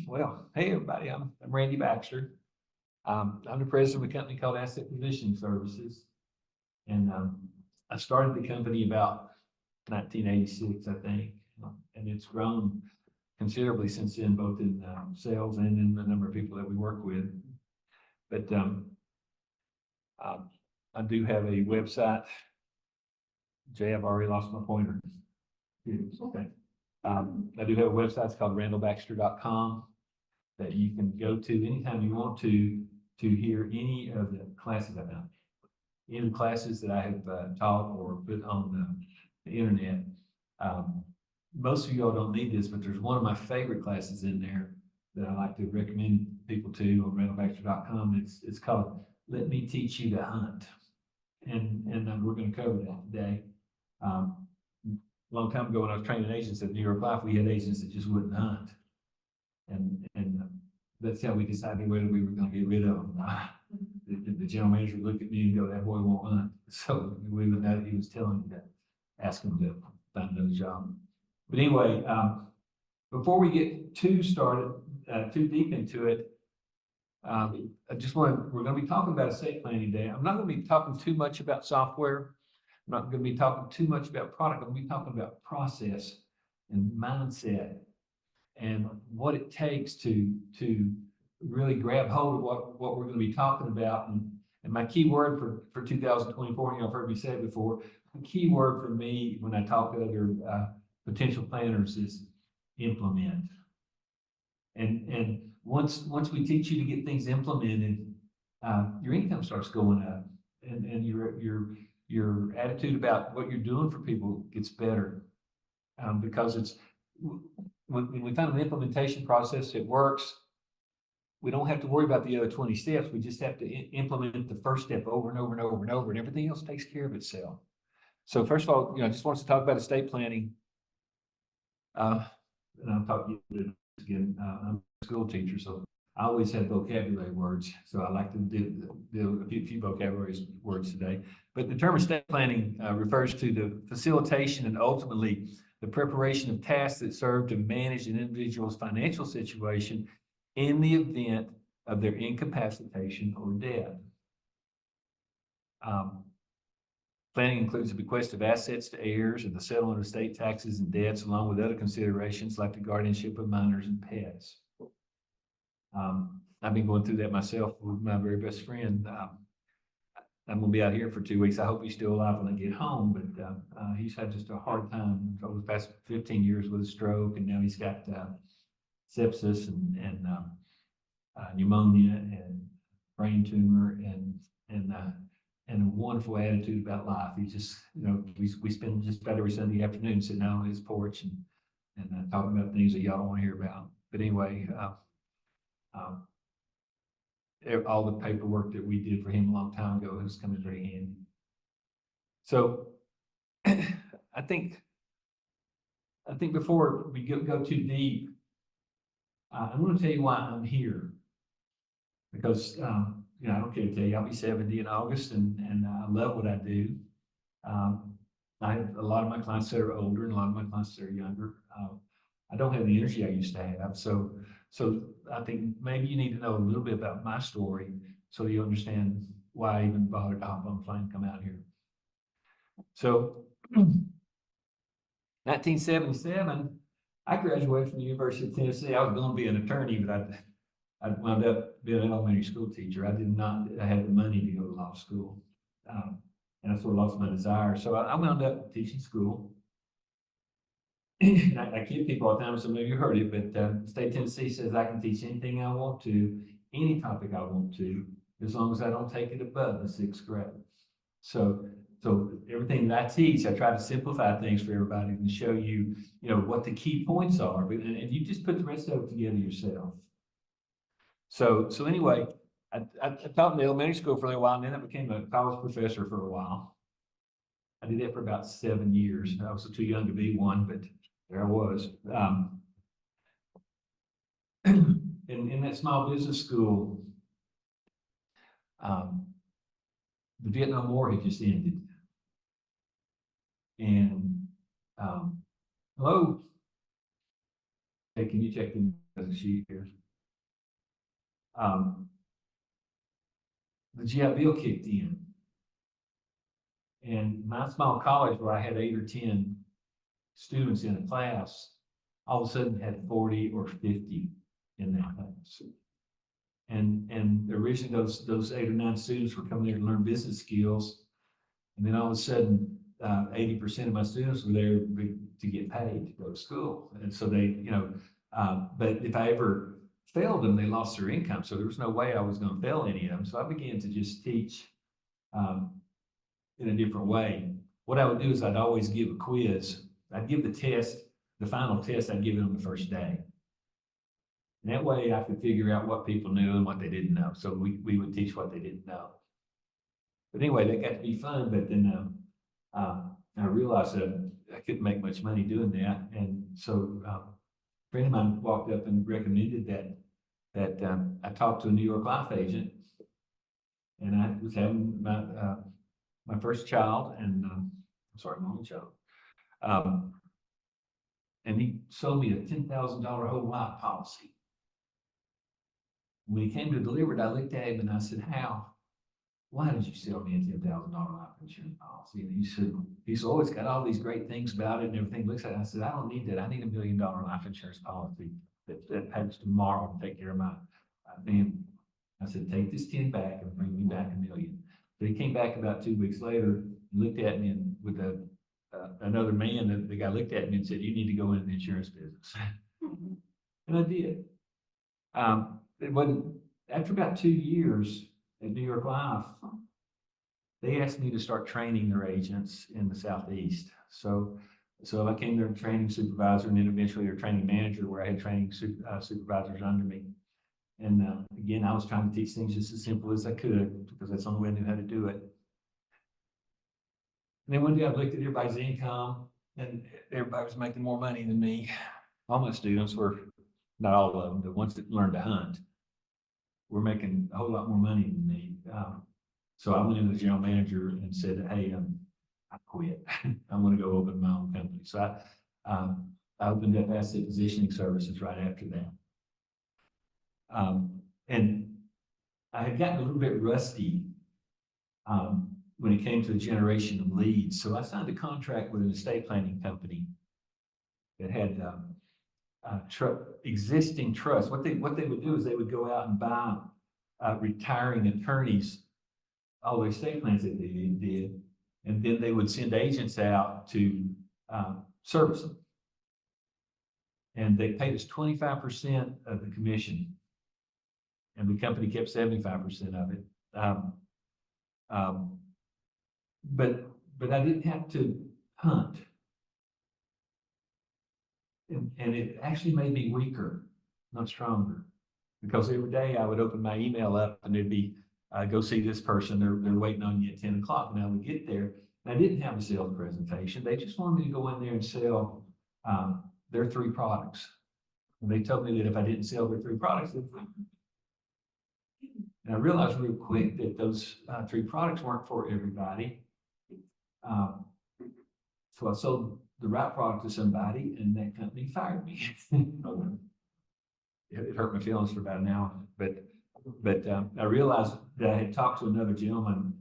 Well, hey, everybody, I'm Randy Baxter. I'm the president of a company called Asset Positioning Services. And I started the company about 1986, I think, and it's grown considerably since then, both in sales and in the number of people that we work with. But I do have a website. Jay, I've already lost my pointer. Okay. I do have a website. It's called randallbaxter.com that you can go to anytime you want to hear any of the classes I've done. Any of the classes that I have taught or put on the internet. Most of y'all don't need this, but there's one of my favorite classes in there that I like to recommend people to on randallbaxter.com. It's called Let Me Teach You to Hunt. And we're going to cover that today. A long time ago when I was training agents at New York Life, we had agents that just wouldn't hunt. And that's how we decided whether we were going to get rid of them. The general manager would look at me and go, "That boy won't hunt." So we would know that he was telling me to ask him to find another job. But anyway, before we get too deep into it, we're going to be talking about estate planning today. I'm not going to be talking too much about software. I'm not going to be talking too much about product. I'm going to be talking about process and mindset and what it takes to really grab hold of what we're going to be talking about. And my key word for 2024, and y'all have heard me say it before, the key word for me when I talk to other potential planners is implement. And once we teach you to get things implemented, your income starts going up, and your attitude about what you're doing for people gets better, because it's when we find an implementation process that works, we don't have to worry about the other 20 steps. We just have to implement the first step over and over and over and over, and everything else takes care of itself. So first of all, I just want to talk about estate planning. And I'll talk to you again. I'm a school teacher, so I always have vocabulary words. So I like to do a few vocabulary words today. But the term estate planning refers to the facilitation and ultimately the preparation of tasks that serve to manage an individual's financial situation in the event of their incapacitation or death. Planning includes the bequest of assets to heirs and the settlement of estate taxes and debts, along with other considerations like the guardianship of minors and pets. I've been going through that myself with my very best friend. I'm going to be out here for 2 weeks. I hope he's still alive when I get home, but he's had just a hard time over the past 15 years with a stroke, and now he's got sepsis and pneumonia and brain tumor and a wonderful attitude about life. He just, we spend just about every Sunday afternoon sitting out on his porch and talking about things that y'all don't want to hear about. But anyway, all the paperwork that we did for him a long time ago has come in very handy. So I think before we go too deep, I'm going to tell you why I'm here. Because I don't care to tell you, I'll be 70 in August, and I love what I do. I have a lot of my clients that are older and a lot of my clients that are younger. I don't have the energy I used to have. So I think maybe you need to know a little bit about my story so you understand why I even bothered to hop on a plane and come out here. So 1977, I graduated from the University of Tennessee. I was going to be an attorney, but I wound up being an elementary school teacher. I had the money to go to law school. And I sort of lost my desire. So I wound up teaching school. And I kid people all the time, some of you heard it, but the state of Tennessee says I can teach anything I want to, any topic I want to, as long as I don't take it above the 6th grade. So everything that I teach, I try to simplify things for everybody and show you, what the key points are, and you just put the rest of it together yourself. So anyway, I taught in the elementary school for a little while, and then I became a college professor for a while. I did that for about 7 years. I was too young to be one, but there I was. In that small business school, the Vietnam War had just ended. And hello? Hey, can you check in? a sheet here. The GI Bill kicked in. And my small college where I had 8 or 10 students in a class, all of a sudden had 40 or 50 in that class. And originally those 8 or 9 students were coming there to learn business skills. And then all of a sudden, 80% of my students were there to get paid to go to school. And so they, but if I ever failed them, they lost their income. So there was no way I was going to fail any of them. So I began to just teach in a different way. What I would do is I'd always give a quiz. I'd give the test, the final test, I'd give it on the first day. And that way I could figure out what people knew and what they didn't know. So we would teach what they didn't know. But anyway, that got to be fun. But then I realized that I couldn't make much money doing that. And so a friend of mine walked up and recommended that I talked to a New York Life agent. And I was having my first child, and my only child. And he sold me a $10,000 whole life policy. When he came to deliver it, I looked at him and I said, "Hal, why did you sell me a $10,000 life insurance policy?" And he said, "Oh, it's got all these great things about it and everything looks like it." I said, "I don't need that. I need $1 million life insurance policy that pays tomorrow to take care of my family." I said, "Take this 10 back and bring me back $1 million." So he came back about 2 weeks later, looked at me and with another man, the guy looked at me and said, "You need to go into the insurance business." And I did. It wasn't, after about 2 years at New York Life, they asked me to start training their agents in the Southeast. So I came there training supervisor and then eventually a training manager where I had training supervisors under me. And again, I was trying to teach things just as simple as I could because that's the only way I knew how to do it. And then one day I looked at everybody's income and everybody was making more money than me. All my students were, not all of them, the ones that learned to hunt, were making a whole lot more money than me. So I went into the general manager and said, "Hey, I quit. I'm going to go open my own company." So I opened up asset positioning services right after that. And I had gotten a little bit rusty when it came to the generation of leads. So I signed a contract with an estate planning company that had existing trusts. What they would do is they would go out and buy retiring attorneys, all the estate plans that they did, and then they would send agents out to service them. And they paid us 25% of the commission, and the company kept 75% of it. But I didn't have to hunt. And it actually made me weaker, not stronger. Because every day I would open my email up and it'd be, "Go see this person, they're waiting on you at 10 o'clock. And I would get there, and I didn't have a sales presentation. They just wanted me to go in there and sell their 3 products. And they told me that if I didn't sell their 3 products, they'd fire me. And I realized real quick that those 3 products weren't for everybody. So I sold the right product to somebody, and that company fired me. It hurt my feelings for about an hour, but I realized that I had talked to another gentleman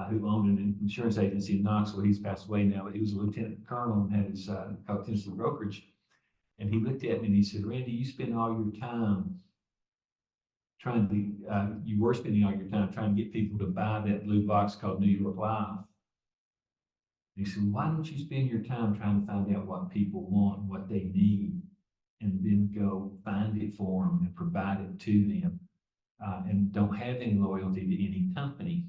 who owned an insurance agency in Knoxville. He's passed away now, but he was a lieutenant colonel and had his called Tennessee Brokerage. And he looked at me and he said, "Randy, you spend all your time you were spending all your time trying to get people to buy that blue box called New York Life." He said, "Why don't you spend your time trying to find out what people want and what they need, and then go find it for them and provide it to them, and don't have any loyalty to any company."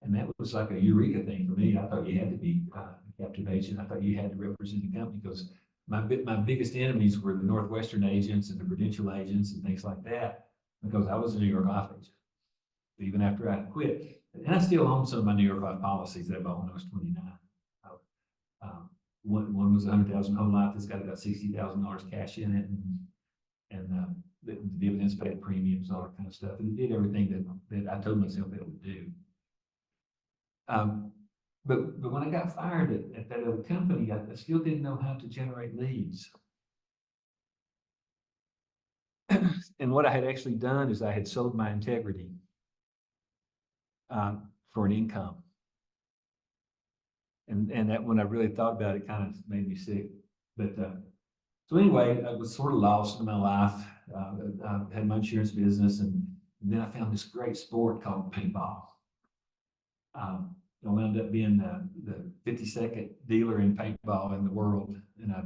And that was like a eureka thing for me. I thought you had to be a captive agent. I thought you had to represent the company because my biggest enemies were the Northwestern agents and the Prudential agents and things like that, because I was a New York Life agent, even after I quit. And I still own some of my New York Life policies that I bought when I was 29. One was 100,000 whole life. It's got about $60,000 cash in it, and the dividends paid, premiums, all that kind of stuff. And it did everything that I told myself it would do. But when I got fired at that other company, I still didn't know how to generate leads. and what I had actually done is I had sold my integrity for an income. And that when I really thought about it, kind of made me sick. But so anyway, I was sort of lost in my life. I had my insurance business, and then I found this great sport called paintball. I wound up being the 52nd dealer in paintball in the world, and I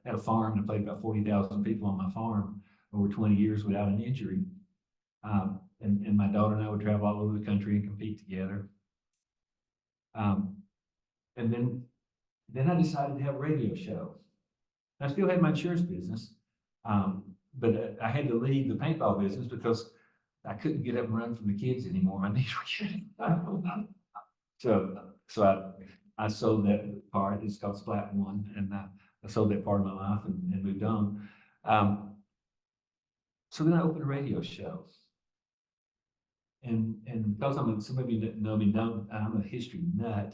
had a farm, and I played about 40,000 people on my farm over 20 years without an injury. And my daughter and I would travel all over the country and compete together. And then I decided to have a radio show. I still had my insurance business, but I had to leave the paintball business because I couldn't get up and run from the kids anymore. My knees were getting So I sold that part. It's called Splat One, and I sold that part of my life and moved on. So then I opened a radio show. And because some of you know me, I'm a history nut.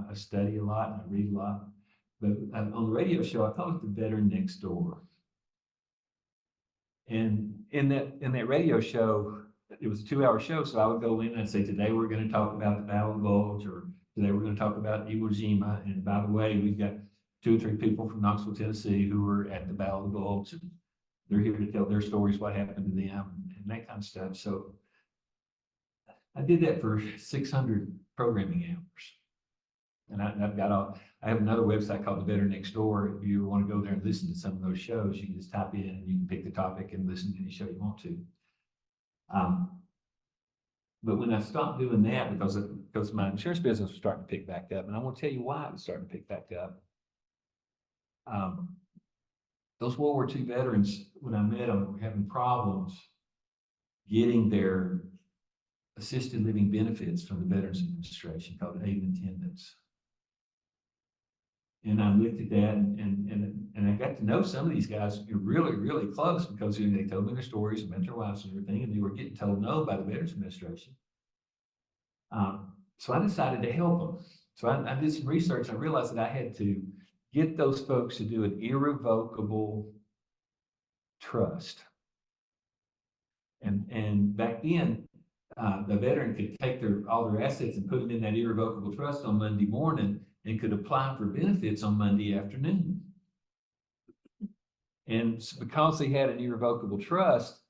I study a lot and I read a lot. But on the radio show, I called it The Veteran Next Door. And in that radio show, it was a 2-hour show. So I would go in and I'd say, today we're going to talk about the Battle of the Bulge, or today we're going to talk about Iwo Jima. And by the way, we've got 2 or 3 people from Knoxville, Tennessee, who were at the Battle of the Bulge. And they're here to tell their stories, what happened to them, and that kind of stuff. So I did that for 600 programming hours. And I have another website called The Veteran Next Door. If you want to go there and listen to some of those shows, you can just type in and you can pick the topic and listen to any show you want to. But when I stopped doing that, because my insurance business was starting to pick back up, and I want to tell you why it was starting to pick back up. Those World War II veterans, when I met them, were having problems getting their assisted living benefits from the Veterans Administration, called aid and attendance. And I looked at that, and I got to know some of these guys really, really close, because they told me their stories about their lives and everything, and they were getting told no by the Veterans Administration. So I decided to help them. So I did some research. I realized that I had to get those folks to do an irrevocable trust. And back then, the veteran could take all their assets and put them in that irrevocable trust on Monday morning, and could apply for benefits on Monday afternoon. And because they had an irrevocable trust,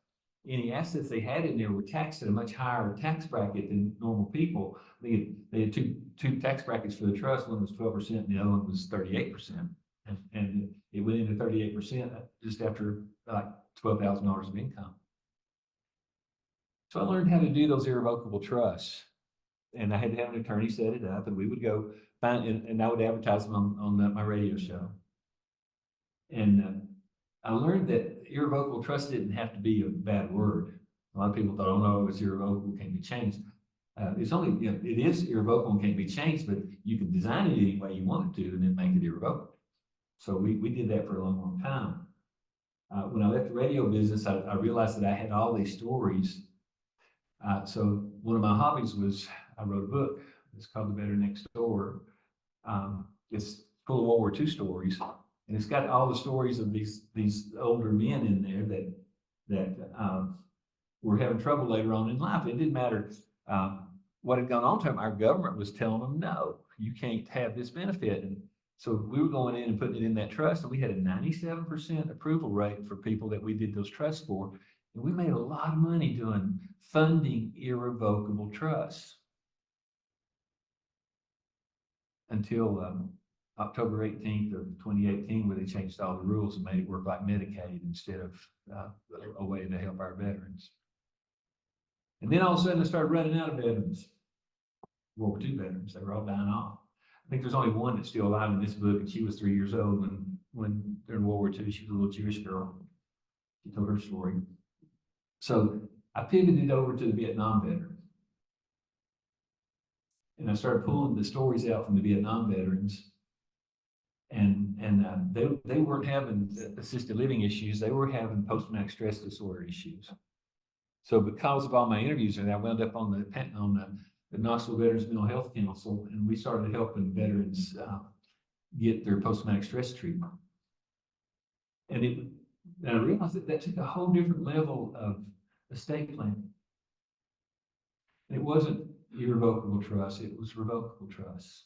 any assets they had in there were taxed at a much higher tax bracket than normal people. They had two tax brackets for the trust. One was 12%, and the other one was 38%. And it went into 38% just after like $12,000 of income. So I learned how to do those irrevocable trusts, and I had to have an attorney set it up, and we would go find, and I would advertise them on my radio show. And I learned that irrevocable trust didn't have to be a bad word. A lot of people thought, oh no, it's irrevocable, can't be changed. It's only, it is irrevocable and can't be changed, but you can design it any way you want it to and then make it irrevocable. So we did that for a long, long time. When I left the radio business, I realized that I had all these stories. So one of my hobbies was, I wrote a book. It's called The Veteran Next Door. It's full of World War II stories, and it's got all the stories of these older men in there that were having trouble later on in life. It didn't matter what had gone on to them. Our government was telling them, no, you can't have this benefit. And so we were going in and putting it in that trust, and we had a 97% approval rate for people that we did those trusts for. And we made a lot of money doing funding irrevocable trusts until October 18th of 2018, where they changed all the rules and made it work like Medicaid instead of a way to help our veterans. And then all of a sudden I started running out of veterans, World War II veterans. They were all dying off. I think there's only one that's still alive in this book, and she was 3 years old when during World War II, she was a little Jewish girl. She told her story. So I pivoted over to the Vietnam veteran. And I started pulling the stories out from the Vietnam veterans. And they weren't having assisted living issues. They were having post-traumatic stress disorder issues. So because of all my interviews, I wound up on the Knoxville Veterans Mental Health Council, and we started helping veterans get their post-traumatic stress treatment. And And I realized that took a whole different level of estate planning. And it wasn't irrevocable trust, it was revocable trust.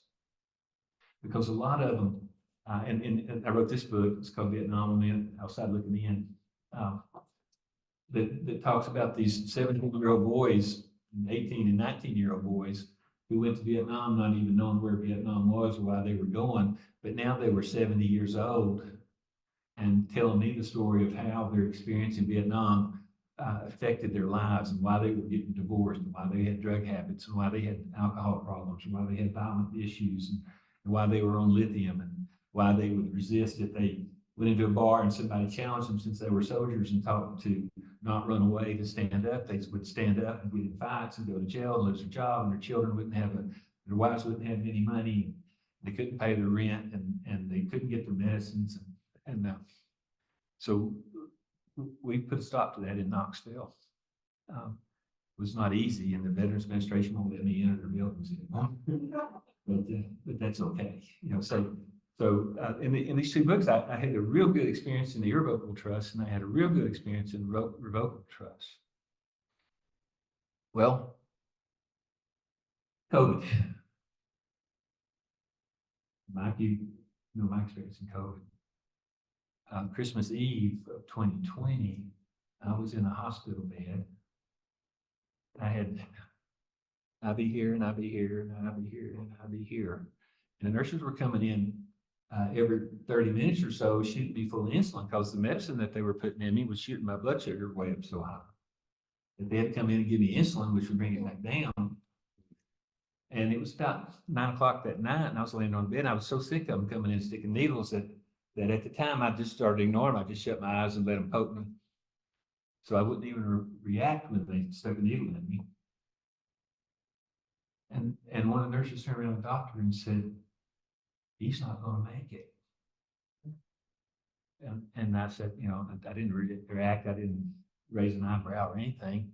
Because a lot of them, and I wrote this book, it's called Vietnam Men Outside Looking In, that talks about these 17-year-old boys, 18 and 19-year-old boys who went to Vietnam, not even knowing where Vietnam was or why they were going, but now they were 70 years old and telling me the story of how their experience in Vietnam affected their lives and why they were getting divorced and why they had drug habits and why they had alcohol problems and why they had violent issues and why they were on lithium and why they would resist if they went into a bar and somebody challenged them since they were soldiers and taught them to not run away, to stand up. They would stand up and get in fights and go to jail and lose their job, and their children wouldn't have their wives wouldn't have any money. They couldn't pay their rent and they couldn't get their medicines. So we put a stop to that in Knoxville. It was not easy, and the Veterans Administration won't let me enter their buildings anymore. But that's okay. So in these two books, I had a real good experience in the irrevocable trust, and I had a real good experience in revocable trust. Well, COVID. Mike, you know my experience in COVID. Christmas Eve of 2020, I was in a hospital bed. I had, I'll be here, and I'll be here, and I'll be here, and I'll be here. And the nurses were coming in every 30 minutes or so, shooting me full of insulin because the medicine that they were putting in me was shooting my blood sugar way up so high. That they had to come in and give me insulin, which would bring it back down. And it was about 9 o'clock that night, and I was laying on the bed. And I was so sick of them coming in and sticking needles that at the time I just started ignoring them. I just shut my eyes and let them poke me. So I wouldn't even react when they stuck a needle in me. And one of the nurses turned around to the doctor and said, "He's not going to make it." And I said, I didn't react. I didn't raise an eyebrow or anything.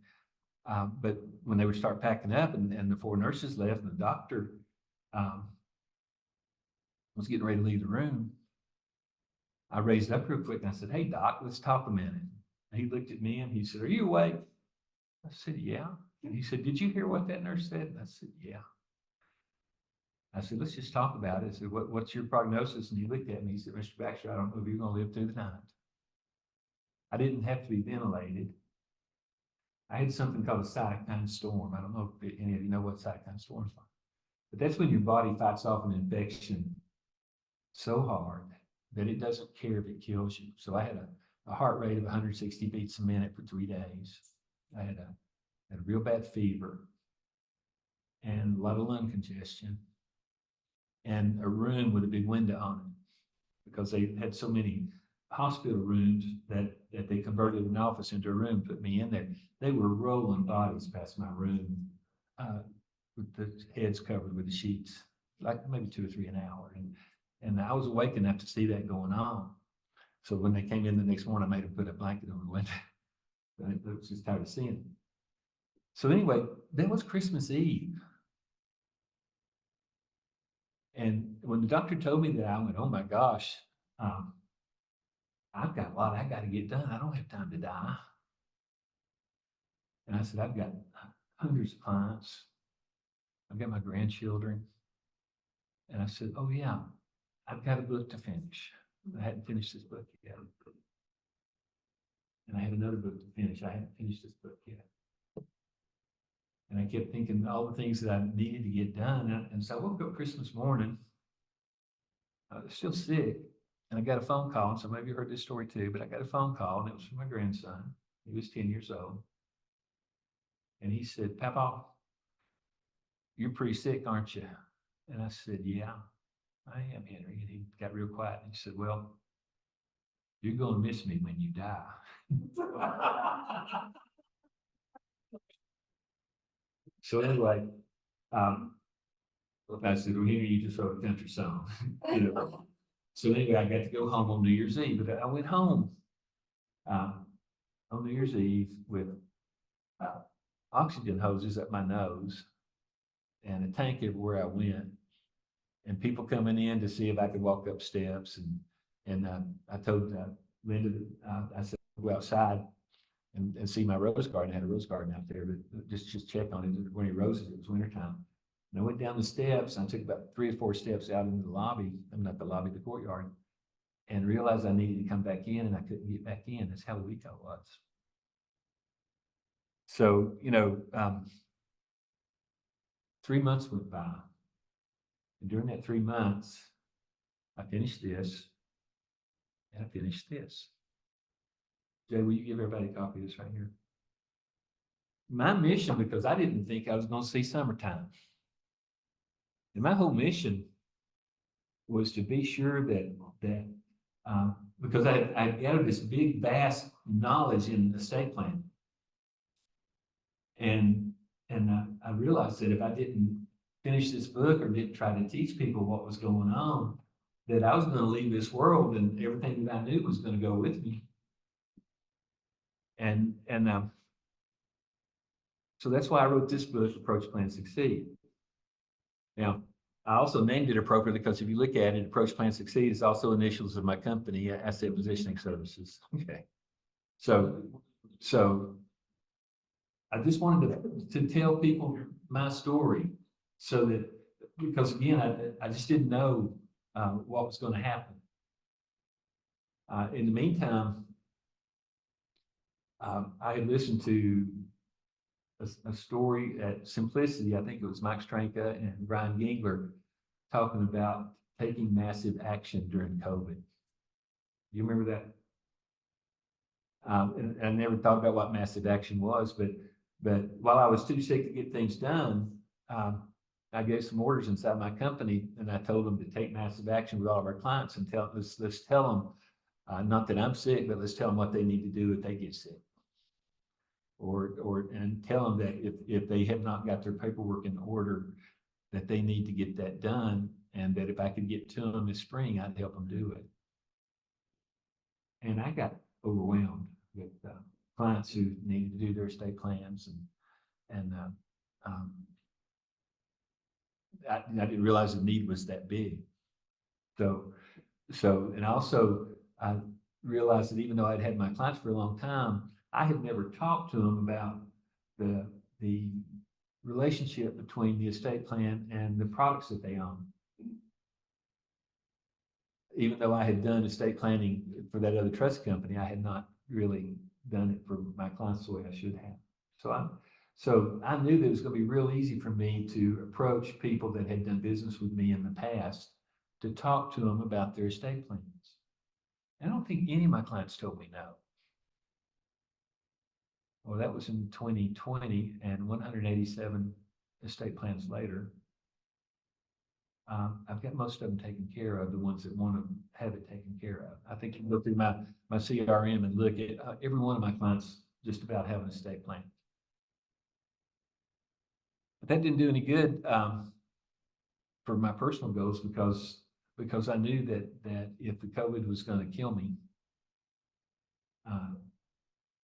But when they would start packing up and the 4 nurses left and the doctor was getting ready to leave the room, I raised up real quick and I said, "Hey, Doc, let's talk a minute." And he looked at me and he said, "Are you awake?" I said, "Yeah." And he said, "Did you hear what that nurse said?" And I said, "Yeah." I said, "Let's just talk about it." I said, "What's your prognosis?" And he looked at me, he said, "Mr. Baxter, I don't know if you're going to live through the night." I didn't have to be ventilated. I had something called a cytokine storm. I don't know if any of you know what cytokine storms are, but that's when your body fights off an infection so hard that it doesn't care if it kills you. So I had a heart rate of 160 beats a minute for 3 days. I had a real bad fever and a lot of lung congestion and a room with a big window on it because they had so many hospital rooms that they converted an office into a room, put me in there. They were rolling bodies past my room with the heads covered with the sheets, like maybe 2 or 3 an hour. And I was awake enough to see that going on. So when they came in the next morning, I made them put a blanket over the window. I was just tired of seeing it. So anyway, that was Christmas Eve. And when the doctor told me that, I went, "Oh my gosh, I've got a lot I got to get done. I don't have time to die." And I said, "I've got hundreds of clients. I've got my grandchildren." And I said, "Oh yeah, I've got a book to finish. I hadn't finished this book yet. And I had another book to finish. I hadn't finished this book yet." And I kept thinking all the things that I needed to get done. And so I woke up Christmas morning, I was still sick. And I got a phone call. And some of you heard this story too, but I got a phone call and it was from my grandson. He was 10 years old. And he said, "Papa, you're pretty sick, aren't you?" And I said, "Yeah, I am, Henry." And he got real quiet. And he said, "Well, you're going to miss me when you die." So anyway, I said, "Well, Henry, you just wrote a country song." So anyway, I got to go home on New Year's Eve, but I went home on New Year's Eve with oxygen hoses up my nose and a tank everywhere I went, and people coming in to see if I could walk up steps. And I told Linda, I said, go outside and see my rose garden. I had a rose garden out there, but just check on it. When it roses, it was wintertime. And I went down the steps, and I took about 3 or 4 steps out into the lobby, I'm not the lobby, the courtyard, and realized I needed to come back in, and I couldn't get back in. That's how weak I was. So, 3 months went by. And during that 3 months, I finished this, and I finished this. Jay, will you give everybody a copy of this right here? My mission, because I didn't think I was going to see summertime. And my whole mission was to be sure that because I gathered this big, vast knowledge in estate planning. And I realized that if I didn't finish this book or didn't try to teach people what was going on, that I was going to leave this world and everything that I knew was going to go with me. And so that's why I wrote this book, Approach, Plan, Succeed. Now, I also named it appropriately because if you look at it, Approach, Plan, Succeed is also initials of my company, Asset Positioning Services. Okay. So I just wanted to tell people my story so that, because again, I just didn't know what was going to happen. In the meantime, I had listened to a story at Simplicity. I think it was Mike Stranka and Brian Gingler talking about taking massive action during COVID. You remember that? And I never thought about what massive action was, but while I was too sick to get things done, I gave some orders inside my company, and I told them to take massive action with all of our clients and let's tell them, not that I'm sick, but let's tell them what they need to do if they get sick. And tell them that if they have not got their paperwork in order, that they need to get that done, and that if I could get to them this spring, I'd help them do it. And I got overwhelmed with clients who needed to do their estate plans, and I didn't realize the need was that big. So, and also I realized that even though I'd had my clients for a long time, I had never talked to them about the relationship between the estate plan and the products that they own. Even though I had done estate planning for that other trust company, I had not really done it for my clients the way I should have. So I knew that it was going to be real easy for me to approach people that had done business with me in the past to talk to them about their estate plans. I don't think any of my clients told me no. Well, that was in 2020, and 187 estate plans later, I've got most of them taken care of, the ones that want to have it taken care of. I think you can go through my CRM and look at every one of my clients just about have an estate plan. But that didn't do any good for my personal goals because I knew that if the COVID was going to kill me,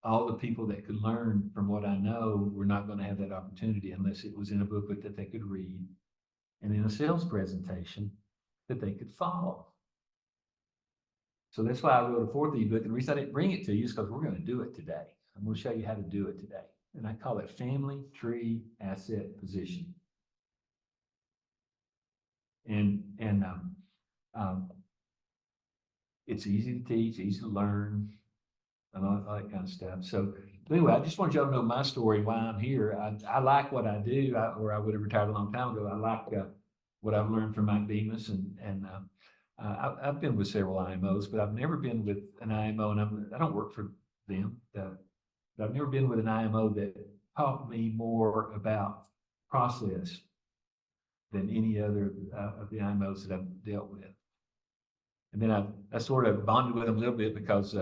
all the people that could learn from what I know were not going to have that opportunity unless it was in a booklet that they could read and in a sales presentation that they could follow. So that's why I wrote a 4th ebook. And the reason I didn't bring it to you is because we're going to do it today. I'm going to show you how to do it today. And I call it Family Tree Asset Position. And it's easy to teach, easy to learn, and all that kind of stuff. So anyway, I just want y'all to know my story, why I'm here. I like what I do, or I would have retired a long time ago. I like what I've learned from Mike Bemis, and I've been with several IMOs, but I've never been with an IMO, and I don't work for them. But I've never been with an IMO that taught me more about process than any other of the IMOs that I've dealt with. And then I sort of bonded with him a little bit because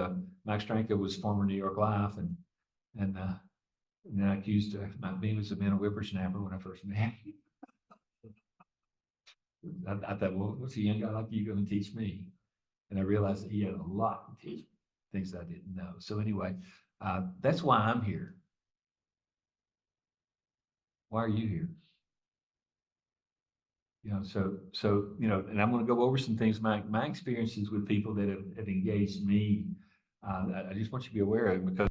Mike Stranka was former New York Life, and then I accused Mike Bemis of being a whippersnapper when I first met him. I thought, well, what's a young guy like you going to teach me? And I realized that he had a lot to teach me, things I didn't know. So anyway, that's why I'm here. Why are you here? So and I'm going to go over some things, my experiences with people that have engaged me I just want you to be aware of it because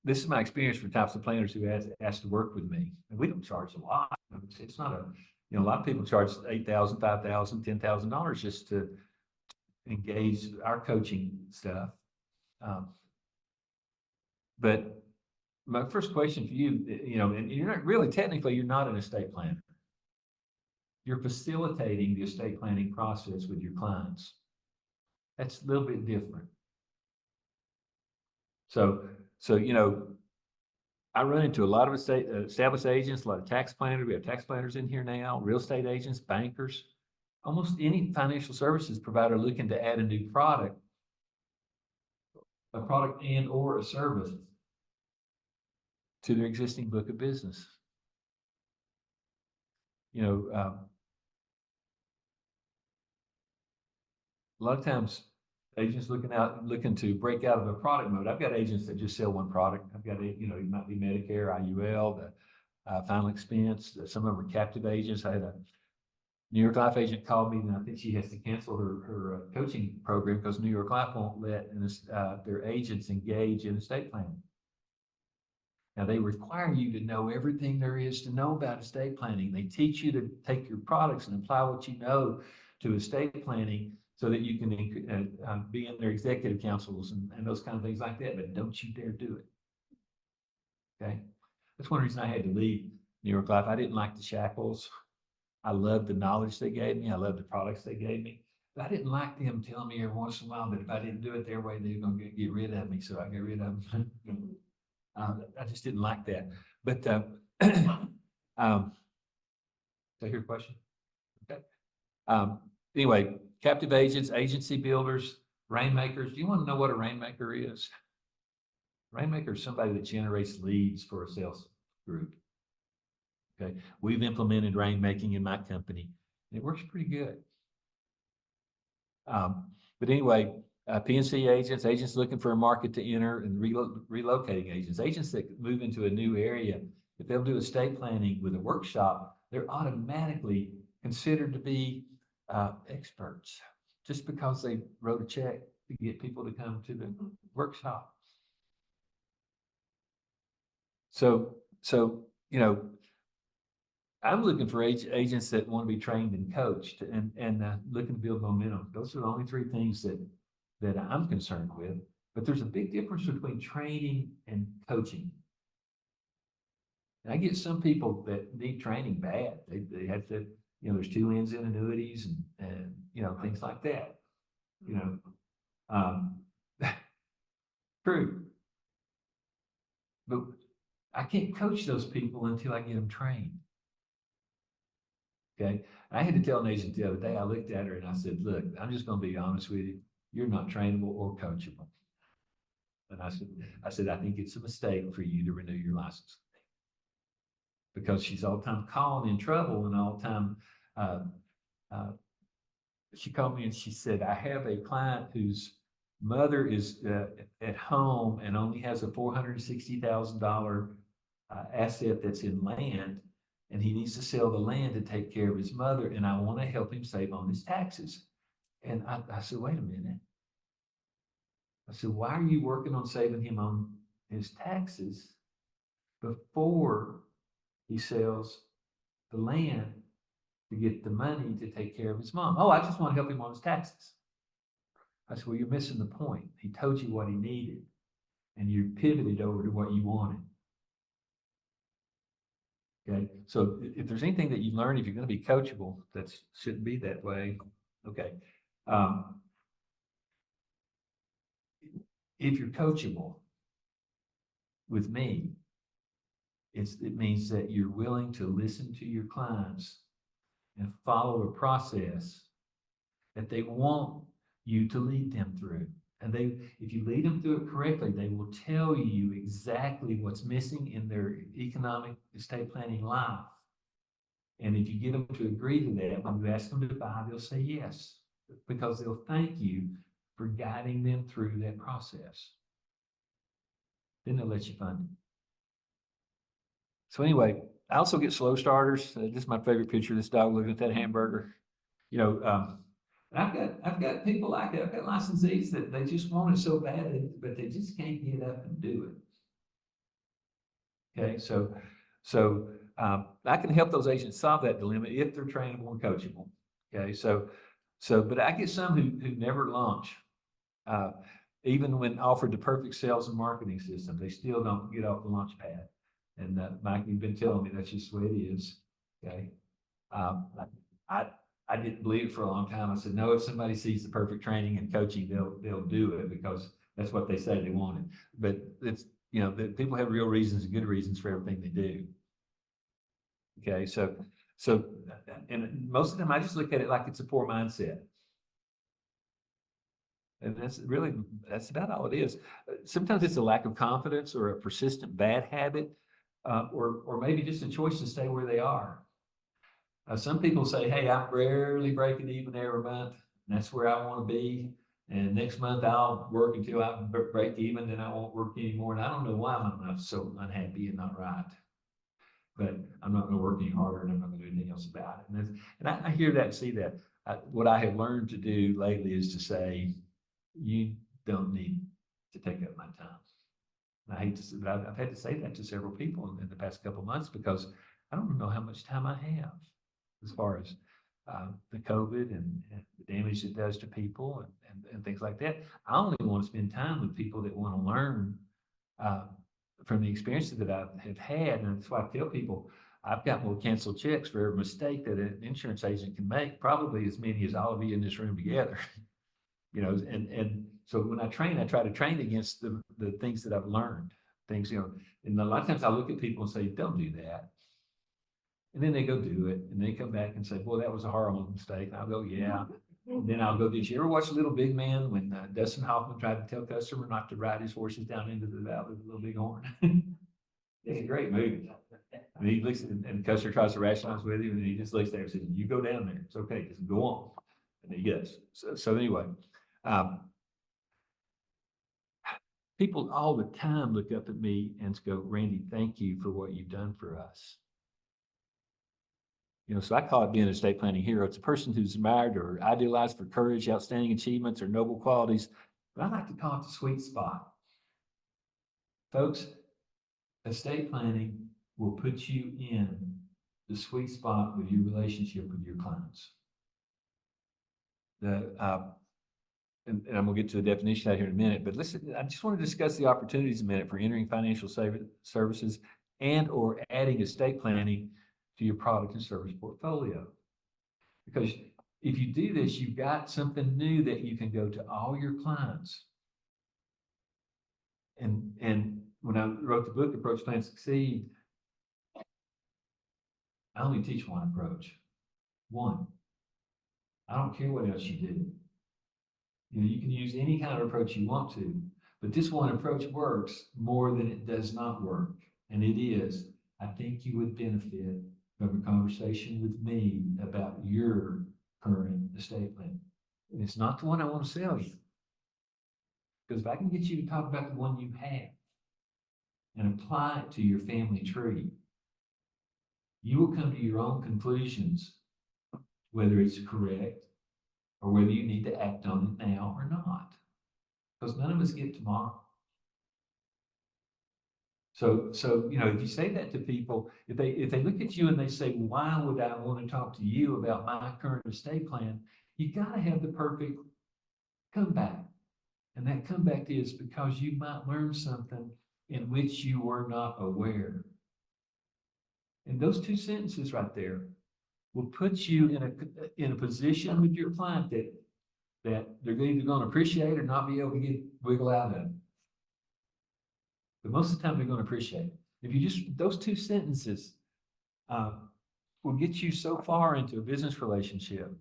this is my experience for types of planners who asked to work with me. And we don't charge a lot. It's not a lot of people charge $8,000, $5,000, $10,000 just to engage our coaching stuff. But my first question for you, and you're not really, technically, you're not an estate planner. You're facilitating the estate planning process with your clients. That's a little bit different. So, I run into a lot of established agents, a lot of tax planners. We have tax planners in here now, real estate agents, bankers, almost any financial services provider looking to add a new product, and or a service to their existing book of business. A lot of times agents looking to break out of a product mode. I've got agents that just sell one product. I've got, it might be Medicare, IUL, the final expense. Some of them are captive agents. I had a New York Life agent called me, and I think she has to cancel her coaching program because New York Life won't let their agents engage in estate planning. Now, they require you to know everything there is to know about estate planning. They teach you to take your products and apply what you know to estate planning so that you can be in their executive councils and those kind of things like that, but don't you dare do it. Okay? That's one reason I had to leave New York Life. I didn't like the shackles. I loved the knowledge they gave me. I loved the products they gave me. But I didn't like them telling me every once in a while that if I didn't do it their way, they were going to get rid of me. So I got rid of them. I just didn't like that. But did I hear your question? Okay. Anyway, captive agents, agency builders, rainmakers. Do you want to know what a rainmaker is? Rainmaker is somebody that generates leads for a sales group. Okay, we've implemented rainmaking in my company. It works pretty good. But anyway, PNC agents looking for a market to enter, and relocating agents that move into a new area. If they'll do estate planning with a workshop, they're automatically considered to be experts just because they wrote a check to get people to come to the workshop. So I'm looking for agents that want to be trained and coached and looking to build momentum. Those are the only three things that I'm concerned with. But there's a big difference between training and coaching. And I get some people that need training bad. They have to, there's 2 ends in annuities and things like that. True. But I can't coach those people until I get them trained. Okay. I had to tell an agent the other day, I looked at her and I said, look, I'm just going to be honest with you. You're not trainable or coachable. And I said, I think it's a mistake for you to renew your license. Because she's all the time calling in trouble and all the time. She called me and she said, I have a client whose mother is at home and only has a $460,000 asset that's in land. And he needs to sell the land to take care of his mother. And I want to help him save on his taxes. And I said, wait a minute. I said, why are you working on saving him on his taxes before he sells the land to get the money to take care of his mom? Oh, I just want to help him on his taxes. I said, well, you're missing the point. He told you what he needed, and you pivoted over to what you wanted. Okay, so if there's anything that you learn, if you're going to be coachable, that shouldn't be that way. Okay. If you're coachable with me, it means that you're willing to listen to your clients and follow a process that they want you to lead them through. And if you lead them through it correctly, they will tell you exactly what's missing in their economic estate planning life. And if you get them to agree to that, when you ask them to buy, they'll say yes, because they'll thank you for guiding them through that process. Then they'll let you fund it. So anyway, I also get slow starters. This is my favorite picture of this dog looking at that hamburger. I've got people like that. I've got licensees that they just want it so bad, but they just can't get up and do it. Okay, so I can help those agents solve that dilemma if they're trainable and coachable. Okay, but I get some who never launch. Uh, Even when offered the perfect sales and marketing system, they still don't get off the launch pad. And Mike, you've been telling me that's just the way it is. Okay. Um, I, I didn't believe it for a long time. I said, no, if somebody sees the perfect training and coaching, they'll do it because that's what they say they wanted. But it's, people have real reasons and good reasons for everything they do. Okay. So, and most of them, I just look at it like it's a poor mindset. And that's about all it is. Sometimes it's a lack of confidence or a persistent bad habit, or maybe just a choice to stay where they are. Some people say, hey, I'm rarely breaking even every month. And that's where I want to be. And next month I'll work until I break even, then I won't work anymore. And I don't know why I'm so unhappy and not right. But I'm not going to work any harder and I'm not going to do anything else about it. And I hear that and see that. What I have learned to do lately is to say, you don't need to take up my time. And I hate to say, but I've had to say that to several people in the past couple of months because I don't know how much time I have as far as the COVID and the damage it does to people and things like that. I only want to spend time with people that want to learn from the experiences that I have had. And that's why I tell people I've got more canceled checks for every mistake that an insurance agent can make, probably as many as all of you in this room together. And so when I train, I try to train against the things that I've learned. Things, and a lot of times I look at people and say, don't do that. And then they go do it, and they come back and say, boy, that was a horrible mistake. And I'll go, yeah. And then I'll go, did you ever watch Little Big Man when Dustin Hoffman tried to tell customer not to ride his horses down into the valley with a little big horn? It's a great movie. And he looks and the customer tries to rationalize with him, and he just looks there and says, you go down there. It's okay, just go on. And he does. So anyway, people all the time look up at me and go, Randy, thank you for what you've done for us. So I call it being an estate planning hero. It's a person who's admired or idealized for courage, outstanding achievements, or noble qualities. But I like to call it the sweet spot. Folks, estate planning will put you in the sweet spot with your relationship with your clients. And I'm going to get to the definition out here in a minute, but listen, I just want to discuss the opportunities a minute for entering financial services and or adding estate planning to your product and service portfolio. Because if you do this, you've got something new that you can go to all your clients. And when I wrote the book, Approach, Plan, Succeed, I only teach one approach. One. I don't care what else you do. You can use any kind of approach you want to, but this one approach works more than it does not work. And it is, I think you would benefit from a conversation with me about your current estate plan. And it's not the one I want to sell you. Because if I can get you to talk about the one you have and apply it to your family tree, you will come to your own conclusions, whether it's correct or whether you need to act on it now or not. Because none of us get tomorrow. So if you say that to people, if they look at you and they say, why would I want to talk to you about my current estate plan? You got to have the perfect comeback. And that comeback is because you might learn something in which you were not aware. And those two sentences right there will put you in a position with your client that they're either going to appreciate or not be able to wiggle out of it. But most of the time they're going to appreciate it. If you just, those two sentences will get you so far into a business relationship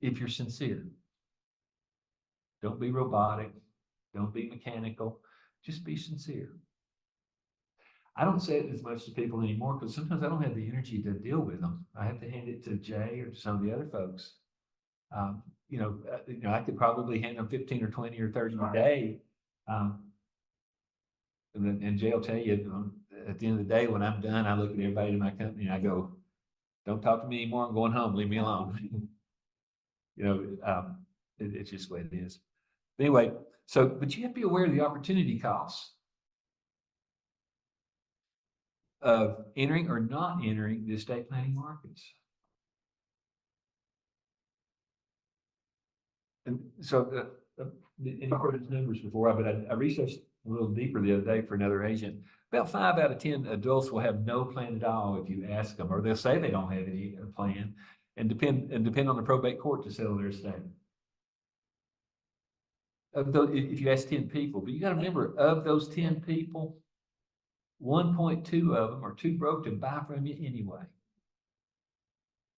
if you're sincere. Don't be robotic. Don't be mechanical. Just be sincere. I don't say it as much to people anymore because sometimes I don't have the energy to deal with them. I have to hand it to Jay or to some of the other folks. I could probably hand them 15 or 20 or 30 a day. And Jay will tell you, at the end of the day, when I'm done, I look at everybody in my company and I go, don't talk to me anymore. I'm going home. Leave me alone. It's just the way it is. Anyway, but you have to be aware of the opportunity costs of entering or not entering the estate planning markets. And so, you've heard these numbers before, but I researched a little deeper the other day for another agent. About 5 out of 10 adults will have no plan at all if you ask them, or they'll say they don't have any plan, and depend on the probate court to settle their estate. If you ask 10 people, but you got to remember, of those 10 people, 1.2 of them are too broke to buy from you anyway.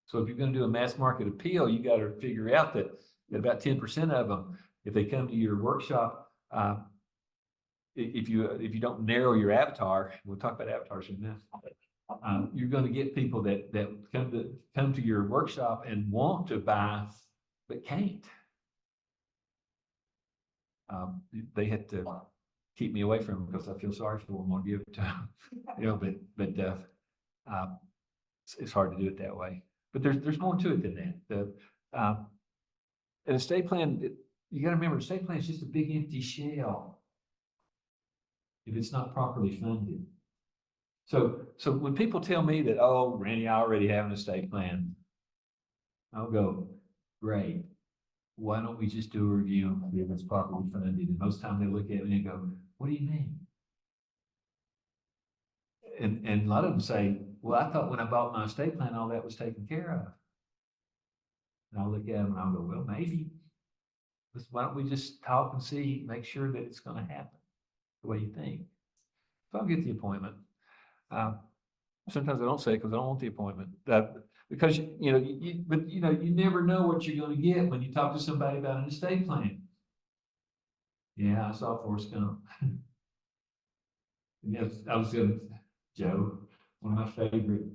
So if you're going to do a mass market appeal, you got to figure out that about 10% of them, if they come to your workshop, if you don't narrow your avatar, we'll talk about avatars in a minute, you're going to get people that come to your workshop and want to buy but can't. They had to keep me away from them because I feel sorry for them. I'll give it to them, but it's hard to do it that way. But there's more to it than that. An estate plan, you got to remember, estate plan is just a big empty shell if it's not properly funded. So when people tell me that, oh, Randy, I already have an estate plan, I'll go, great. Why don't we just do a review if it's properly funded? And most time they look at me and go, what do you mean? And a lot of them say, well, I thought when I bought my estate plan, all that was taken care of. And I'll look at them and I'll go, well, maybe. Why don't we just talk and see, make sure that it's going to happen the way you think? So I'll get the appointment. Sometimes I don't say it because I don't want the appointment. Because you never know what you're going to get when you talk to somebody about an estate plan. Yeah, I saw Forrest Gump. Yes, I was going to, Joe, one of my favorite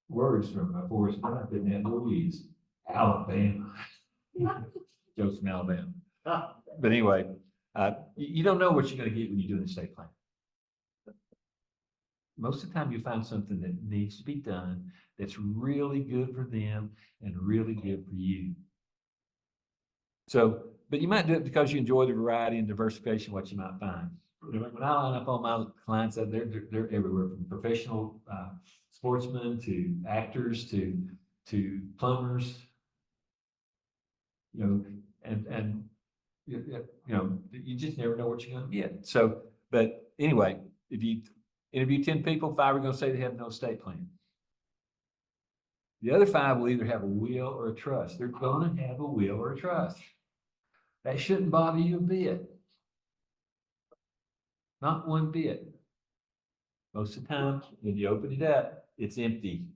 words from Forrest Gump in that movie is Alabama. Joe's from Alabama. But anyway, you don't know what you're going to get when you do an estate plan. Most of the time you find something that needs to be done that's really good for them and really good for you. So, but you might do it because you enjoy the variety and diversification, what you might find. When I line up all my clients, they're everywhere, from professional sportsmen to actors to plumbers, and you just never know what you're going to get. So, but anyway, if you interview 10 people, 5 are going to say they have no estate plan. The other 5 will either have a will or a trust. They're going to have a will or a trust. That shouldn't bother you a bit. Not one bit. Most of the time, when you open it up, it's empty.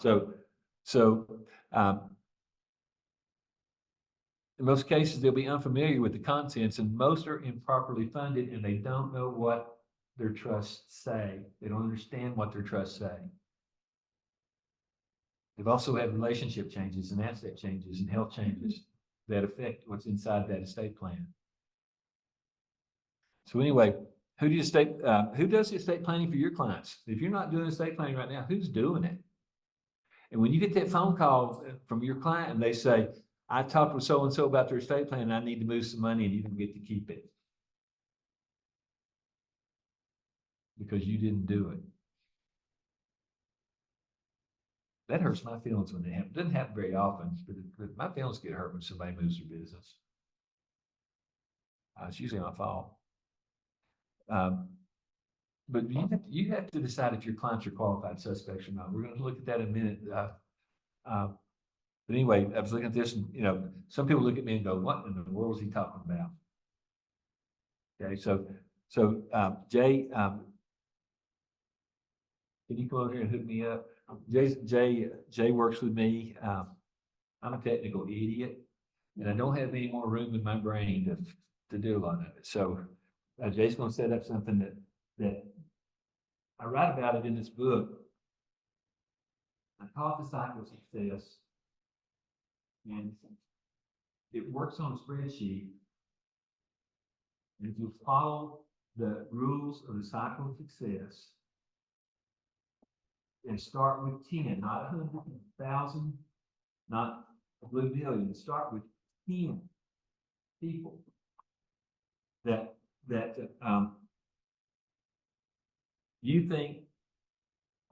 So in most cases, they'll be unfamiliar with the contents, and most are improperly funded, and they don't know what their trusts say. They don't understand what their trusts say. They've also had relationship changes and asset changes and health changes that affect what's inside that estate plan. So anyway, who does the estate planning for your clients? If you're not doing estate planning right now, who's doing it? And when you get that phone call from your client and they say, I talked with so-and-so about their estate plan and I need to move some money, and you don't get to keep it because you didn't do it. That hurts my feelings when it happens. It doesn't happen very often, but my feelings get hurt when somebody moves their business. It's usually my fault. But you have to decide if your clients are qualified suspects or not. We're going to look at that in a minute. But anyway, I was looking at this, and some people look at me and go, "What in the world is he talking about?" Okay, so Jay, can you come over here and hook me up? Jay works with me. I'm a technical idiot, and I don't have any more room in my brain to do a lot of it. So Jay's going to set up something that I write about it in this book. I call it the cycle of success, and it works on a spreadsheet. And if you follow the rules of the cycle of success and start with 10, not 100,000, not a blue million, start with 10 people that you think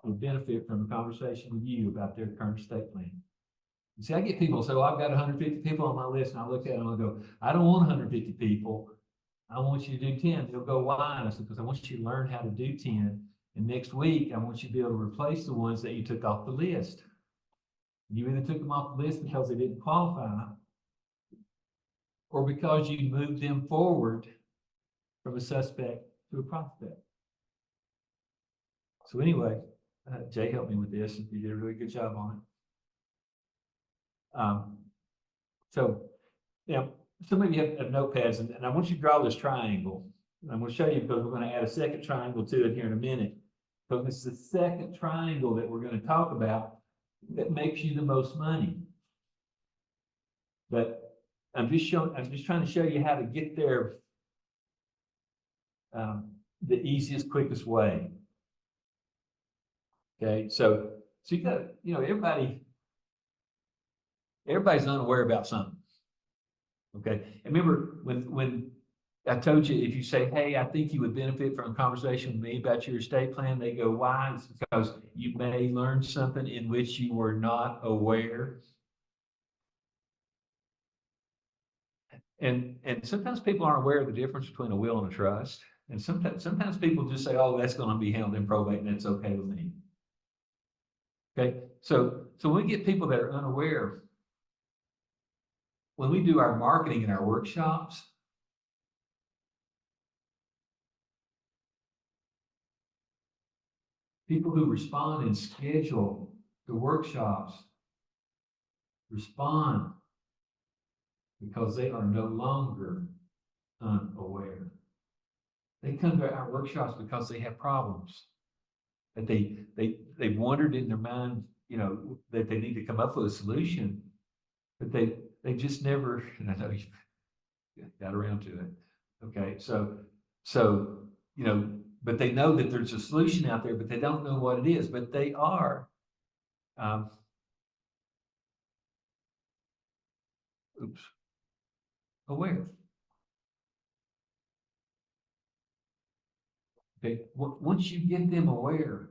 would benefit from a conversation with you about their current estate plan. You see, I get people say, well, I've got 150 people on my list, and I look at them and I go, I don't want 150 people. I want you to do 10. They'll go, why? And I said, because I want you to learn how to do 10. And next week, I want you to be able to replace the ones that you took off the list. You either took them off the list because they didn't qualify, or because you moved them forward from a suspect to a prospect. So anyway, Jay helped me with this, and he did a really good job on it. So now, some of you have notepads, and I want you to draw this triangle. I'm going to show you because we're going to add a second triangle to it here in a minute. So this is the second triangle that we're going to talk about that makes you the most money. But I'm just trying to show you how to get there the easiest, quickest way. Okay, so you got, everybody's unaware about something. Okay, and remember when I told you, if you say, hey, I think you would benefit from a conversation with me about your estate plan, they go, why? It's because you may learn something in which you were not aware. And sometimes people aren't aware of the difference between a will and a trust. And sometimes people just say, oh, that's going to be handled in probate and that's okay with me. Okay, so when we get people that are unaware, when we do our marketing in our workshops, people who respond and schedule the workshops respond because they are no longer unaware. They come to our workshops because they have problems that they've wondered in their mind, that they need to come up with a solution, but they just never, and I know you got around to it. Okay, so but they know that there's a solution out there, but they don't know what it is. But they are aware. Okay, once you get them aware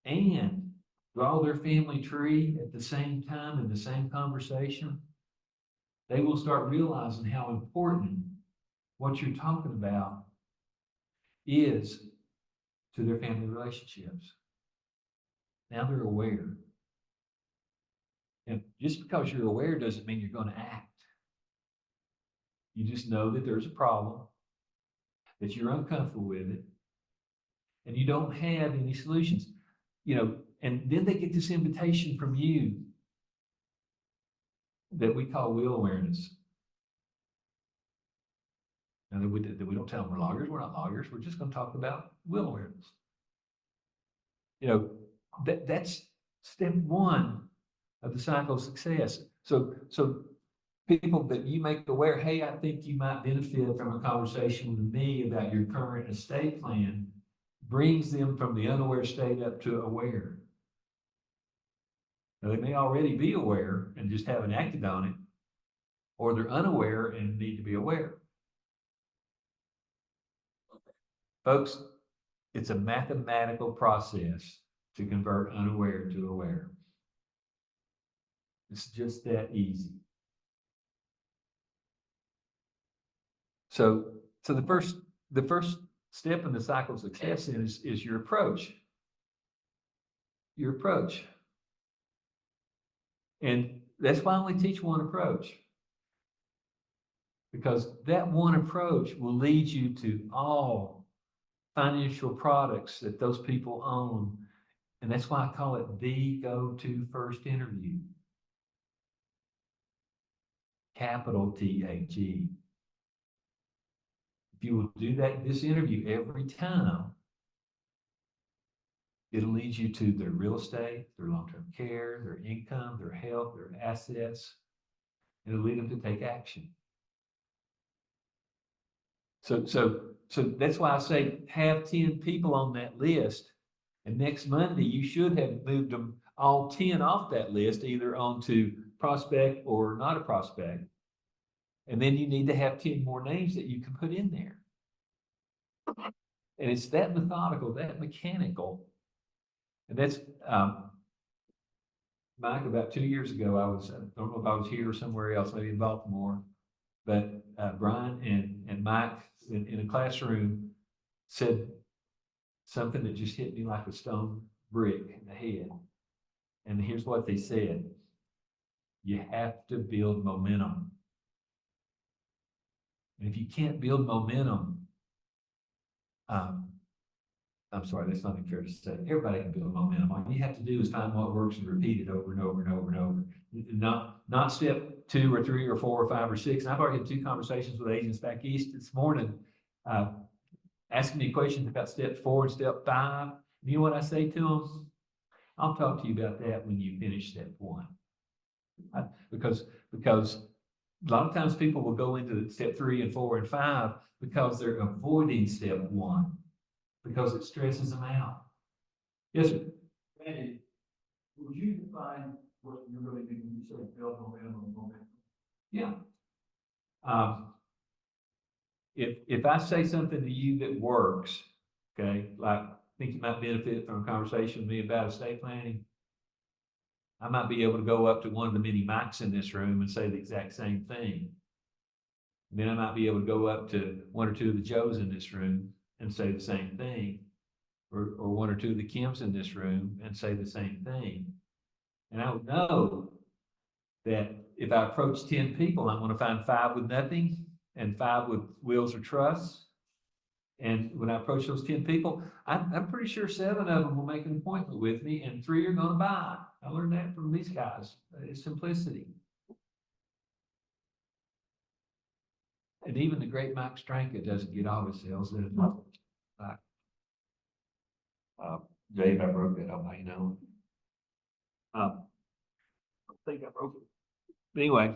and draw their family tree at the same time in the same conversation, they will start realizing how important what you're talking about is to their family relationships. Now they're aware. And just because you're aware doesn't mean you're going to act. You just know that there's a problem, that you're uncomfortable with it, and you don't have any solutions. And then they get this invitation from you that we call will awareness. Now, we don't tell them we're lawyers. We're not lawyers. We're just going to talk about will awareness. That's step one of the cycle of success. So people that you make aware, hey, I think you might benefit from a conversation with me about your current estate plan, brings them from the unaware state up to aware. Now, they may already be aware and just haven't acted on it, or they're unaware and need to be aware. Folks, it's a mathematical process to convert unaware to aware. It's just that easy. So the first step in the cycle of success is your approach. Your approach. And that's why I only teach one approach. Because that one approach will lead you to all financial products that those people own. And that's why I call it the go-to first interview. Capital T-H-E. If you will do this interview every time, it'll lead you to their real estate, their long-term care, their income, their health, their assets. It'll lead them to take action. So that's why I say have 10 people on that list, and next Monday you should have moved them all 10 off that list, either onto prospect or not a prospect. And then you need to have 10 more names that you can put in there. And it's that methodical, that mechanical. And that's, Mike, about 2 years ago, I don't know if I was here or somewhere else, maybe in Baltimore, but Brian and Mike in a classroom said something that just hit me like a stone brick in the head. And here's what they said: you have to build momentum. And if you can't build momentum, I'm sorry, that's not even fair to say. Everybody can build momentum. All you have to do is find what works and repeat it over and over and over and over. Not step 2 or 3 or 4 or 5 or 6. And I've already had 2 conversations with agents back east this morning, asking me questions about step 4 and step 5. You know what I say to them? I'll talk to you about that when you finish step 1. Because a lot of times people will go into step 3 and 4 and 5 because they're avoiding step 1. Because it stresses them out. Yes, sir. Randy, would you define what you're really doing when you say build momentum? Yeah. If I say something to you that works, okay, like I think you might benefit from a conversation with me about estate planning, I might be able to go up to one of the many mics in this room and say the exact same thing. And then I might be able to go up to 1 or 2 of the Joes in this room and say the same thing, or 1 or 2 of the Kims in this room and say the same thing. And I would know that if I approach 10 people, I'm going to find 5 with nothing and 5 with wills or trusts. And when I approach those 10 people, I'm pretty sure 7 of them will make an appointment with me and 3 are going to buy. I learned that from these guys. It's simplicity. And even the great Mike Stranka doesn't get all his sales. Dave, I broke that up, you know. I think I broke it. But anyway.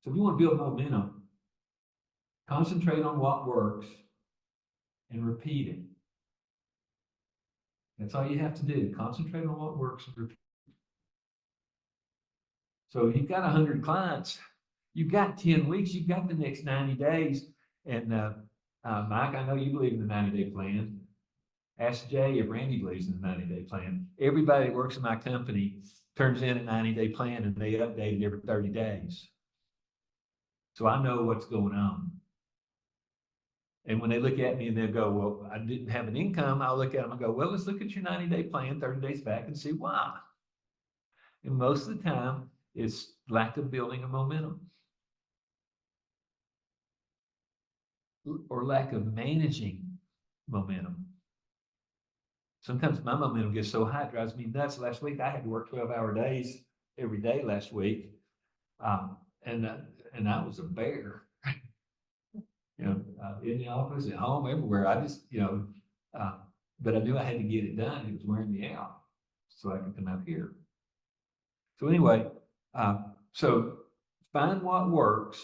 So if you want to build momentum, concentrate on what works and repeat it. That's all you have to do. Concentrate on what works and repeat. So you've got 100 clients, you've got 10 weeks, you've got the next 90 days. And Mike, I know you believe in the 90-day plan. Ask Jay if Randy believes in the 90-day plan. Everybody that works in my company turns in a 90-day plan and they update it every 30 days. So I know what's going on. And when they look at me and they'll go, well, I didn't have an income, I'll look at them and go, well, let's look at your 90-day plan 30 days back and see why. And most of the time, it's lack of building a momentum or lack of managing momentum. Sometimes my momentum gets so high, it drives me nuts. Last week, I had to work 12-hour days every day last week. And I was a bear, in the office, at home, everywhere. I just, but I knew I had to get it done. It was wearing me out so I could come out here. So anyway, so find what works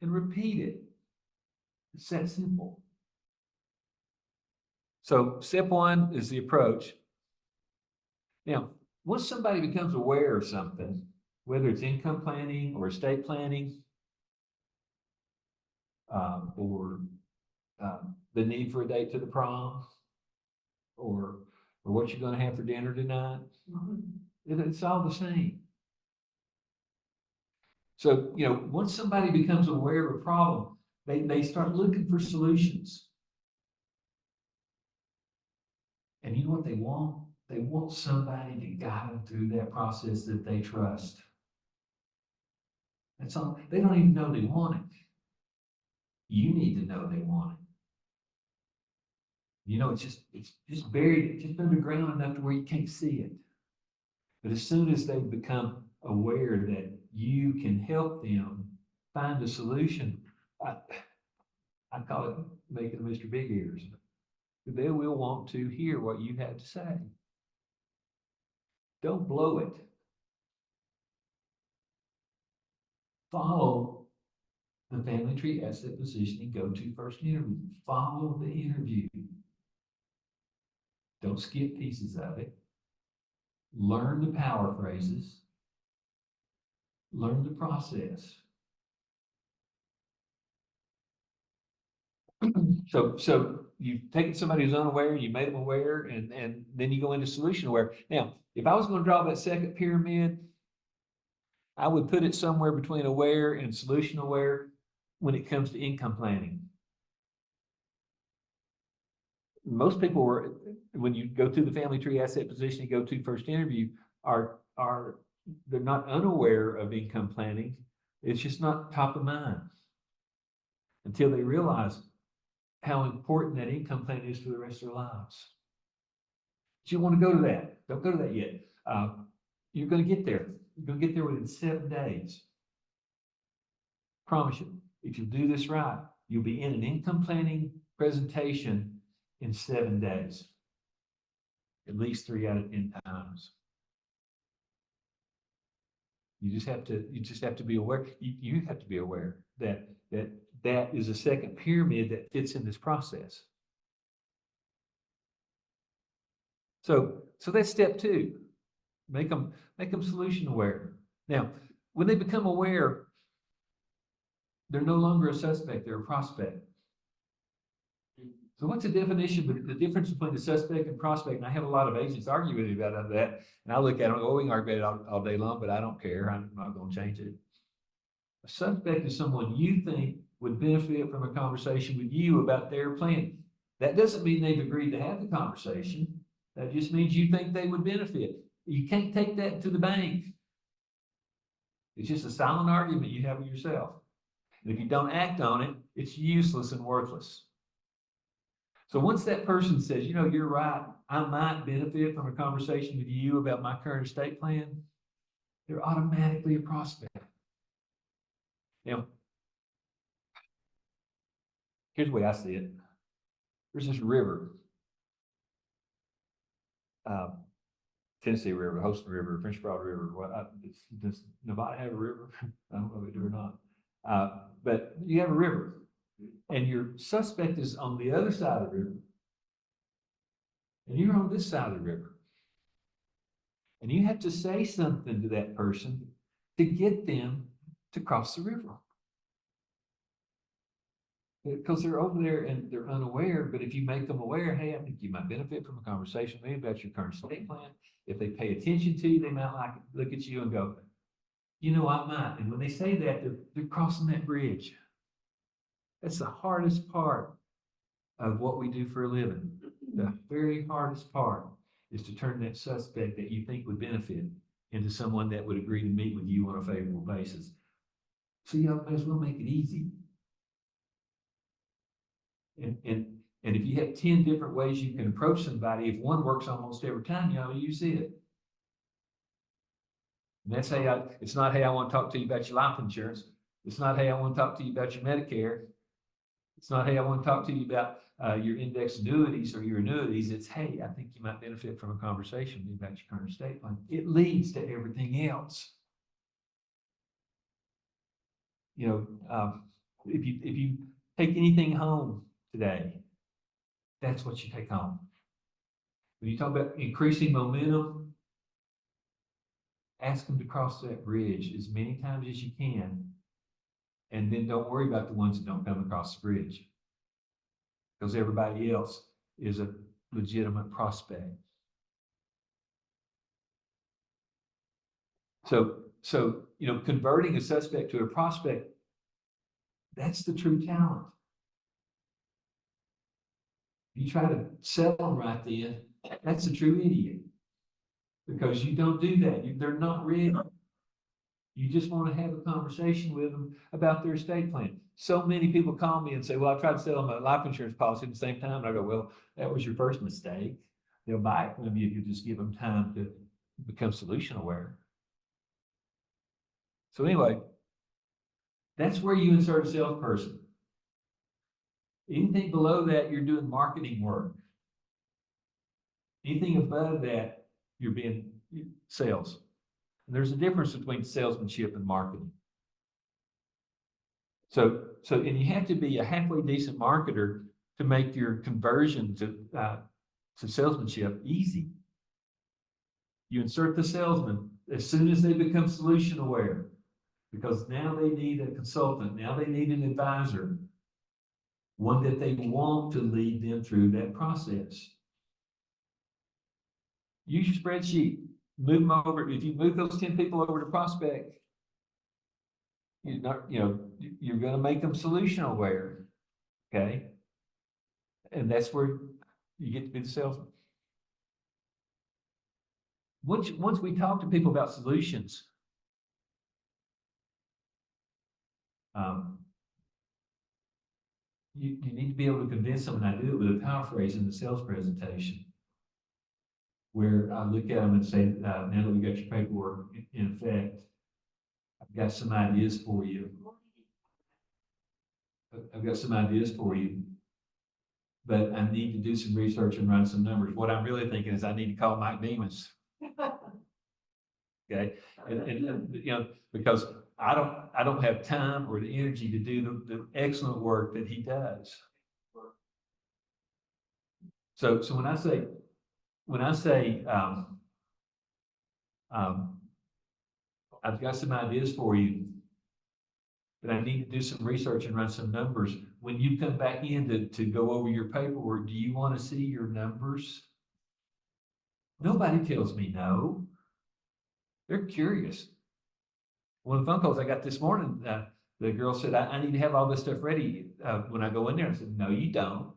and repeat it. It's that simple. So step 1 is the approach. Now, once somebody becomes aware of something, whether it's income planning or estate planning, or the need for a date to the prom, or what you're going to have for dinner tonight, it's all the same. So, once somebody becomes aware of a problem, they start looking for solutions. And you know what they want? They want somebody to guide them through that process that they trust. That's all. They don't even know they want it. You need to know they want it. It's just buried, just underground enough to where you can't see it. But as soon as they become aware that you can help them find a solution, I call it making Mr. Big Ears. They will want to hear what you have to say. Don't blow it. Follow the family tree asset positioning go-to first interview. Follow the interview. Don't skip pieces of it. Learn the power phrases. Learn the process. So you've taken somebody who's unaware, you made them aware, and then you go into solution aware. Now, if I was going to draw that second pyramid, I would put it somewhere between aware and solution aware when it comes to income planning. Most people were, when you go through the family tree asset position, you go to first interview, are they're not unaware of income planning. It's just not top of mind until they realize how important that income plan is for the rest of their lives. But you want to go to that. Don't go to that yet. You're going to get there. You're going to get there within 7 days. Promise you. If you do this right, you'll be in an income planning presentation in 7 days. At least 3 out of 10 times. You just have to be aware. You have to be aware that is a second pyramid that fits in this process. So that's step 2. Make them solution aware. Now, when they become aware, they're no longer a suspect, they're a prospect. So what's the definition, the difference between the suspect and prospect? And I have a lot of agents argue with me about that. And I look at them and go, we can argue about it all day long, but I don't care. I'm not going to change it. A suspect is someone you think would benefit from a conversation with you about their plan. That doesn't mean they've agreed to have the conversation. That just means you think they would benefit. You can't take that to the bank. It's just a silent argument you have with yourself. And if you don't act on it, it's useless and worthless. So once that person says, you know, you're right, I might benefit from a conversation with you about my current estate plan, they're automatically a prospect. Now, here's the way I see it. There's this river, Tennessee River, Holston River, French Broad River. Does Nevada have a river? I don't know if they do or not. But you have a river, and your suspect is on the other side of the river, and you're on this side of the river. And you have to say something to that person to get them to cross the river. Because they're over there and they're unaware, but if you make them aware, hey, I think you might benefit from a conversation with me about your current estate plan. If they pay attention to you, they might look at you and go, you know, I might. And when they say that, they're crossing that bridge. That's the hardest part of what we do for a living. The very hardest part is to turn that suspect that you think would benefit into someone that would agree to meet with you on a favorable basis. So you might as well make it easy. And if you have 10 different ways you can approach somebody, if one works almost every time, you ought to use it. And that's it's not, hey, I want to talk to you about your life insurance. It's not, hey, I want to talk to you about your Medicare. It's not, hey, I want to talk to you about your index annuities or your annuities. It's, hey, I think you might benefit from a conversation with me about your current estate plan. It leads to everything else. You know, if you take anything home today, that's what you take home. When you talk about increasing momentum, ask them to cross that bridge as many times as you can, and then don't worry about the ones that don't come across the bridge, because everybody else is a legitimate prospect. So you know, converting a suspect to a prospect, that's the true talent. You try to sell them right then, that's a true idiot, because you don't do that. They're not ready. You just want to have a conversation with them about their estate plan. So many people call me and say, well, I tried to sell them a life insurance policy at the same time. And I go, well, that was your first mistake. They'll buy it from you if you just give them time to become solution aware. So anyway, that's where you insert a salesperson. Anything below that, you're doing marketing work. Anything above that, you're being sales. And there's a difference between salesmanship and marketing. So and you have to be a halfway decent marketer to make your conversion to So salesmanship, easy. You insert the salesman as soon as they become solution aware, because now they need a consultant, now they need an advisor, one that they want to lead them through that process. Use your spreadsheet, move them over. If you move those 10 people over to prospect, you're going to make them solution aware. Okay. And that's where you get to be the salesman. Once we talk to people about solutions, you need to be able to convince them, and I do it with a power phrase in the sales presentation, where I look at them and say, now that we got your paperwork in effect, I've got some ideas for you. But I need to do some research and run some numbers. What I'm really thinking is I need to call Mike Demas. Okay, and because I don't have time or the energy to do the excellent work that he does. So when I say I've got some ideas for you, but I need to do some research and run some numbers. When you come back in to go over your paperwork, do you want to see your numbers? Nobody tells me no. They're curious. One of the phone calls I got this morning, the girl said, I need to have all this stuff ready when I go in there. I said, no, you don't.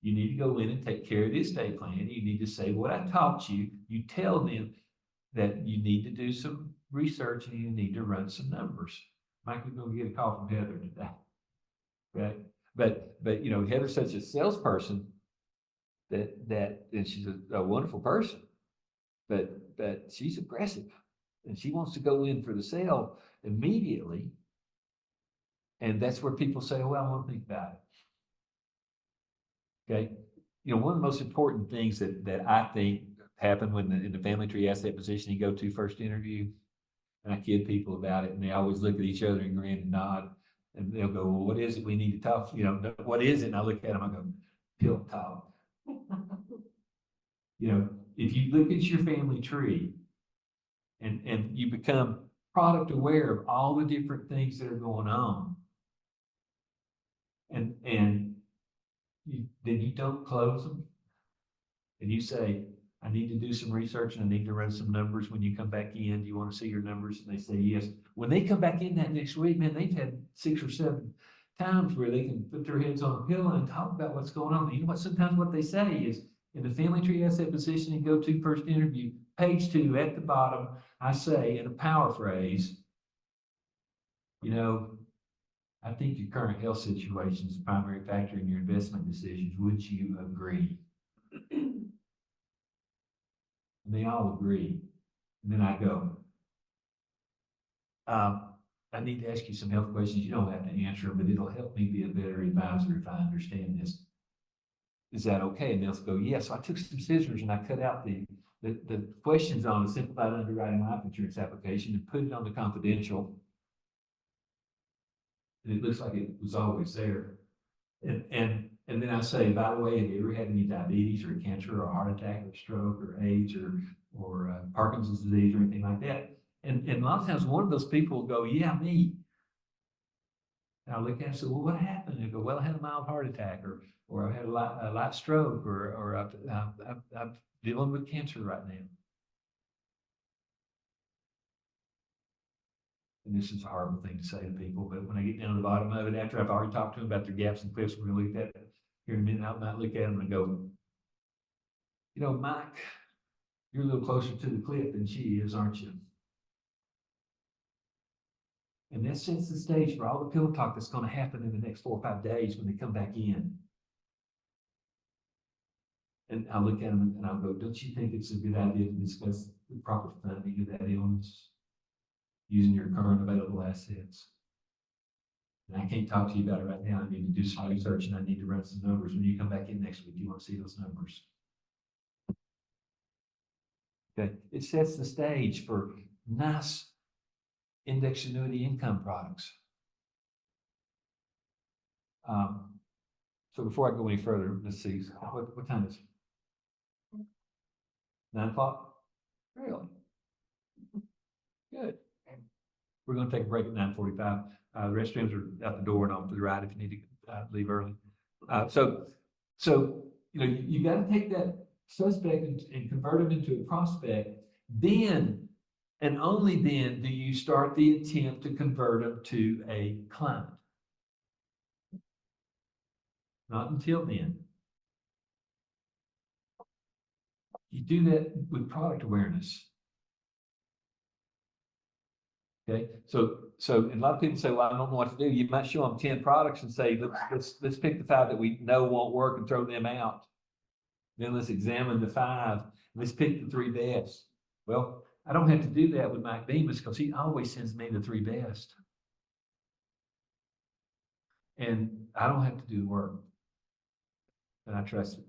You need to go in and take care of the estate plan. You need to say what I taught you. You tell them that you need to do some research and you need to run some numbers. Mike, we're going to get a call from Heather today. Right? But Heather's such a salesperson and she's a wonderful person, but she's aggressive and she wants to go in for the sale immediately. And that's where people say, well, I want to think about it. Okay. One of the most important things that I think happen when in the family tree asset position you go to first interview, and I kid people about it, and they always look at each other and grin and nod, and they'll go, well, what is it we need to talk? What is it? And I look at them, I go, pill talk. If you look at your family tree and you become product aware of all the different things that are going on, and then you don't close them, and you say, I need to do some research and I need to run some numbers. When you come back in, do you want to see your numbers? And they say yes. When they come back in that next week, man, they've had 6 or 7 times where they can put their heads on a pillow and talk about what's going on. You know what? Sometimes what they say is, in the family tree asset position and go to first interview, page 2 at the bottom, I say in a power phrase, I think your current health situation is the primary factor in your investment decisions. Would you agree? And they all agree. And then I go, I need to ask you some health questions. You don't have to answer them, but it'll help me be a better advisor if I understand this. Is that okay? And they'll go, yes. So I took some scissors and I cut out the questions on the simplified underwriting life insurance application and put it on the confidential. And it looks like it was always there. And then I say, by the way, have you ever had any diabetes or cancer or a heart attack or stroke or AIDS or Parkinson's disease or anything like that? And a lot of times one of those people will go, yeah, me. And I'll look at it and say, well, what happened? And they go, well, I had a mild heart attack or I had a light stroke or I'm dealing with cancer right now. And this is a horrible thing to say to people, but when I get down to the bottom of it, after I've already talked to them about their gaps and cliffs, we're going to look at it here in a minute. I might look at them and go, Mike, you're a little closer to the cliff than she is, aren't you? And that sets the stage for all the pillow talk that's going to happen in the next 4 or 5 days when they come back in. And I'll look at them and I'll go, don't you think it's a good idea to discuss the proper funding of that illness using your current available assets? And I can't talk to you about it right now. I need to do some research and I need to run some numbers. When you come back in next week, you want to see those numbers. Okay. It sets the stage for nice index annuity income products. So before I go any further, let's see, what time is it? 9 o'clock? Really? Good. We're gonna take a break at 9:45. The restrooms are out the door and off to the right if you need to, leave early. So, you gotta take that suspect and convert him into a prospect. Then, and only then, do you start the attempt to convert him to a client. Not until then. You do that with product awareness. Okay, so and a lot of people say, well, I don't know what to do. You might show them 10 products and say, let's pick the 5 that we know won't work and throw them out. Then let's examine the 5. Let's pick the 3 best. Well, I don't have to do that with Mike Bemis because he always sends me the 3 best. And I don't have to do the work. And I trust it.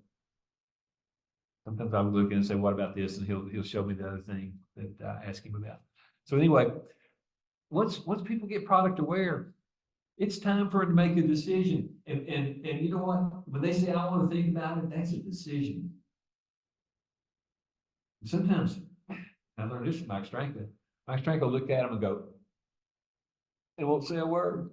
Sometimes I would look in and say, what about this? And he'll show me the other thing that I asked him about. So anyway, once people get product aware, it's time for them to make a decision. And you know what? When they say, I want to think about it, that's a decision. And sometimes, I learned this from Mike Stranka. Mike Stranka will look at him and go, and won't say a word.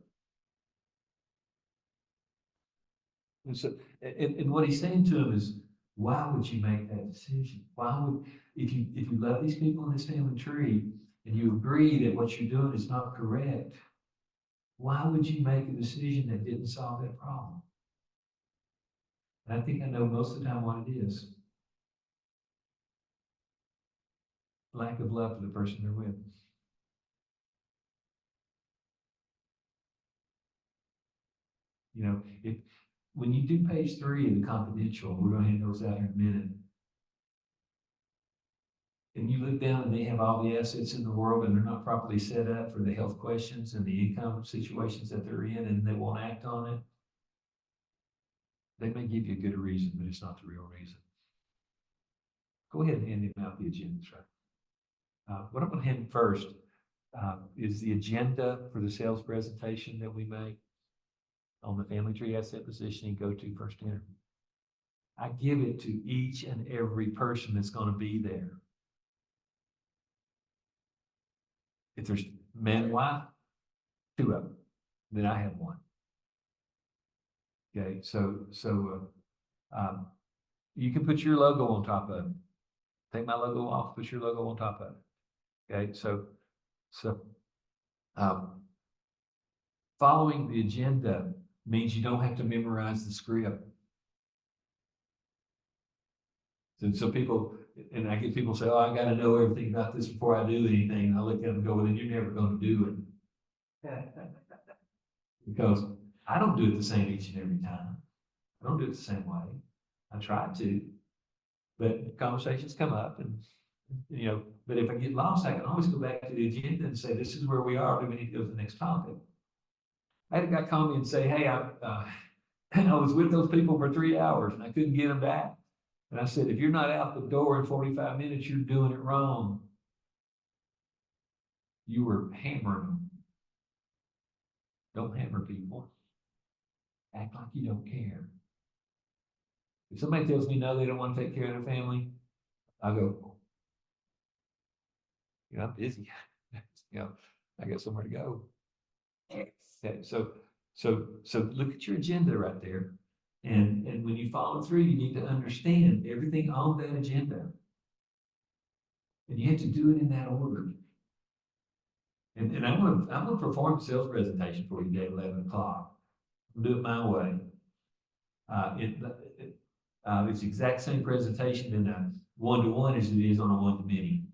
And so, and what he's saying to him is, why would you make that decision? Why would, if you love these people in this family tree and you agree that what you're doing is not correct, why would you make a decision that didn't solve that problem? And I think I know most of the time what it is. Lack of love for the person they're with. When you do page 3 of the confidential, we're going to hand those out in a minute. And you look down and they have all the assets in the world and they're not properly set up for the health questions and the income situations that they're in and they won't act on it. They may give you a good reason, but it's not the real reason. Go ahead and hand them out the agendas, right? What I'm going to hand first is the agenda for the sales presentation that we make on the family tree asset positioning go-to first interview. I give it to each and every person that's going to be there. If there's man and wife, 2 of them, then I have 1. Okay, so you can put your logo on top of it. Take my logo off, put your logo on top of it. Okay, so following the agenda means you don't have to memorize the script. So people, and I get people say, oh, I got to know everything about this before I do anything. And I look at them and go, well, then you're never going to do it. Because I don't do it the same each and every time. I don't do it the same way. I try to, but conversations come up and, but if I get lost, I can always go back to the agenda and say, this is where we are. Do we need to go to the next topic? I had a guy call me and say, hey, I was with those people for 3 hours and I couldn't get them back. And I said, if you're not out the door in 45 minutes, you're doing it wrong. You were hammering them. Don't hammer people. Act like you don't care. If somebody tells me no, they don't want to take care of their family, I'll go, I'm busy. I got somewhere to go. Okay, so look at your agenda right there. And when you follow through, you need to understand everything on that agenda. And you have to do it in that order. And I'm gonna perform a sales presentation for you at 11 o'clock. I'll do it my way. It's the exact same presentation in a 1-to-1 as it is on a 1-to-many.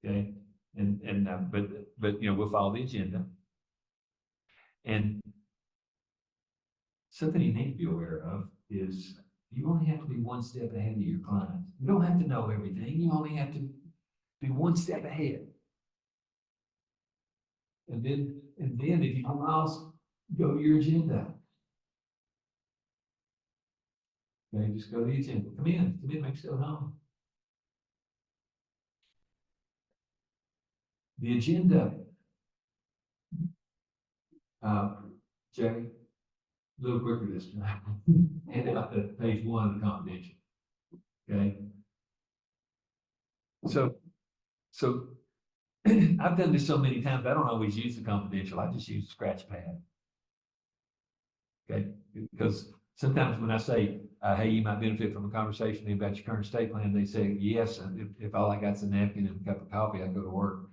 Okay, but we'll follow the agenda. And something you need to be aware of is you only have to be 1 step ahead of your client. You don't have to know everything. You only have to be 1 step ahead. And then if you come lost, go to your agenda. Okay, just go to the agenda. Come in, make yourself home. The agenda, Jerry, a little quicker this time. Hand out the page 1 of the confidential. Okay, So I've done this so many times, I don't always use the confidential, I just use scratch pad. Okay, because sometimes when I say, hey, you might benefit from a conversation about your current estate plan, they say yes, and if all I got's a napkin and a cup of coffee, I go to work.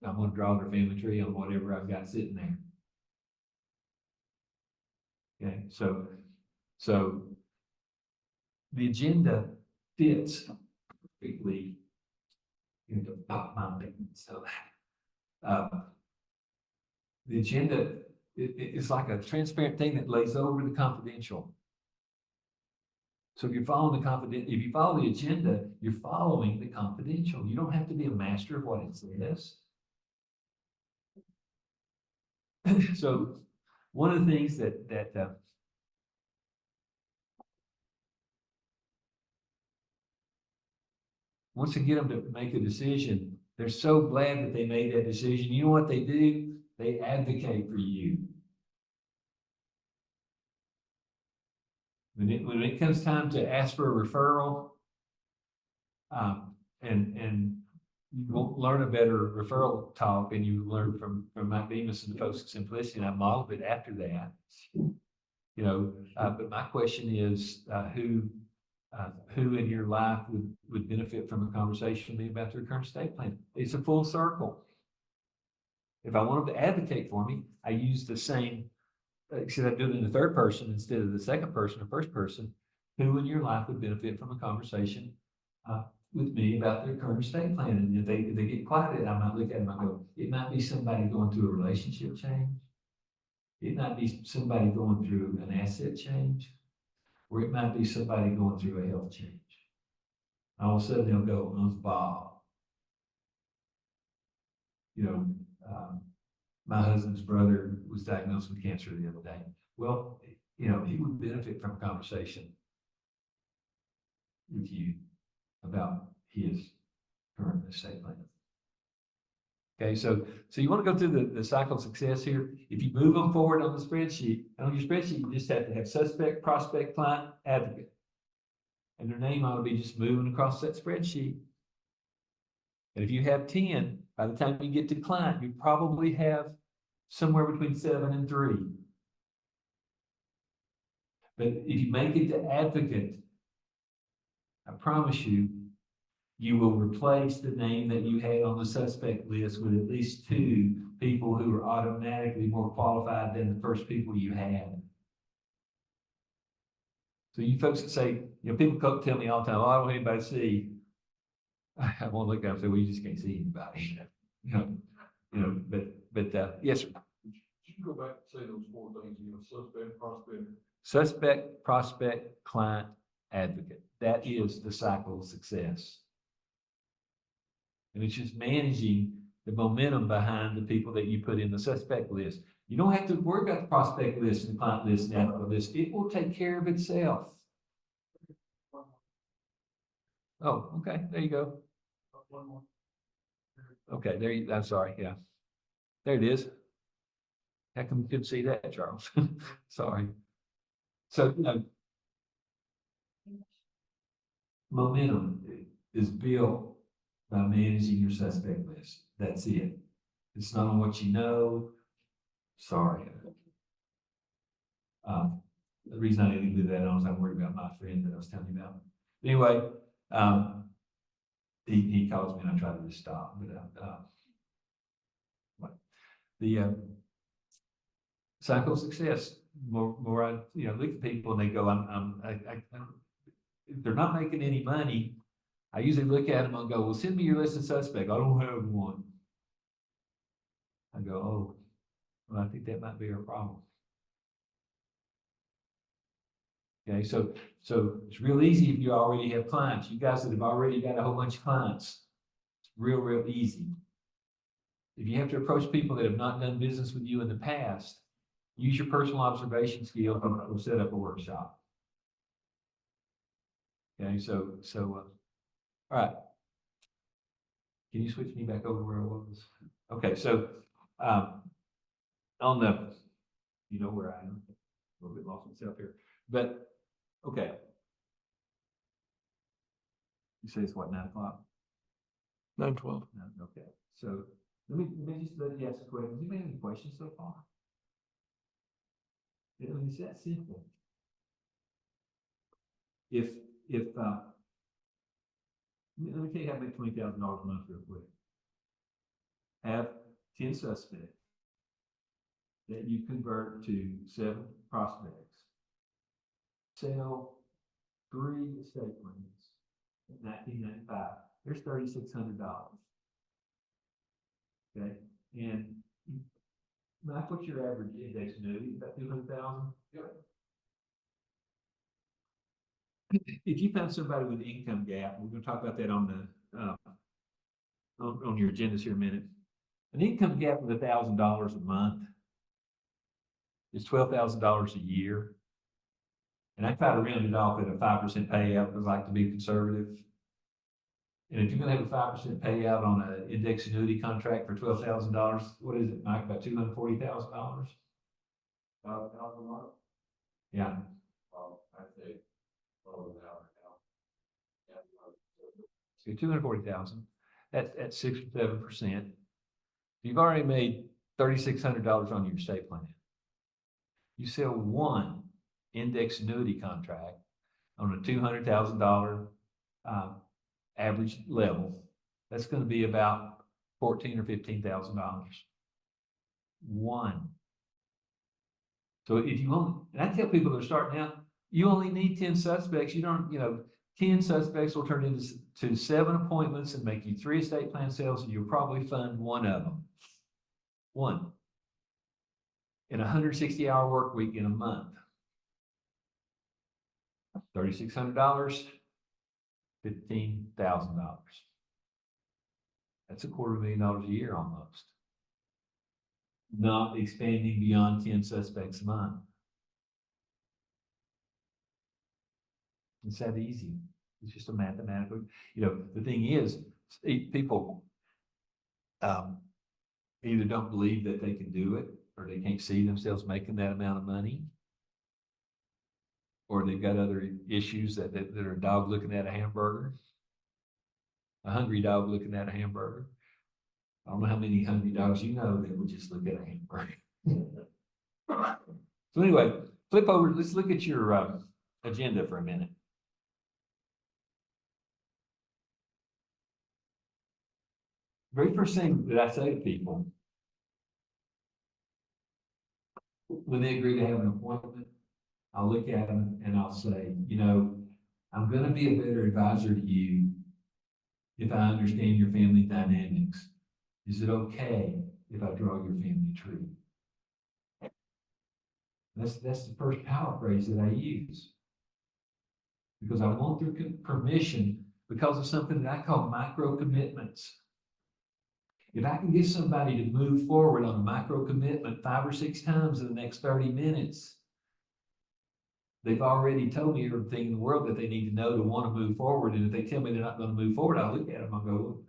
I'm gonna draw their family tree on whatever I've got sitting there. Okay, so the agenda fits perfectly into my opinion. So the agenda it's like a transparent thing that lays over the confidential. So if you're following if you follow the agenda, you're following the confidential. You don't have to be a master of what it says. So one of the things that once you get them to make a decision, they're so glad that they made that decision. You know what they do? They advocate for you. When it comes time to ask for a referral, and you won't learn a better referral talk and you learn from Mike Bemis and the folks at Simplicity, and I modeled it after that. You know, but my question is, who in your life would benefit from a conversation with me about their current estate plan? It's a full circle. If I want them to advocate for me, I use the same, except I do it in the third person instead of the second person or first person. Who in your life would benefit from a conversation with me about their current estate plan? And if they get quiet, I might look at them and go, it might be somebody going through a relationship change. It might be somebody going through an asset change, or it might be somebody going through a health change. All of a sudden they'll go, Bob. You know, my husband's brother was diagnosed with cancer the other day. Well, you know, he would benefit from a conversation with you about his current estate plan. Okay, so you want to go through the cycle of success here. If you move them forward on the spreadsheet, and on your spreadsheet, you just have to have suspect, prospect, client, advocate. And their name ought to be just moving across that spreadsheet. And if you have 10, by the time you get to client, you probably have somewhere between 7 and 3. But if you make it to advocate, I promise you, you will replace the name that you had on the suspect list with at least 2 people who are automatically more qualified than the first people you had. So you folks that say, you know, people tell me all the time, oh, I don't want anybody to see. I won't look at them and say, well, you just can't see anybody. But yes, sir. You can go back and say those 4 things, you know, suspect, prospect. Suspect, prospect, client, advocate. That is the cycle of success. And it's just managing the momentum behind the people that you put in the suspect list. You don't have to worry about the prospect list and the client list and the advocate list. It will take care of itself. Oh, okay. There you go. One more. Okay, there you, I'm sorry. Yeah. There it is. How come you couldn't see that, Charles? Sorry. So, you know, momentum is built by managing your suspect list. That's it. It's not on what you know. Sorry. The reason I didn't do that on is I'm worried about my friend that I was telling you about. Anyway, he calls me and I try to just stop, but the cycle of success. More I look at people and they go, if they're not making any money, I usually look at them and go, well, send me your list of suspects. I don't have one. I go, oh, well, I think that might be our problem. Okay, so it's real easy if you already have clients. You guys that have already got a whole bunch of clients, it's real easy. If you have to approach people that have not done business with you in the past, use your personal observation skills or set up a workshop. Okay, so all right. Can you switch me back over where I was? Okay, so on the, you know where I am, a little bit lost myself here, but okay. You say it's what, 9 o'clock? 9/12. No, okay, so let me just let you ask a question. Do you have any questions so far? I mean, it's that simple. If, let me tell you how to make $20,000 a month real quick. Have 10 suspects that you convert to 7 prospects. Sell 3 estate plans in 1995. There's $3,600. Okay, and Mike, what's your average index annuity? About 200,000? If you found somebody with an income gap, we're gonna talk about that on the, on your agendas here in a minute. An income gap of $1,000 a month is $12,000 a year. And I try to round it off at a 5% payout, because I like to be conservative. And if you're gonna have a 5% payout on an index annuity contract for $12,000, what is it, Mike, about $240,000? $1,000 a month? Yeah, I'd say, lower than that now. so 240,000, that's at 6 or 7%. You've already made $3,600 on your estate plan. You sell 1 index annuity contract on a $200,000 average level, that's going to be about $14,000 or $15,000. 1. So if you only, and I tell people that are starting out, you only need 10 suspects. You don't, 10 suspects will turn into 7 appointments and make you 3 estate plan sales, and you'll probably fund 1 of them. 1. In a 160-hour work week in a month. $3,600, $15,000. That's $250,000 a year almost. Not expanding beyond 10 suspects a month. It's that easy. It's just a mathematical, the thing is, people either don't believe that they can do it, or they can't see themselves making that amount of money, or they've got other issues that are a dog looking at a hamburger, a hungry dog looking at a hamburger. I don't know how many hungry dogs you know that would just look at a hamburger. So anyway, flip over, let's look at your agenda for a minute. Very first thing that I say to people when they agree to have an appointment, I'll look at them and I'll say, I'm going to be a better advisor to you if I understand your family dynamics. Is it okay if I draw your family tree? That's the first power phrase that I use. Because I want their permission because of something that I call micro commitments. If I can get somebody to move forward on a micro commitment 5 or 6 times in the next 30 minutes, they've already told me everything in the world that they need to know to want to move forward. And if they tell me they're not going to move forward, I'll look at them and go,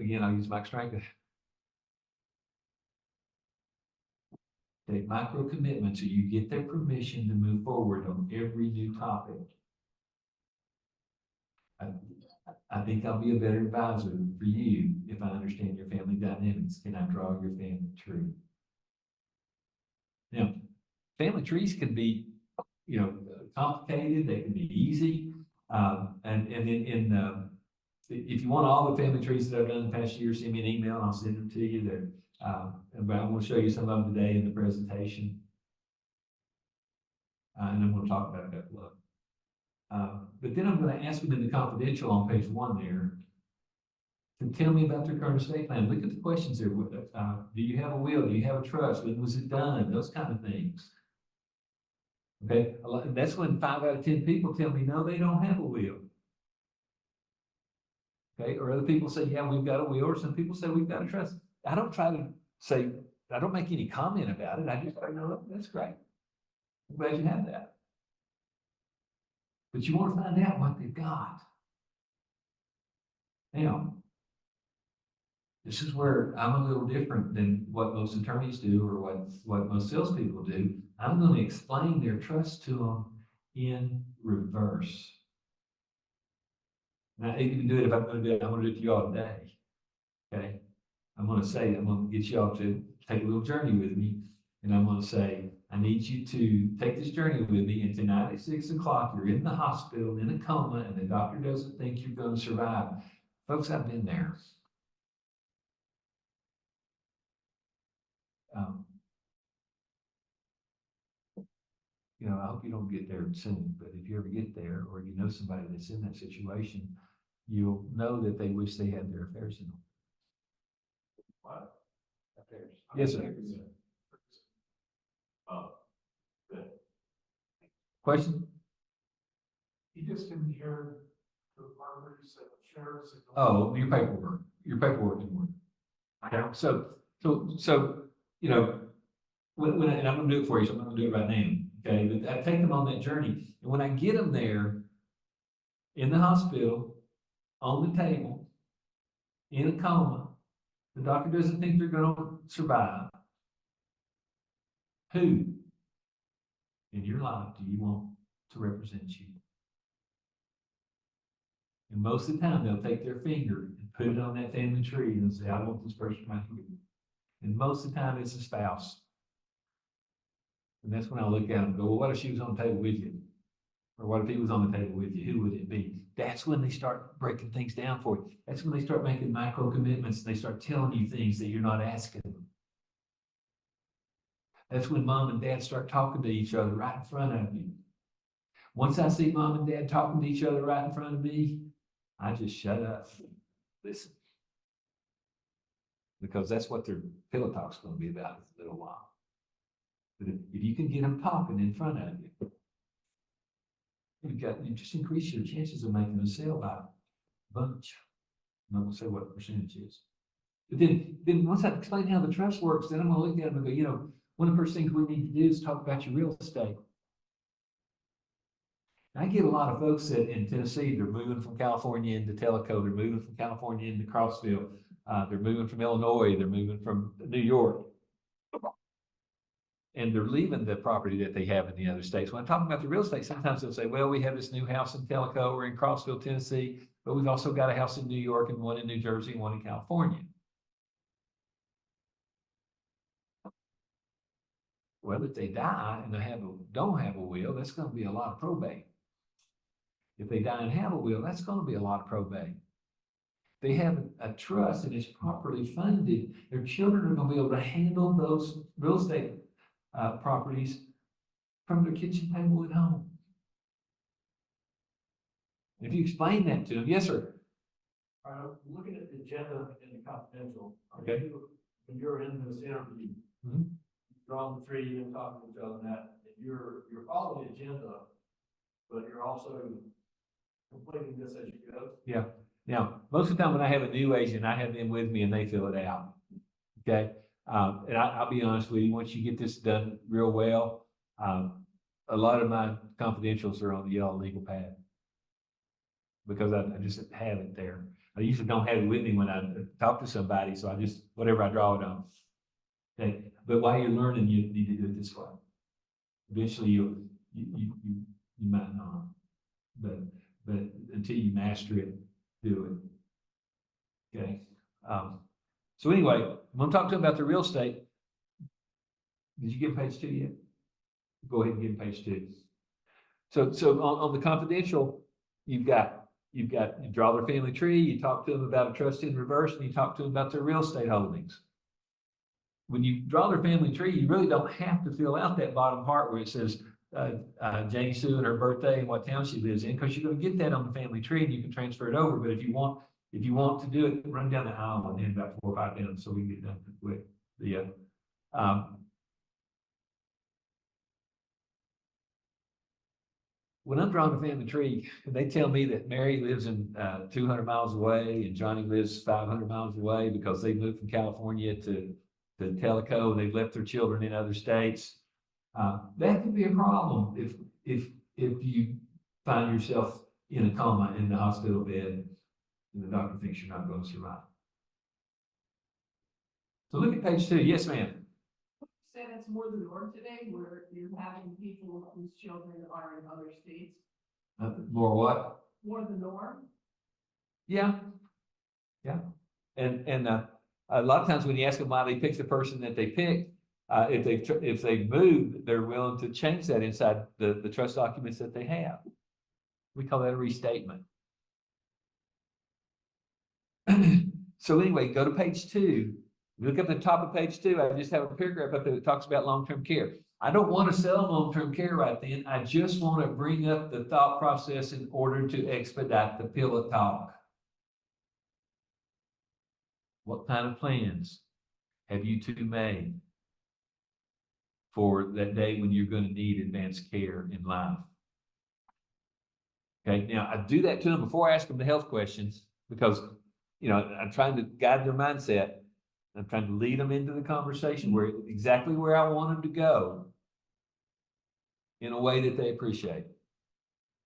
again, I'll use Mike Strike. Take micro commitments so you get their permission to move forward on every new topic. I think I'll be a better advisor for you if I understand your family dynamics. Can I draw your family tree? Now, family trees can be, complicated. They can be easy. If you want all the family trees that I've done in the past year, send me an email and I'll send them to you. But I'm going to show you some of them today in the presentation. And then we'll talk about that below. But then I'm going to ask them in the confidential on page 1 there to tell me about their current estate plan. Look at the questions there. Do you have a will? Do you have a trust? When was it done? Those kind of things. Okay, that's when 5 out of 10 people tell me, no, they don't have a will. Okay, or other people say, yeah, we've got a will, or some people say we've got a trust. I don't try to say, I don't make any comment about it. I just say, no, that's great. I'm glad you have that. But you want to find out what they've got. Now, this is where I'm a little different than what most attorneys do or what most salespeople do. I'm going to explain their trust to them in reverse. And I even do it if I'm gonna do it, I'm gonna do it to y'all today. Okay? I'm gonna say, I'm gonna get y'all to take a little journey with me. And I'm gonna say, I need you to take this journey with me. And tonight at 6 o'clock, you're in the hospital in a coma and the doctor doesn't think you're gonna survive. Folks, I've been there. Um, you know, I hope you don't get there soon, but if you ever get there, or you know somebody that's in that situation, you'll know that they wish they had their affairs in order. What? Affairs. Yes, sir. Oh, good. Question? You just didn't hear the part where you said sheriff's. Oh, your paperwork in order. Okay, so, you know, and I'm gonna do it for you, so I'm gonna do it right now, okay? But I take them on that journey, and when I get them there, in the hospital, on the table, in a coma, the doctor doesn't think they're gonna survive. Who in your life do you want to represent you? And most of the time, they'll take their finger and put it on that family tree and say, I want this person right here. And most of the time, it's a spouse. And that's when I look at them and go, well, what if she was on the table with you? Or what if he was on the table with you? Who would it be? That's when they start breaking things down for you. That's when they start making micro commitments. And they start telling you things that you're not asking them. That's when mom and dad start talking to each other right in front of you. Once I see mom and dad talking to each other right in front of me, I just shut up. Listen. Because that's what their pillow talk's going to be about in a little while. But if you can get them talking in front of you, you just increase your chances of making a sale by a bunch. I'm not going to say what the percentage is. But then once I explain how the trust works, then I'm going to look at them and go, you know, one of the first things we need to do is talk about your real estate. I get a lot of folks that in Tennessee, they're moving from California into Tellico, they're moving from California into Crossville, they're moving from Illinois, they're moving from New York. And they're leaving the property that they have in the other states. When I'm talking about the real estate, sometimes they'll say, well, we have this new house in Tellico or in Crossville, Tennessee, but we've also got a house in New York and one in New Jersey and one in California. Well, if they die and they don't have a will, that's going to be a lot of probate. If they die and have a will, that's going to be a lot of probate. They have a trust and it's properly funded, their children are going to be able to handle those real estate properties from their kitchen table at home. If you explain that to them, yes, sir. All right, looking at the agenda in the confidential. Okay. When you're in this interview, Mhm. you're on the tree and talking to each other and that, and you're following the agenda, but you're also completing this as you go. Yeah. Now, most of the time when I have a new agent, I have them with me and they fill it out. Okay. And I'll be honest with you, once you get this done real well, a lot of my confidentials are on the yellow legal pad. Because I just have it there. I usually don't have it with me when I talk to somebody, so I just, whatever I draw it on. Okay. But while you're learning, you need to do it this way. Eventually you might not, but until you master it, do it. Okay. So anyway, I'm going to talk to them about the real estate. Did you get page 2 yet? Go ahead and get page 2. So on the confidential, you draw their family tree, you talk to them about a trust in reverse, and you talk to them about their real estate holdings. When you draw their family tree, you really don't have to fill out that bottom part where it says Janie Sue and her birthday and what town she lives in, because you're going to get that on the family tree and you can transfer it over. But if you want to do it, run down the aisle and then about 4 or 5 down so we can get done quick. When I'm drawing a family tree, they tell me that Mary lives in 200 miles away and Johnny lives 500 miles away because they moved from California to Tellico and they've left their children in other states. That could be a problem if you find yourself in a coma in the hospital bed and the doctor thinks you're not going to survive. So look at page 2. Yes, ma'am. Say that's more the norm today, where you're having people whose children are in other states. More what? More the norm. Yeah. Yeah. And a lot of times when you ask them why they picked the person that they picked, if they've moved, they're willing to change that inside the trust documents that they have. We call that a restatement. So anyway, go to page 2. Look at the top of page 2. I just have a paragraph up there that talks about long-term care. I don't want to sell long-term care right then. I just want to bring up the thought process in order to expedite the pillow talk. What kind of plans have you two made for that day when you're going to need advanced care in life? Okay, now I do that to them before I ask them the health questions because, I'm trying to guide their mindset. I'm trying to lead them into the conversation exactly where I want them to go in a way that they appreciate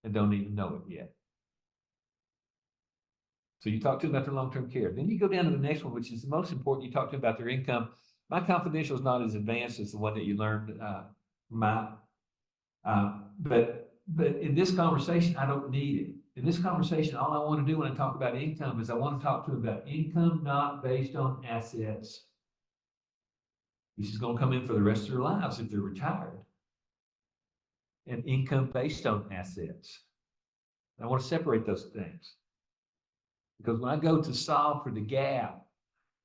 and don't even know it yet. So you talk to them about their long-term care. Then you go down to the next one, which is the most important. You talk to them about their income. My confidential is not as advanced as the one that you learned, but in this conversation, I don't need it. In this conversation, all I want to do when I talk about income is I want to talk to them about income not based on assets. This is going to come in for the rest of their lives if they're retired. And income based on assets. I want to separate those things. Because when I go to solve for the gap,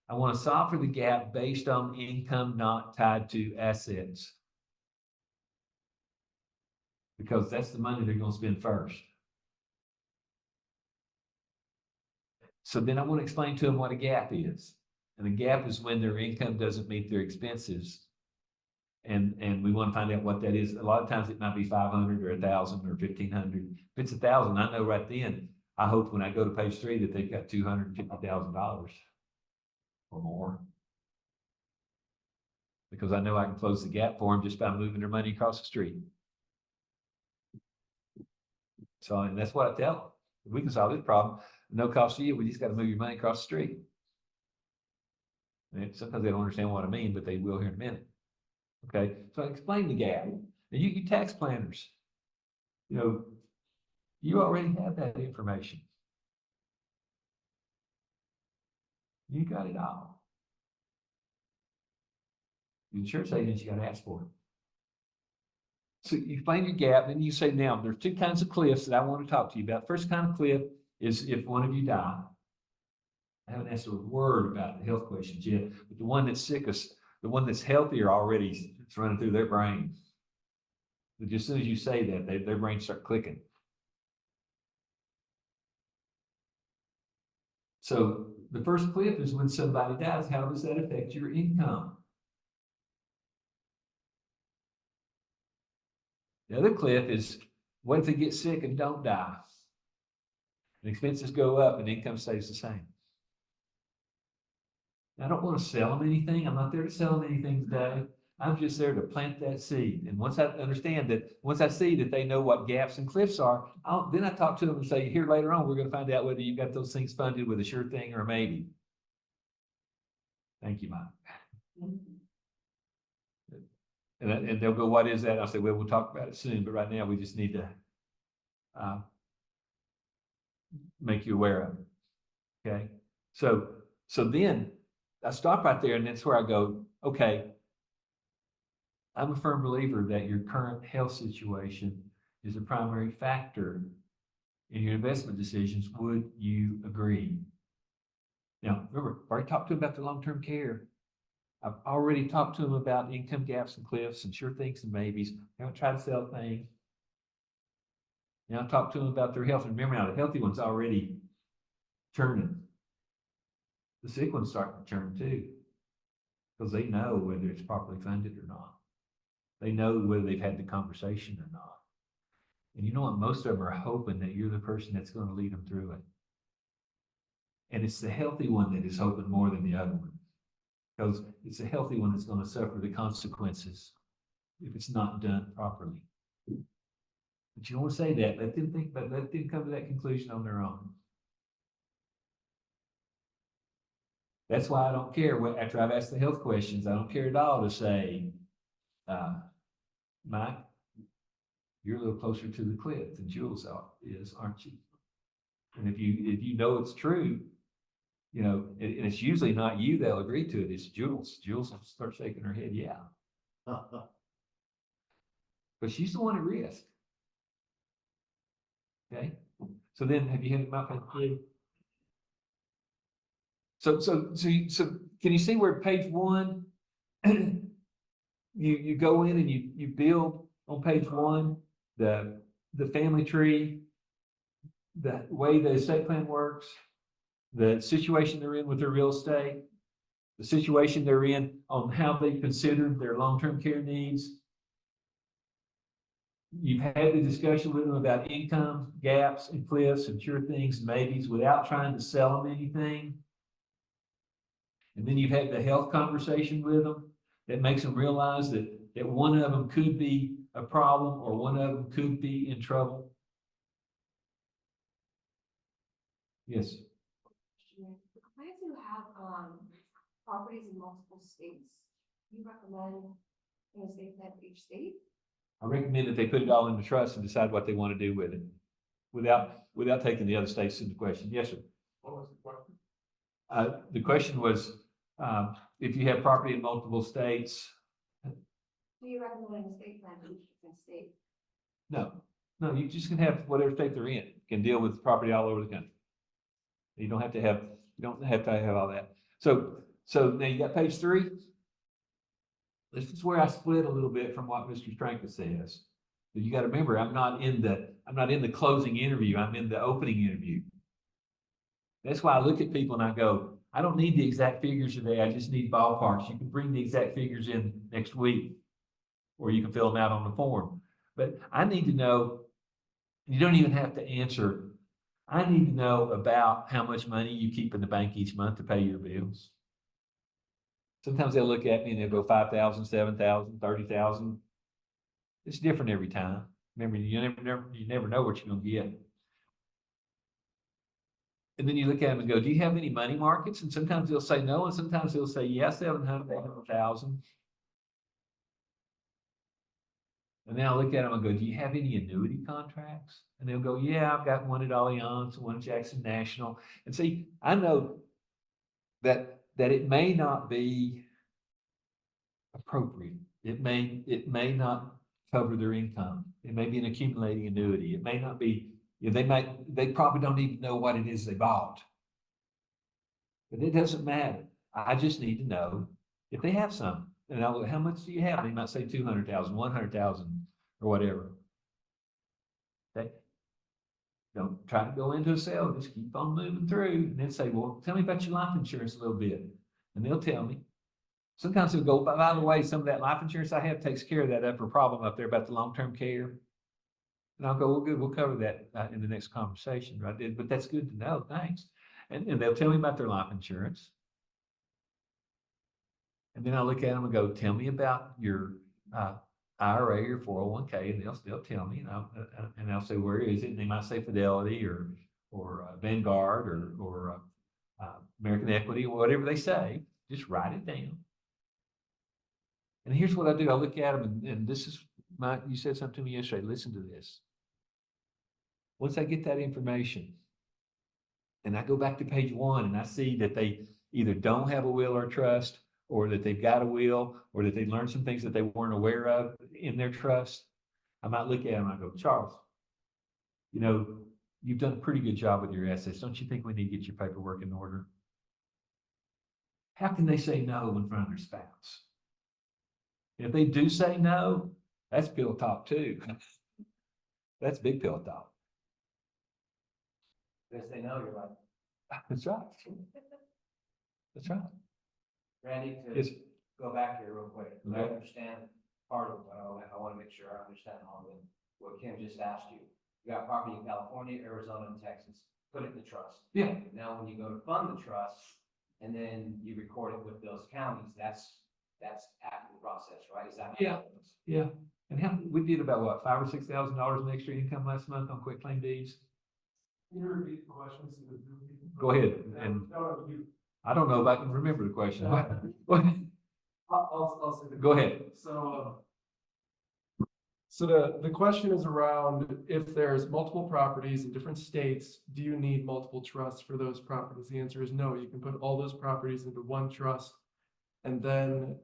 I want to solve for the gap based on income not tied to assets. Because that's the money they're going to spend first. So then I want to explain to them what a gap is. And a gap is when their income doesn't meet their expenses. And we want to find out what that is. A lot of times it might be 500 or 1,000 or 1,500. If it's 1,000, I know right then, I hope when I go to page 3 that they've got $250,000 or more. Because I know I can close the gap for them just by moving their money across the street. So, and that's what I tell them. If we can solve this problem, no cost to you, we just got to move your money across the street. And sometimes they don't understand what I mean, but they will here in a minute. Okay, so I explain the gap. And you tax planners, you already have that information. You got it all. The insurance agents, you got to ask for it. So you explain your gap, then you say, now, there's 2 kinds of cliffs that I want to talk to you about. First kind of cliff is if one of you die. I haven't asked a word about the health questions yet, but the one that's sickest, the one that's healthier already, it's running through their brain. But just as soon as you say that, their brains start clicking. So the first cliff is when somebody dies. How does that affect your income? The other cliff is what if they get sick and don't die? And expenses go up and income stays the same. I don't want to sell them anything. I'm not there to sell them anything today. I'm just there to plant that seed. And once I see that they know what gaps and cliffs are, then I talk to them and say, here later on, we're going to find out whether you've got those things funded with a sure thing or a maybe. Thank you, Mike. And they'll go, what is that? I'll say, well, we'll talk about it soon, but right now we just need to make you aware of it. Okay. So then I stop right there, and that's where I go, okay, I'm a firm believer that your current health situation is a primary factor in your investment decisions. Would you agree? Now, remember, I've already talked to them about the long-term care. I've already talked to them about income gaps and cliffs and sure things and maybes. I haven't tried to sell things. Now I've talked to them about their health. And remember now, the healthy one's already churning. The sick one's starting to churn too, because they know whether it's properly funded or not. They know whether they've had the conversation or not. And you know what? Most of them are hoping that you're the person that's going to lead them through it. And it's the healthy one that is hoping more than the other one, because it's the healthy one that's going to suffer the consequences if it's not done properly. But you don't want to say that. Let them think about it. Let them come to that conclusion on their own. That's why I don't care after I've asked the health questions, I don't care at all to say, Mike, you're a little closer to the cliff than Jules is, aren't you? And if you know it's true, you know, and it's usually not you that'll agree to it, it's Jules. Jules will start shaking her head, yeah. But she's the one at risk. Okay, so then have you handed them out? So can you see where page one, you go in and you build on page one, the family tree, the way the estate plan works, the situation they're in with their real estate, the situation they're in on how they considered their long-term care needs. You've had the discussion with them about income gaps and cliffs and sure things and maybes without trying to sell them anything. And then you've had the health conversation with them that makes them realize that one of them could be a problem or one of them could be in trouble. Yes. Clients who have properties in multiple states, do you recommend an estate plan for each state? I recommend that they put it all in the trust and decide what they want to do with it without taking the other states into question. Yes, sir. What was the question? The question was, if you have property in multiple states, Do you recommend an estate plan for each different state? no, you just can have whatever state they're in, can deal with property all over the country. You don't have to have all that. So now you got page 3. This is where I split a little bit from what Mr. Stranka says. But you got to remember, I'm not in the closing interview. I'm in the opening interview. That's why I look at people and I go, I don't need the exact figures today. I just need ballparks. You can bring the exact figures in next week, or you can fill them out on the form. But I need to know, you don't even have to answer. I need to know about how much money you keep in the bank each month to pay your bills. Sometimes they'll look at me and they'll go 5,000, 7,000, 30,000. It's different every time. Remember, you never know what you're going to get. And then you look at them and go, do you have any money markets? And sometimes they'll say no, and sometimes they'll say yes, 700, 800,000. And then I look at them and go, do you have any annuity contracts? And they'll go, yeah, I've got one at Allianz, one at Jackson National. And see, I know that it may not be appropriate. It may not cover their income. It may be an accumulating annuity. It may not be, they probably don't even know what it is they bought. But it doesn't matter. I just need to know if they have some. And I'll go, how much do you have? They might say 200,000, 100,000, or whatever. Okay. Don't try to go into a sale, just keep on moving through, and then say, well, tell me about your life insurance a little bit. And they'll tell me. Sometimes they'll go, by the way, some of that life insurance I have takes care of that upper problem up there about the long-term care. And I'll go, well, good, we'll cover that in the next conversation, right? But that's good to know, thanks. And they'll tell me about their life insurance. And then I'll look at them and go, tell me about your IRA or 401k, and they'll tell me, and I'll say, where is it? And they might say Fidelity or Vanguard or American Equity, or whatever they say. Just write it down. And here's what I do. I look at them, and this is you said something to me yesterday. Listen to this. Once I get that information, and I go back to page 1, and I see that they either don't have a will or trust, or that they've got a will, or that they learned some things that they weren't aware of in their trust, I might look at them and I go, Charles, you've done a pretty good job with your assets. Don't you think we need to get your paperwork in order? How can they say no in front of their spouse? If they do say no, that's pillow talk too. That's big pillow talk. If they know, you're like, That's right. That's right. Randy, to Yes. go back here real quick. I Okay. understand part of it. I want to make sure I understand all of it. What Kim just asked you. You got property in California, Arizona, and Texas. Put it in the trust. Yeah. Now, when you go to fund the trust and then you record it with those counties, that's after the process, right? Is that? Yeah. Yeah. And we did about what, $5,000 or $6,000 in extra income last month on quitclaim deeds? Can you repeat the questions? Go ahead. And No, you, I don't know if I can remember the question. What? I'll say. Go ahead. So, So the question is around if there's multiple properties in different states, do you need multiple trusts for those properties? The answer is no. You can put all those properties into one trust. And then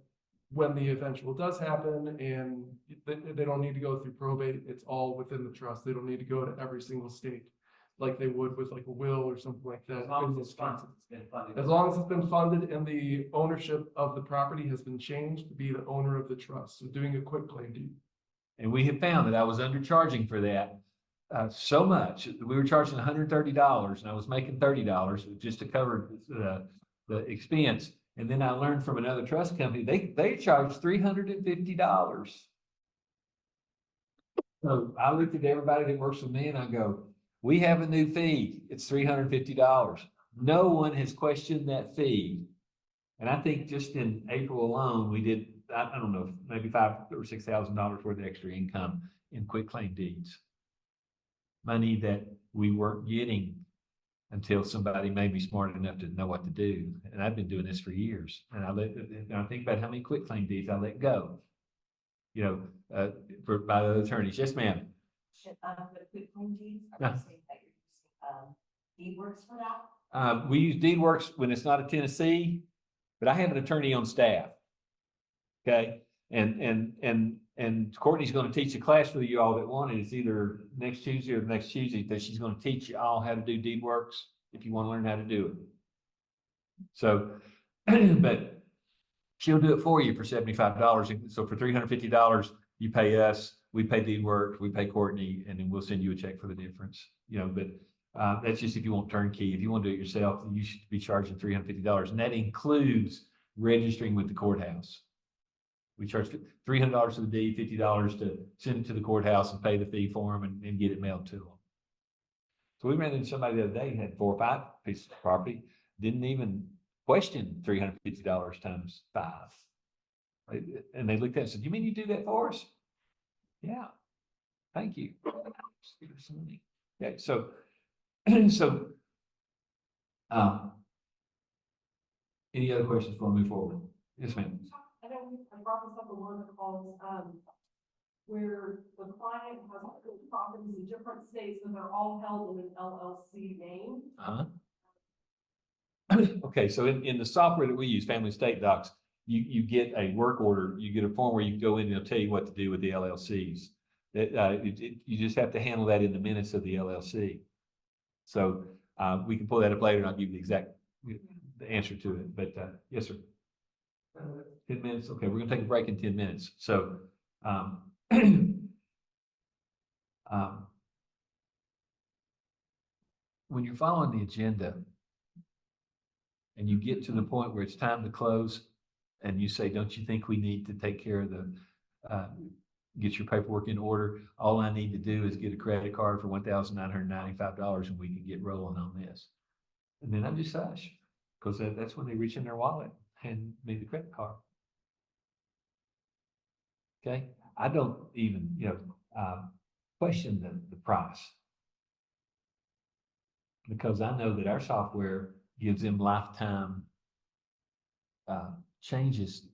when the eventual does happen and they don't need to go through probate, it's all within the trust. They don't need to go to every single state like they would with like a will or something like that. As long in as those it's funded, cases. it's been funded. As long as it's been funded and the ownership of the property has been changed to be the owner of the trust, so doing a quit claim deed. And we have found that I was undercharging for that so much. We were charging $130 and I was making $30 just to cover the expense. And then I learned from another trust company, they charge $350. So I looked at everybody that works with me and I go, we have a new fee. It's $350. No one has questioned that fee. And I think just in April alone, we did, I don't know, maybe $5,000 or $6,000 worth of extra income in quitclaim deeds. Money that we weren't getting until somebody made me smart enough to know what to do. And I've been doing this for years. And I think about how many quitclaim deeds I let go, you know, by the attorneys. Yes, ma'am. The quick claim deeds, Yeah. are you saying that you're using, deed works for that? We use DeedWorks when it's not a Tennessee, but I have an attorney on staff. Okay, and Courtney's gonna teach a class for you all that want it. It's either next Tuesday or the next Tuesday that she's gonna teach you all how to do DeedWorks if you wanna learn how to do it. So, but she'll do it for you for $75. So for $350, you pay us, we pay DeedWorks, we pay Courtney, and then we'll send you a check for the difference. You know, but that's just if you want turnkey. If you want to do it yourself, you should be charging $350, and that includes registering with the courthouse. We charge $300 for the deed, $50 to send it to the courthouse and pay the fee for them and get it mailed to them. So we ran into somebody the other day who had 4 or 5 pieces of property, didn't even question $350 times 5. And they looked at it and said, "You mean you do that for us?" "Yeah, thank you. Just give us some money." Okay, so any other questions before we move forward? Yes, ma'am. I know I brought this up in one of the calls, where the client has properties in different states, but they're all held in an LLC name. Okay, so in the software that we use, Family Estate Docs, you get a work order, you get a form where you can go in and it'll tell you what to do with the LLCs. You just have to handle that in the minutes of the LLC. So we can pull that up later and I'll give you the exact answer to it, but yes, sir. 10 minutes, okay, we're gonna take a break in 10 minutes. So when you're following the agenda and you get to the point where it's time to close and you say, "Don't you think we need to take care of the, get your paperwork in order? All I need to do is get a credit card for $1,995 and we can get rolling on this." And then I just hush, because that's when they reach in their wallet and me the credit card. Okay, I don't even, question the price, because I know that our software gives them lifetime changes,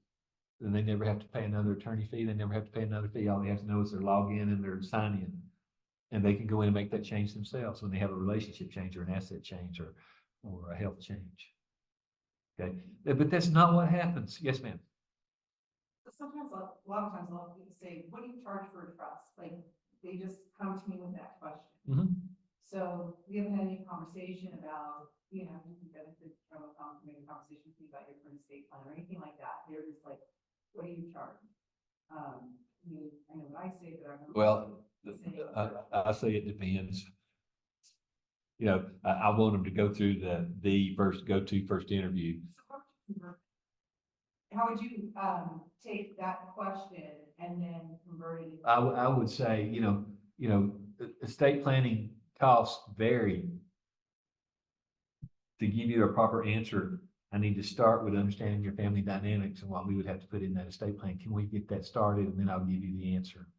and they never have to pay another attorney fee. They never have to pay another fee. All they have to know is their login and their sign in, and they can go in and make that change themselves when they have a relationship change or an asset change or a health change. Okay, but that's not what happens. Yes, ma'am. Sometimes, a lot of times, a lot of people say, "What do you charge for a trust?" Like, they just come to me with that question. Mm-hmm. So we haven't had any conversation about, you can benefit from maybe a conversation with you about your current estate plan or anything like that. They're just like, "What do you charge?" I know what I say, but I don't. Well, I say it depends. I want them to go through the first interview. How would you, take that question and then convert it? I would say, estate planning costs vary. To give you a proper answer, I need to start with understanding your family dynamics and what we would have to put in that estate plan. Can we get that started? And then I'll give you the answer.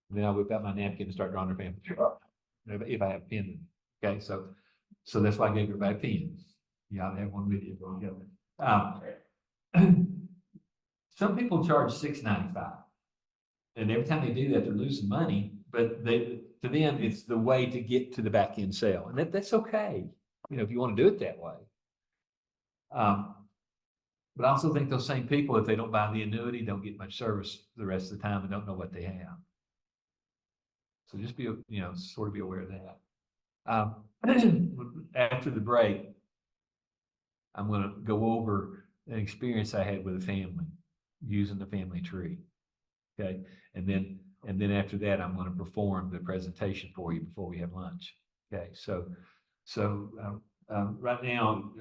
And then I'll whip out my napkin and start drawing their family tree. If I have a pen. Okay, so that's why I gave everybody a pen. You ought to have one with you. Some people charge $695. And every time they do that, they're losing money, but to them, it's the way to get to the back end sale. And that's okay, you know, if you want to do it that way. But I also think those same people, if they don't buy the annuity, don't get much service the rest of the time and don't know what they have. So just be, you know, sort of be aware of that. After the break, I'm going to go over an experience I had with a family using the family tree. Okay. And then after that, I'm going to perform the presentation for you before we have lunch. Okay. So right now,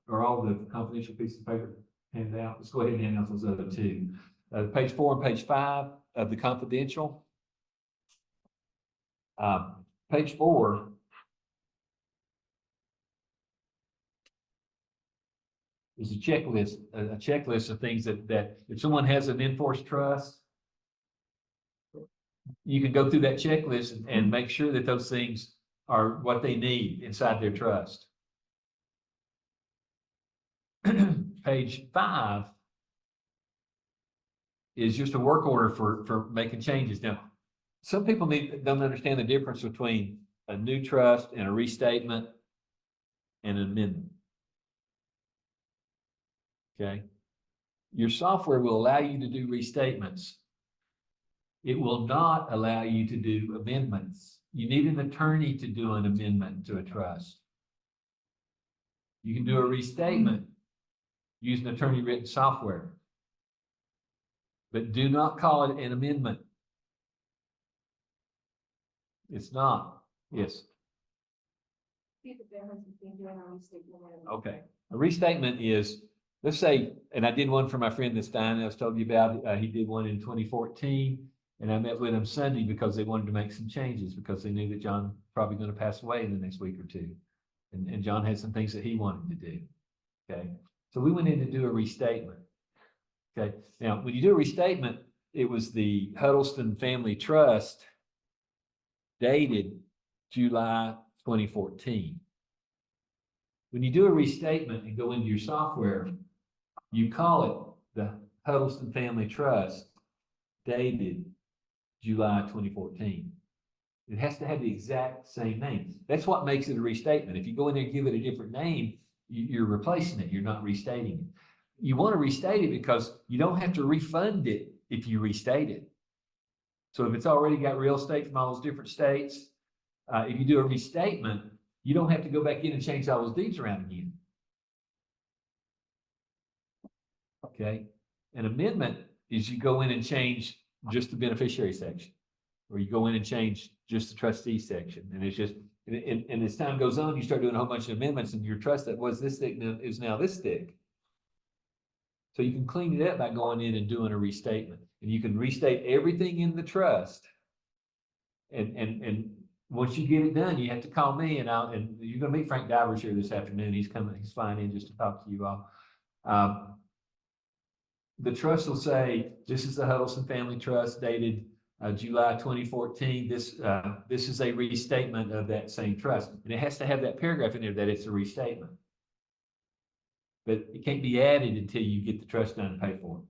are all the confidential pieces of paper handed out? Let's go ahead and hand out those other two. Page 4 and page 5 of the confidential. Page 4. Is a checklist of things that if someone has an enforced trust, you can go through that checklist and make sure that those things are what they need inside their trust. Page 5 is just a work order for making changes. Now, some people don't understand the difference between a new trust and a restatement and an amendment. Okay. Your software will allow you to do restatements. It will not allow you to do amendments. You need an attorney to do an amendment to a trust. You can do a restatement using attorney written software, but do not call it an amendment. It's not. Yes. See the difference between doing a restatement and. Okay. A restatement is, let's say, and I did one for my friend that's dying, I was telling you about, he did one in 2014, and I met with him Sunday because they wanted to make some changes because they knew that John probably going to pass away in the next week or two. And John had some things that he wanted to do. Okay. So we went in to do a restatement. Okay. Now, when you do a restatement, it was the Huddleston Family Trust dated July 2014. When you do a restatement and go into your software, you call it the Huddleston Family Trust dated July 2014. It has to have the exact same name. That's what makes it a restatement. If you go in there and give it a different name, you're replacing it. You're not restating it. You want to restate it because you don't have to refund it if you restate it. So if it's already got real estate from all those different states, if you do a restatement, you don't have to go back in and change all those deeds around again. Okay. An amendment is you go in and change just the beneficiary section, or you go in and change just the trustee section. And it's just, and as time goes on, you start doing a whole bunch of amendments, and your trust that was this thick is now this thick. So you can clean it up by going in and doing a restatement, and you can restate everything in the trust. And once you get it done, you have to call me, and you're going to meet Frank Divers here this afternoon. He's coming, he's flying in just to talk to you all. The trust will say, this is the Huddleston Family Trust dated July 2014. This is a restatement of that same trust. And it has to have that paragraph in there that it's a restatement. But it can't be added until you get the trust done and pay for it.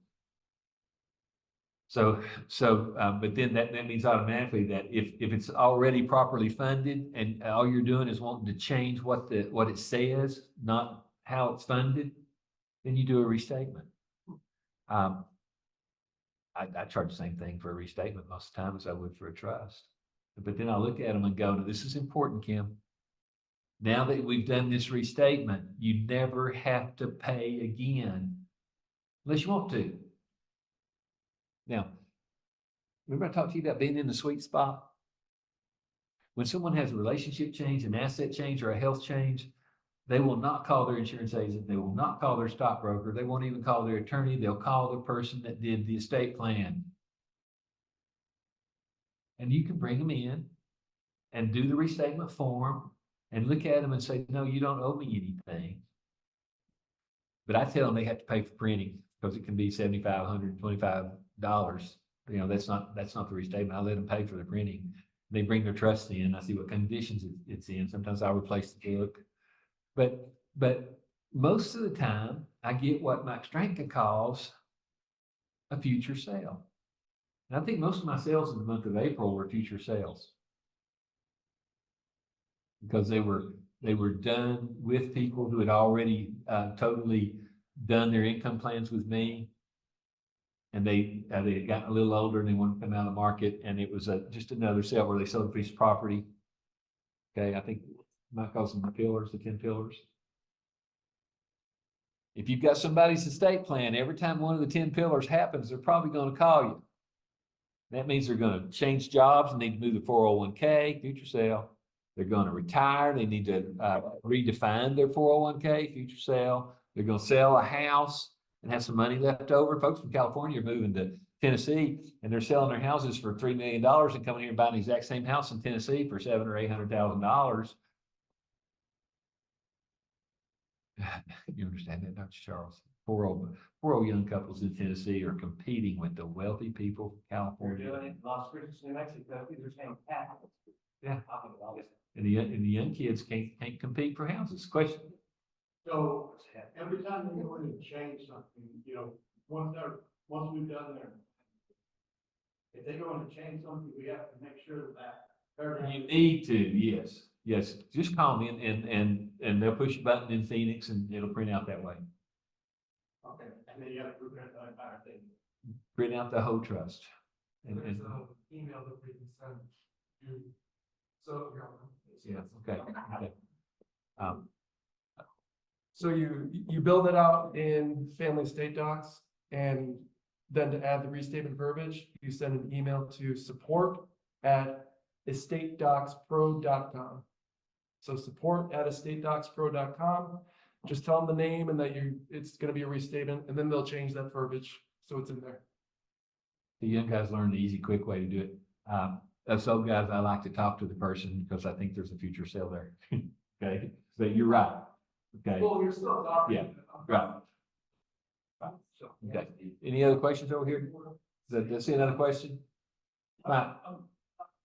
But then that means automatically that if it's already properly funded and all you're doing is wanting to change what it says, not how it's funded, then you do a restatement. I charge the same thing for a restatement most of the time as I would for a trust. But then I look at them and go, no, this is important, Kim. Now that we've done this restatement, you never have to pay again unless you want to. Now, remember I talked to you about being in the sweet spot? When someone has a relationship change, an asset change, or a health change, they will not call their insurance agent. They will not call their stockbroker. They won't even call their attorney. They'll call the person that did the estate plan. And you can bring them in and do the restatement form and look at them and say, no, you don't owe me anything. But I tell them they have to pay for printing because it can be $75, $125. You know, that's not the restatement. I let them pay for the printing. They bring their trust in. I see what conditions it's in. Sometimes I'll replace the book. But most of the time, I get what Mike Stranka calls a future sale. And I think most of my sales in the month of April were future sales. Because they were done with people who had already totally done their income plans with me. And they had gotten a little older and they wanted to come out of the market, and it was just another sale where they sold a piece of property. Okay, I think Mike calls them the pillars, the 10 pillars. If you've got somebody's estate plan, every time one of the 10 pillars happens, they're probably going to call you. That means they're going to change jobs and need to move the 401k, future sale. They're going to retire. They need to redefine their 401k, future sale. They're going to sell a house and have some money left over. Folks from California are moving to Tennessee, and they're selling their houses for $3 million and coming here and buying the exact same house in Tennessee for $700,000 or $800,000. You understand that, don't you, Charles? Poor old young couples in Tennessee are competing with the wealthy people from We're California. doing it in Las Cruces, New Mexico, they're saying cat. Yeah. Talking about it. And the young kids can't compete for houses. Question. So every time they go in and change something, once we've done there, if they go in and change something, we have to make sure that paragraph. You need to, yes. Yes, just call me and they'll push a button in Phoenix and it'll print out that way. Okay, and then you have to prepare the entire thing. Print out the whole trust. And There's an email that we can send you. So, yeah, okay. so you build it out in family estate docs, and then to add the restatement verbiage, you send an email to support@estatedocspro.com. So support@estatedocspro.com. Just tell them the name and that it's going to be a restatement, and then they'll change that verbiage so it's in there. The young guys learn the easy, quick way to do it. Us old guys, I like to talk to the person because I think there's a future sale there. Okay, but you're right. Okay, Well, you're still talking. Yeah. right. Okay, any other questions over here? Does see another question? Fine.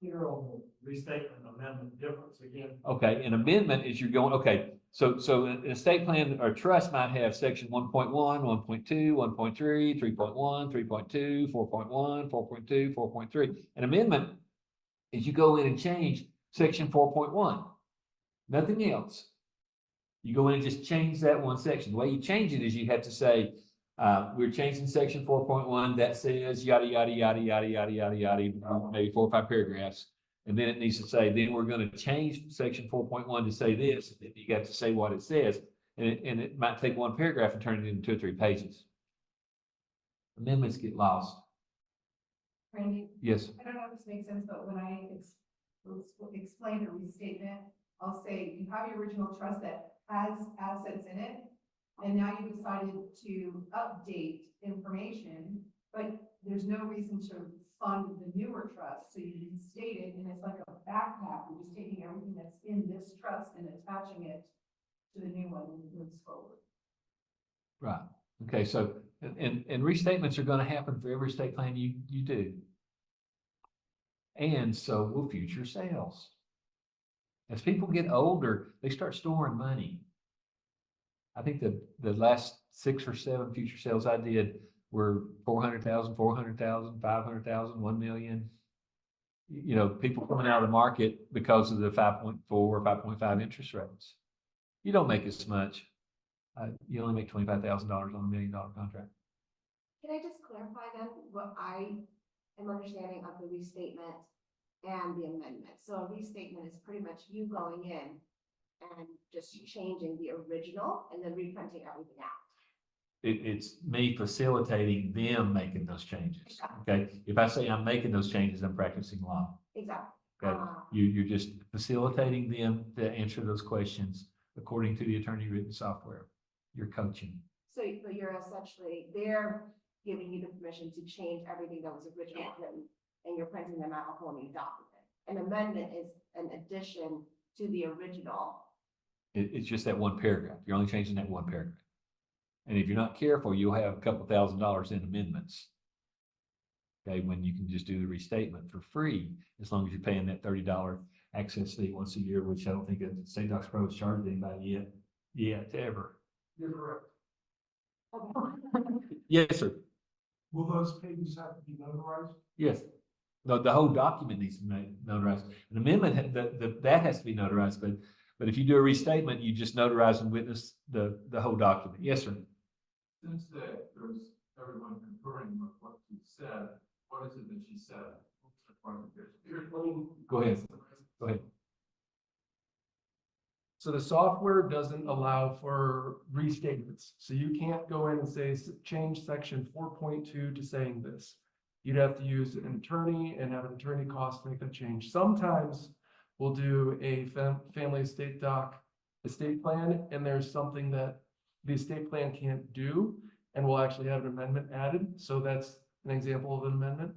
Here on the restatement amendment difference again. Okay, an amendment is you're going, okay, so an estate plan or trust might have section 1.1, 1.2, 1.3, 3.1, 3.2, 4.1, 4.2, 4.3. An amendment is you go in and change section 4.1, nothing else. You go in and just change that one section. The way you change it is you have to say, we're changing section 4.1 that says yada, yada, yada, yada, yada, yada, yada, maybe 4 or 5 paragraphs. And then it needs to say, then we're going to change section 4.1 to say this. And then you got to say what it says. And it might take 1 paragraph and turn it into 2 or 3 pages. Amendments get lost. Randy, Yes. I don't know if this makes sense, but when I explain a restatement, I'll say you have your original trust that has assets in it, and now you decided to update information, but there's no reason to fund the newer trust, so you restate it, and it's like a backpack, you're just taking everything that's in this trust and attaching it to the new one and it moves forward. Right. Okay. So, and restatements are going to happen for every estate plan you do. And so will future sales. As people get older, they start storing money. I think the last 6 or 7 future sales I did were 400,000, 400,000, 500,000, 1 million. People coming out of the market because of the 5.4 or 5.5 interest rates. You don't make as much. You only make $25,000 on $1 million contract. Can I just clarify then what I am understanding of the restatement and the amendment? So a restatement is pretty much you going in and just changing the original and then reprinting everything out. It's me facilitating them making those changes. Okay. If I say I'm making those changes, I'm practicing law. Exactly. Okay. You're just facilitating them to answer those questions according to the attorney written software. You're coaching. So, but you're essentially, they're giving you the permission to change everything that was originally written, and you're printing them out a whole new document. An amendment is an addition to the original. It's just that 1 paragraph. You're only changing that 1 paragraph. And if you're not careful, you'll have a couple $1,000s in amendments. Okay, when you can just do the restatement for free, as long as you're paying that $30 access fee once a year, which I don't think Estate Docs Pro has charged anybody yet ever. You're correct. Okay. Yes, sir. Will those pages have to be notarized? Yes. The whole document needs to be notarized. An amendment, that has to be notarized, but if you do a restatement, you just notarize and witness the whole document. Yes, sir. Since there's everyone concurring with what she said, what is it that she said? Go ahead. Go ahead. So the software doesn't allow for restatements. So you can't go in and say, change section 4.2 to saying this. You'd have to use an attorney and have an attorney cost to make that change. Sometimes we'll do a family estate plan, and there's something that the estate plan can't do, and we'll actually have an amendment added. So that's an example of an amendment.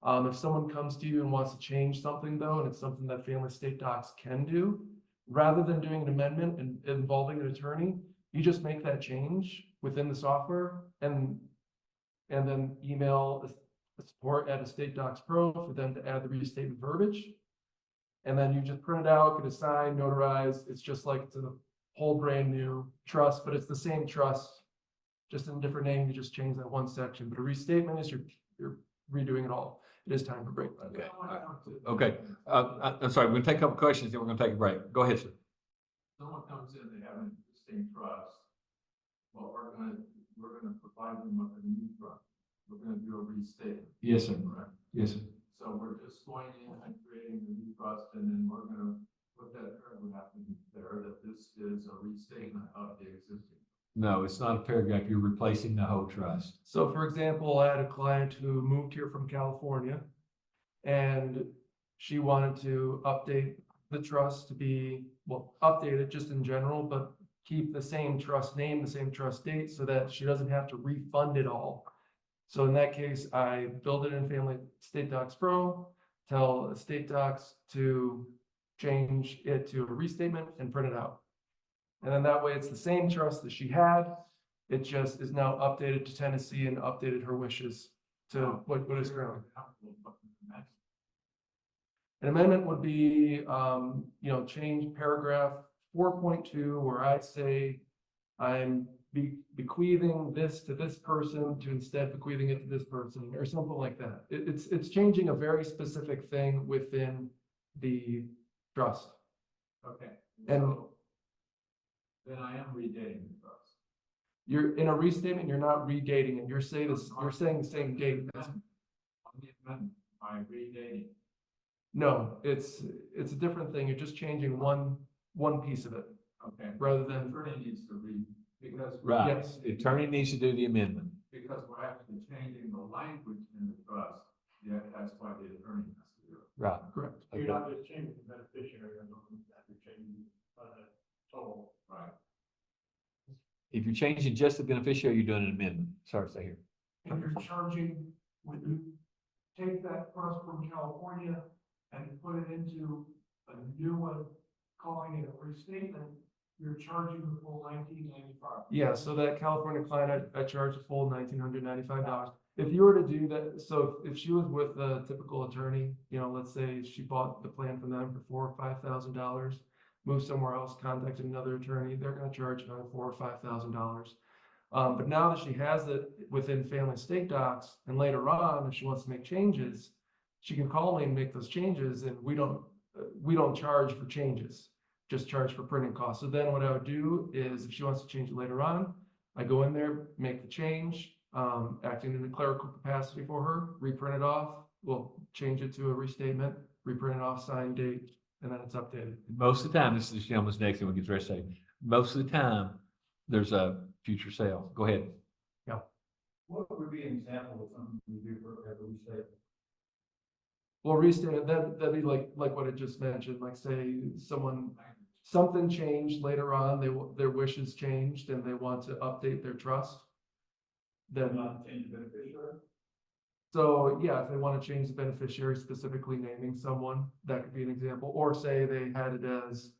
If someone comes to you and wants to change something though, and it's something that family estate docs can do, rather than doing an amendment and involving an attorney, you just make that change within the software and then email the support at Estate Docs Pro for them to add the restatement verbiage. And then you just print it out, get it signed, notarized. It's just like it's a whole brand new trust, but it's the same trust, just in a different name. You just change that one section. But a restatement is you're redoing it all. It is time for break. Okay. Okay. I'm sorry. We're gonna take a couple questions, then we're gonna take a break. Go ahead, sir. Someone comes in, they have an existing trust. Well, we're gonna provide them with a new trust. We're gonna do a restatement. Yes, sir. Correct. Yes, sir. So we're just going in and creating the new trust, and then we're gonna put that paragraph in there that this is a restatement of the existing. No, it's not a paragraph. You're replacing the whole trust. So for example, I had a client who moved here from California, and she wanted to update the trust to be, well, update it just in general, but keep the same trust name, the same trust date, so that she doesn't have to refund it all. So in that case, I build it in Family Estate Docs Pro, tell Estate Docs to change it to a restatement and print it out. And then that way it's the same trust that she had. It just is now updated to Tennessee and updated her wishes to what is currently. An amendment would be, change paragraph 4.2 where I say I'm bequeathing this to this person to instead bequeathing it to this person or something like that. It's changing a very specific thing within the trust. Okay. And So then I am redating the trust. you're in a restatement, you're not redating it. You're saying the same date. On the amendment, I'm redating. No, it's a different thing. You're just changing one piece of it Okay. rather The than, attorney needs to read, because. Right. Yes. The attorney needs to do the amendment. Because we're actually changing the language in the trust, yeah, that's why the attorney has to do it. Right. correct. You're not just changing the beneficiary, you're changing the total. Right. If you're changing just the beneficiary, you're doing an amendment. Sorry to say here. And you're charging, when you take that trust from California and put it into a new one, calling it a restatement, you're charging the full $19.95. Yeah, so that California client, I charge a full $1,995. If you were to do that, so if she was with a typical attorney, let's say she bought the plan from them for $4,000 or $5,000, moved somewhere else, contacted another attorney, they're gonna charge another $4,000 or $5,000. But now that she has it within Family Estate Docs, and later on, if she wants to make changes, she can call me and make those changes, and we don't charge for changes, just charge for printing costs. So then what I would do is, if she wants to change it later on, I go in there, make the change, acting in a clerical capacity for her, reprint it off, we'll change it to a restatement, reprint it off, sign date, and then it's updated. Most of the time, this is the gentleman's next thing we get ready to say. Most of the time, there's a future sale. Go ahead. What would be an example of something we do for every state? Well, restatement, that'd be like what I just mentioned, like say something changed later on, their wishes changed and they want to update their trust. Then, Not change the beneficiary? so yeah, if they want to change the beneficiary, specifically naming someone, that could be an example, or say they had it as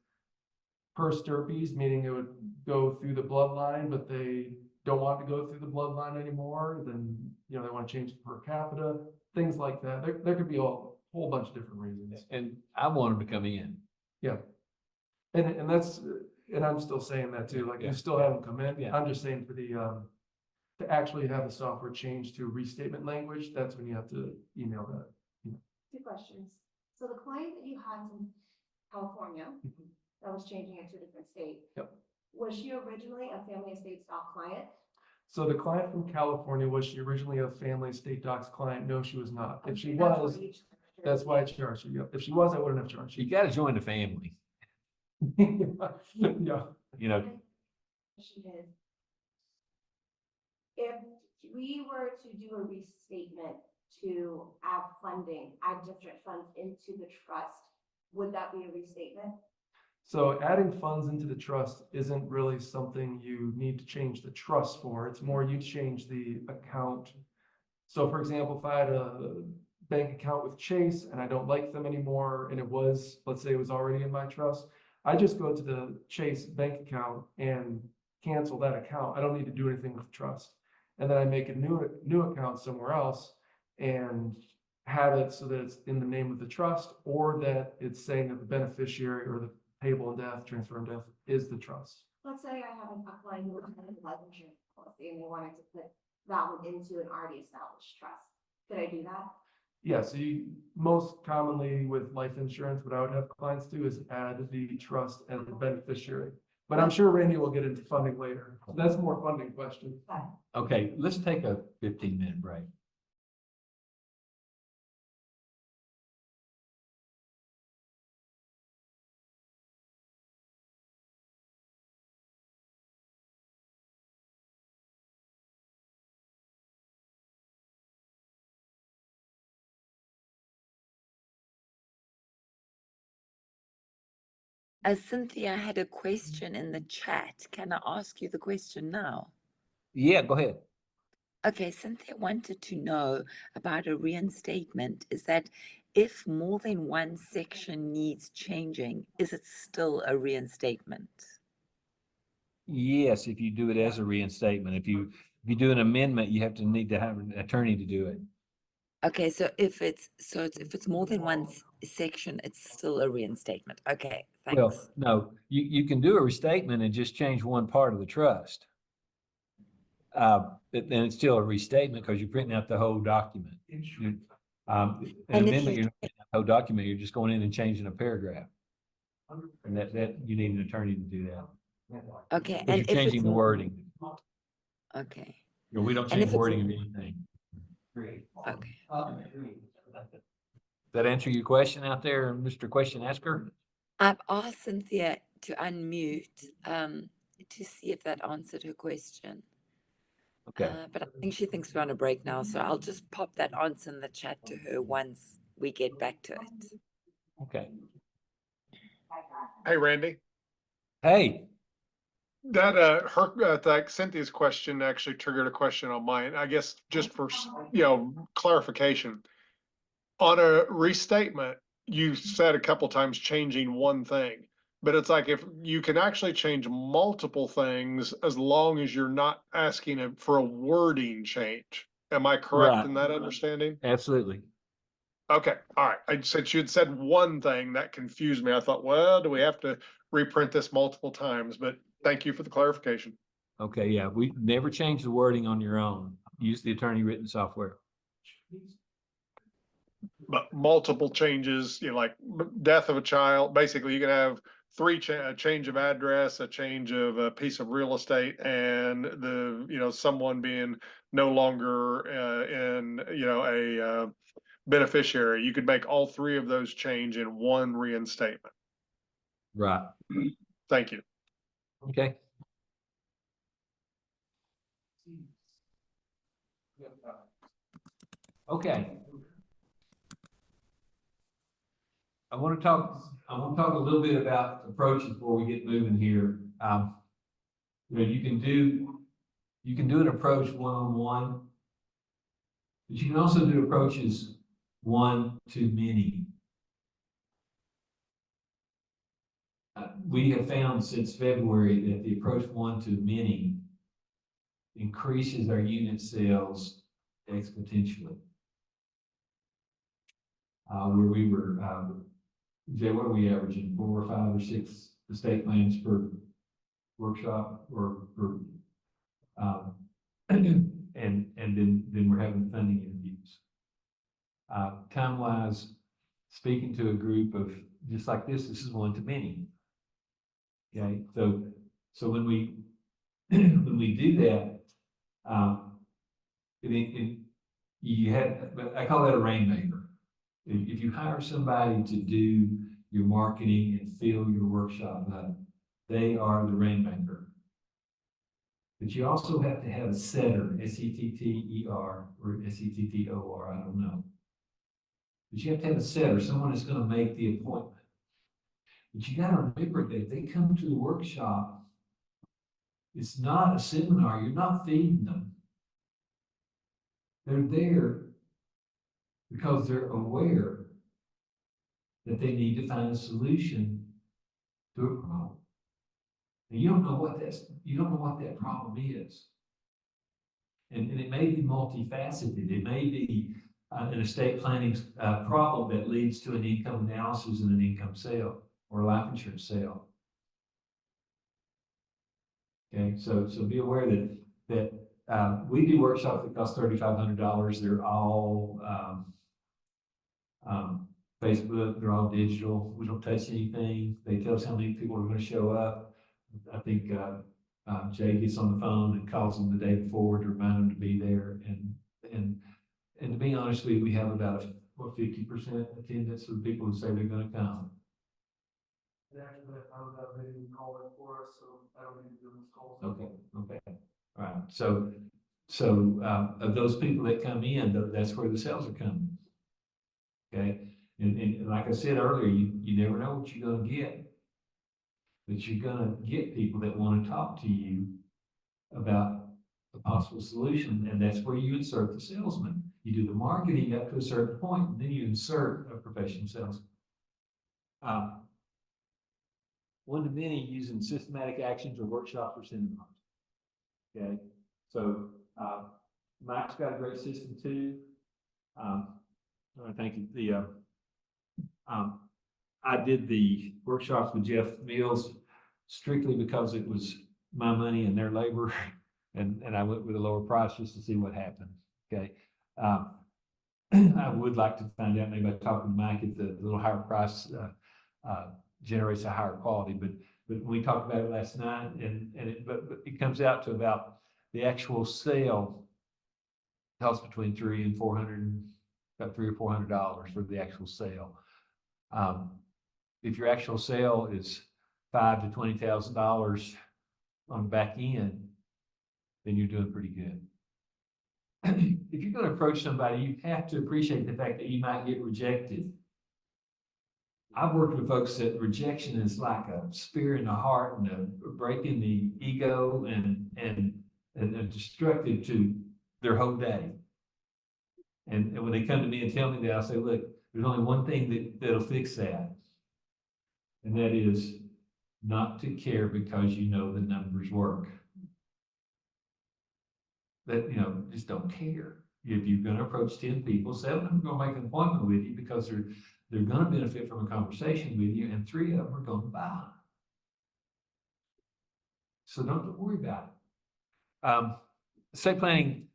per stirpes, meaning it would go through the bloodline, but they don't want to go through the bloodline anymore, then, they want to change it per capita, things like that. There could be a whole bunch of different reasons. And I want them to come in. Yeah. And that's, and I'm still saying that too, like, Yeah. you still have them come in. Yeah. I'm just saying for the to actually have the software change to restatement language, that's when you have to email that. Two questions. So the client that you had in California, that was changing it to a different state. Yep. Was she originally a family estate stock client? So the client from California, was she originally a family estate docs client? No, she was not. If she Okay, that's was, what each- that's why I charged her. Yep. If she was, I wouldn't have charged You you. gotta join the family, Yeah. you know. She is. If we were to do a restatement to add funding, add different funds into the trust, would that be a restatement? So adding funds into the trust isn't really something you need to change the trust for. It's more you change the account. So for example, if I had a bank account with Chase and I don't like them anymore, and it was, let's say it was already in my trust, I just go to the Chase bank account and cancel that account. I don't need to do anything with the trust. And then I make a new account somewhere else and have it so that it's in the name of the trust, or that it's saying that the beneficiary or the payable in death, transfer in death is the trust. Let's say I have a client who has a life insurance policy and they wanted to put that one into an already established trust. Could I do that? Yeah, so you, most commonly with life insurance, what I would have clients do is add the trust as the beneficiary. But I'm sure Randy will get into funding later. So that's a more funding question. Okay, let's take a 15-minute break. Cynthia had a question in the chat. Can I ask you the question now? Yeah, go ahead. Okay, Cynthia wanted to know about a reinstatement. Is that if more than one section needs changing, is it still a reinstatement? Yes, if you do it as a reinstatement. If you do an amendment, you have to need to have an attorney to do it. Okay, so if it's more than one section, it's still a reinstatement. Okay, thanks. Well, no, you can do a restatement and just change one part of the trust. But then it's still a restatement because you're printing out the whole document. An And if amendment, you- you're not printing out the whole document, you're just going in and changing a paragraph. And that you need an attorney to do that. Okay, But and you're if changing it's the wording. okay, You know, we don't And change if it's- wording of anything. okay. Does that answer your question out there, Mr. Question Asker? I've asked Cynthia to unmute to see if that answered her question. Okay. But I think she thinks we're on a break now, so I'll just pop that answer in the chat to her once we get back to it. Okay. Hey, Randy, Hey, that Cynthia's question actually triggered a question on mine. I guess just for, clarification. On a restatement, you said a couple times changing one thing, but it's like if you can actually change multiple things as long as you're not asking for a wording change. Am I correct in that understanding? absolutely. Okay, all right. I said you had said one thing that confused me. I thought, well, do we have to reprint this multiple times? But thank you for the clarification. Okay, yeah, we never change the wording on your own. Use the attorney written software. But multiple changes, like death of a child, basically you can have a change of address, a change of a piece of real estate, and someone being no longer in, a beneficiary. You could make all three of those change in one reinstatement. Right. Thank you. Okay. Okay. I want to talk a little bit about approaches before we get moving here. You can do an approach one-on-one, but you can also do approaches one to many. We have found since February that the approach one to many increases our unit sales exponentially. Where we were, Jay, what are we averaging? 4 or 5 or 6 estate plans per workshop or per then we're having funding interviews. Time-wise, speaking to a group of, just like this is one to many. Okay, so when we, when we do that, you have, but I call that a rainmaker. If you hire somebody to do your marketing and fill your workshop up, they are the rainmaker. But you also have to have a setter, S-E-T-T-E-R or S-E-T-T-O-R, I don't know. But you have to have a setter, someone that's going to make the appointment. But you got to remember that if they come to the workshop, it's not a seminar, you're not feeding them. They're there because they're aware that they need to find a solution to a problem. And you don't know what that problem is. And it may be multifaceted. It may be an estate planning problem that leads to an income analysis and an income sale or a life insurance sale. Okay, so be aware that we do workshops that cost $3,500. They're all Facebook. They're all digital. We don't touch anything. They tell us how many people are going to show up. I think Jay gets on the phone and calls them the day before to remind them to be there. And to be honest with you, we have about 50% attendance of people who say they're going to come. And actually, I found out they didn't call it for us, so I don't need to do this call. Okay. All right. So of those people that come in, that's where the sales are coming. Okay. And like I said earlier, you never know what you're going to get. But you're going to get people that want to talk to you about a possible solution, and that's where you insert the salesman. You do the marketing up to a certain point, and then you insert a professional salesman. One to many using systematic actions or workshops or seminars. Okay, so Mike's got a great system too. I think I did the workshops with Jeff Mills strictly because it was my money and their labor, and I went with a lower price just to see what happened. Okay, I would like to find out, maybe by talking to Mike, if the little higher price generates a higher quality. But we talked about it last night, but it comes out to about the actual sale costs between $300 or $400 for the actual sale. If your actual sale is $5,000 to $20,000 on the back end, then you're doing pretty good. If you're going to approach somebody, you have to appreciate the fact that you might get rejected. I've worked with folks that rejection is like a spear in the heart and a break in the ego and destructive to their whole day. And when they come to me and tell me that, I say, look, there's only one thing that'll fix that. And that is not to care because you know the numbers work. That, just don't care. If you're going to approach 10 people, 7 of them are going to make an appointment with you because they're going to benefit from a conversation with you, and 3 of them are going to buy. So don't worry about it. Estate planning,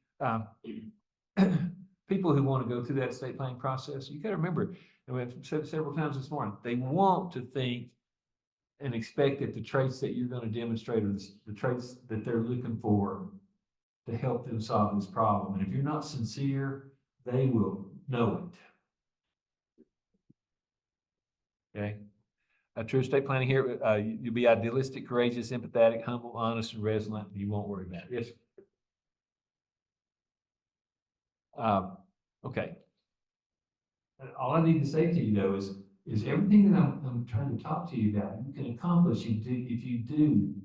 people who want to go through that estate planning process, you got to remember, and we've said it several times this morning, they want to think and expect that the traits that you're going to demonstrate are the traits that they're looking for to help them solve this problem. And if you're not sincere, they will know it. Okay. A true estate planning here, you'll be idealistic, courageous, empathetic, humble, honest, and resilient. You won't worry about it. Yes. Okay. All I need to say to you though is everything that I'm trying to talk to you about, you can accomplish if you do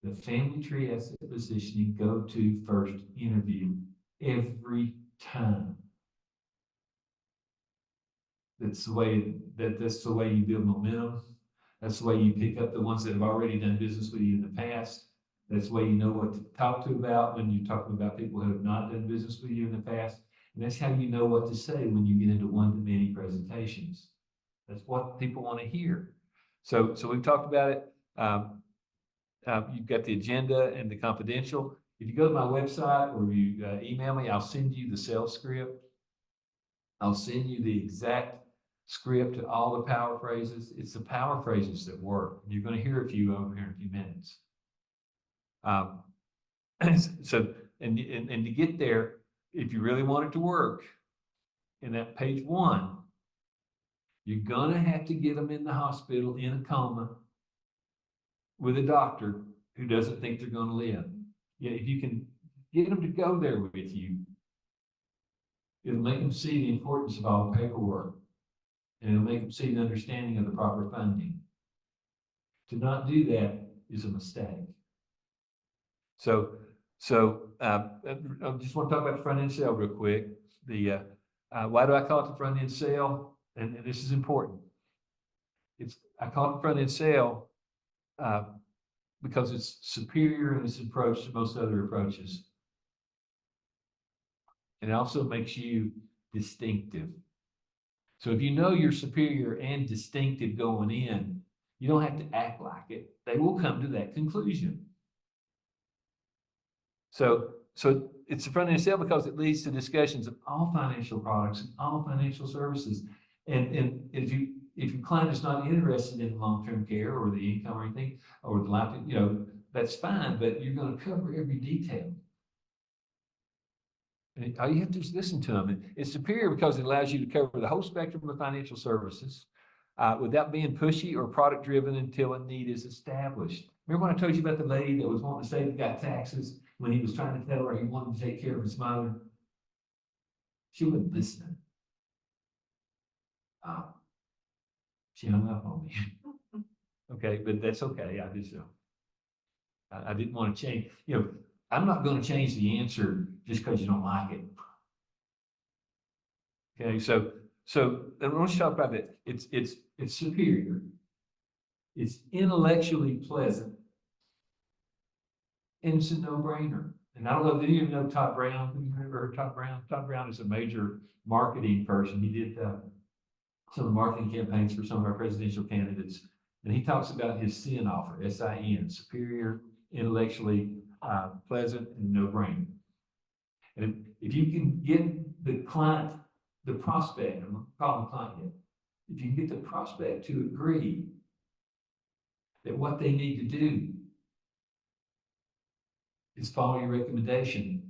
the family tree asset positioning go to first interview every time. That's the way you build momentum. That's the way you pick up the ones that have already done business with you in the past. That's the way you know what to talk to about when you're talking about people who have not done business with you in the past. And that's how you know what to say when you get into one-to-many presentations. That's what people want to hear. So we've talked about it. You've got the agenda and the confidential. if you go to my website or you email me, I'll send you the sales script. I'll send you the exact script to all the power phrases. It's the power phrases that work. You're going to hear a few over here in a few minutes. So, and to get there, if you really want it to work, in that page 1, you're going to have to get them in the hospital in a coma with a doctor who doesn't think they're going to live. Yeah, if you can get them to go there with you, it'll make them see the importance of all the paperwork, and it'll make them see the understanding of the proper funding. To not do that is a mistake. So I just want to talk about the front end sale real quick. Why do I call it the front end sale? And this is important. I call it the front end sale because it's superior in its approach to most other approaches. And it also makes you distinctive. So if you know you're superior and distinctive going in, you don't have to act like it. They will come to that conclusion. So it's a front end sale because it leads to discussions of all financial products and all financial services. And if your client is not interested in long-term care or the income or anything, or the life, that's fine, but you're going to cover every detail. And all you have to do is listen to them. It's superior because it allows you to cover the whole spectrum of financial services without being pushy or product driven until a need is established. Remember when I told you about the lady that was wanting to save the guy taxes when he was trying to tell her he wanted to take care of his mother? She wasn't listening. She hung up on me. Okay, but that's okay. I didn't want to change. I'm not going to change the answer just because you don't like it. Okay, so I want you to talk about that. It's superior. It's intellectually pleasant. And it's a no-brainer. And I don't know, do you know Todd Brown? Have you ever heard of Todd Brown? Todd Brown is a major marketing person. He did some of the marketing campaigns for some of our presidential candidates. And he talks about his SIN offer, S-I-N, superior, intellectually pleasant, and no-brainer. And if you can get the client, the prospect, I'm not calling the client yet, if you can get the prospect to agree that what they need to do is follow your recommendation,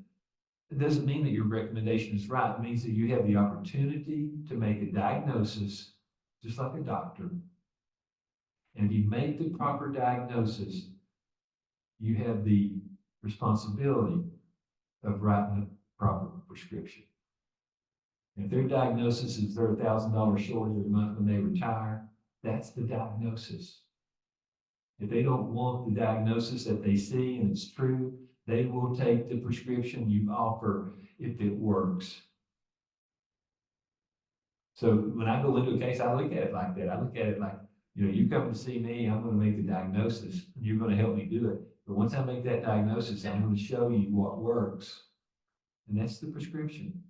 it doesn't mean that your recommendation is right. It means that you have the opportunity to make a diagnosis, just like a doctor. And if you make the proper diagnosis, you have the responsibility of writing the proper prescription. And if their diagnosis is they're $1,000 short every month when they retire, that's the diagnosis. If they don't want the diagnosis that they see and it's true, they will take the prescription you offer if it works. So when I go into a case, I look at it like that. I look at it like, you come to see me, I'm going to make the diagnosis, and you're going to help me do it. But once I make that diagnosis, I'm going to show you what works. And that's the prescription.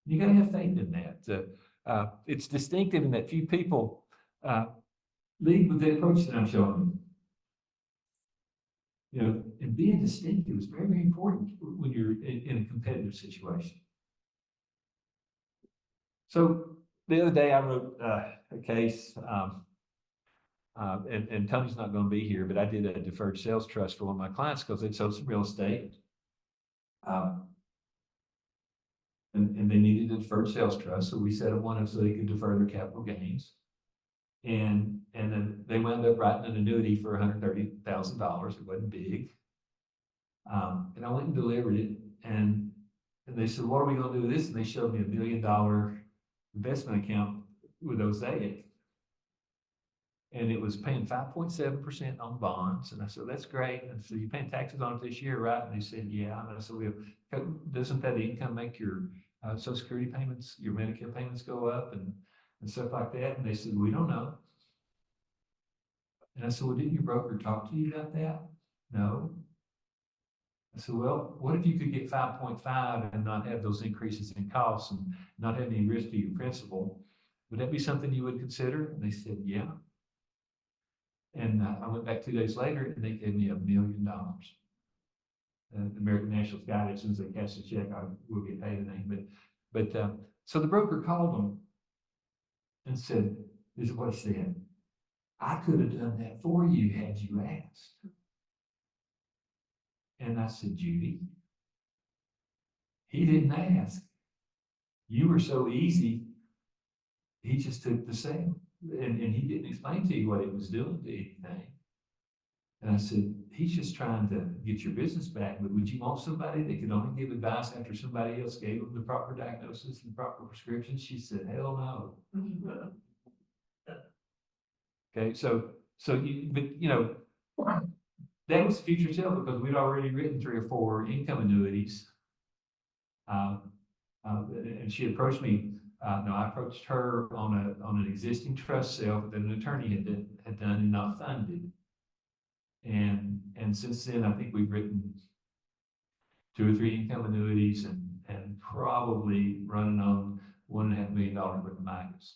You got to have faith in that. It's distinctive in that few people lead with the approach that I'm showing you. And being distinctive is very, very important when you're in a competitive situation. So the other day I wrote a case, and Tony's not going to be here, but I did a deferred sales trust for one of my clients because they'd sold some real estate. And they needed a deferred sales trust, so we set up one so they could defer their capital gains. And then they wound up writing an annuity for $130,000. It wasn't big. And I went and delivered it, and they said, "What are we going to do with this?" And they showed me $1 million investment account with Osaic. And it was paying 5.7% on bonds. And I said, "That's great." And so, "You're paying taxes on it this year, right?" And they said, "Yeah." And I said, "Well, doesn't that income make your Social Security payments, your Medicare payments go up and stuff like that?" And they said, "We don't know." And I said, "Well, didn't your broker talk to you about that?" "No." I said, "Well, what if you could get 5.5 and not have those increases in costs and not have any risk to your principal? Would that be something you would consider?" And they said, "Yeah." And I went back 2 days later and they gave me $1 million. the American National's got it. As soon as they cash the check, I will get paid anything. So the broker called them and said, this is what he said. I could have done that for you had you asked. And I said, Judy, he didn't ask. You were so easy. He just took the sale. And he didn't explain to you what he was doing to anything. And I said, he's just trying to get your business back, but would you want somebody that could only give advice after somebody else gave them the proper diagnosis and proper prescription? She said, hell no. Okay, but that was future sale because we'd already written 3 or 4 income annuities. And she approached me. No, I approached her on an existing trust sale that an attorney had done and not funded. And since then, I think we've written 2 or 3 income annuities and probably running on $1.5 million worth of MIGAs.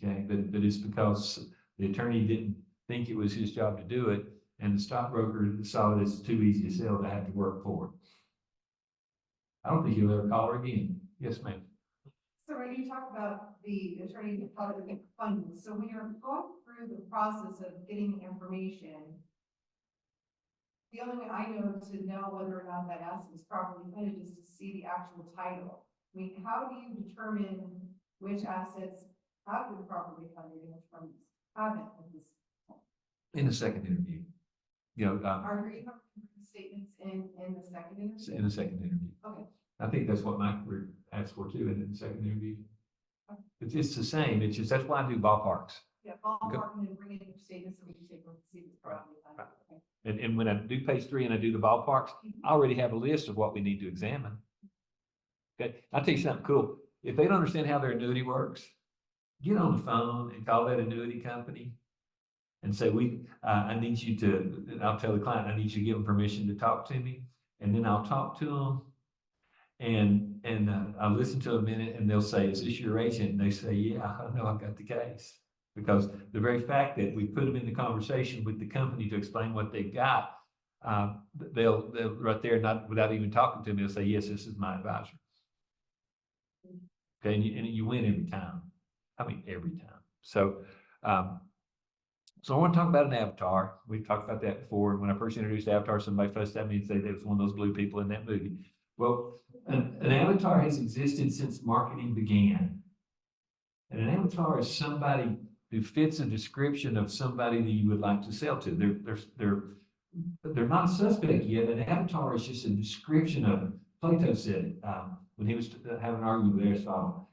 Okay, but it's because the attorney didn't think it was his job to do it, and the stockbroker saw it as too easy to sell to have to work for it. I don't think he'll ever call her again. Yes, ma'am. So when you talk about the attorney public funding, so when you're going through the process of getting the information, the only way I know to know whether or not that asset is properly funded is to see the actual title. I mean, how do you determine which assets have been properly funded and which ones haven't at this point? In the second interview, Are you have statements in the second interview? in the second interview. Okay. I think that's what Mike asked for too in the second interview. It's the same. It's just, that's why I do ballparks. Yeah, ballpark and then bring in your statements so we can take a look and see if it's properly funded. Okay. And when I do page 3 and I do the ballparks, I already have a list of what we need to examine. Okay, I'll tell you something cool. If they don't understand how their annuity works, get on the phone and call that annuity company and say, I need you to, and I'll tell the client, I need you to give them permission to talk to me. And then I'll talk to them and I'll listen to them a minute and they'll say, is this your agent? And they say, yeah, I know I've got the case. Because the very fact that we put them in the conversation with the company to explain what they've got, they'll right there, not without even talking to me, they'll say, yes, this is my advisor. Okay, and you win every time. I mean, every time. So I want to talk about an avatar. We've talked about that before. And when I first introduced Avatar, somebody fussed at me and said there was one of those blue people in that movie. Well, an avatar has existed since marketing began. And an avatar is somebody who fits a description of somebody that you would like to sell to. They're not a suspect yet. An avatar is just a description of them. Plato said when he was having an argument with Aristotle,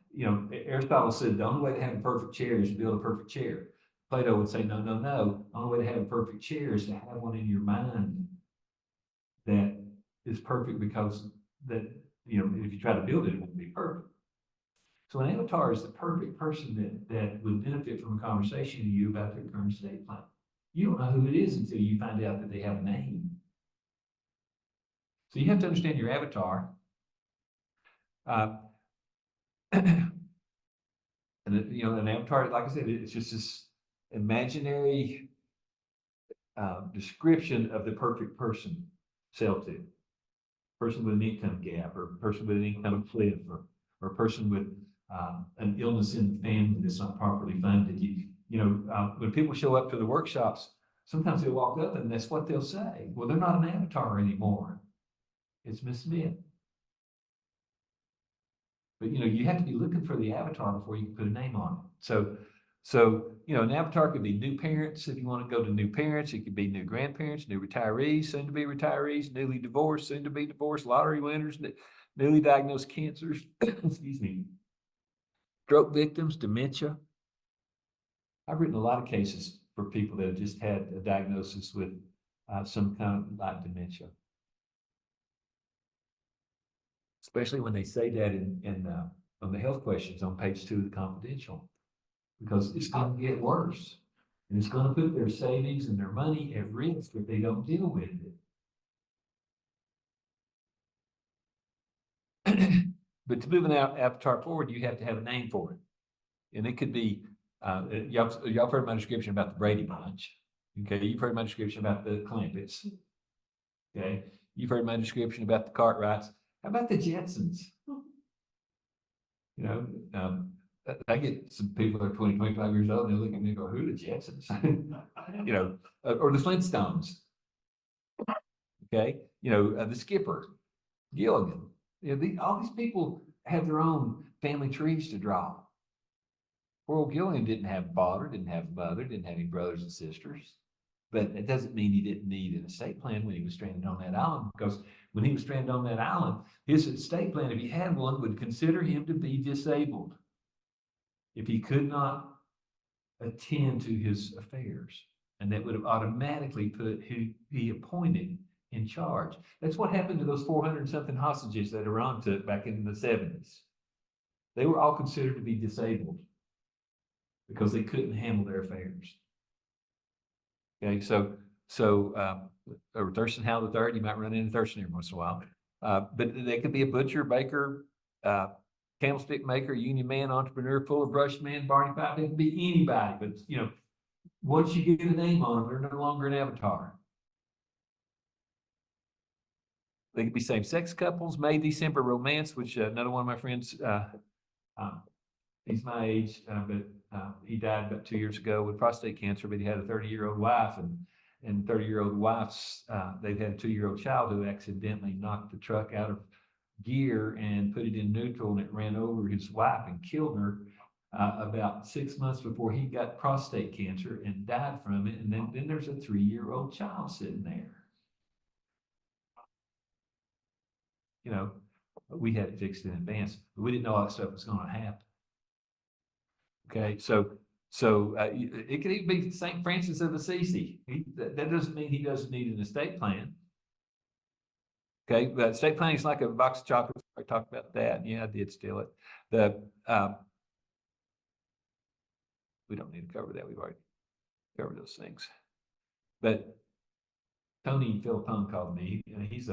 Aristotle said the only way to have a perfect chair is to build a perfect chair. Plato would say, no. The only way to have a perfect chair is to have one in your mind that is perfect, because that, if you try to build it, it won't be perfect. So an avatar is the perfect person that would benefit from a conversation with you about their current estate plan. You don't know who it is until you find out that they have a name. So you have to understand your avatar. And an avatar, like I said, it's just this imaginary description of the perfect person sell to. Person with an income gap, or a person with an income cliff, or a person with an illness in the family that's not properly funded. When people show up to the workshops, sometimes they'll walk up and that's what they'll say. Well, they're not an avatar anymore. It's Miss Smith. But you have to be looking for the avatar before you can put a name on it. So an avatar could be new parents. If you want to go to new parents, it could be new grandparents, new retirees, soon to be retirees, newly divorced, soon to be divorced, lottery winners, newly diagnosed cancers, excuse me, stroke victims, dementia. I've written a lot of cases for people that have just had a diagnosis with some kind of like dementia. Especially when they say that on the health questions on page 2 of the confidential, because it's going to get worse, and it's going to put their savings and their money at risk if they don't deal with it. But to move an avatar forward, you have to have a name for it, and it could be y'all heard my description about the Brady Bunch. Okay, you've heard my description about the Clampets. Okay, you've heard my description about the Cartwrights. How about the Jetsons? You know, I get some people that are 20, 25 years old, and they look at me and go, who are the Jetsons? You know, or the Flintstones. Okay, you know, the Skipper, Gilligan. You know, all these people have their own family trees to draw. Poor old Gilligan didn't have a father, didn't have a mother, didn't have any brothers and sisters. But it doesn't mean he didn't need an estate plan when he was stranded on that island, because when he was stranded on that island, his estate plan, if he had one, would consider him to be disabled if he could not attend to his affairs. And that would have automatically put who he appointed in charge. That's what happened to those 400 something hostages that Iran took back in the 70s. They were all considered to be disabled because they couldn't handle their affairs. Okay, or Thurston Howell III, you might run into Thurston every once in a while. But they could be a butcher, baker, candlestick maker, union man, entrepreneur, fuller brush man, Barney Fife. It could be anybody, but you know, once you get a name on them, they're no longer an avatar. They could be same-sex couples, May, December romance, which another one of my friends, he's my age, but he died about 2 years ago with prostate cancer, but he had a 30-year-old wife, and 30-year-old wife's, they've had a 2-year-old child who accidentally knocked the truck out of gear and put it in neutral, and it ran over his wife and killed her about 6 months before he got prostate cancer and died from it. And then there's a 3-year-old child sitting there. You know, we had it fixed in advance, but we didn't know all that stuff was going to happen. Okay, so it could even be St. Francis of Assisi. That doesn't mean he doesn't need an estate plan. Okay, but estate planning is like a box of chocolates. I talked about that. Yeah, I did steal it. We don't need to cover that. We've already covered those things. But Tony Philippone called me, and he's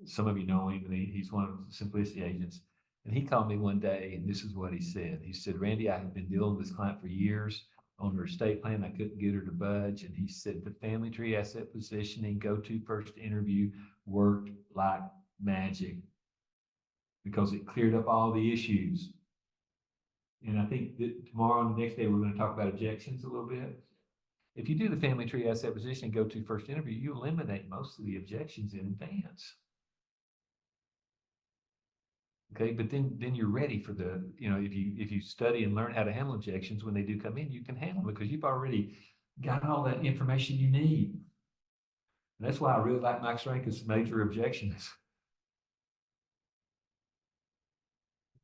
some of you know him, and he's one of the Simplicity agents. And he called me one day, and this is what he said. He said, Randy, I have been dealing with this client for years on her estate plan. I couldn't get her to budge. And he said, the family tree asset positioning, go to first interview worked like magic because it cleared up all the issues. And I think that tomorrow and the next day, we're going to talk about objections a little bit. If you do the family tree asset positioning, go to first interview, you eliminate most of the objections in advance. Okay, but then you're ready for the, you know, if you study and learn how to handle objections when they do come in, you can handle them because you've already got all that information you need. And that's why I really like Max Rankin's major objections.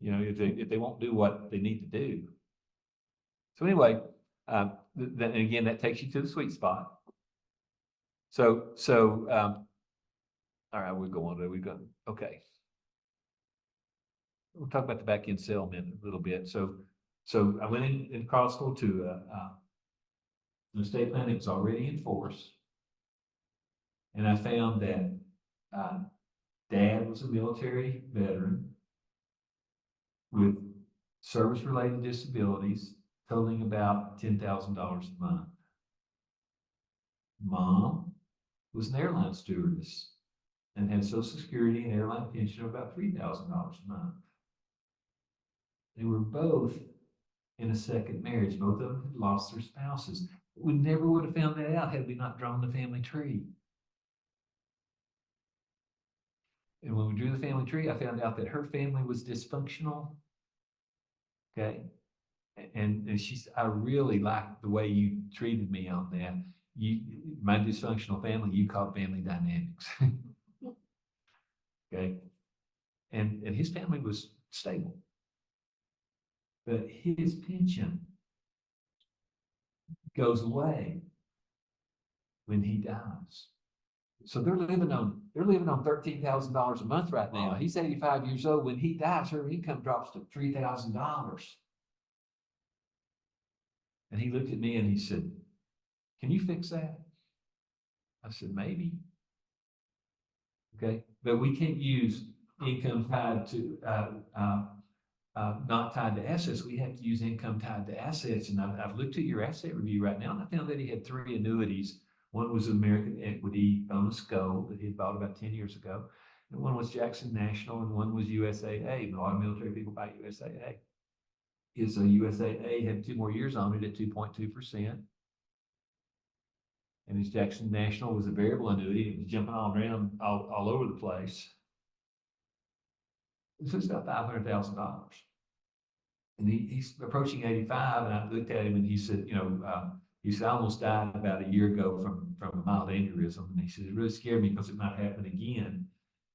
You know, if they won't do what they need to do. So anyway, then again, that takes you to the sweet spot. So all right, we'll go on. Okay. We'll talk about the back end settlement a little bit. So I went in Carlsville to an estate plan that was already in force. And I found that dad was a military veteran with service-related disabilities totaling about $10,000 a month. Mom was an airline stewardess and had Social Security and airline pension of about $3,000 a month. They were both in a second marriage. Both of them had lost their spouses. We never would have found that out had we not drawn the family tree. And when we drew the family tree, I found out that her family was dysfunctional. Okay. And I really liked the way you treated me on that. My dysfunctional family, you called family dynamics. Okay. And his family was stable. But his pension goes away when he dies. So they're living on $13,000 a month right now. He's 85 years old. When he dies, her income drops to $3,000. And he looked at me and he said, can you fix that? I said, maybe. Okay, but we can't use income tied to not tied to assets. We have to use income tied to assets. And I've looked at your asset review right now, and I found that he had 3 annuities One was American Equity bonus gold that he had bought about 10 years ago. And one was Jackson National, and one was USAA. A lot of military people buy USAA. His USAA had 2 more years on it at 2.2%. And his Jackson National was a variable annuity. It was jumping all around all over the place. So it's about $500,000. And he's approaching 85, and I looked at him and he said, he said, I almost died about a year ago from a mild aneurysm. And he said, it really scared me because it might happen again.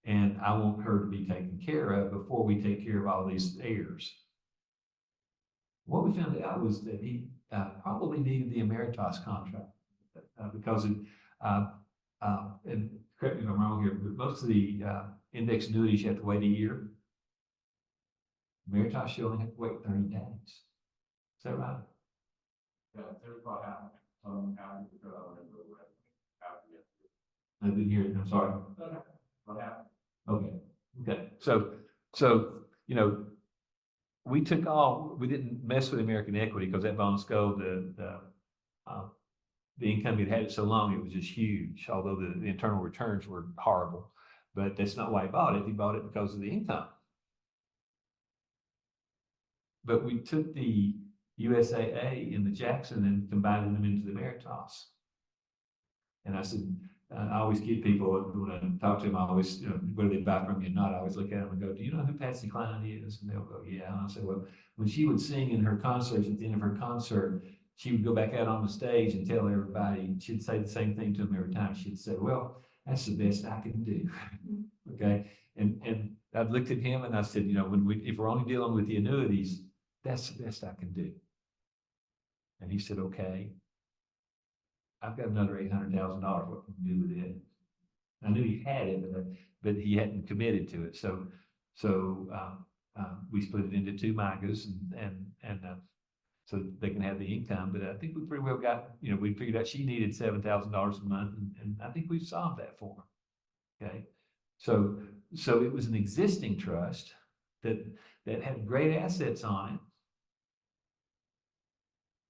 And I want her to be taken care of before we take care of all these heirs. What we found out was that he probably needed the Emeritus contract because it, and correct me if I'm wrong here, but most of the index annuities you have to wait a year. Emeritus, you only have to wait 30 days. Is that right? Yeah, there's about half, half the I didn't hear it. I'm sorry. what happened? Okay. So, we didn't mess with American Equity because that bonus gold, the income he'd had it so long, it was just huge, although the internal returns were horrible. But that's not why he bought it. He bought it because of the income. But we took the USAA and the Jackson and combined them into the Emeritus. And I said, I always get people, when I talk to them, I always, whether they buy from me or not, I always look at them and go, do you know who Patsy Cline is? And they'll go, yeah. And I say, well, when she would sing in her concerts, at the end of her concert, she would go back out on the stage and tell everybody, she'd say the same thing to them every time. She'd say, well, that's the best I can do. Okay. And I looked at him and I said, if we're only dealing with the annuities, that's the best I can do. And he said, okay. I've got another $800,000. What can you do with it? I knew he had it, but he hadn't committed to it. So we split it into 2 MIGAs and so they can have the income. But I think we pretty well got, we figured out she needed $7,000 a month, and I think we've solved that for her. Okay, so it was an existing trust that had great assets on it.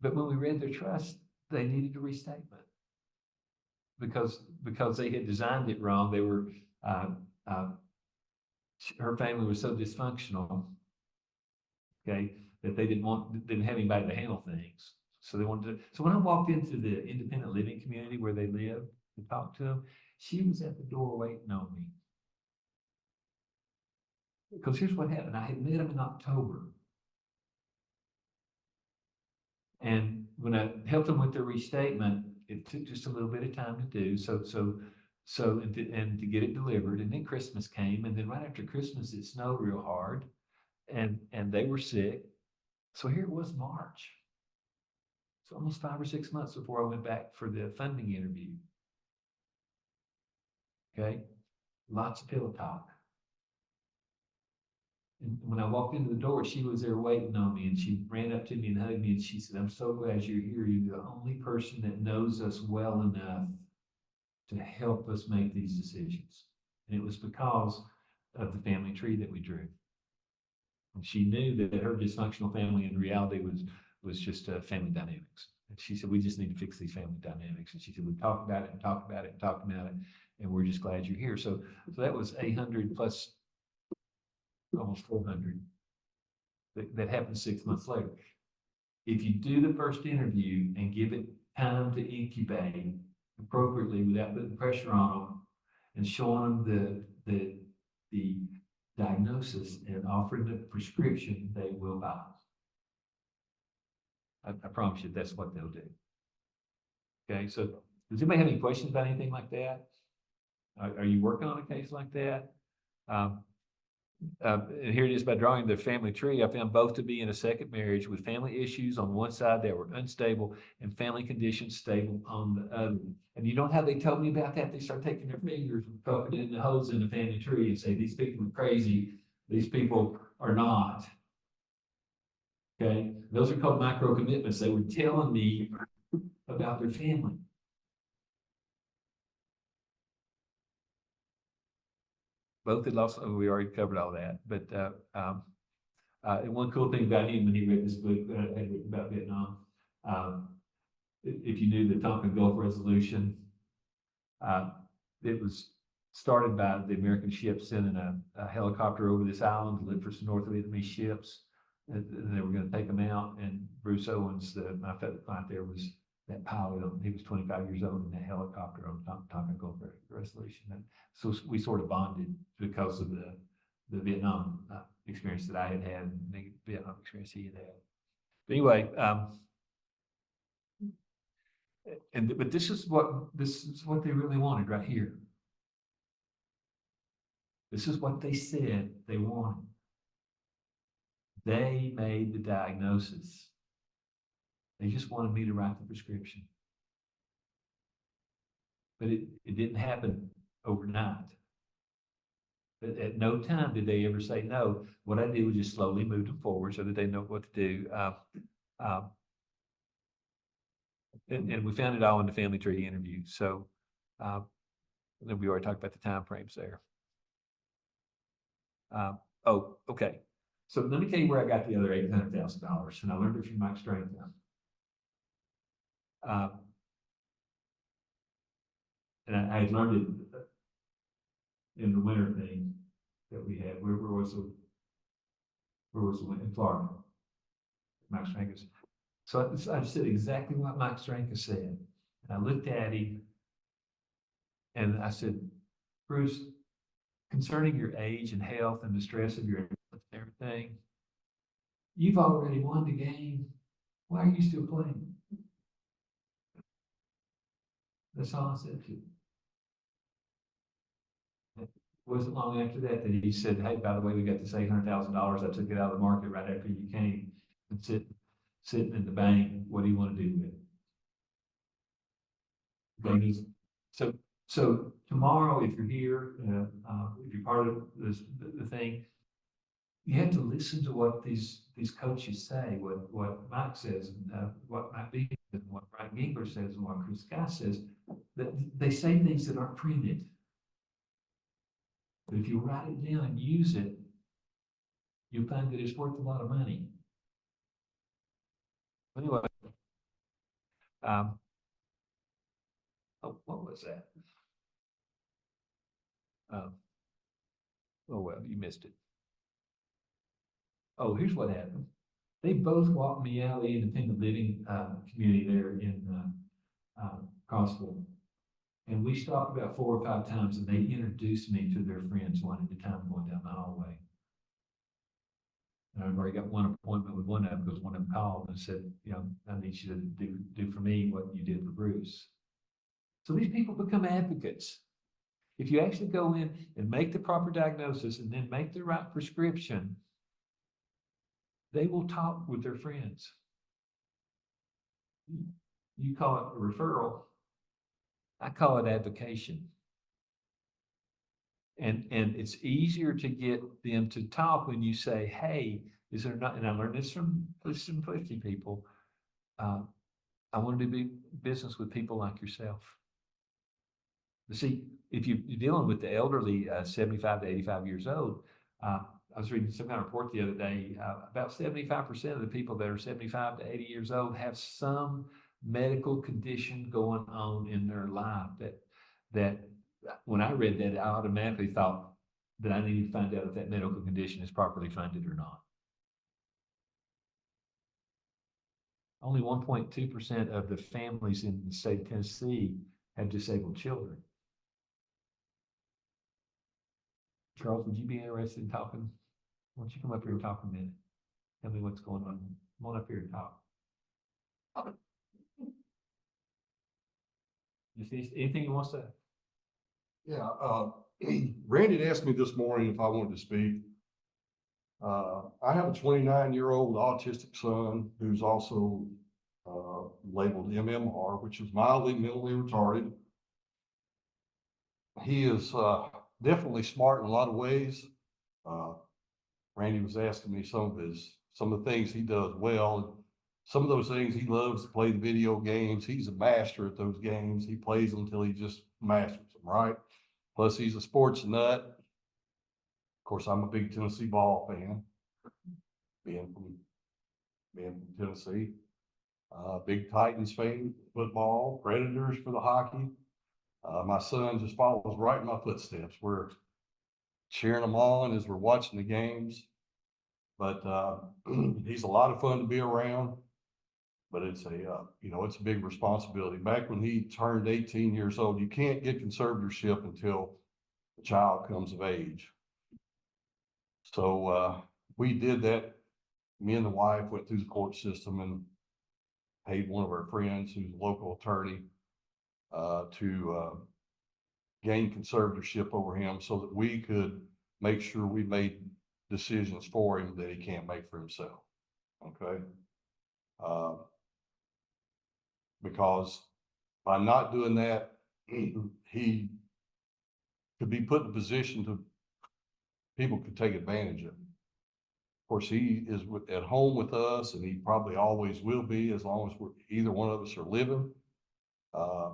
But when we read their trust, they needed a restatement because they had designed it wrong. They were her family was so dysfunctional, okay, that they didn't have anybody to handle things. So they wanted to. So when I walked into the independent living community where they lived to talk to them, she was at the door waiting on me. Because here's what happened: I had met them in October. And when I helped them with their restatement, it took just a little bit of time to do. And to get it delivered. And then Christmas came, and then right after Christmas, it snowed real hard, and they were sick. So here it was March. So almost 5 or 6 months before I went back for the funding interview. Okay, lots of pillow talk. And when I walked into the door, she was there waiting on me, and she ran up to me and hugged me, and she said, I'm so glad you're here. You're the only person that knows us well enough to help us make these decisions. And it was because of the family tree that we drew. And she knew that her dysfunctional family in reality was just family dynamics. And she said, we just need to fix these family dynamics. And she said, we talked about it and talked about it and talked about it, and we're just glad you're here. So that was 800 plus almost 400 that happened 6 months later. If you do the first interview and give it time to incubate appropriately without putting pressure on them and showing them the diagnosis and offering the prescription, they will buy. I promise you that's what they'll do. Okay, so does anybody have any questions about anything like that? Are you working on a case like that? And here it is: by drawing the family tree, I found both to be in a second marriage with family issues on one side that were unstable and family conditions stable on the other. And you know how they told me about that? They start taking their fingers and poking it in the holes in the family tree and say, these people are crazy. These people are not. Okay, those are called micro commitments. They were telling me about their family. Both had lost, we already covered all that, but and one cool thing about him when he read this book that I had written about Vietnam, if you knew the Tonkin Gulf Resolution, It was started by the American ship sending a helicopter over this island to look for some North Vietnamese ships. And they were gonna take them out, and Bruce Owens, my fellow client there, was that pilot. He was 25 years old in that helicopter on Tonkin Gulf Resolution. And so we sort of bonded because of the Vietnam experience that I had had, and the Vietnam experience he had had. But anyway, but this is what they really wanted right here. This is what they said they wanted. They made the diagnosis. They just wanted me to write the prescription. But it didn't happen overnight. But at no time did they ever say no. What I did was just slowly move them forward so that they know what to do. And we found it all in the family tree interview. So then we already talked about the time frames there. Oh, okay. So let me tell you where I got the other $800,000, and I learned it from Mike Strength. And I had learned it in the winter thing that we had. Where was the winter? In Florida. Mike Strength. So I said exactly what Mike Strength said. And I looked at him and I said, Bruce, concerning your age and health and the stress of your everything, you've already won the game. Why are you still playing? That's all I said to him. It wasn't long after that he said, hey, by the way, we got this $800,000. I took it out of the market right after you came. It's sitting in the bank. What do you want to do with it? So tomorrow, if you're here, if you're part of the thing, you have to listen to what these coaches say, what Mike says, and what Mike B says, and what Brian Ginkler says, and what Chris Guy says. That they say things that aren't printed. But if you write it down and use it, you'll find that it's worth a lot of money. Anyway, oh, what was that? Oh well, you missed it. Oh, here's what happened. They both walked me out of the independent living community there in Crossville. And we stopped about 4 or 5 times, and they introduced me to their friends one at a time going down the hallway. And I've already got one appointment with one of them because one of them called and said, I need you to do for me what you did for Bruce. So these people become advocates. If you actually go in and make the proper diagnosis and then make the right prescription, they will talk with their friends. You call it a referral. I call it advocation. And it's easier to get them to talk when you say, hey, is there not, and I learned this from Simplicity people, I want to do business with people like yourself. But see, if you're dealing with the elderly, 75 to 85 years old, I was reading some kind of report the other day, about 75% of the people that are 75 to 80 years old have some medical condition going on in their life that when I read that, I automatically thought that I needed to find out if that medical condition is properly funded or not. Only 1.2% of the families in the state of Tennessee have disabled children. Charles, would you be interested in talking? Why don't you come up here and talk a minute? Tell me what's going on. Come on up here and talk. Just anything you want to say? Yeah, Randy asked me this morning if I wanted to speak. I have a 29-year-old autistic son who's also labeled MMR, which is mildly mentally retarded. He is definitely smart in a lot of ways. Randy was asking me some of the things he does well. Some of those things, he loves to play the video games. He's a master at those games. He plays them until he just masters them, right? Plus, he's a sports nut. Of course, I'm a big Tennessee ball fan, being from Tennessee. Big Titans fan, football, Predators for the hockey. My son just follows right in my footsteps. We're cheering him on as we're watching the games. But he's a lot of fun to be around. But it's it's a big responsibility. Back when he turned 18 years old, you can't get conservatorship until the child comes of age. So we did that. Me and the wife went through the court system and paid one of our friends who's a local attorney to gain conservatorship over him so that we could make sure we made decisions for him that he can't make for himself. Okay. Because by not doing that, he could be put in a position to, people could take advantage of him. Of course, he is at home with us, and he probably always will be as long as either one of us are living. I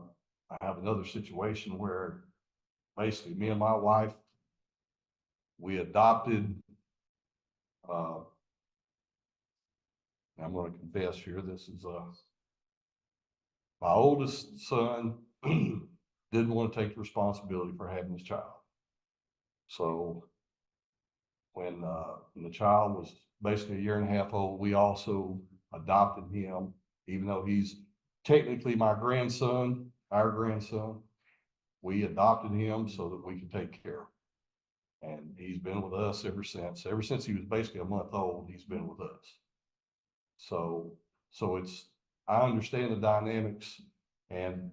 have another situation where basically me and my wife, we adopted, I'm going to confess here, this is my oldest son didn't want to take the responsibility for having his child. So when the child was basically a year and a half old, we also adopted him, even though he's technically my grandson, our grandson. We adopted him so that we could take care of him. And he's been with us ever since. Ever since he was basically a month old, he's been with us. So I understand the dynamics, and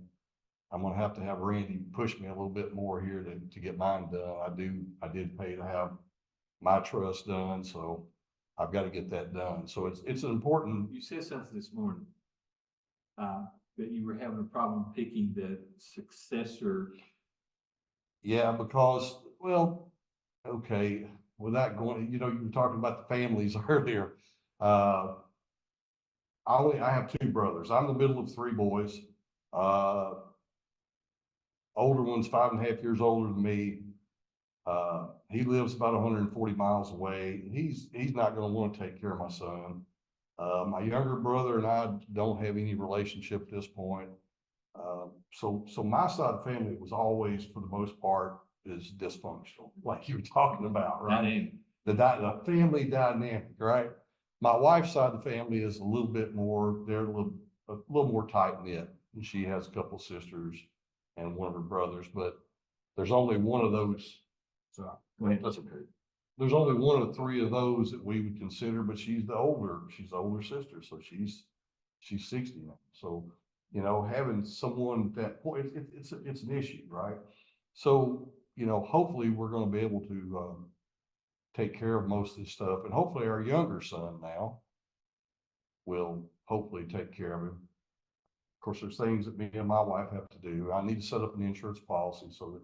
I'm gonna have to have Randy push me a little bit more here to get mine done. I did pay to have my trust done, so I've got to get that done. So it's an important. You said something this morning, that you were having a problem picking the successor. Yeah, because, well, okay, without going, you were talking about the families earlier. I have two brothers. I'm the middle of three boys. Older one's 5.5 years older than me. He lives about 140 miles away. He's not going to want to take care of my son. My younger brother and I don't have any relationship at this point. So my side of the family was always, for the most part, is dysfunctional, like you were talking about, right? The family dynamic, right? My wife's side of the family is a little bit more, they're a little more tight knit. And she has a couple sisters and one of her brothers, but there's only one of those. So that's okay. There's only one of three of those that we would consider, but she's the older sister. So she's 60 now. So, having someone at that point, it's an issue, right? So, hopefully we're going to be able to take care of most of this stuff. And hopefully our younger son now will hopefully take care of him. Of course, there's things that me and my wife have to do. I need to set up an insurance policy so that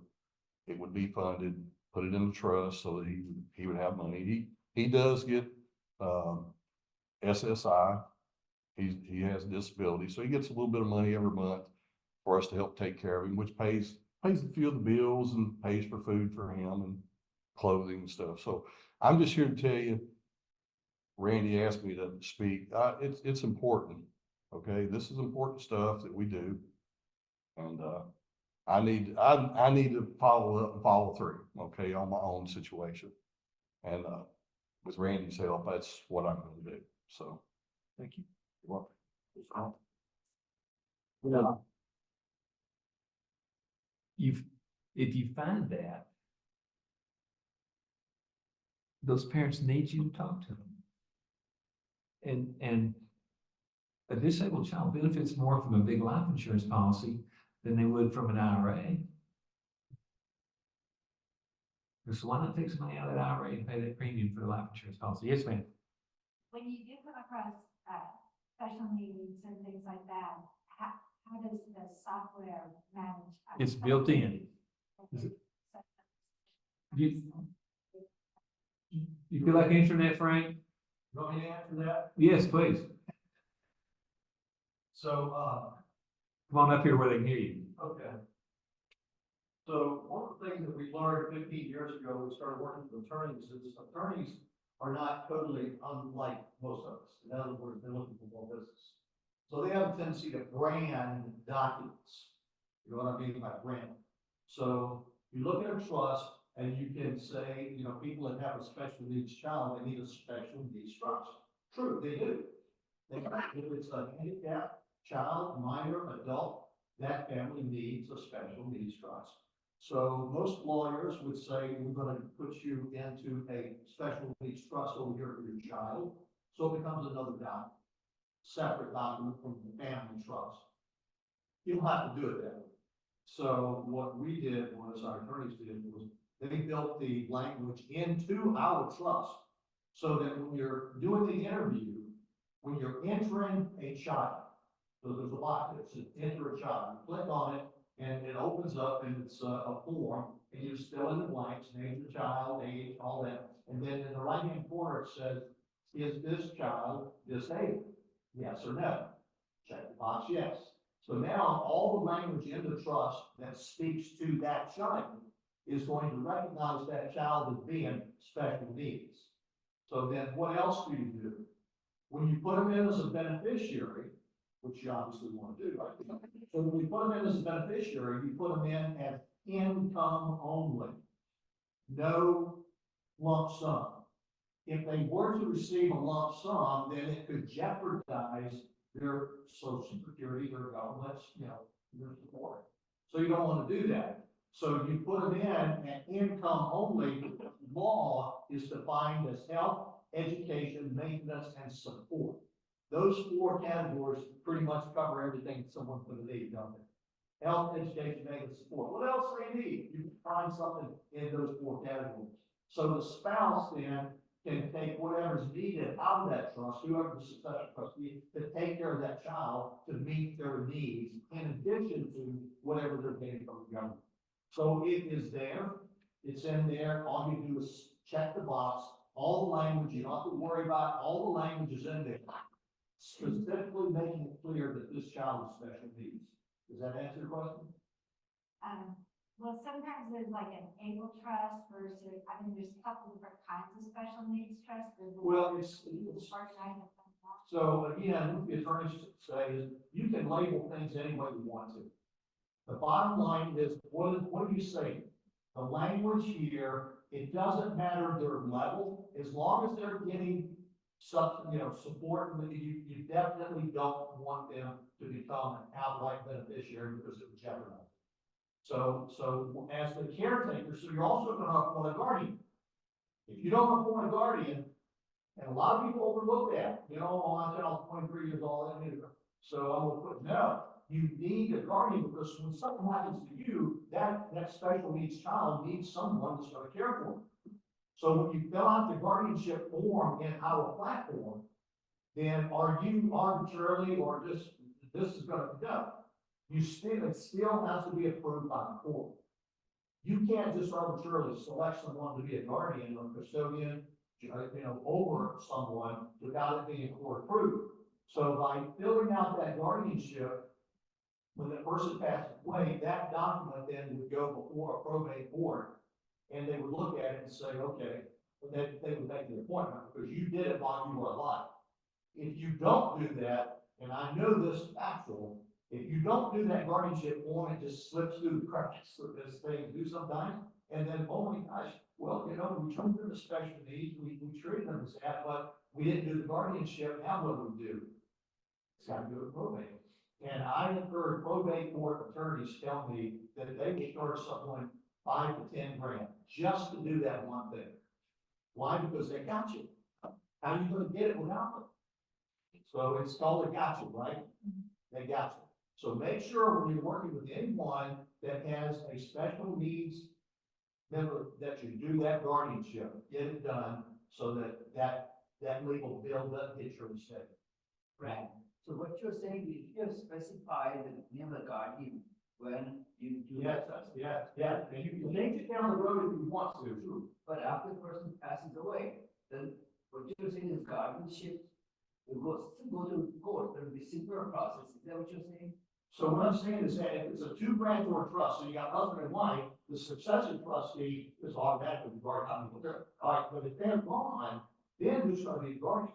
it would be funded, put it in the trust so that he would have money. He does get SSI. He has disability, so he gets a little bit of money every month for us to help take care of him, which pays a few of the bills and pays for food for him and clothing and stuff. So I'm just here to tell you, Randy asked me to speak. It's important. Okay, this is important stuff that we do, and I need to follow up and follow through. Okay, on my own situation, and with Randy's help, that's what I'm going to do. So, Thank you. you're welcome. If you find that, those parents need you to talk to them. And a disabled child benefits more from a big life insurance policy than they would from an IRA. So why not take some money out of that IRA and pay that premium for the life insurance policy? Yes, ma'am. When you do come across special needs and things like that, how does the software manage? It's built in. You feel like answering that, Frank? You want me to answer that? Yes, please. So, Come on up here where they can hear you. okay. So one of the things that we learned 15 years ago, when we started working with attorneys, is attorneys are not totally unlike most of us. In other words, they're looking for more business. So they have a tendency to brand documents. You know what I mean by random? So you look at a trust and you can say, you know, people that have a special needs child, they need a special needs trust. True, they do. If it's a handicapped child, minor, adult, that family needs a special needs trust. So most lawyers would say, we're gonna put you into a special needs trust over here for your child. So it becomes another document, separate document from the family trust. You don't have to do it that way. So what we did was, our attorneys did, was they built the language into our trust. So that when you're doing the interview, when you're entering a child, so there's a box that says enter a child, you click on it, and it opens up and it's a form, and you fill in the blanks, name of the child, age, all that. And then in the right-hand corner, it says, is this child disabled? Yes or no? Check the box, yes. So now all the language in the trust that speaks to that child is going to recognize that child as being special needs. So then what else do you do? When you put them in as a beneficiary, which you obviously want to do, right? So when we put them in as a beneficiary, you put them in as income only. No lump sum. If they were to receive a lump sum, then it could jeopardize their social security, their government's, you know, their support. So you don't want to do that. So you put them in at income only. Law is defined as health, education, maintenance, and support. Those four categories pretty much cover everything someone's going to need, don't they? Health, education, maintenance, support. What else do they need? You can find something in those four categories. So the spouse then can take whatever's needed out of that trust, whoever the successor trustee, to take care of that child to meet their needs, in addition to whatever they're getting from the government. So it is there, it's in there, all you do is check the box, all the language, you don't have to worry about, all the language is in there, specifically making it clear that this child is special needs. Does that answer your question? Well, sometimes there's like an able trust versus, I mean, there's a couple different kinds of special needs trusts. Well, it's so again, what the attorneys say is you can label things any way you want to. The bottom line is, what do you say? The language here, it doesn't matter their level, as long as they're getting some, you know, support, you definitely don't want them to become an outright beneficiary because it would jeopardize. So as the caretaker, so you're also going to appoint a guardian. If you don't appoint a guardian, and a lot of people overlook that, you know, oh, I was 23 years old, so I'm going to put, no, you need a guardian because when something happens to you, that special needs child needs someone that's going to care for them. So when you fill out the guardianship form in our platform, then are you arbitrarily or just, this is going to go? It still has to be approved by the court. You can't just arbitrarily select someone to be a guardian or custodian, you know, over someone without it being court approved. So by filling out that guardianship, when the person passes away, that document then would go before a probate court, and they would look at it and say, okay, they would make the appointment because you did it while you were alive. If you don't do that, and I know this is factual, if you don't do that guardianship form, it just slips through the cracks of this thing do sometimes. And then, oh my gosh, well, you know, we turned them to special needs, we treated them as that, but we didn't do the guardianship. Now what do we do? It's got to go to probate. And I have heard probate court attorneys tell me that they will charge someone 5 to 10 grand just to do that one thing. Why? Because they got you. How are you going to get it without them? So it's called a gotcha, right? They got you. So make sure when you're working with anyone that has a special needs member that you do that guardianship, get it done so that legal bill doesn't hit your estate. Right. So what you're saying is you specify the name of the guardian when you do Yes, that. yeah. And you can change it down the road if you want to. Sure. But after the person passes away, then what you're saying is guardianship will go to court. There will be simpler process. Is that what you're saying? So what I'm saying is that if it's a two-grantor trust, so you got husband and wife, the successor trustee is automatically the guardian. All right, but if they're gone, then who's going to be the guardian?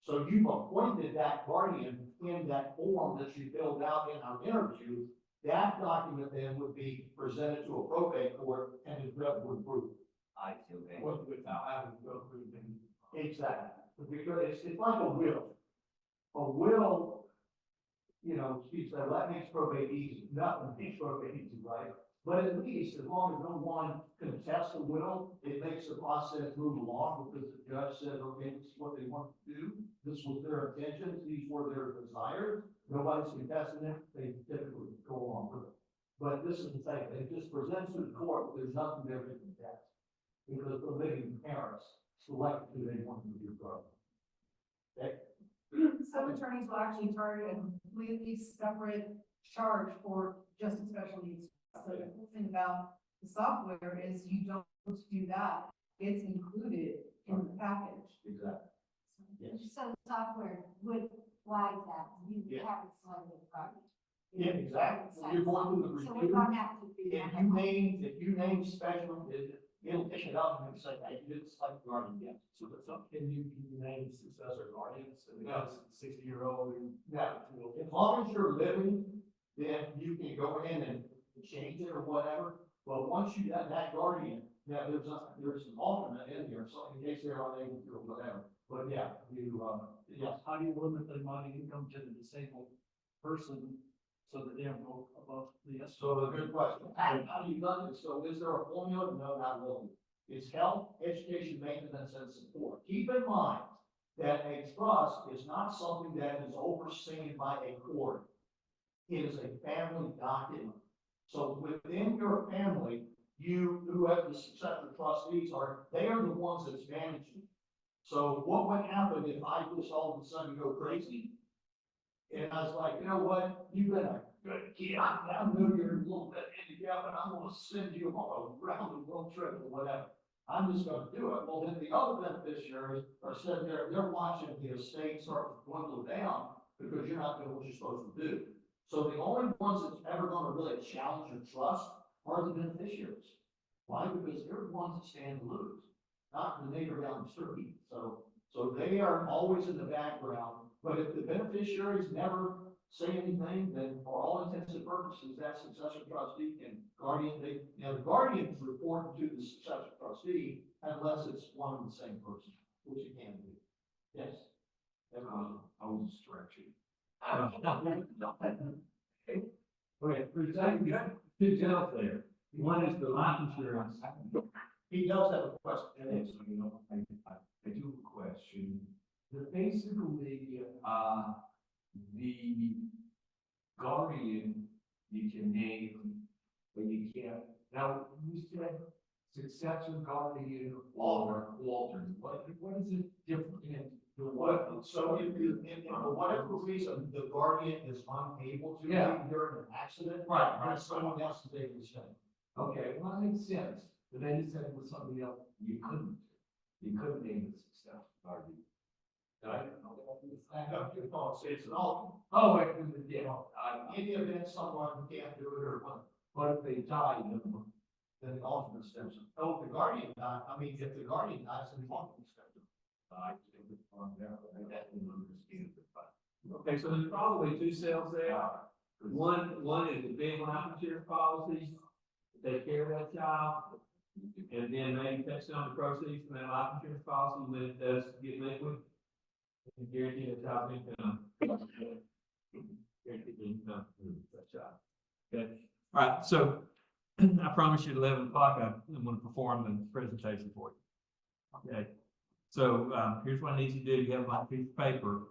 So you've appointed that guardian in that form that you filled out in our interview. That document then would be presented to a probate court and the judge would approve. I see, okay. Without having to go through the. Exactly, because it's like a will. A will, you know, you say, well, that makes probate easy, nothing makes probate easy, right? But at least, as long as no one contests the will, it makes the process move along, because the judge said, okay, this is what they want to do, this was their intentions, these were their desires, nobody's contesting it, they typically go along with it. But this is the thing, it just presents to the court, there's nothing there to contest, because the living parents select who they want to be from. Okay? Some attorneys will actually charge a completely separate charge for just a special needs. So the cool thing about the software is you don't do that. It's included in the package. Exactly. Yes. So the software would flag that, you Yeah. haven't selected the property. Yeah, exactly. So you're going through the So review. we don't have to do If that. you name special, it'll pick it up and say, hey, you didn't select guardian yet. So that's up, can you name successor guardians, and that's 60-year-old and. Now, as long as you're living, then you can go in and change it or whatever. But once you got that guardian, now there's an alternate in here, so in case they're unable to or whatever. But yeah, yes. How do you limit the amount of income to the disabled person so that they don't go above the? So a good question. How do you done this? So is there a formula? No, not really. It's health, education, maintenance, and support. Keep in mind that a trust is not something that is overseen by a court. It is a family document. So within your family, whoever the successor trustees are, they are the ones that's managing. So what would happen if I just all of a sudden go crazy? And I was like, you know what, you've been a good kid, I know you're a little bit handicapped, but I'm gonna send you on a round the world trip or whatever. I'm just gonna do it. Well, then the other beneficiaries are sitting there, they're watching the estate start to dwindle down because you're not doing what you're supposed to do. So the only ones that's ever gonna really challenge your trust are the beneficiaries. Why? Because they're the ones that stand to lose, not the neighbor down the street. So they are always in the background, but if the beneficiaries never say anything, then for all intents and purposes, that successor trustee and guardian, the guardian is reporting to the successor trustee unless it's one and the same person, which it can be. Yes. I was stretching. Okay, for example, you have two gentlemen there. One is the life insurance. He does have a question. Okay, so, you know, I do have a question. Basically, The guardian you can name, but you can't. Now, you said successor guardian or alternate. What is it different in the what? So if you, for whatever reason, the guardian is unable to Yeah. leave during an accident. Right. Then someone else is able to stay. Okay, well, that makes sense. But then you said it was something else you couldn't. You couldn't name the successor guardian. I don't know. It's an alternate. Oh, wait, yeah. In the event someone can't do it or What if they die? You know? then the alternate steps in. Oh, if the guardian dies, if the guardian dies, then the alternate steps in. I think it's on there, but I definitely understand it, but. Okay, so there's probably two sales there. One is the big life insurance policy, to take care of that child. And then maybe take some of the proceeds from that life insurance policy when it does get liquid. And guarantee that child's income. Guarantee the income for that child. Okay, all right, so I promise you at 11 o'clock, I'm gonna perform the presentation for you. Okay, so, here's what I need you to do. You have my piece of paper.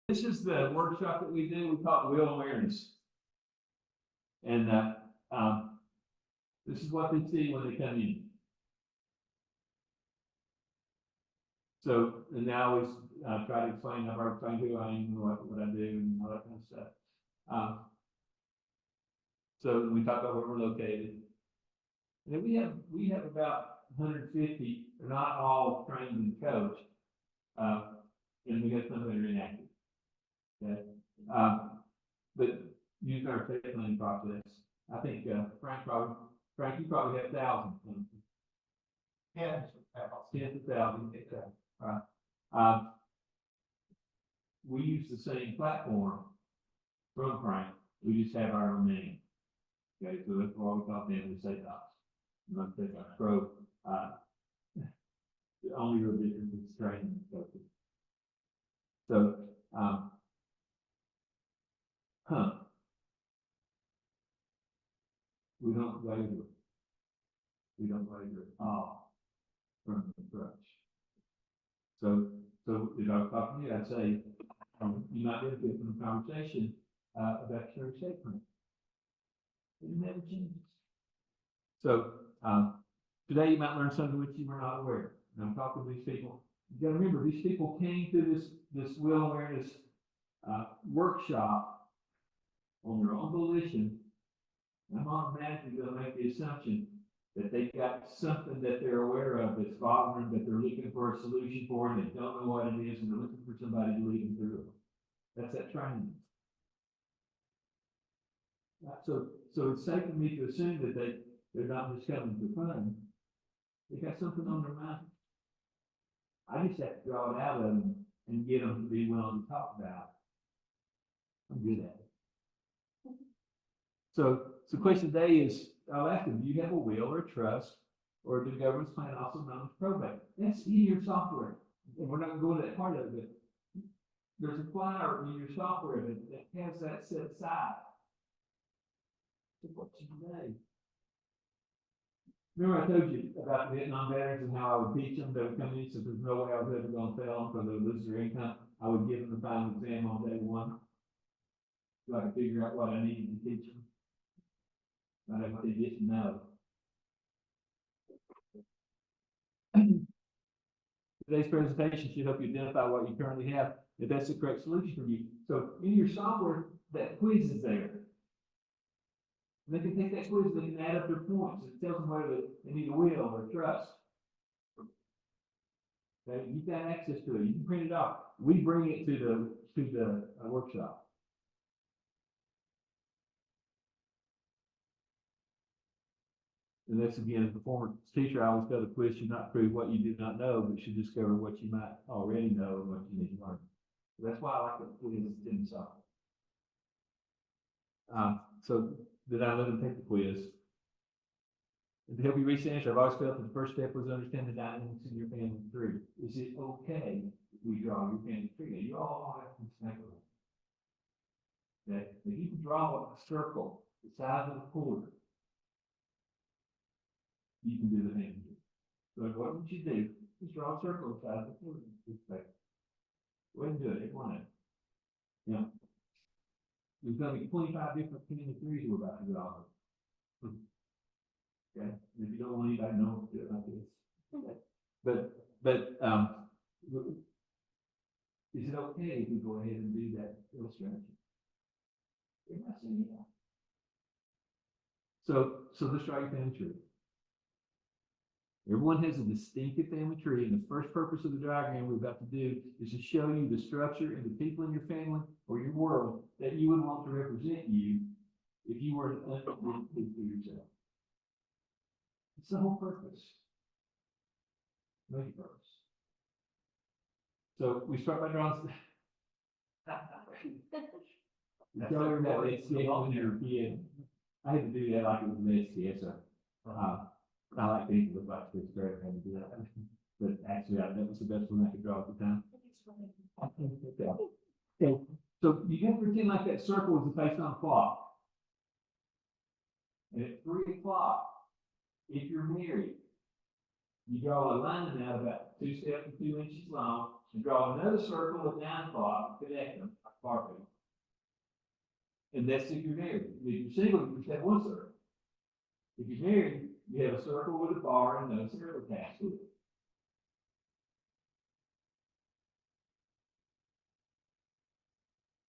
This is the workshop that we do. We call it Will Awareness. And, this is what they see when they come in. So, and now we try to explain, I've already explained who I am, what I do, and all that kind of stuff. So we talk about where we're located. And then we have about 150, they're not all trained and coached. And we got some that are inactive. Okay. But using our tech planning process, I think, Frank, you probably have thousands. Tens of thousands, okay, all right. We use the same platform from Frank, we just have our own name. Okay, so that's why we call them the state docs. Not take our pro, the only real difference is training. So, we don't waiver. We don't waiver at all from the approach. So if I was talking to you, I'd say, you might benefit from a conversation, about your statement. It never changes. So, today you might learn something which you were not aware. And I'm talking to these people. You gotta remember, these people came to this will awareness, workshop on their own volition. I'm automatically gonna make the assumption that they've got something that they're aware of that's bothering them, that they're looking for a solution for, and they don't know what it is, and they're looking for somebody to lead them through it. That's that training. So it's safe for me to assume that they're not just coming for fun. They got something on their mind. I just have to draw it out of them and get them to be willing to talk about it. I'm good at it. So the question today is, I'll ask them, do you have a will or a trust or the governance plan, also known as probate? That's in your software. And we're not going to go into that part of it. There's a file in your software that has that set aside. So what you today? Remember I told you about the Vietnam veterans and how I would teach them, they would come in, so there's no way I was ever going to fail them because they would lose their income. I would give them the final exam on day one, so I could figure out what I needed to teach them. Not what they didn't know. Today's presentation should help you identify what you currently have, if that's the correct solution for you. So in your software, that quiz is there. They can take that quiz, they can add up their points. It tells them whether they need a will or trust. Okay, you've got access to it. You can print it off. We bring it to the workshop. And that's again, as a former teacher, I always tell the quiz should not prove what you do not know, but should discover what you might already know and what you need to learn. So that's why I like the quiz in the software. So did I let them take the quiz? And to help you reach the answer, I've always felt that the first step was to understand the dynamics in your family tree. Is it okay if we draw your family tree? You all have to think of it. Okay, if you can draw a circle the size of a quarter, you can do the family tree. So what would you do? Just draw a circle the size of a quarter. Go ahead and do it, everyone. Yeah. There's going to be 25 different family trees we're about to draw. Okay, and if you don't want anybody to know, do it like this. Okay. But is it okay if we go ahead and do that illustration? Everybody say yeah. So let's try your family tree. Everyone has a distinctive family tree, and the first purpose of the diagram we're about to do is to show you the structure and the people in your family or your world that you would want to represent you if you were to undo yourself. It's the whole purpose. Main purpose. So we start by drawing. Drawing that SCA on your kid. I had to do that like it was an SCA, so I like things that look like this, great, I had to do that. But actually, that was the best one I could draw at the time. Okay. So you have to pretend like that circle is the face on the clock. And at 3 o'clock, if you're married, you draw a line out about 2 steps and 2 inches long, and draw another circle at 9 o'clock, connect them, like barbell. And that's if you're married. If you're single, you just have one circle. If you're married, you have a circle with a bar and no circle attached to it.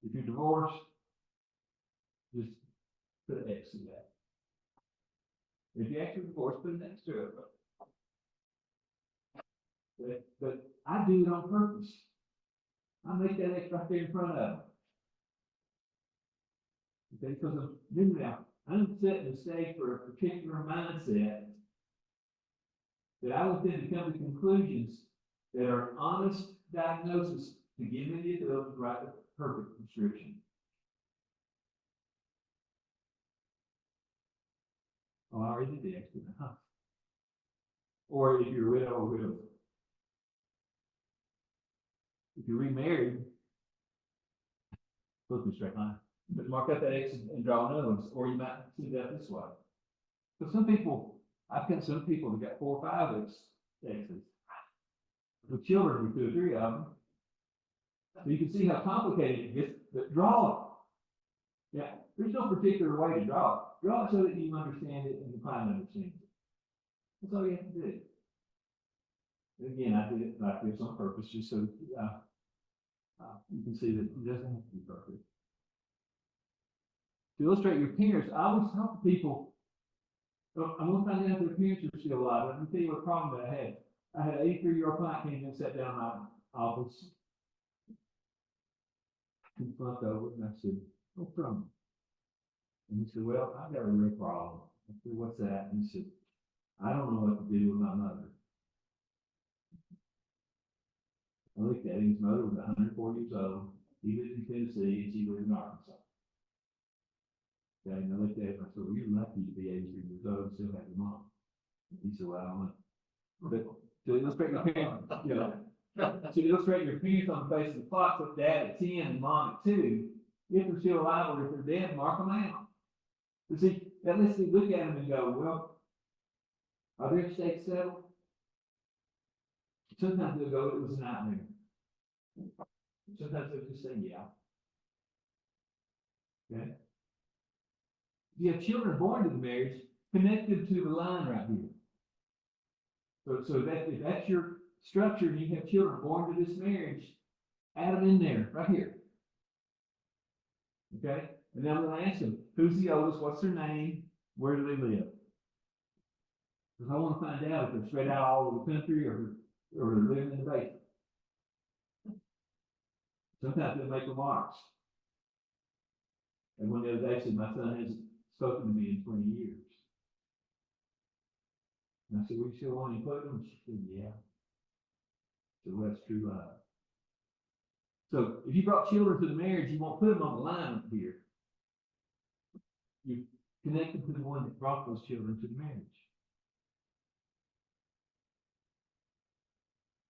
If you're divorced, just put an X to that. If you're actually divorced, put an X to it. But I do it on purpose. I make that X right there in front of them. Okay, because remember now, I'm setting the stage for a particular mindset that I would tend to come to conclusions that are honest diagnosis to give me the ability to write the perfect prescription. Oh, I already did the extra, huh? Or if you're a widow or widow. If you're remarried, look in a straight line. But mark out that X and draw another one, or you might see that this way. So some people, I've got some people that got 4 or 5 X's. With children, with 2 or 3 of them. So you can see how complicated it gets, but draw it. Yeah, there's no particular way to draw it. Draw it so that you understand it and the client understands it. That's all you have to do. Again, I did it like this on purpose, just so you can see that it doesn't have to be perfect. To illustrate your parents, I always talk to people, I'm going to find out if their parents are still alive. Let me tell you what problem that I had. I had an 83-year-old client came in and sat down in my office. He flipped over and I said, "What's wrong?" And he said, "Well, I've got a real problem." I said, "What's that?" And he said, "I don't know what to do with my mother." I looked at him, his mother was 104 years old. He lived in Tennessee and she lived in Arkansas. Okay, and I looked at him and I said, "Well, you're lucky to be 83 years old and still have your mom." He said, "Well, I don't know." But to illustrate your parents, you know, to illustrate your parents on the face of the clock, with dad at 10 and mom at 2, if they're still alive or if they're dead, mark them out. But see, that lets me look at them and go, well, are their stakes settled? Sometimes they'll go, "It was a nightmare." Sometimes they'll just say, "Yeah." Okay? You have children born to the marriage, connect them to the line right here. So that if that's your structure and you have children born to this marriage, add them in there, right here. Okay? And then I'm going to ask them, who's the oldest, what's their name, where do they live? Because I want to find out if they're spread out all over the country or they're living in the basement. Sometimes they'll make remarks. And one the other day said, "My son hasn't spoken to me in 20 years. And I said, "We still want to include them?" She said, "Yeah." So that's true love. So if you brought children to the marriage, you won't put them on the line up here. You connect them to the one that brought those children to the marriage.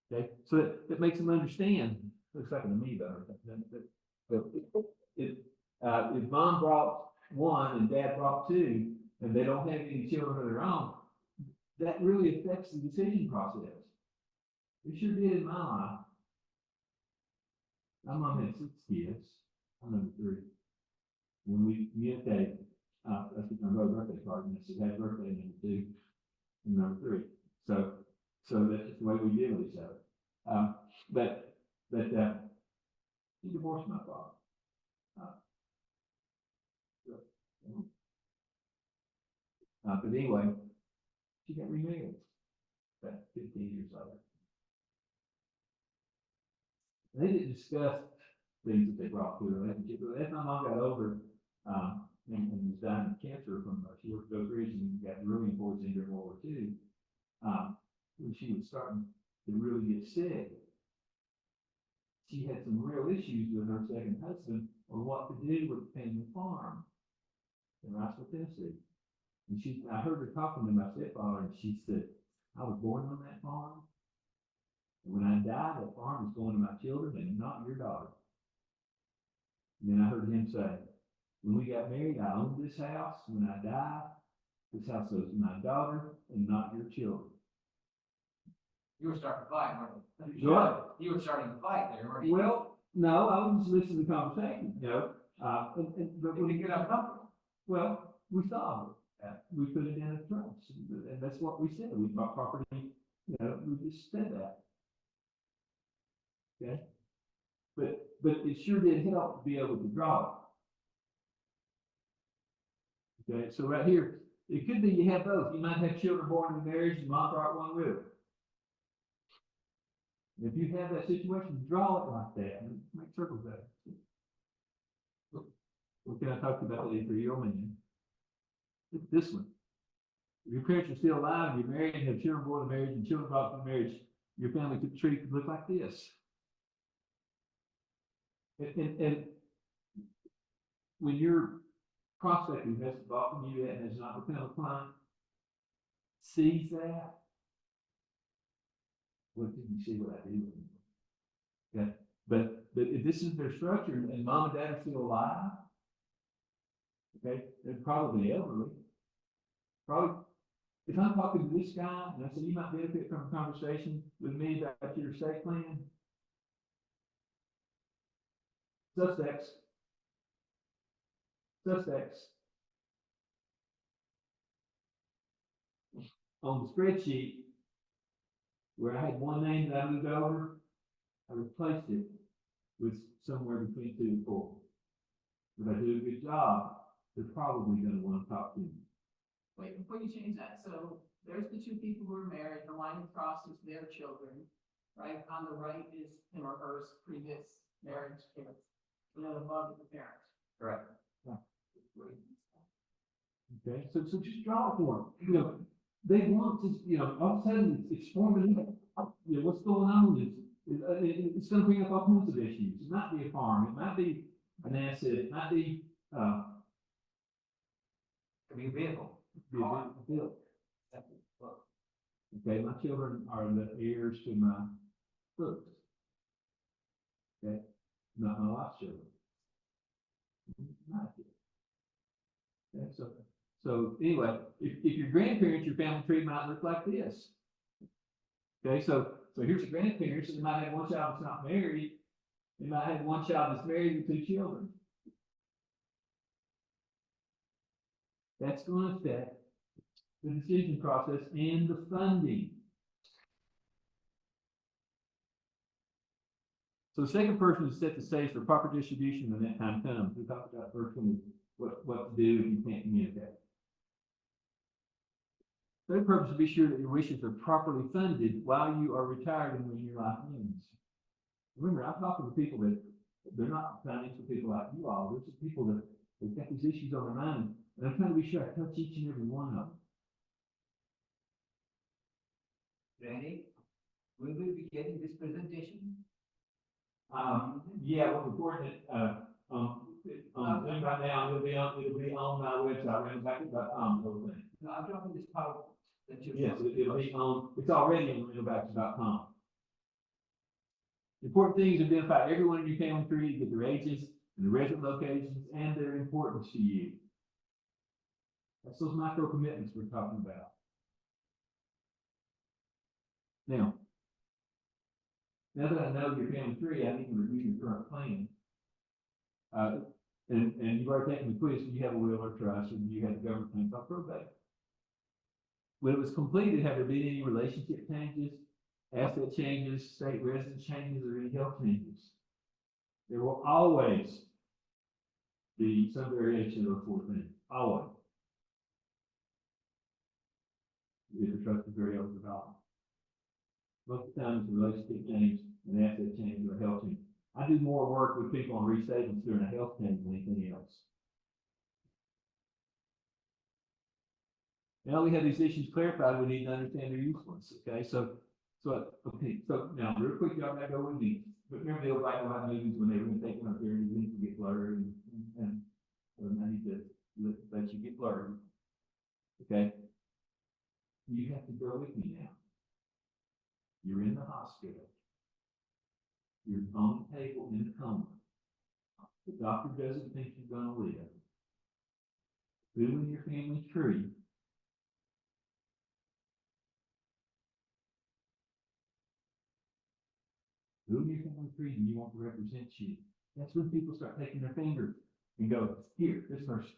Okay, so that makes them understand. Looks like an amoeba. But if mom brought 1 and dad brought 2, and they don't have any children of their own, that really affects the decision process. It sure did in my life. My mom had 6 kids. I'm number 3. When we communicated, I took my brother's birthday card and I said, "Happy birthday, number 2 and number 3. So that's just the way we deal with each other. But she divorced my father. But anyway, she got remarried about 15 years later. They didn't discuss things that they brought to the relationship, but as my mom got older, and was dying of cancer from, she worked at Oak Ridge and got really poisoned during World War II, when she was starting to really get sick, she had some real issues with her second husband on what to do with the family farm in Riceville, Tennessee. And I heard her talking to my stepfather, and she said, "I was born on that farm. And when I die, that farm is going to my children and not your daughter." And then I heard him say, "When we got married, I owned this house. When I die, this house goes to my daughter and not your children." You were starting to fight, weren't you? What? You were starting to fight there, weren't you? Well, no, I was just listening to the conversation, you know, but When you get uncomfortable. well, we solved it. We put it in a trust, and that's what we said. We bought property, you know, we just said that. Okay? But it sure did help to be able to draw it. Okay, so right here, it could be you have both. You might have children born in marriage, and mom brought one with her. If you have that situation, draw it like that and make circles there. Well, can I talk to you about the 83-year-old man? This one. If your parents are still alive, and you're married, and have children born in marriage, and children brought from marriage, your family tree could look like this. And when you're prospecting, that's often you that has not become a client, sees that. What did you see what I did? Okay, but if this is their structure and mom and dad are still alive, okay, they're probably elderly. Probably, if I'm talking to this guy and I said, you might benefit from a conversation with me about your estate plan. Suspects. On the spreadsheet, where I had one name that I moved over, I replaced it with somewhere between 2 and 4. If I do a good job, they're probably gonna wanna talk to me. Wait, before you change that, so there's the 2 people who are married, the line across is their children, right? On the right is him or her previous marriage kids, and then above is the parents. Correct. Okay, so just draw it for them, you know, they want to, you know, all of a sudden it's forming, you know, what's going on it's gonna bring up all kinds of issues. It might be a farm, it might be an asset, it might be, Could be a vehicle. be a bill. Okay, my children are the heirs to my books. Okay, not my wife's children. Not yet. Okay, so anyway, if your grandparents, your family tree might look like this. Okay, so here's your grandparents, and they might have one child that's not married. They might have one child that's married with 2 children. That's going to affect the decision process and the funding. So the second person is set the stage for proper distribution when that time comes. We talked about first one, what to do if you can't communicate. Third purpose is to be sure that your wishes are properly funded while you are retired and when your life ends. Remember, I'm talking to people that they're not financial people like you all. They're just people that have got these issues on their mind. And I'm trying to be sure I touch each and every one of them. Randy, will we be getting this presentation? Yeah, we're recording it, Zoom right now. It'll be on my website, randallbacker.com, the whole thing. No, I'm talking this PowerPoint that you. Yes, it'll be on, it's already on randallbacker.com. Important things, identify everyone in your family tree, get their ages and their resident locations and their importance to you. That's those micro commitments we're talking about. Now that I know your family tree, I need to review your current plan. And you've already taken the quiz, so you have a will or trust, and you have the government plan called probate. When it was completed, have there been any relationship changes, asset changes, state residence changes, or any health changes? There will always be some variation of those 4 things, always. If the trust is very overdeveloped. Most of the time, it's a relationship change, an asset change, or a health change. I do more work with people on restatements during a health change than anything else. Now we have these issues clarified, we need to understand their usefulness, okay? So now, real quick, y'all gotta go with me. But remember the old black and white movies when they were gonna take one up there and things would get blurred and I need to let you get blurred. Okay? You have to go with me now. You're in the hospital. You're on the table in a coma. The doctor doesn't think you're gonna live. Who in your family tree do you want to represent you? That's when people start taking their finger and go, here, this person.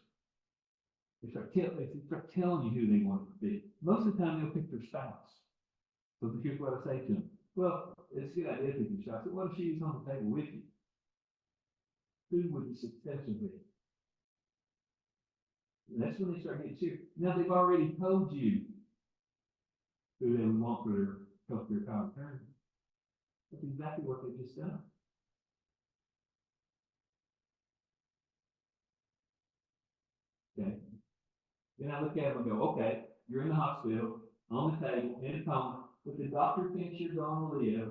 They start telling you who they want it to be. Most of the time, they'll pick their spouse. So here's what I say to them. Well, it's a good idea to pick your spouse. But what if she was on the table with you? Who would the successor be? And that's when they start getting serious. Now, they've already told you who they would want for their healthcare power of attorney. That's exactly what they just done. Okay. Then I look at them and go, okay, you're in the hospital, on the table, in a coma, but the doctor thinks you're gonna live,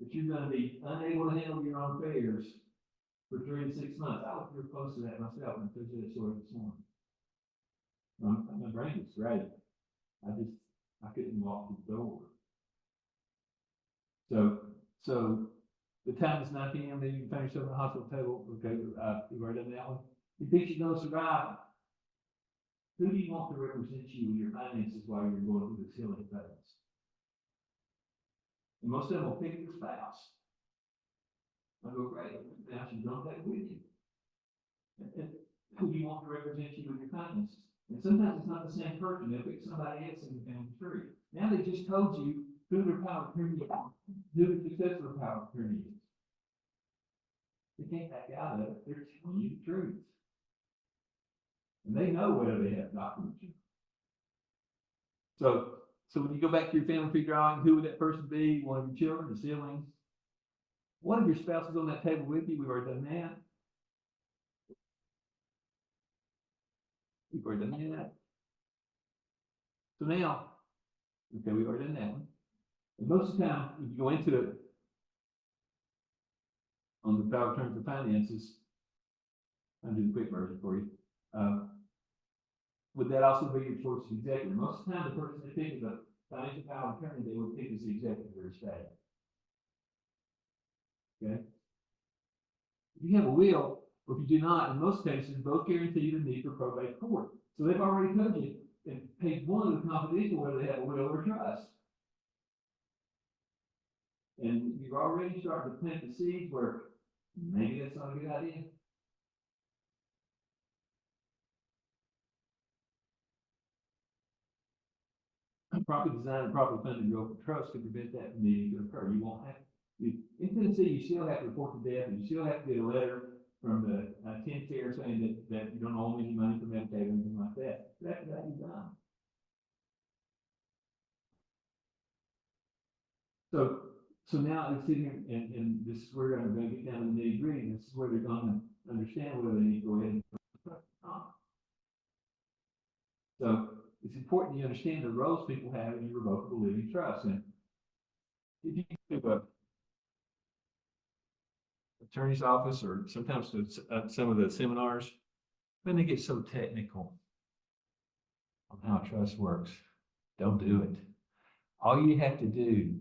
but you're gonna be unable to handle your own affairs for 3 to 6 months. I was real close to that myself, and took that story this morning. My brain was great. I couldn't walk through the door. So the time is 9 p.m., then you can find yourself in the hospital table. Okay, you've already done that one. You think you're gonna survive. Who do you want to represent you in your finances while you're going through this healing phase? And most of them will pick your spouse. I go, great, now she's done that with you. And who do you want to represent you in your finances? And sometimes it's not the same person, they'll pick somebody else in the family tree. Now they just told you who their power of attorney is, who the successor of power of attorney is. They can't back out of it, they're telling you the truth. And they know whether they have documents. So when you go back to your family tree drawing, who would that person be? One of your children, the siblings? One of your spouses on that table with you, we've already done that. We've already done that. So now, okay, we've already done that one. And most of the time, if you go into it on the power of attorney for finances, I'll do the quick version for you. Would that also be your choice of executive? Most of the time, the person they pick is a financial power of attorney, they would pick as the executive of their estate. Okay? If you have a will, or if you do not, in most cases, both guarantee the need for probate court. So they've already told you in page 1 of the confidential whether they have a will or trust. And you've already started to plant the seeds where maybe that's not a good idea. Properly designed and properly funded your trust to prevent that from needing to occur. You won't have, in Tennessee, you still have to report to death, and you still have to get a letter from the 10th care saying that you don't owe any money for Medicaid or anything like that. After that, you're done. So now let's sit here and this is where we're going to get down to the nitty gritty. This is where they're going to understand whether they need to go ahead and so it's important you understand the roles people have in your revocable living trust. And if you do a attorney's office or sometimes to some of the seminars, when they get so technical on how trust works, don't do it. All you have to do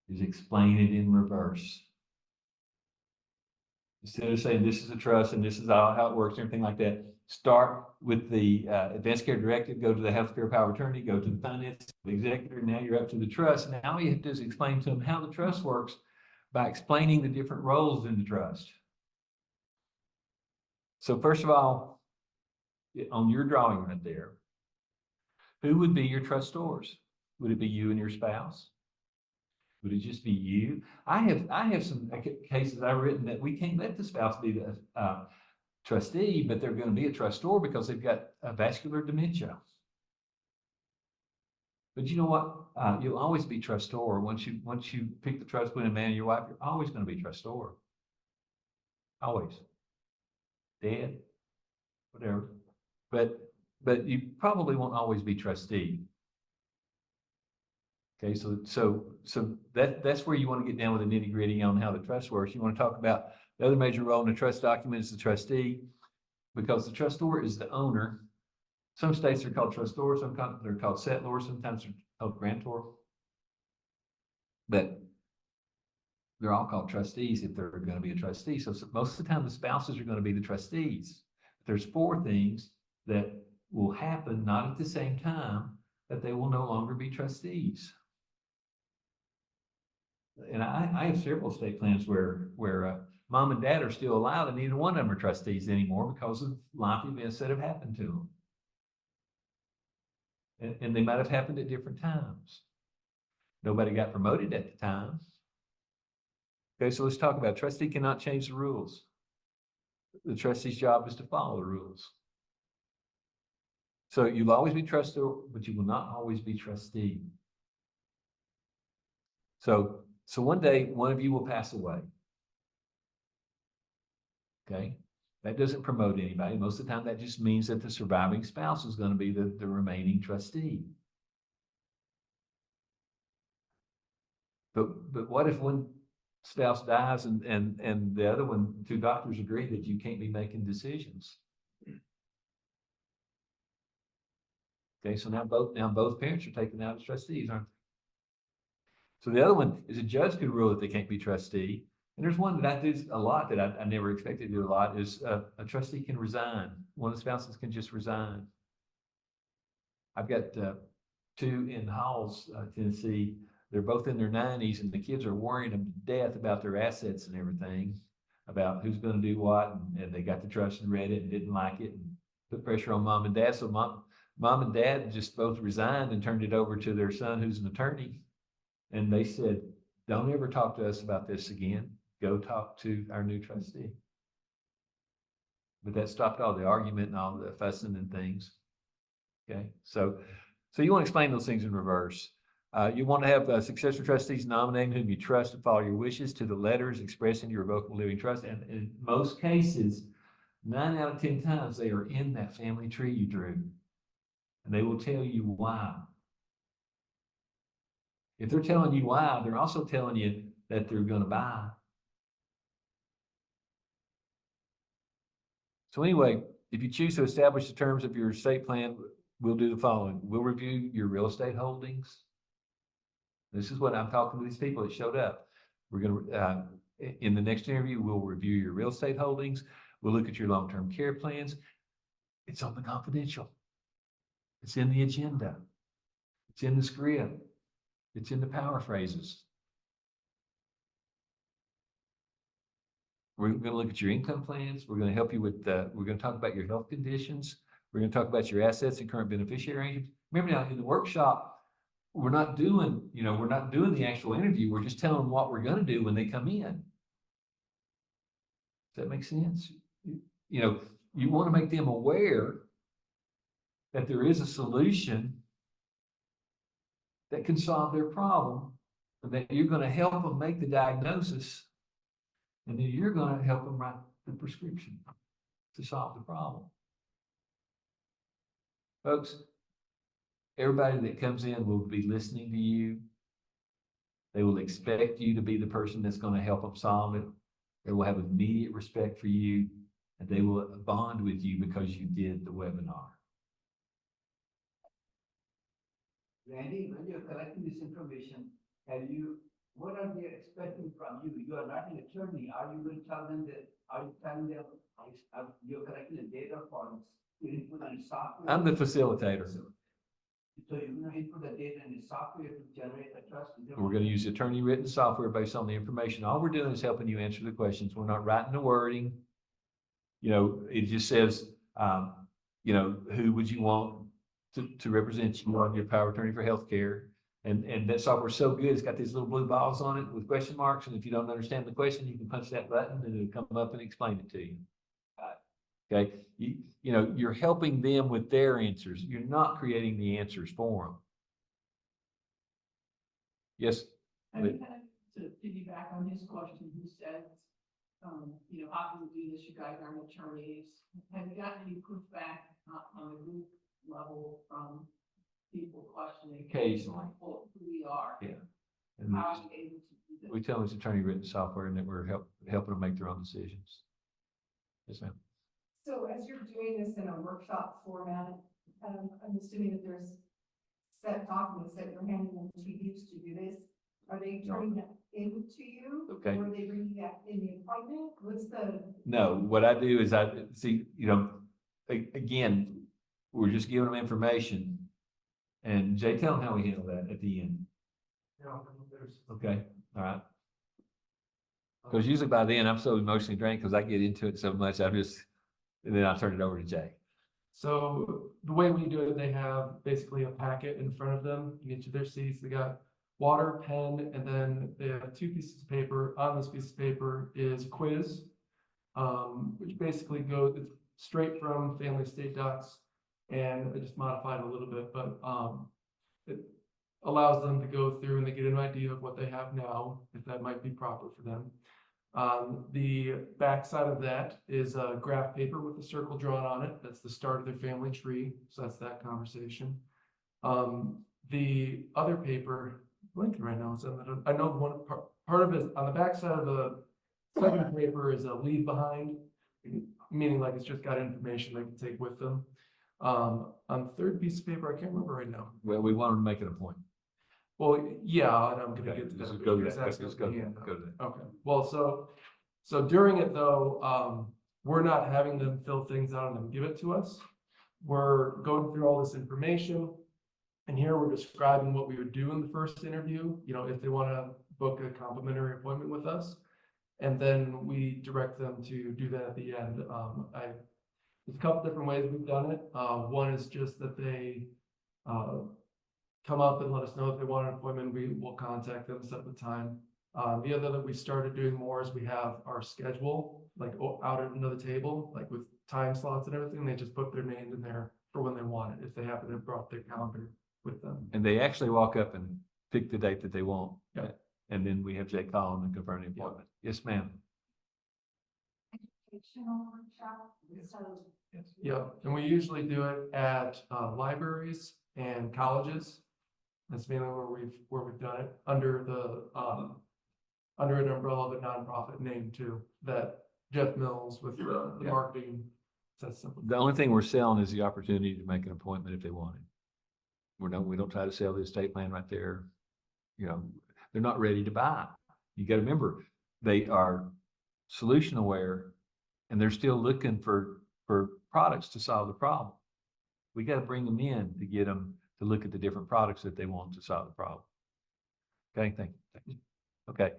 is explain it in reverse. Instead of saying this is a trust and this is how it works, everything like that, start with the advanced care directive, go to the healthcare power of attorney, go to the finance executor, now you're up to the trust. Now all you have to do is explain to them how the trust works by explaining the different roles in the trust. So first of all, on your drawing right there, who would be your trustors? Would it be you and your spouse? Would it just be you? I have some cases I've written that we can't let the spouse be the trustee, but they're going to be a trustor because they've got vascular dementia. But you know what? You'll always be trustor. Once you pick the trust between a man and your wife, you're always going to be trustor. Always. Dead, whatever. But you probably won't always be trustee. Okay, so that's where you want to get down with the nitty gritty on how the trust works. You want to talk about the other major role in the trust document is the trustee, because the trustor is the owner. Some states are called trustors, sometimes they're called settlors, sometimes they're called grantor. But they're all called trustees if they're going to be a trustee. So most of the time the spouses are going to be the trustees. There's 4 things that will happen, not at the same time, that they will no longer be trustees. And I have several estate plans where mom and dad are still alive and neither one of them are trustees anymore because of life events that have happened to them. And they might have happened at different times. Nobody got promoted at the time. Okay, so let's talk about trustee cannot change the rules. The trustee's job is to follow the rules. So you'll always be trustor, but you will not always be trustee. So one day, one of you will pass away. Okay? That doesn't promote anybody. Most of the time, that just means that the surviving spouse is going to be the remaining trustee. But what if one spouse dies and the other one, two doctors agree that you can't be making decisions? Okay, so now both parents are taken out as trustees, aren't they? So the other one is a judge could rule that they can't be trustee. And there's one that I do a lot that I never expected to do a lot is a trustee can resign. One of the spouses can just resign. I've got two in Halls, Tennessee. They're both in their 90s, and the kids are worrying them to death about their assets and everything, about who's going to do what. And they got the trust and read it and didn't like it and put pressure on mom and dad. So mom and dad just both resigned and turned it over to their son, who's an attorney. And they said, don't ever talk to us about this again. Go talk to our new trustee. But that stopped all the argument and all the fussing and things. Okay, so you want to explain those things in reverse. You want to have successor trustees nominating whom you trust to follow your wishes to the letters expressing your irrevocable living trust. And in most cases, 9 out of 10 times, they are in that family tree you drew. And they will tell you why. If they're telling you why, they're also telling you that they're going to buy. So anyway, if you choose to establish the terms of your estate plan, we'll do the following. We'll review your real estate holdings. This is what I'm talking to these people that showed up. We're going to, in the next interview, we'll review your real estate holdings. We'll look at your long-term care plans. It's on the confidential. It's in the agenda. It's in the script. It's in the power phrases. We're going to look at your income plans. We're going to help you with, we're going to talk about your health conditions. We're going to talk about your assets and current beneficiary. Remember now, in the workshop, we're not doing the actual interview. We're just telling them what we're going to do when they come in. Does that make sense? You want to make them aware that there is a solution that can solve their problem, and that you're going to help them make the diagnosis, and then you're going to help them write the prescription to solve the problem. Folks, everybody that comes in will be listening to you. They will expect you to be the person that's going to help them solve it. They will have immediate respect for you, and they will bond with you because you did the webinar. Randy, when you're collecting this information, what are they expecting from you? You are not an attorney. Are you going to tell them you're collecting the data for input on software? I'm the facilitator. So you're going to input the data in the software to generate a trust? We're going to use attorney written software based on the information. All we're doing is helping you answer the questions. We're not writing the wording. It just says, who would you want to represent you on your power of attorney for healthcare? And that software is so good, it's got these little blue balls on it with question marks. And if you don't understand the question, you can punch that button and it'll come up and explain it to you. Okay. You're helping them with their answers. You're not creating the answers for them. Yes. And kind of to piggyback on his question, he said, how can we do this? You guys aren't attorneys. Have you gotten any pushback on the group level from people questioning? Occasionally. Who we are? Yeah. And How are you able to do this? we tell them it's attorney written software and that we're helping them make their own decisions. Yes, ma'am. So as you're doing this in a workshop format, I'm assuming that there's set documents that you're handing them to you to do this. Are they turning that in to you? Okay. Or are they bringing that in the appointment? What's the? No, what I do is I see, again, we're just giving them information. And Jay, tell them how we handle that at the end. Okay, all right. Because usually by then I'm so emotionally drained because I get into it so much, and then I'll turn it over to Jay. So the way we do it, they have basically a packet in front of them in each of their seats. They got water, pen, and then they have 2 pieces of paper. On this piece of paper is a quiz, which basically goes straight from Family Estate Docs, and I just modified a little bit, but it allows them to go through and they get an idea of what they have now, if that might be proper for them. On the back side of that is a graph paper with a circle drawn on it. That's the start of their family tree. So that's that conversation. The other paper, blinking right now, I know one part of it on the back side of the second paper is a leave behind, meaning like it's just got information they can take with them. On the third piece of paper, I can't remember right now. Well, we wanted to make an appointment. Well, yeah, and I'm gonna Okay, get to let's that. just but go you to guys that. asked Let's us go to to hand that. up. Go to that. Okay, well, so during it though, we're not having them fill things out and then give it to us. We're going through all this information. And here we're describing what we would do in the first interview, you know, if they want to book a complimentary appointment with us. And then we direct them to do that at the end. There's a couple different ways we've done it. One is just that they come up and let us know if they want an appointment. We will contact them, set the time. The other that we started doing more is we have our schedule, like out at another table, like with time slots and everything. They just put their name in there for when they want it, if they happen to have brought their calendar with them. And they actually walk up and pick the date that they want. Yeah. And then we have Jay call them and confirm the appointment. Yes, ma'am. Educational workshop, so Yeah, and we usually do it at libraries and colleges. That's mainly where we've done it under under an umbrella of a nonprofit name too, that Jeff Mills with the Yeah. marketing sets up. The only thing we're selling is the opportunity to make an appointment if they want it. We don't try to sell the estate plan right there. You know, they're not ready to buy. You got to remember, they are solution aware and they're still looking for products to solve the problem. We got to bring them in to get them to look at the different products that they want to solve the problem. Okay, thank you. Okay.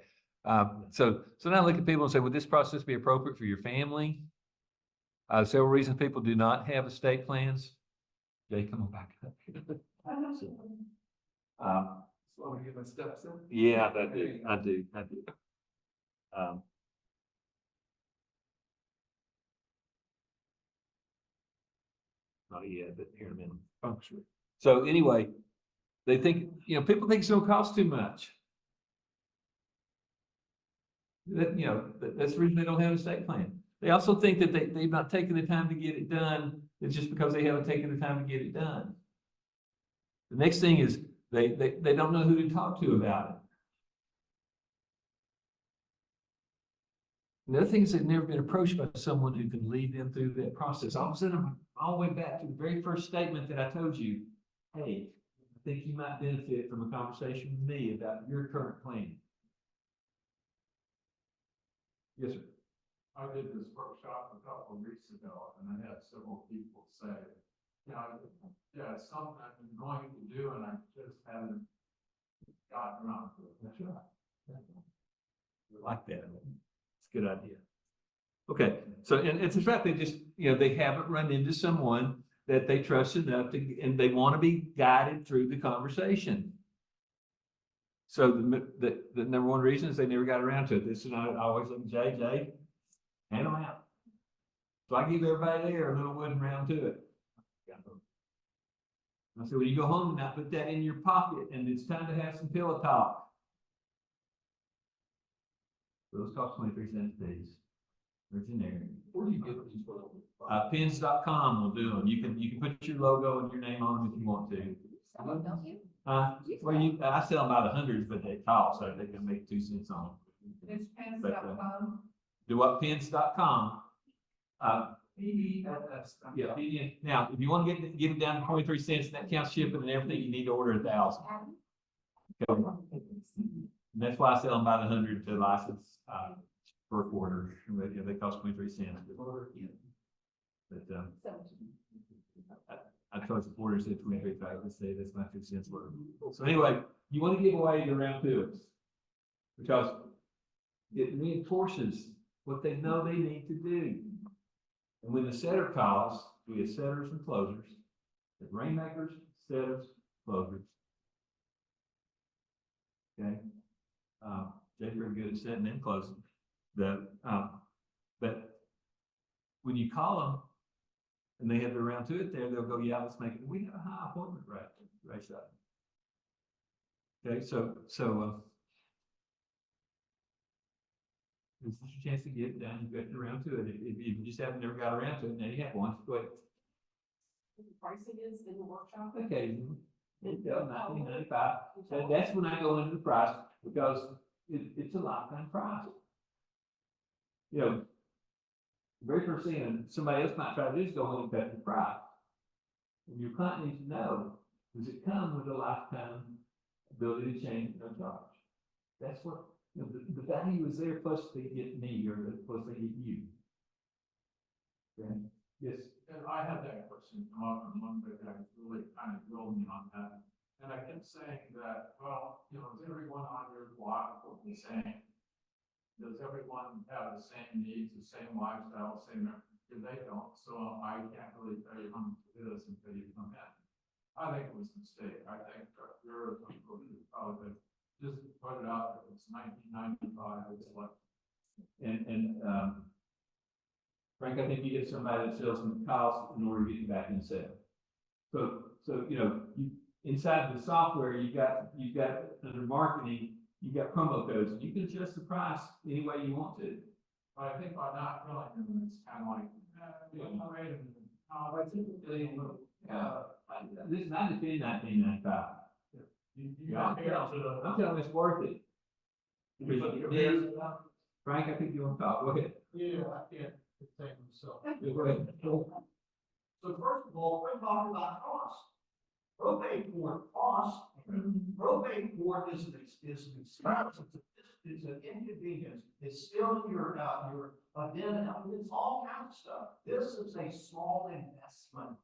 So now look at people and say, would this process be appropriate for your family? Several reasons people do not have estate plans. Jay, come on back up. Slow to get my steps in. Yeah, I do. Not yet, but here in a minute. Oh, sure. So anyway, they think, people think it's gonna cost too much. That's the reason they don't have an estate plan. They also think that they've not taken the time to get it done. It's just because they haven't taken the time to get it done. The next thing is they don't know who to talk to about it. The other thing is they've never been approached by someone who can lead them through that process. All of a sudden, all the way back to the very first statement that I told you. Hey, I think you might benefit from a conversation with me about your current plan. Yes, sir. I did this workshop a couple of weeks ago, and I had several people say, it's something I've been going to do, and I just haven't gotten around to it. That's right. We like that. It's a good idea. Okay, so, and it's the fact they just, they haven't run into someone that they trust enough to, and they want to be guided through the conversation. So the number one reason is they never got around to it. This is, I always look at Jay, hand them out. So I give everybody there a little wooden round to it. I said, when you go home tonight, put that in your pocket, and it's time to have some pillow talk. Those cost 23 cents a piece. They're generic. Where do you get these from? Pins.com will do them. You can put your logo and your name on them if you want to. Don't you? I sell them by the hundreds, but they cost, so they can make 2 cents on them. It's pens.com. Do what? Pins.com. Yeah. Now, if you want to get it down to 23 cents, and that counts shipping and everything, you need to order 1,000. Okay. And that's why I sell them by the hundred to license per quarter. They cost 23 cents. But I charge the quarter, said 23, let's say that's my 2 cents worth. So anyway, you want to give away your round twos because it reinforces what they know they need to do. And when the setter calls, we have setters and closers. The rainmakers, setters, closers. Okay. Jay's pretty good at setting and closing. But when you call them and they have their round to it there, they'll go, yeah, let's make it. We have a high appointment ratio. Okay, so This is your chance to get it done, you get around to it, if you just haven't never got around to it, now you have one, go ahead. Pricing is in the workshop. Occasionally, it does, 1995, that's when I go into the price, because it's a lifetime price. You know, the very first thing, and somebody else might try to do is go in and cut the price. And your client needs to know, does it come with a lifetime ability to change no charge? That's what, you know, the value is there, plus they get me, or plus they get you. Okay, yes. And I had that question come up, and one that really kind of drilled me on that. And I kept saying that, well, you know, is everyone on your block what we saying? Does everyone have the same needs, the same lifestyle, same, because they don't, so I can't really tell you how much it is until you come in. I think it was a mistake. I think yours was probably just put it out there. It's 1995. It's like, Frank, I think you get somebody that sells some costs in order to get you back in sale. So, you know, inside the software, you've got under marketing, you've got promo codes, and you can adjust the price any way you want to. but I think by not filling them, it's kind of like, I typically, This is not the 1995. I'm telling you, it's worth it. Frank, I think you want to talk, go ahead. Yeah, I can't contain myself. Go ahead. So first of all, we're talking about cost. Propane port cost, propane port is an expense, it's an inconvenience, it's still your identity, it's all kinds of stuff. This is a small investment.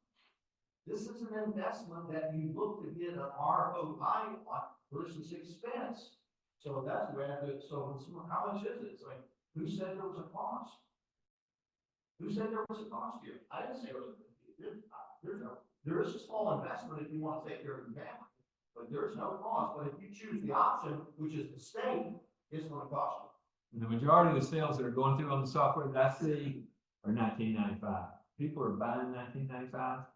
This is an investment that you look to get an ROI on versus expense. So that's where, so how much is it? It's like, who said there was a cost? Who said there was a cost here? I didn't say there is a small investment if you want to take care of your family, but there is no cost. But if you choose the option, which is the state, it's going to cost you. And the majority of the sales that are going through on the software that I see are 1995. People are buying 1995.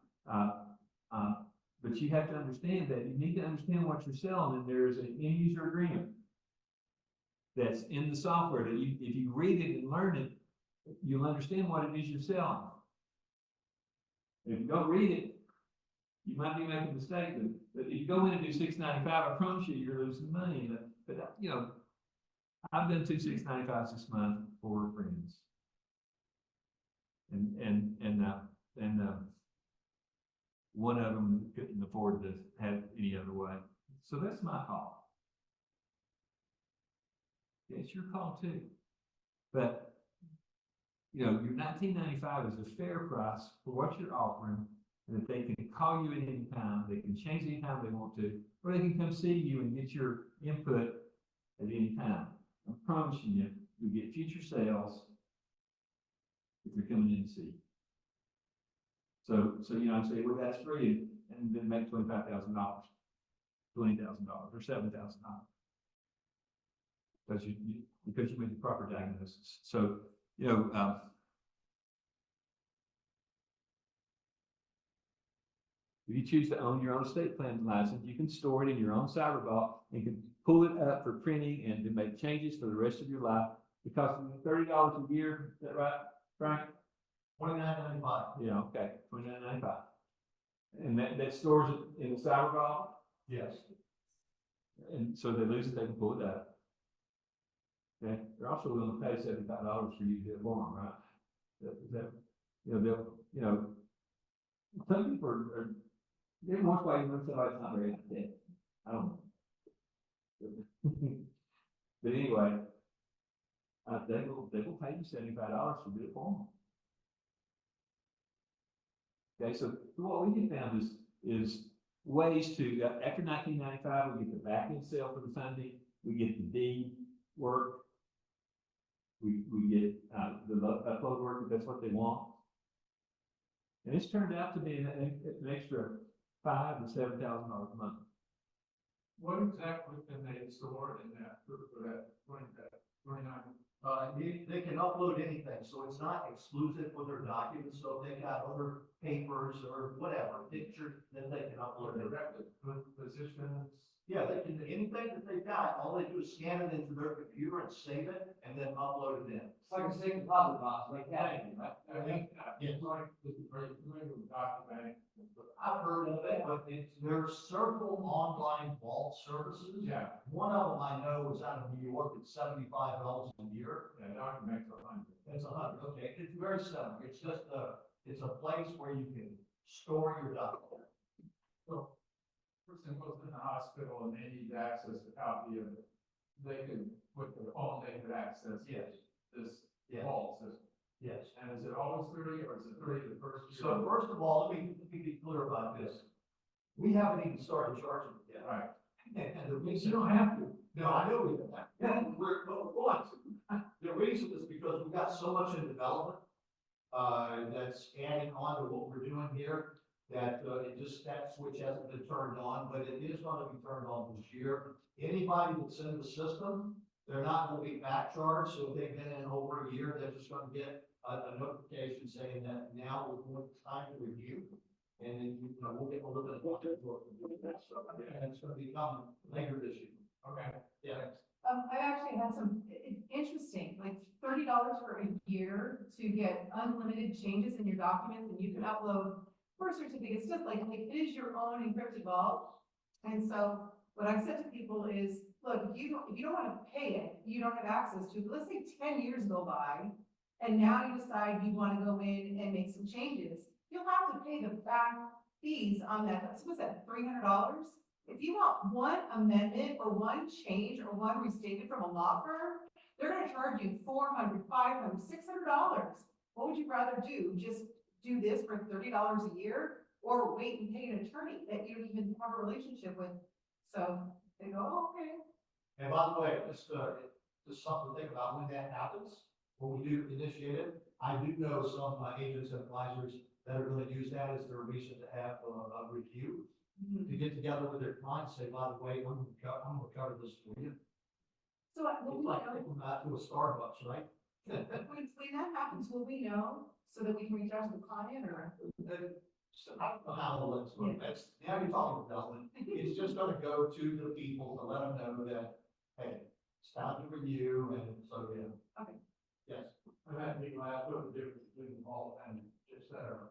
But you have to understand that you need to understand what you're selling, and there's an end user agreement that's in the software that you, if you read it and learn it, you'll understand what it is you're selling. If you don't read it, you might be making a mistake, but if you go in and do $695, I promise you, you're losing money. But you know, I've done 2 $695s this month for friends. And one of them couldn't afford to have it any other way. So that's my call. It's your call too. But, you know, your 1995 is a fair price for what you're offering, and that they can call you at any time, they can change any time they want to, or they can come see you and get your input at any time. I'm promising you, you'll get future sales if you're coming in to see. So you know, I'm saying, well, that's free, and then make $25,000, $20,000, or $7,000. Because you made the proper diagnosis. So, you know, if you choose to own your own estate planning license, you can store it in your own cyber vault and can pull it up for printing and to make changes for the rest of your life. It costs you $30 a year. Is that right, Frank? $29.95. Yeah, okay, $29.95. And that stores it in the cyber vault? Yes. And so they lose it, they can pull it up. Okay, they're also willing to pay $75 for you to do it for them, right? That, you know, they'll, you know, some people are they're most likely to say, it's not very good. I don't know. But anyway, they will pay you $75 to do it for them. Okay, so what we have found is ways to, after 1995, we get the back end sale for the funding, we get the deed work, we get the upload work if that's what they want. And it's turned out to be an extra $5,000 to $7,000 a month. what exactly can they store in that for that 29? They can upload anything, so it's not exclusive for their documents, so if they got other papers or whatever, pictures, then they can upload it. Directly, positions. Yeah, they can, anything that they've got, all they do is scan it into their computer and save it, and then upload it in. It's like a safe deposit box, like that, right? Yes. Like, this is very familiar with documenting. I've heard of it, but there's several online vault services. Yeah, One of them I know is out of New York, it's $75 a year. yeah, documents are fine. It's 100, okay, it's very simple, it's just it's a place where you can store your documents. So, person goes in the hospital and they need to access a copy of it. They can, with their phone, they could access Yes, this yes, vault system. yes. And is it always 30 or is it 30 the first year? So first of all, let me be clear about this. We haven't even started charging it yet. Right. And the You reason, don't have to. no, I know we don't have, yeah, we're, what? The reason is because we've got so much in development, that's adding on to what we're doing here, that, that switch hasn't been turned on, but it is gonna be turned on this year. Anybody that's in the system, they're not gonna be back charged, so if they've been in over a year, they're just gonna get a notification saying that now we're going, time to review. And then, we'll get a little bit of what they're doing. So, and it's gonna be coming later this year. Okay. Yeah. I actually had some, interesting, like $30 for a year to get unlimited changes in your documents, and you can upload birth certificates, just like it is your own encrypted vault. And so what I've said to people is, look, if you don't want to pay it, you don't have access to it. But let's say 10 years go by, and now you decide you want to go in and make some changes. You'll have to pay the back fees on that. So what's that, $300? If you want one amendment or one change or one restatement from a law firm, they're going to charge you $400, $500, $600. What would you rather do? Just do this for $30 a year, or wait and pay an attorney that you don't even have a relationship with? So they go, oh, okay. And by the way, just something to think about when that happens, when we do initiate it. I do know some agents and advisors that are gonna use that as their reason to have a review, to get together with their clients, say, by the way, I'm gonna cover this for you. So It's like taking them out to a Starbucks, right? when that happens, will we know so that we can reach out to the client, or? So I don't know how all that's going, that's, now you're talking about it. It's just gonna go to the people to let them know that, hey, it's time to review, and so, yeah. Okay. Yes. And that means I have to do between the vault and just that are.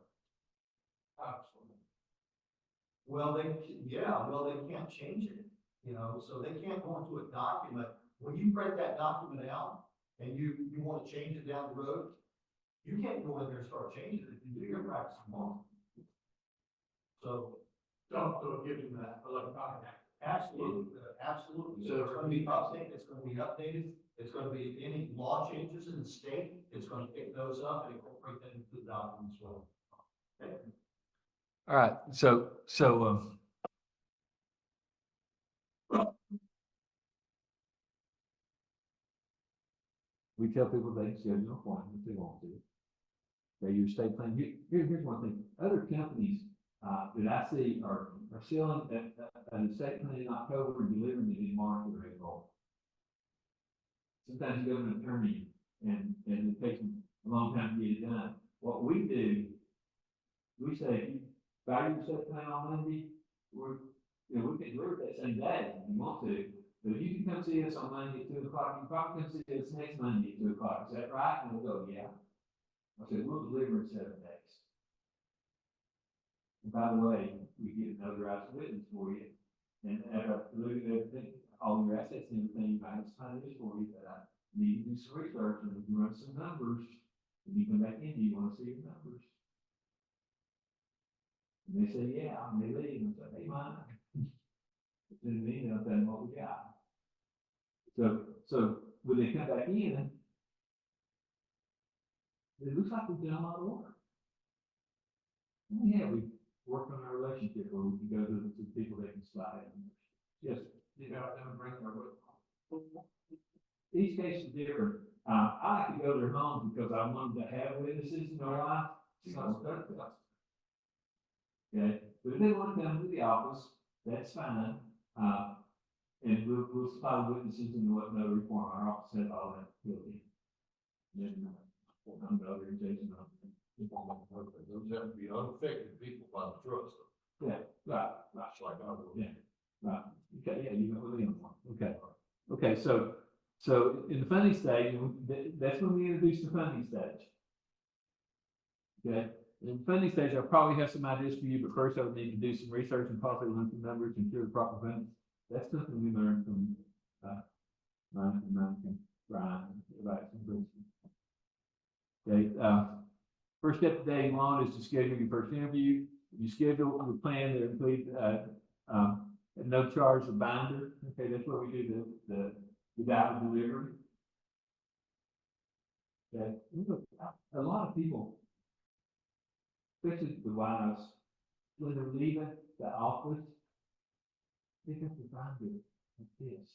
Well, they can't change it, so they can't go into a document. When you print that document out and you want to change it down the road, you can't go in there and start changing it. You do your practice tomorrow. So. Don't give them that electronic. Absolutely, absolutely. So it's gonna be updated, it's gonna be any law changes in the state, it's gonna pick those up and incorporate that into the document as well. Okay. All right, so we tell people they can schedule an appointment if they want to. They use state plan. Here's one thing. Other companies that I see are selling an estate plan in October and delivering it in March or April. Sometimes you go to an attorney and it takes them a long time to get it done. What we do, we say, if you buy your estate plan on Monday, we can deliver it that same day if you want to. But if you can come see us on Monday at 2 o'clock, you probably come see us next Monday at 2 o'clock. Is that right? And we'll go, yeah. I said, we'll deliver in 7 days. And by the way, we get a notarized witness for you. And after I look at everything, all your assets and everything, I have to sign this for you, but I need to do some research and we can run some numbers. When you come back in, do you want to see your numbers? And they say, yeah, and they leave, and I say, hey, mine. Send an email telling them what we got. So when they come back in, it looks like we've done a lot of work. Yeah, we worked on our relationship where we can go to the people that can slide in. Yes. And bring their with. Each case is different. I like to go to their homes because I want them to have witnesses in their life. Okay, but if they want to come to the office, that's fine. And we'll supply witnesses in what notary form. Our office has all that ability. Then, I'm the organization. Those have to be unaffected people by the trust. Yeah, right. That's like I would. Yeah, right. Okay, yeah, you met with him. Okay. Okay, so in the funding stage, that's when we introduce the funding stage. Okay, in the funding stage, I'll probably have some ideas for you, but first I would need to do some research and possibly run some numbers and cure the proper funding. That's something we learned from, Brian, about some groups. Okay, first step today alone is to schedule your first interview. You schedule your plan to include, no charge of binder. Okay, that's where we do the guided delivery. Okay, a lot of people, especially the wives, when they're leaving the office, they have to find it like this.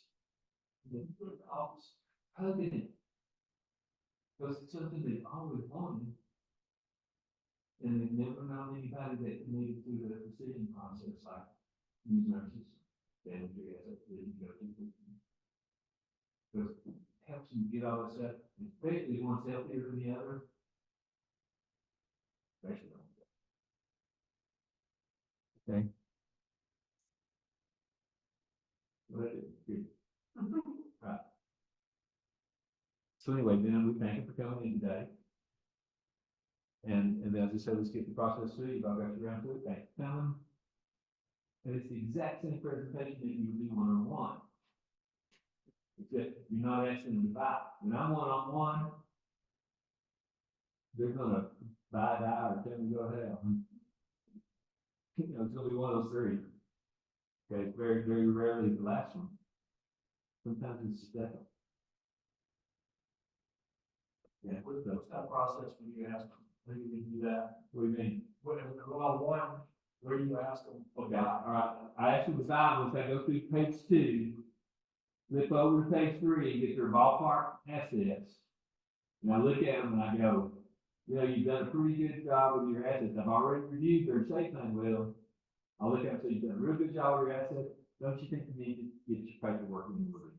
They go to the office, hug it. Because it's something they've always wanted. And they've never known anybody that needed to do the decision process like these nurses, family care, that you go to. Because it helps them get all this stuff, especially one's healthier than the other. Especially. Okay. Well, right. So anyway, then we thank you for coming in today. And then as I said, let's get the process through. You've all got your round to it. Thank you for coming. And it's the exact same presentation that you would do one-on-one. Except you're not asking them to buy. When I'm one-on-one, they're gonna buy, die, or tell me go ahead. You know, it's gonna be one of those three. Okay, very, very rarely the last one. Sometimes it's the second. Yeah, What's that process when you ask them? When you do that? what do you mean? When, one, where do you ask them? Okay, all right. I actually design once I go through page 2, flip over to page 3 and get their ballpark assets. And I look at them and I go, you know, you've done a pretty good job with your assets. I've already reviewed their estate plan with them. I'll look at them and say, you've done a real good job with your assets. Don't you think you need to get your paperwork in order?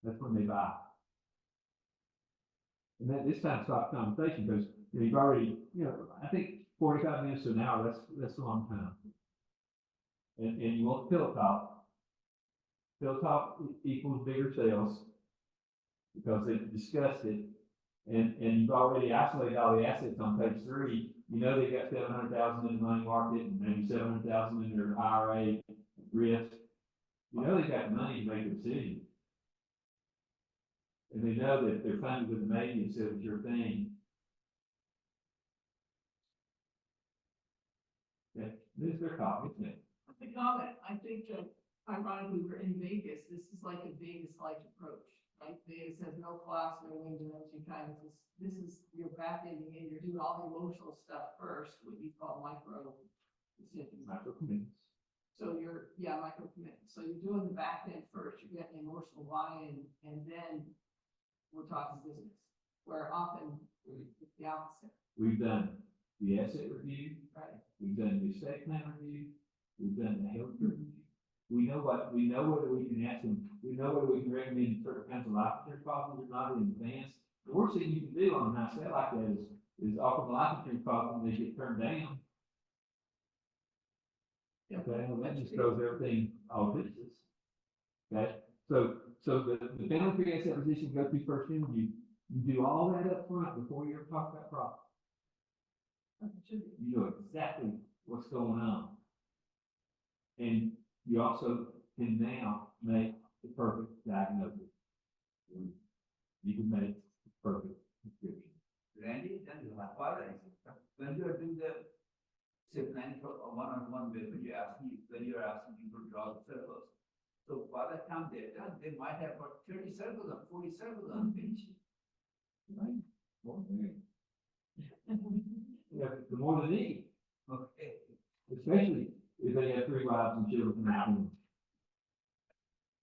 That's when they buy. And then this time stop conversation because you know, you've already, you know, I think 45 minutes to an hour, that's a long time. And you want pillow top. Pillow top equals bigger sales because they discussed it. And you've already isolated all the assets on page 3. You know they got 700,000 in the money market and maybe 700,000 in their IRA risk. You know they got the money to make a decision. And they know that they're funded with the maybe instead of your thing. Okay, this is their copy, isn't it? The comment, I think that ironically, we're in Vegas, this is like a Vegas-like approach, right? Vegas has no clocks, no windows, you kind of just, this is, you're back-ending and you're doing all the emotional stuff first, what you call micro decisions. Micro commitments. So you're, yeah, micro commitments, so you're doing the back end first, you're getting emotional buy-in, and then we're talking business, where often it's the opposite. We've done the asset review, Right. we've done the estate plan review, we've done the health care review. We know whether we can ask them, we know whether we can recommend certain kinds of life insurance policies or not in advance. The worst thing you can do on a nice set like that is offer the life insurance policy and they get turned down. Yeah. Okay, well, that just throws everything all to pieces. Okay, so the family tree asset position goes through first interview. You do all that up front before you ever talk about profit. You know exactly what's going on. And you also can now make the perfect diagnosis. You can make the perfect prescription. Randy, then you have when you are doing the say plan for a one-on-one way, when you're asking people to draw the circles. So by the time they're done, they might have got 30 circles or 40 circles on page. Right? Well, yeah, the more they need, Okay. especially if they have 3 wives and children from that family.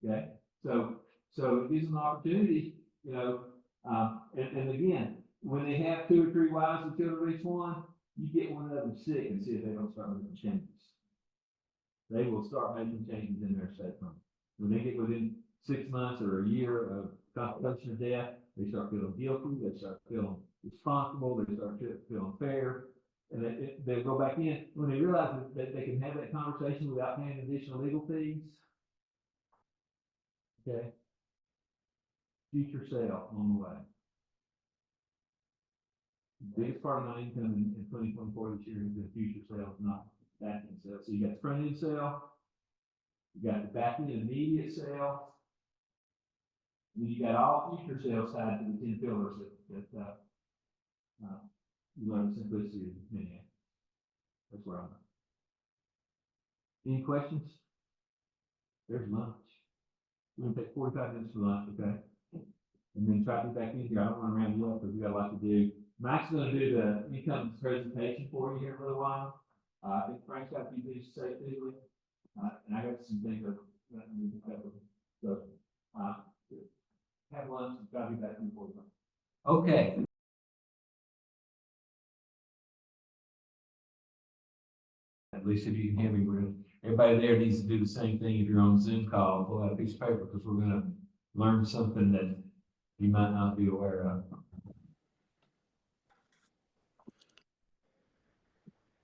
Okay, so it gives them an opportunity, you know, and again, when they have 2 or 3 wives and children each one, you get one of them sick and see if they don't start making changes. They will start making changes in their estate plan. When they get within 6 months or a year of contemplation of death, they start feeling guilty, they start feeling responsible, they start feeling fair, And they go back in, when they realize that they can have that conversation without paying additional legal fees. Okay. Future sale on the way. Biggest part of my income in 2024 this year is the future sales, not back end sales. So you got the front end sale, you got the back end immediate sale, and then you got all future sales tied to the 10 pillars that you learn simplicity of many. That's where I'm at. Any questions? There's lunch. We're gonna take 45 minutes for lunch, okay? And then try to get back in here. I don't want to round you up because we got a lot to do. Max is gonna do the income presentation for you here in a little while. I think Frank's got a few things to say too. And I got some things that I need to cover. So, have lunch and try to get back in for you. Okay. At least if you can hear me, everybody there needs to do the same thing. If you're on Zoom call, pull out a piece of paper because we're gonna learn something that you might not be aware of.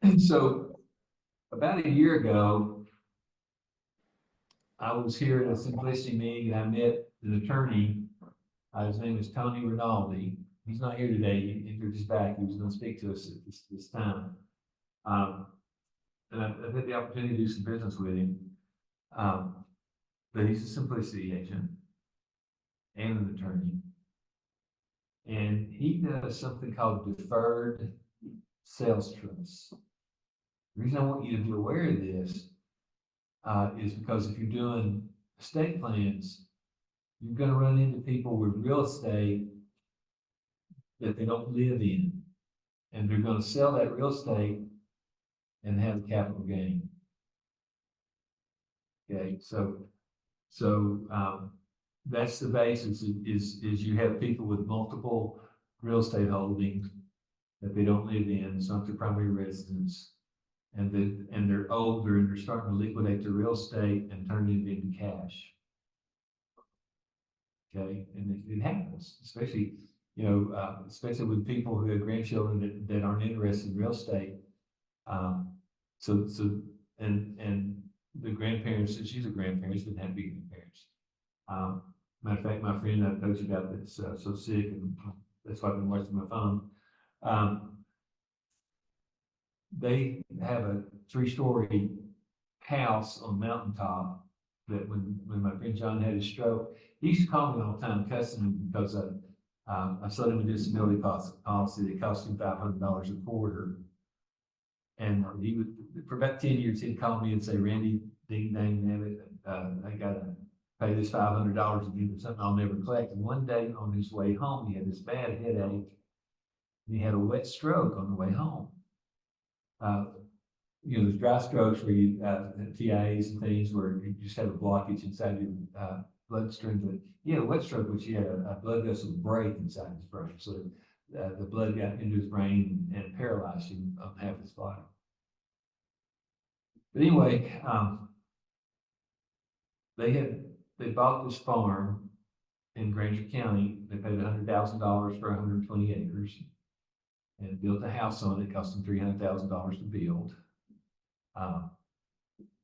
And so about a year ago, I was here at a simplicity meeting and I met an attorney. His name is Tony Rinaldi. He's not here today. He injured his back. He was going to speak to us at this time. And I've had the opportunity to do some business with him. But he's a simplicity agent and an attorney. And he does something called deferred sales trust. The reason I want you to be aware of this is because if you're doing estate plans, you're going to run into people with real estate that they don't live in, and they're going to sell that real estate and have a capital gain. Okay, so that's the basis. Is you have people with multiple real estate holdings that they don't live in. It's not their primary residence. And they're older and they're starting to liquidate their real estate and turn it into cash. Okay, and it happens, especially, especially with people who have grandchildren that aren't interested in real estate. And the grandparents, she's a grandparent, didn't have to be grandparents. Matter of fact, my friend I told you about that's so sick, and that's why I've been watching my phone. They have a 3-story house on a mountaintop that when my friend John had his stroke, he used to call me all the time cussing me because I sold him a disability policy that cost him $500 a quarter. And he would, for about 10 years, he'd call me and say, Randy, ding, dang, nabbit, I got to pay this $500 again for something I'll never collect. And one day on his way home, he had this bad headache. And he had a wet stroke on the way home. There's dry strokes where you TIAs and things where you just have a blockage inside your bloodstream. But he had a wet stroke, which he had a blood vessel break inside his brain. So the blood got into his brain and paralyzed him on half his body. But anyway, they bought this farm in Granger County. They paid $100,000 for 120 acres. And built a house on it, cost them $300,000 to build.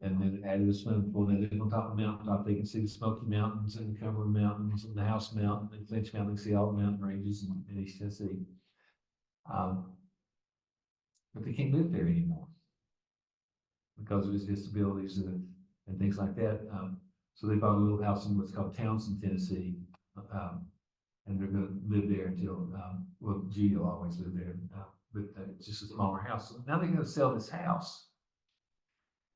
And then it added a swimming pool. They live on top of the mountaintop. They can see the Smoky Mountains and the Cumberland Mountains and the House Mountain and Clinch Mountain. They can see all the mountain ranges in East Tennessee. But they can't live there anymore because of his disabilities and things like that. So they bought a little house in what's called Townsend, Tennessee. And they're going to live there until, Judy will always live there, but it's just a smaller house. So now they're going to sell this house.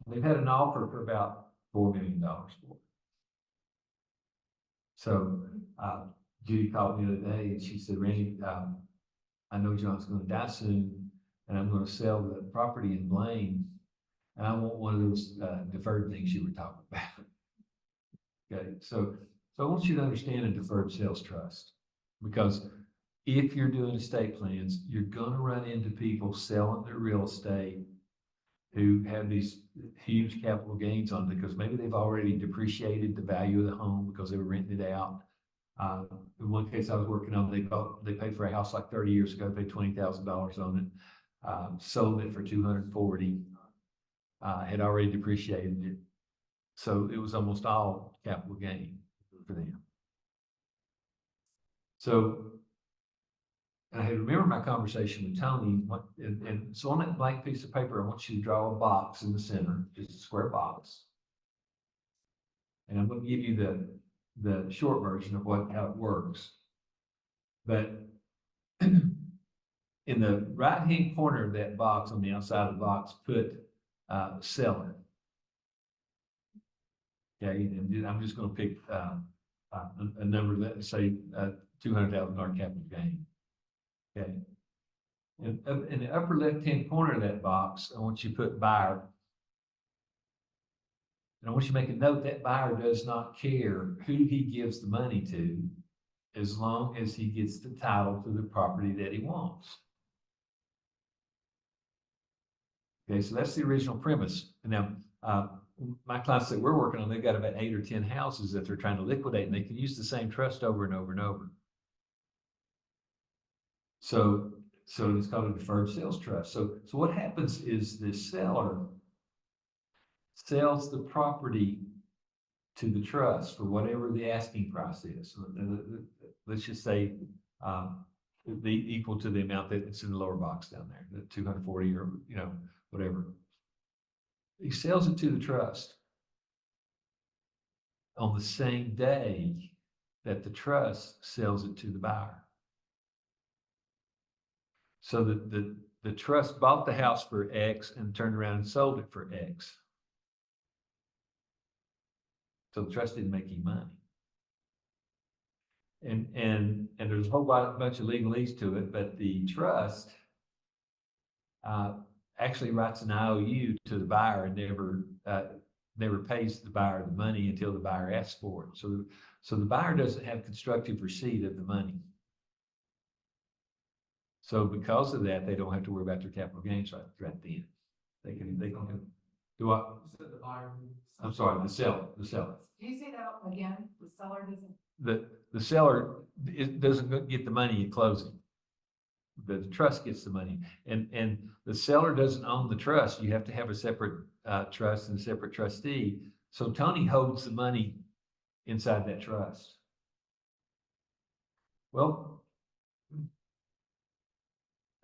They've had an offer for about $4 million for it. So Judy called me the other day and she said, Randy, I know John's going to die soon, and I'm going to sell the property in Blaine, and I want one of those deferred things you were talking about. Okay, so I want you to understand a deferred sales trust, because if you're doing estate plans, you're going to run into people selling their real estate who have these huge capital gains on it because maybe they've already depreciated the value of the home because they were renting it out. In one case I was working on, they paid for a house like 30 years ago, paid $20,000 on it. sold it for 240, had already depreciated it. So it was almost all capital gain for them. So I had remembered my conversation with Tony, and so on that blank piece of paper, I want you to draw a box in the center, just a square box. And I'm going to give you the short version of how it works. But in the right-hand corner of that box, on the outside of the box, put seller. Okay, and I'm just going to pick a number, let's say $200,000 capital gain. Okay. And in the upper left-hand corner of that box, I want you to put buyer. And I want you to make a note that buyer does not care who he gives the money to, as long as he gets the title to the property that he wants. Okay, so that's the original premise. And now, my clients that we're working on, they've got about 8 or 10 houses that they're trying to liquidate, and they can use the same trust over and over and over. So it's called a deferred sales trust. So what happens is the seller sells the property to the trust for whatever the asking price is. Let's just say equal to the amount that's in the lower box down there, the 240 or whatever. He sells it to the trust on the same day that the trust sells it to the buyer. So the trust bought the house for X and turned around and sold it for X. So the trust didn't make any money. And there's a whole bunch of legalese to it, but the trust actually writes an IOU to the buyer and never pays the buyer the money until the buyer asks for it. So the buyer doesn't have constructive receipt of the money. So because of that, they don't have to worry about their capital gains right then. They can do what? You said the buyer. I'm sorry, the seller. Do you say that again? The seller doesn't? The seller doesn't get the money at closing. The trust gets the money, and the seller doesn't own the trust. You have to have a separate trust and a separate trustee. So Tony holds the money inside that trust. Well,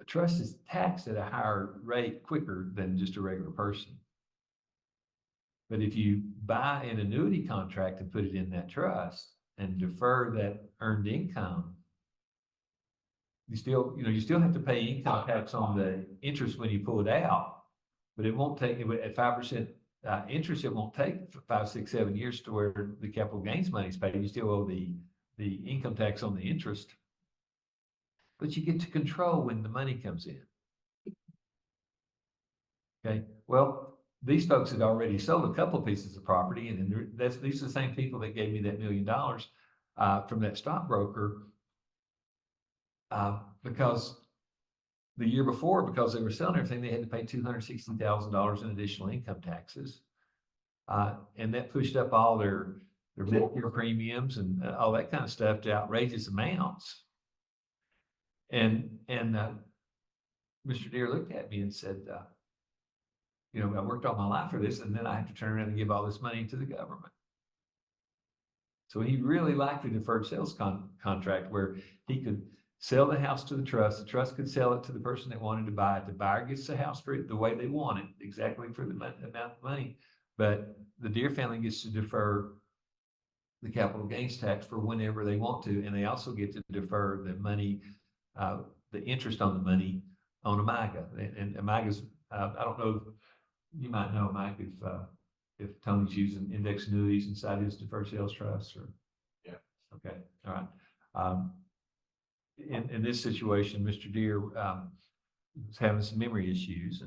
a trust is taxed at a higher rate quicker than just a regular person. But if you buy an annuity contract and put it in that trust and defer that earned income, you still have to pay income tax on the interest when you pull it out, but it won't take, at 5% interest, it won't take 5, 6, 7 years to where the capital gains money is paid. You still owe the income tax on the interest, but you get to control when the money comes in. Okay, well, these folks had already sold a couple of pieces of property, and these are the same people that gave me that $1 million from that stockbroker, because the year before, because they were selling everything, they had to pay $260,000 in additional income taxes, and that pushed up all their Medicare premiums and all that kind of stuff to outrageous amounts. And Mr. Deere looked at me and said, I worked all my life for this, and then I have to turn around and give all this money to the government. So he really liked the deferred sales contract where he could sell the house to the trust could sell it to the person that wanted to buy it. The buyer gets the house for it the way they want it, exactly for the amount of money. But the Deere family gets to defer the capital gains tax for whenever they want to, and they also get to defer the money, the interest on the money on AMIGA. And AMIGA's, I don't know, you might know, Mike, if Tony's using index annuities inside his deferred sales trust, or yeah. Okay, all right. In this situation, Mr. Deere was having some memory issues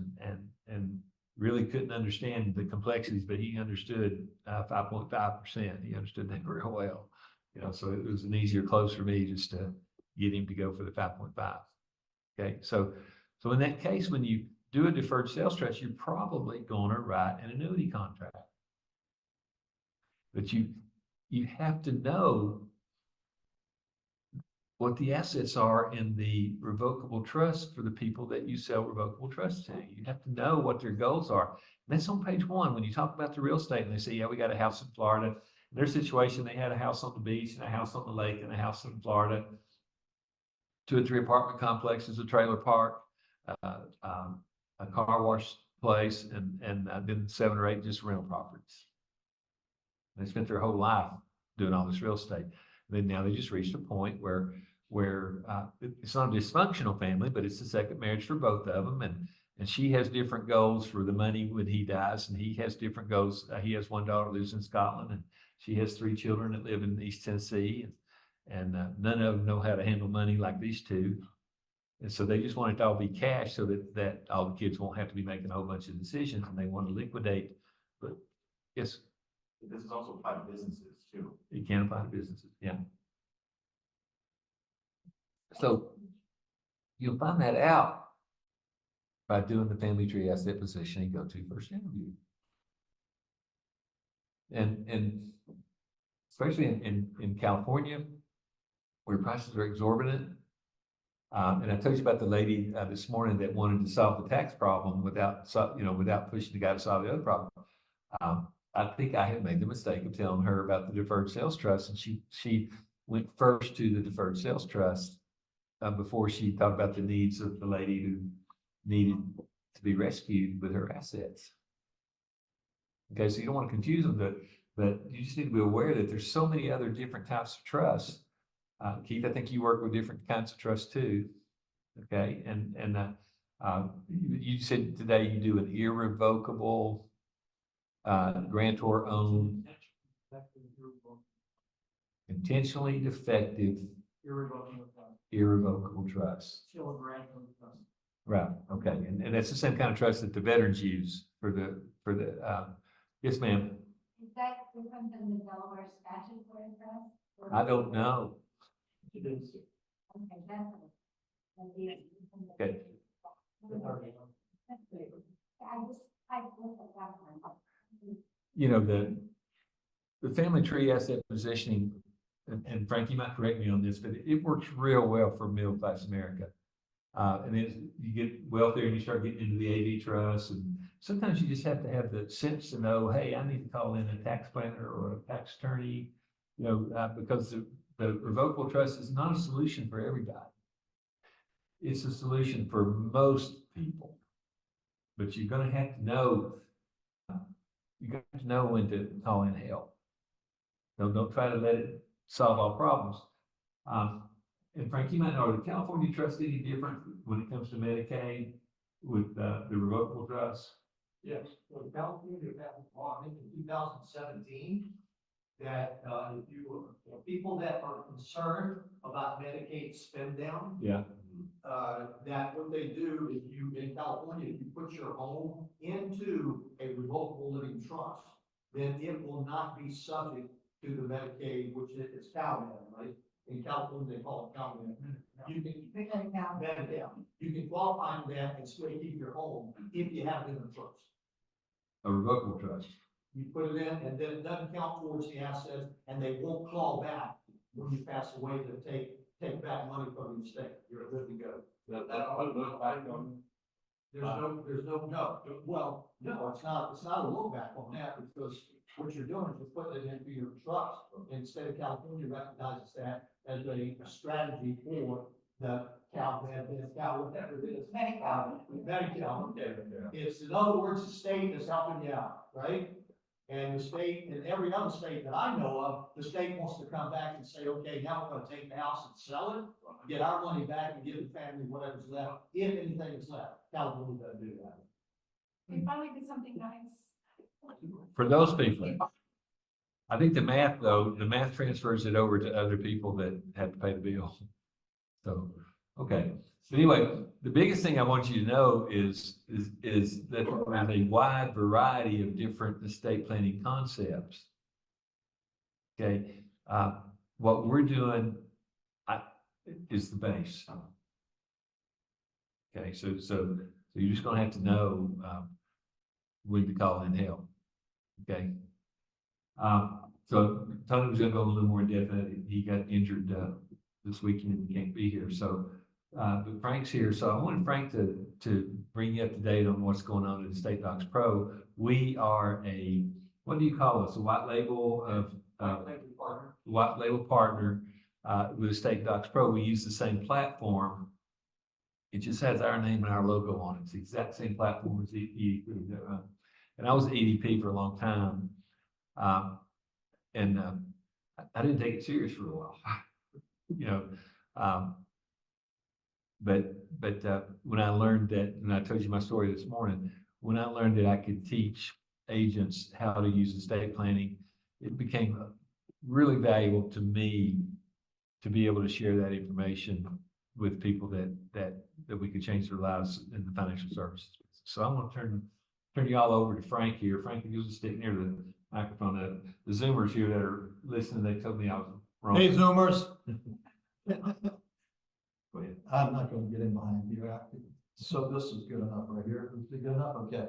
and really couldn't understand the complexities, but he understood 5.5%. He understood that very well. So it was an easier close for me just to get him to go for the 5.5. Okay, so in that case, when you do a deferred sales trust, you're probably going to write an annuity contract. But you have to know what the assets are in the revocable trust for the people that you sell revocable trusts to. You have to know what their goals are. And that's on page 1. When you talk about the real estate and they say, yeah, we got a house in Florida. In their situation, they had a house on the beach and a house on the lake and a house in Florida. 2 or 3 apartment complexes, a trailer park, a car wash place, and then 7 or 8 just rental properties. They spent their whole life doing all this real estate. Then now they just reached a point where it's not a dysfunctional family, but it's a second marriage for both of them. And she has different goals for the money when he dies, and he has different goals. He has 1 daughter who lives in Scotland, and she has 3 children that live in East Tennessee, and none of them know how to handle money like these 2. And so they just want it to all be cash so that all the kids won't have to be making a whole bunch of decisions, and they want to liquidate. But yes. This is also applied to businesses too. It can apply to businesses, yeah. So you'll find that out by doing the family tree asset positioning go-to first interview. And especially in California, where prices are exorbitant. And I told you about the lady this morning that wanted to solve the tax problem without pushing the guy to solve the other problem. I think I had made the mistake of telling her about the deferred sales trust, and she went first to the deferred sales trust before she thought about the needs of the lady who needed to be rescued with her assets. Okay, so you don't want to confuse them, but you just need to be aware that there's so many other different types of trusts. Keith, I think you work with different kinds of trusts too. Okay, and you said today you do an irrevocable grantor owned, intentionally defective, irrevocable trust. Right. Okay. And that's the same kind of trust that the veterans use for the yes, ma'am. Is that different than the Delaware statutory trust? Or- I don't know. Okay, that's. Okay. I looked at that one. You know, the family tree asset positioning, and Frank, you might correct me on this, but it works real well for middle class America. And then you get wealthier and you start getting into the AV trust, and sometimes you just have to have the sense to know, hey, I need to call in a tax planner or a tax attorney, because the revocable trust is not a solution for everybody. It's a solution for most people, but you're going to have to know. You got to know when to call in help. Don't try to let it solve all problems. And Frank, you might know, are the California trusts any different when it comes to Medicaid with the revocable trust? Yes, so California passed a law, I think in 2017, that if you, people that are concerned about Medicaid spend down, Yeah. that what they do is in California, if you put your home into a revocable living trust, then it will not be subject to the Medicaid, which is CalMed, right? In California, they call it CalMed. You can Medicaid. You can qualify for that and still keep your home if you have it in a trust. A revocable trust. You put it in, and then it doesn't count towards the assets, and they won't claw back when you pass away to take back money from the estate. You're good to go. There's it's not a look back on that, because what you're doing is you're putting it into your trust. And the state of California recognizes that as a strategy for the whatever it is. Medical, okay. It's, in other words, the state is helping you out, right? And the state, and every other state that I know of, the state wants to come back and say, okay, now we're gonna take the house and sell it, get our money back and give the family whatever's left, if anything is left. California doesn't do that. We finally did something nice. For those people, I think the math transfers it over to other people that have to pay the bill. So, okay. So anyway, the biggest thing I want you to know is that there's a wide variety of different estate planning concepts. Okay. What we're doing is the base. Okay. So you're just going to have to know when to call in help. Okay. So Tony was going to go a little more in depth. He got injured this weekend, he can't be here, so, but Frank's here, so I wanted Frank to bring you up to date on what's going on in State Docs Pro. We are what do you call us, a white label of, white label partner, with State Docs Pro. We use the same platform. It just has our name and our logo on it. It's the exact same platform as EDP. And I was at EDP for a long time. And I didn't take it serious for a while, you know. But when I learned that, and I told you my story this morning, when I learned that I could teach agents how to use estate planning, it became really valuable to me to be able to share that information with people that we could change their lives in the financial services. So I'm going to turn you all over to Frank here. Frank, if you'll just stick near the microphone. The Zoomers here that are listening, they told me I was wrong. Hey, Zoomers. Go ahead. I'm not gonna get in behind you. So this is good enough right here. Is it good enough? Okay.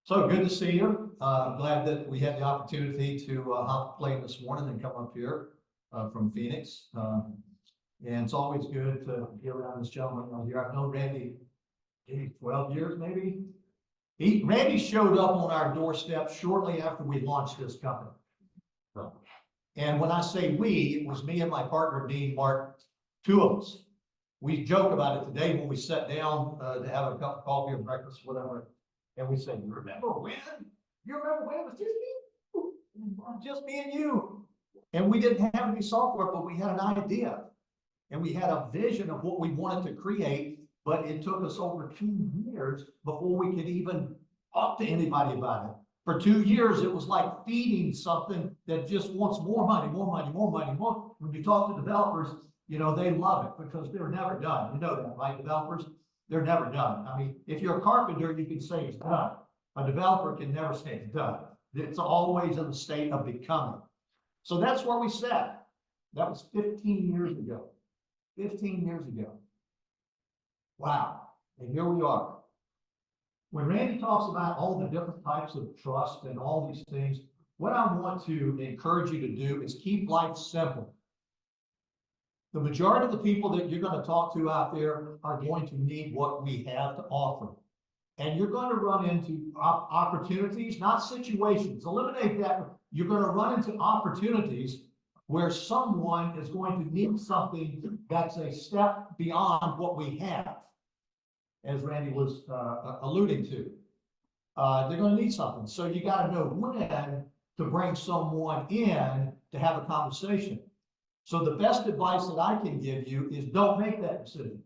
So good to see you. I'm glad that we had the opportunity to hop the plane this morning and come up here from Phoenix. And it's always good to be around this gentleman right here. I've known Randy 12 years maybe. Randy showed up on our doorstep shortly after we launched this company. And when I say we, it was me and my partner, Dean Martin, two of us. We joke about it today when we sat down to have a cup of coffee or breakfast, whatever. And we say, you remember when? You remember when it was just me and you. And we didn't have any software, but we had an idea. And we had a vision of what we wanted to create, but it took us over 2 years before we could even talk to anybody about it. For 2 years, it was like feeding something that just wants more money, more money, more money, more. When you talk to developers, you know, they love it because they're never done. You know that, right? Developers, they're never done. I mean, if you're a carpenter, you can say it's done. A developer can never say it's done. It's always in the state of becoming. So that's where we sat. That was 15 years ago. 15 years ago. Wow. And here we are. When Randy talks about all the different types of trust and all these things, what I want to encourage you to do is keep life simple. The majority of the people that you're going to talk to out there are going to need what we have to offer. And you're going to run into opportunities, not situations. Eliminate that. You're going to run into opportunities where someone is going to need something that's a step beyond what we have, as Randy was alluding to. They're going to need something. So you got to know when to bring someone in to have a conversation. So the best advice that I can give you is don't make that decision.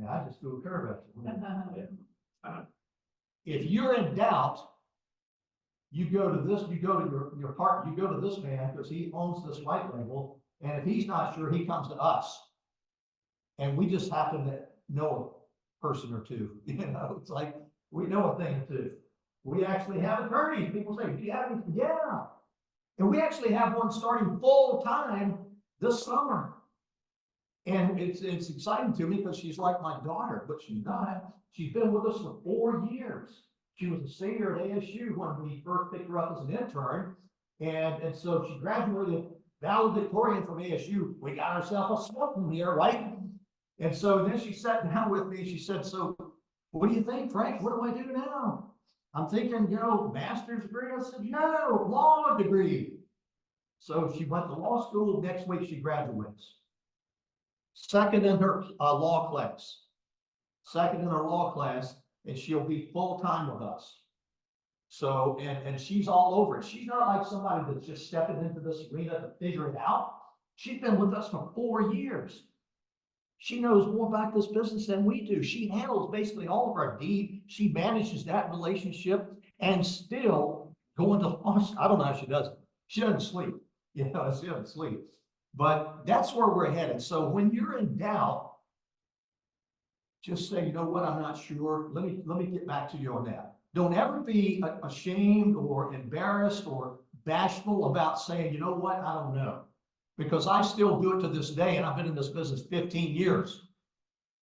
Yeah, I just threw a curve at you. If you're in doubt, you go to this, you go to your partner, you go to this man because he owns this white label. And if he's not sure, he comes to us. And we just happen to know a person or two. You know, it's like we know a thing or two. We actually have attorneys. People say, do you have anything? Yeah. And we actually have one starting full time this summer. And it's exciting to me because she's like my daughter, but she's not. She's been with us for 4 years. She was a senior at ASU when we first picked her up as an intern. And so she graduated valedictorian from ASU. We got ourselves a smoking here, right? And so then she sat down with me. She said, so what do you think, Frank? What do I do now? I'm thinking, you know, master's degree. I said, no, law degree. So she went to law school. Next week she graduates. Second in her law class. Second in her law class, and she'll be full-time with us. So, and she's all over it. She's not like somebody that's just stepping into this arena to figure it out. She's been with us for 4 years. She knows more about this business than we do. She handles basically all of our deed. She manages that relationship and still going to, I don't know how she does it. She doesn't sleep. You know, she doesn't sleep. But that's where we're headed. So when you're in doubt, just say, you know what, I'm not sure. Let me get back to you on that. Don't ever be ashamed or embarrassed or bashful about saying, you know what, I don't know. Because I still do it to this day, and I've been in this business 15 years.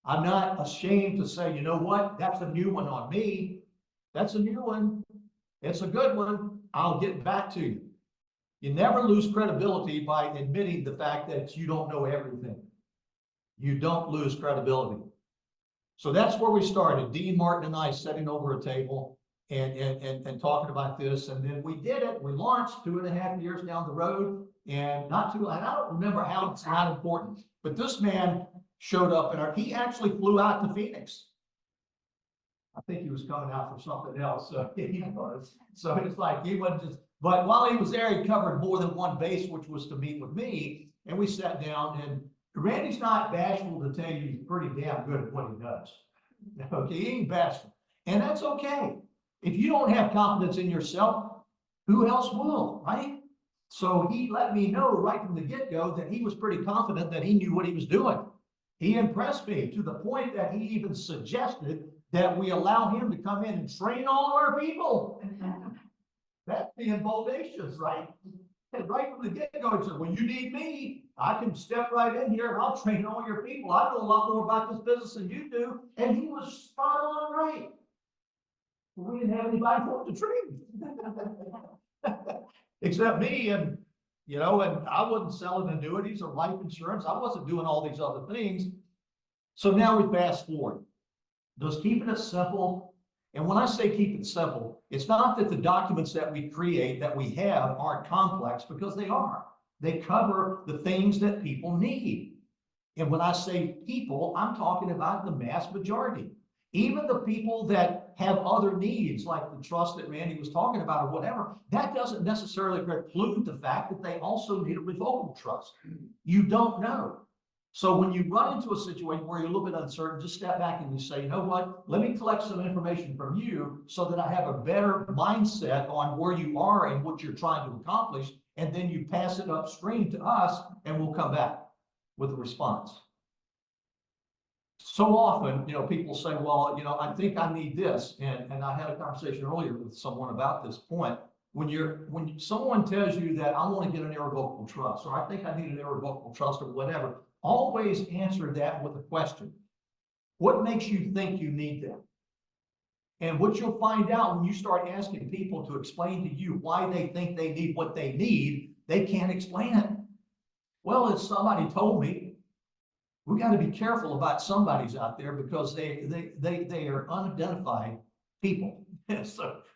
I'm not ashamed to say, you know what, that's a new one on me. That's a new one. It's a good one. I'll get back to you. You never lose credibility by admitting the fact that you don't know everything. You don't lose credibility. So that's where we started. Dean Martin and I sitting over a table and talking about this. And then we did it. We launched 2.5 years down the road, and and I don't remember how, it's not important, but this man showed up he actually flew out to Phoenix. I think he was coming out for something else. So he was. So it's like he wasn't just, but while he was there, he covered more than one base, which was to meet with me. And we sat down, and Randy's not bashful to tell you he's pretty damn good at what he does. Okay, he ain't bashful. And that's okay. If you don't have confidence in yourself, who else will, right? So he let me know right from the get-go that he was pretty confident that he knew what he was doing. He impressed me to the point that he even suggested that we allow him to come in and train all of our people. That's being bodacious, right? And right from the get-go, he said, well, you need me. I can step right in here and I'll train all your people. I know a lot more about this business than you do. And he was spot on right. We didn't have anybody for him to train. Except me, and and I wasn't selling annuities or life insurance. I wasn't doing all these other things. So now we fast forward. Just keeping it simple. And when I say keep it simple, it's not that the documents that we create, that we have, aren't complex, because they are. They cover the things that people need. And when I say people, I'm talking about the mass majority. Even the people that have other needs, like the trust that Randy was talking about or whatever, that doesn't necessarily preclude the fact that they also need a revocable trust. You don't know. So when you run into a situation where you're a little bit uncertain, just step back and you say, you know what, let me collect some information from you so that I have a better mindset on where you are and what you're trying to accomplish. And then you pass it upstream to us and we'll come back with a response. So often, people say, well, I think I need this. And I had a conversation earlier with someone about this point. When someone tells you that I want to get an irrevocable trust, or I think I need an irrevocable trust, or whatever, always answer that with a question. What makes you think you need that? And what you'll find out when you start asking people to explain to you why they think they need what they need, they can't explain it. Well, as somebody told me, we got to be careful about somebody's out there because they are unidentified people.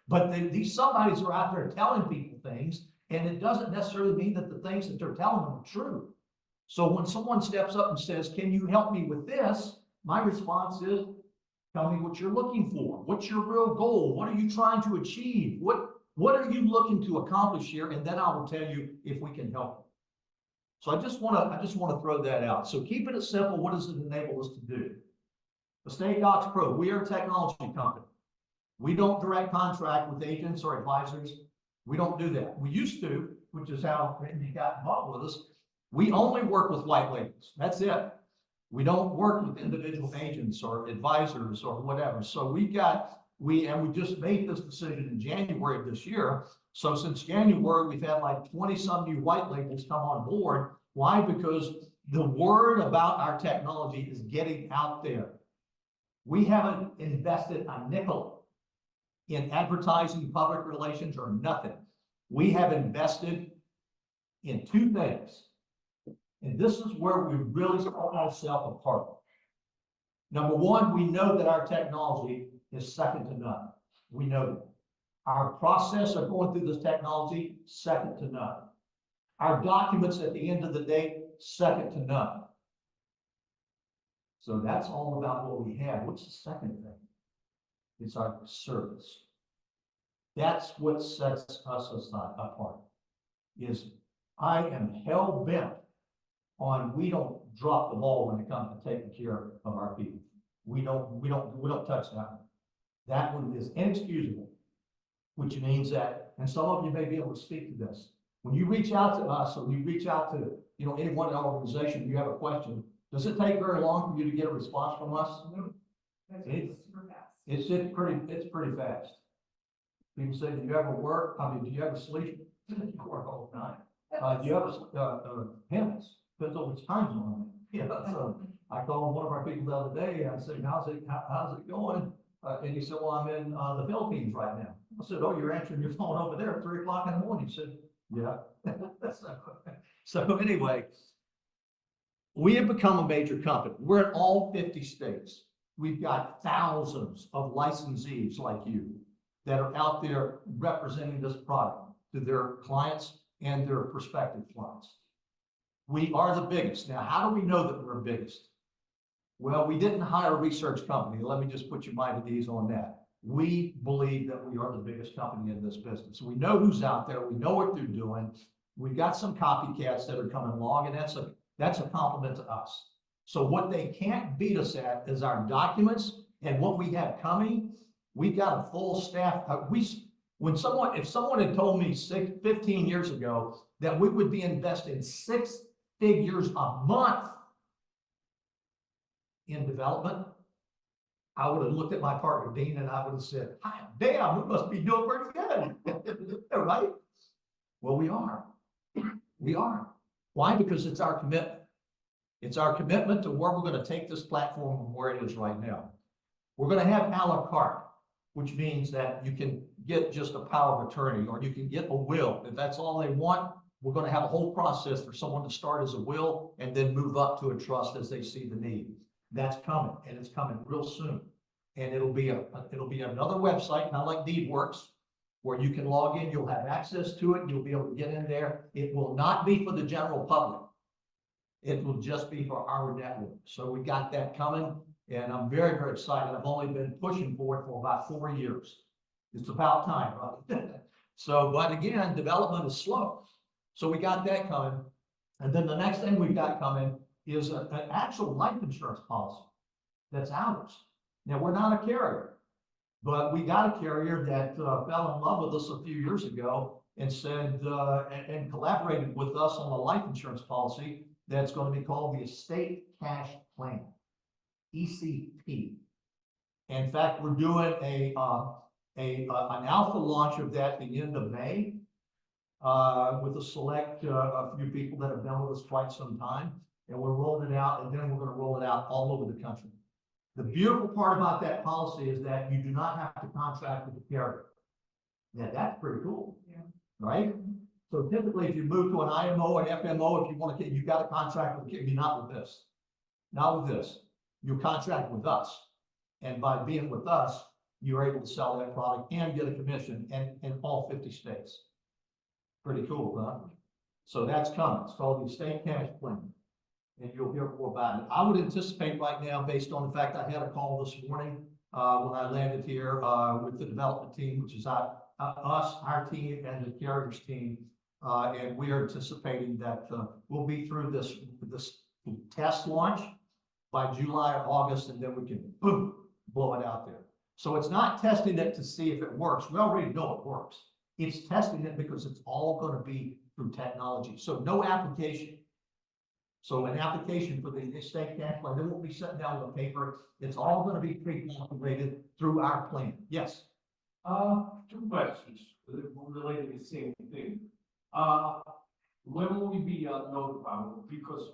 But these somebodies are out there telling people things, and it doesn't necessarily mean that the things that they're telling them are true. So when someone steps up and says, can you help me with this? My response is, tell me what you're looking for. What's your real goal? What are you trying to achieve? What are you looking to accomplish here? And then I will tell you if we can help. So I just want to throw that out. So keeping it simple, what does it enable us to do? Estate Docs Pro, we are a technology company. We don't direct contract with agents or advisors. We don't do that. We used to, which is how Randy got involved with us. We only work with white labels. That's it. We don't work with individual agents or advisors or whatever. So we just made this decision in January of this year. So since January, we've had like 20 some new white labels come on board. Why? Because the word about our technology is getting out there. We haven't invested a nickel in advertising, public relations, or nothing. We have invested in two things. And this is where we really set ourselves apart. Number one, we know that our technology is second to none. We know that. Our process of going through this technology, second to none. Our documents at the end of the day, second to none. So that's all about what we have. What's the second thing? It's our service. That's what sets us apart. Is I am hell-bent on we don't drop the ball when it comes to taking care of our people. We don't touch that one. That one is inexcusable, which means that, and some of you may be able to speak to this. When you reach out to us, or you reach out to anyone in our organization, you have a question, does it take very long for you to get a response from us? It's pretty fast. People say, do you ever work? Do you ever sleep? You work all the time. Do you ever parents? Depends on which time zone. So I called one of our people the other day and I said, how's it going? And he said, well, I'm in the Philippines right now. I said, oh, you're answering your phone over there at 3 o'clock in the morning. He said, yeah. So anyway, we have become a major company. We're in all 50 states. We've got thousands of licensees like you that are out there representing this product to their clients and their prospective clients. We are the biggest. Now, how do we know that we're biggest? Well, we didn't hire a research company. Let me just put your mind at ease on that. We believe that we are the biggest company in this business. We know who's out there. We know what they're doing. We've got some copycats that are coming along, and that's a compliment to us. So what they can't beat us at is our documents and what we have coming. We've got a full staff. If someone had told me 15 years ago that we would be investing 6 figures a month in development, I would have looked at my partner, Dean, and I would have said, "Hi, damn, we must be doing pretty good." Right? Well, we are. We are. Why? Because it's our commitment. It's our commitment to where we're going to take this platform from where it is right now. We're going to have a la carte, which means that you can get just a power of attorney, or you can get a will. If that's all they want, we're going to have a whole process for someone to start as a will and then move up to a trust as they see the need. That's coming, and it's coming real soon. And it'll be another website, not like DeedWorks, where you can log in, you'll have access to it, you'll be able to get in there. It will not be for the general public. It will just be for our network. So we got that coming, and I'm very, very excited. I've only been pushing for it for about 4 years. It's about time, right? So, but again, development is slow. So we got that coming. And then the next thing we've got coming is an actual life insurance policy that's ours. Now, we're not a carrier, but we got a carrier that fell in love with us a few years ago and said, and collaborated with us on a life insurance policy that's going to be called the Estate Cash Plan, ECP. In fact, we're doing an alpha launch of that at the end of May with a few people that have been with us quite some time. And we're rolling it out, and then we're going to roll it out all over the country. The beautiful part about that policy is that you do not have to contract with the carrier. Yeah, that's pretty cool. Yeah. Right? So typically, if you move to an IMO, an FMO, if you want to, you got to contract with the carrier. Not with this. Not with this. You contract with us. And by being with us, you're able to sell that product and get a commission in all 50 states. Pretty cool, huh? So that's coming. It's called the Estate Cash Plan. And you'll hear more about it. I would anticipate right now, based on the fact I had a call this morning when I landed here with the development team, which is us, our team, and the carriers team, and we are anticipating that we'll be through this test launch by July or August, and then we can boom, blow it out there. So it's not testing it to see if it works. We already know it works. It's testing it because it's all going to be through technology. So no application. So an application for the estate cash plan, they won't be sitting down with a paper. It's all going to be pre-populated through our plan. Yes. 2 questions related to the same thing. When will we be notified? Because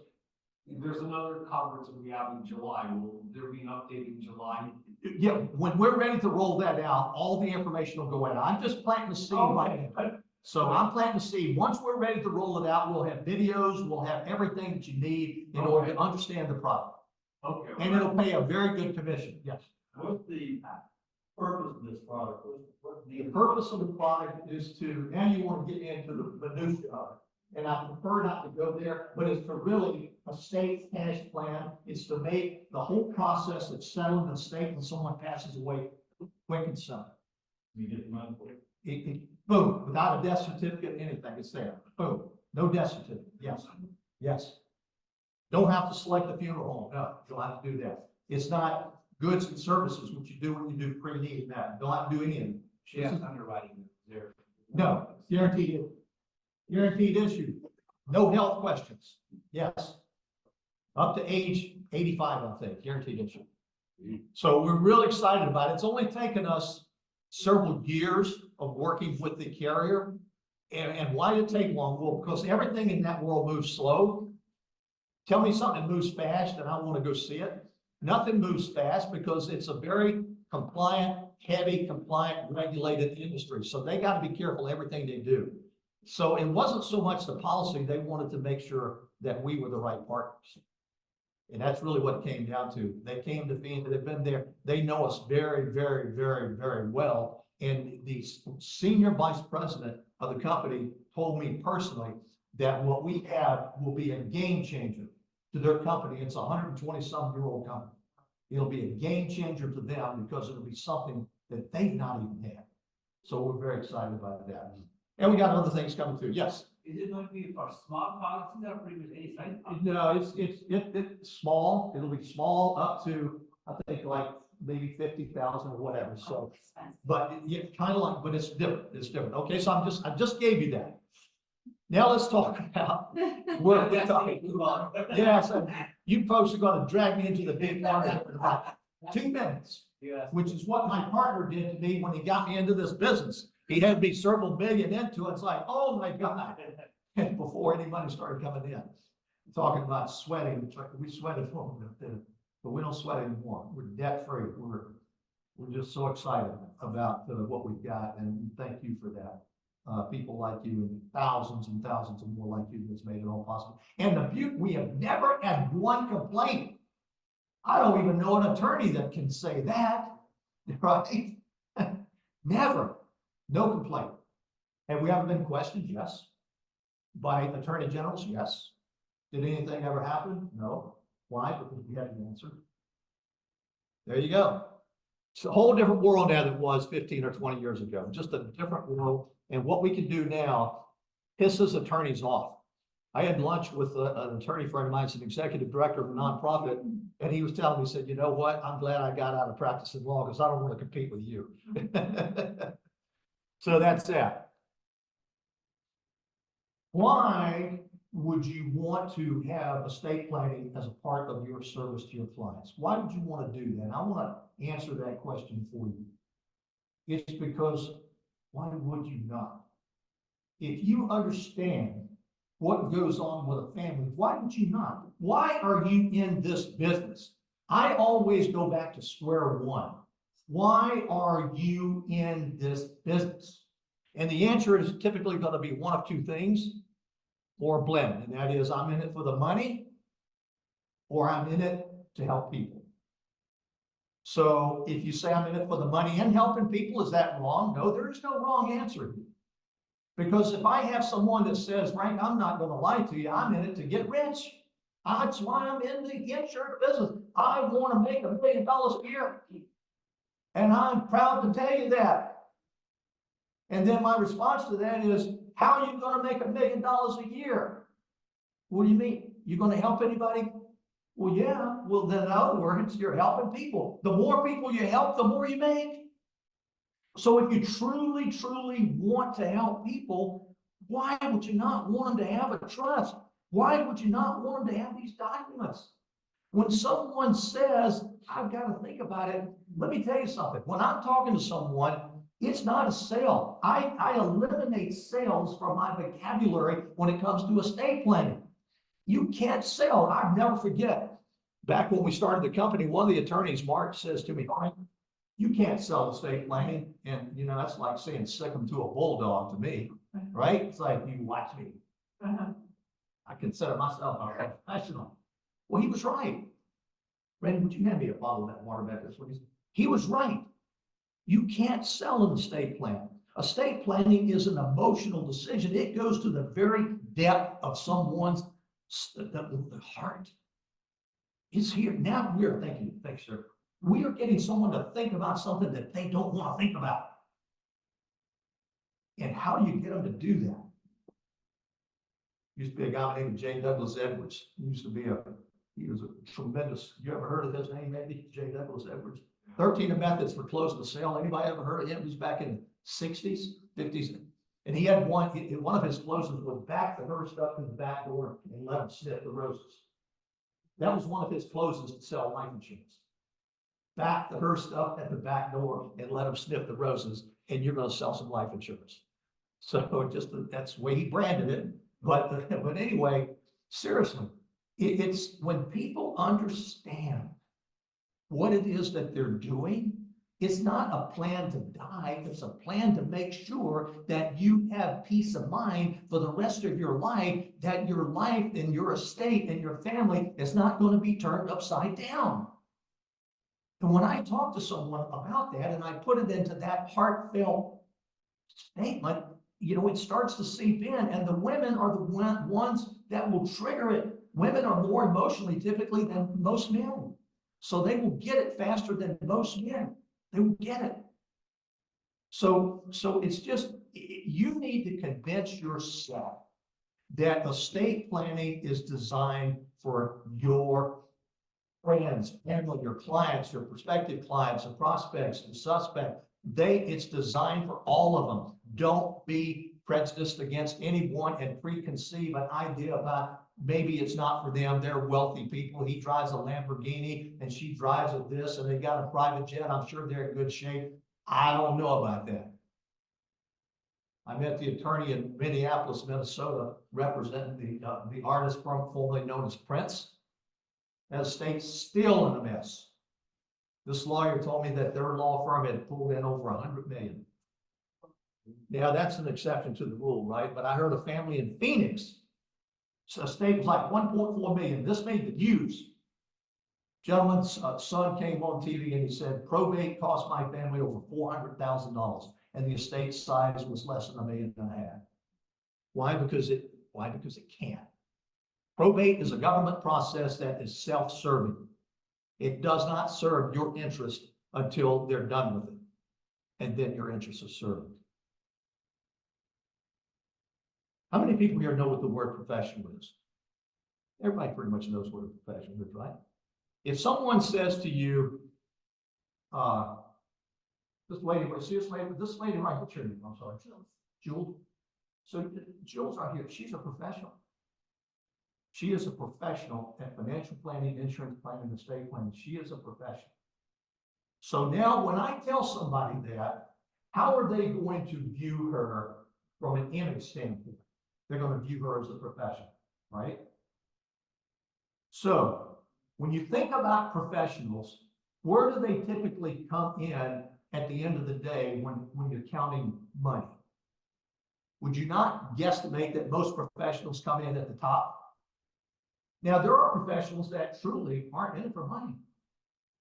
there's another conference that we have in July. Will there be an update in July? Yeah, when we're ready to roll that out, all the information will go in. I'm just planting the seed right now. So I'm planting the seed. Once we're ready to roll it out, we'll have videos, we'll have everything that you need in order to understand the product. Okay. And it'll pay a very good commission. Yes. What's the purpose of this product? The purpose of the product is to, now you want to get into the minutiae of it. And I prefer not to go there, but it's to really a state cash plan. It's to make the whole process of settling the state when someone passes away quick and simple. You get money for it? Boom, without a death certificate, anything, it's there. Boom, no death certificate. Yes, yes. Don't have to select the funeral home. No, you don't have to do that. It's not goods and services, which you do when you do pre-need and that. Don't have to do any of it. Yes, underwriting there. No, guaranteed. Guaranteed issue. No health questions. Yes. Up to age 85, I think, guaranteed issue. So we're really excited about it. It's only taken us several years of working with the carrier. And why did it take long? Well, because everything in that world moves slow. Tell me something that moves fast and I want to go see it. Nothing moves fast because it's a very compliant, heavy, compliant, regulated industry. So they got to be careful everything they do. So it wasn't so much the policy, they wanted to make sure that we were the right partners. And that's really what it came down to. They came to me, they've been there, they know us very, very, very, very well. And the senior vice president of the company told me personally that what we have will be a game changer to their company. It's a 120-some-year-old company. It'll be a game changer to them because it'll be something that they've not even had. So we're very excited about that. And we got other things coming through. Yes. Is it going to be for small policies or pretty much any size? No, it's small. It'll be small up to, I think, like maybe 50,000 or whatever. So, but yeah, kind of like, but it's different. It's different. Okay, so I just gave you that. Now let's talk about where we're talking. Yes, you folks are going to drag me into the big part in about 2 minutes, which is what my partner did to me when he got me into this business. He had me several million into it. It's like, oh my God. And before any money started coming in, talking about sweating, we sweated for them, but we don't sweat anymore. We're debt free. We're just so excited about what we've got, and thank you for that. People like you and thousands of more like you that's made it all possible. And the beauty, we have never had one complaint. I don't even know an attorney that can say that, right? Never, no complaint. And we haven't been questioned, yes. By attorney generals, yes. Did anything ever happen? No. Why? Because we had an answer. There you go. It's a whole different world now than it was 15 or 20 years ago. Just a different world. And what we can do now pisses attorneys off. I had lunch with an attorney friend of mine, he's an executive director of a nonprofit, and he was telling me, he said, you know what? I'm glad I got out of practicing law because I don't want to compete with you. So that's that. Why would you want to have estate planning as a part of your service to your clients? Why would you want to do that? I want to answer that question for you. It's because why would you not? If you understand what goes on with a family, why would you not? Why are you in this business? I always go back to square one. Why are you in this business? And the answer is typically going to be one of two things or a blend. And that is, I'm in it for the money or I'm in it to help people. So if you say I'm in it for the money and helping people, is that wrong? No, there is no wrong answer. Because if I have someone that says, Frank, I'm not going to lie to you, I'm in it to get rich. That's why I'm in the insurance business. I want to make $1 million a year. And I'm proud to tell you that. And then my response to that is, how are you going to make $1 million a year? What do you mean? You're going to help anybody? Well, yeah. Well, then in other words, you're helping people. The more people you help, the more you make. So if you truly, truly want to help people, why would you not want them to have a trust? Why would you not want them to have these documents? When someone says, I've got to think about it, let me tell you something. When I'm talking to someone, it's not a sale. I eliminate sales from my vocabulary when it comes to estate planning. You can't sell. I'll never forget. Back when we started the company, one of the attorneys, Mark, says to me, Frank, you can't sell estate planning. And, you know, that's like saying sick them to a bulldog to me, right? It's like, you watch me. I consider myself a professional. Well, he was right. Randy, would you hand me a bottle of that water back there, please? He was right. You can't sell an estate plan. Estate planning is an emotional decision. It goes to the very depth of someone's the heart. It's here. Now we're thinking, thanks, sir. We are getting someone to think about something that they don't want to think about. And how do you get them to do that? Used to be a guy named J. Douglas Edwards. He was a tremendous, you ever heard of his name, maybe? J. Douglas Edwards. 13 methods for closing a sale. Anybody ever heard of him? He was back in the 60s, 50s. And he had one of his closes was back the hearse up to the back door and let him sniff the roses. That was one of his closes to sell life insurance. Back the hearse up at the back door and let him sniff the roses, and you're going to sell some life insurance. So that's the way he branded it. But anyway, seriously, it's when people understand what it is that they're doing, It's not a plan to die, it's a plan to make sure that you have peace of mind for the rest of your life, that your life and your estate and your family is not going to be turned upside down. And when I talk to someone about that and I put it into that heartfelt statement, you know, it starts to seep in, and the women are the ones that will trigger it. Women are more emotionally typically than most men. So they will get it faster than most men. They will get it. So it's just, you need to convince yourself that estate planning is designed for your friends, family, your clients, your prospective clients, the prospects, the suspect. It's designed for all of them. Don't be prejudiced against anyone and preconceive an idea about maybe it's not for them. They're wealthy people. He drives a Lamborghini and she drives a this and they got a private jet. I'm sure they're in good shape. I don't know about that. I met the attorney in Minneapolis, Minnesota, representing the artist formerly known as Prince. That estate's still in a mess. This lawyer told me that their law firm had pulled in over $100 million. Now that's an exception to the rule, right? But I heard a family in Phoenix, so estate was like 1.4 million. This made the news. Gentleman's son came on TV and he said, probate cost my family over $400,000, and the estate size was less than $1.5 million. Why? Because it can't. Probate is a government process that is self-serving. It does not serve your interest until they're done with it, and then your interest is served. How many people here know what the word professional is? Everybody pretty much knows what a professional is, right? If someone says to you, this lady, right, what's your name? I'm sorry. Jules. So Jules right here, she's a professional. She is a professional at financial planning, insurance planning, estate planning. She is a professional. So now when I tell somebody that, how are they going to view her from an image standpoint? They're going to view her as a professional, right? So when you think about professionals, where do they typically come in at the end of the day when you're counting money? Would you not guesstimate that most professionals come in at the top? Now, there are professionals that truly aren't in it for money.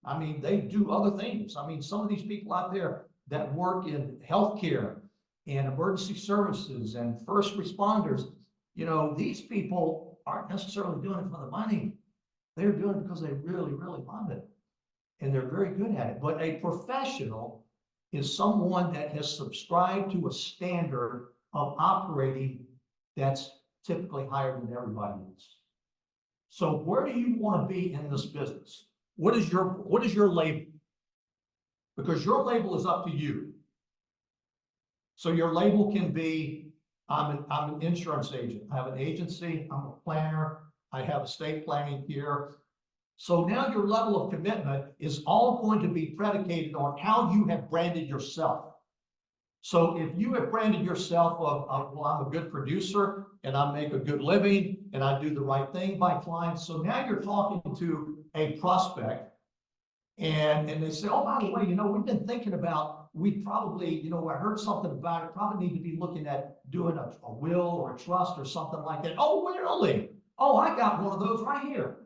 I mean, they do other things. I mean, some of these people out there that work in healthcare and emergency services and first responders, you know, these people aren't necessarily doing it for the money. They're doing it because they really, really love it. And they're very good at it. But a professional is someone that has subscribed to a standard of operating that's typically higher than everybody else. So where do you want to be in this business? What is your label? Because your label is up to you. So your label can be, I'm an insurance agent. I have an agency. I'm a planner. I have estate planning here. So now your level of commitment is all going to be predicated on how you have branded yourself. So if you have branded yourself well, I'm a good producer and I make a good living and I do the right thing by clients. So now you're talking to a prospect and they say, oh, by the way, you know, we've been thinking about, we probably, you know, I heard something about it, probably need to be looking at doing a will or a trust or something like that. Oh, really? Oh, I got one of those right here.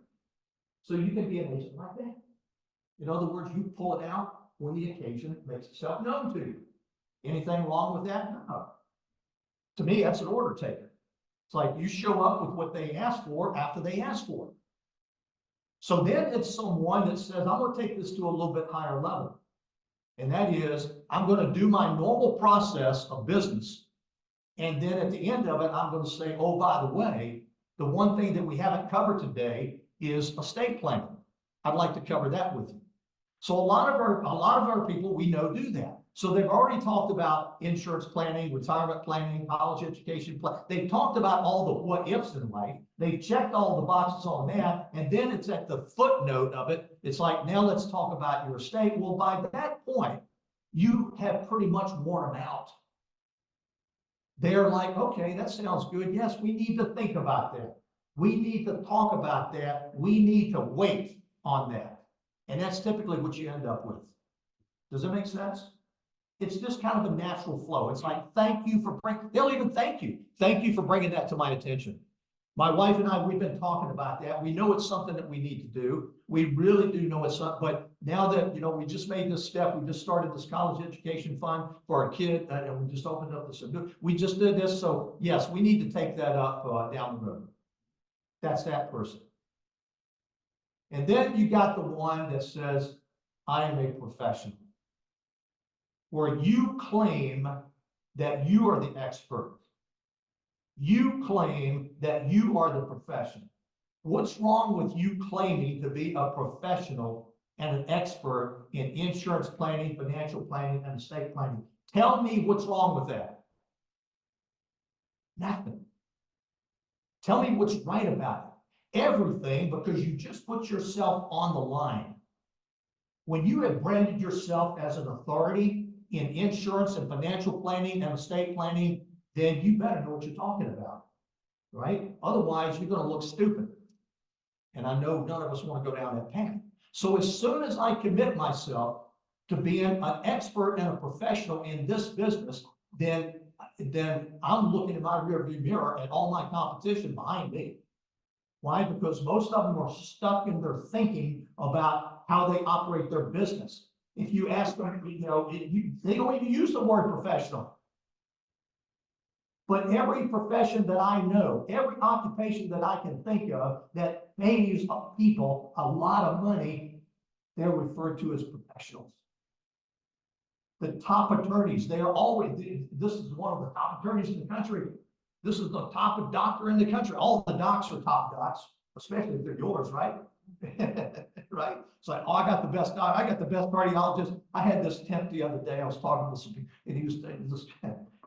So you can be an agent like that. In other words, you pull it out when the occasion makes itself known to you. Anything wrong with that? No. To me, that's an order taker. It's like you show up with what they ask for after they ask for it. So then it's someone that says, I'm going to take this to a little bit higher level. And that is, I'm going to do my normal process of business. And then at the end of it, I'm going to say, oh, by the way, the one thing that we haven't covered today is estate planning. I'd like to cover that with you. So a lot of our people we know do that. So they've already talked about insurance planning, retirement planning, college education plan. They've talked about all the what ifs in life. They've checked all the boxes on that. And then it's at the footnote of it. It's like, now let's talk about your estate. Well, by that point, you have pretty much worn them out. They're like, okay, that sounds good. Yes, we need to think about that. We need to talk about that. We need to wait on that. And that's typically what you end up with. Does that make sense? It's just kind of a natural flow. It's like, thank you for they'll even thank you. Thank you for bringing that to my attention. My wife and I, we've been talking about that. We know it's something that we need to do. We really do know it's something, but now that, we just made this step, we just started this college education fund for our kid, and we just opened up this, we just did this. So yes, we need to take that up down the road. That's that person. And then you got the one that says, I am a professional, where you claim that you are the expert. You claim that you are the professional. What's wrong with you claiming to be a professional and an expert in insurance planning, financial planning, and estate planning? Tell me what's wrong with that. Nothing. Tell me what's right about it. Everything, because you just put yourself on the line. When you have branded yourself as an authority in insurance and financial planning and estate planning, then you better know what you're talking about, right? Otherwise, you're going to look stupid. And I know none of us want to go down that path. So as soon as I commit myself to being an expert and a professional in this business, then I'm looking in my rearview mirror at all my competition behind me. Why? Because most of them are stuck in their thinking about how they operate their business. If you ask them, they don't even use the word professional. But every profession that I know, every occupation that I can think of that pays people a lot of money, they're referred to as professionals. The top attorneys, they are always, this is one of the top attorneys in the country. This is the top doctor in the country. All the docs are top docs, especially if they're yours, right? Right? It's like, oh, I got the best doc, I got the best cardiologist. I had this temp the other day. I was talking to some people, and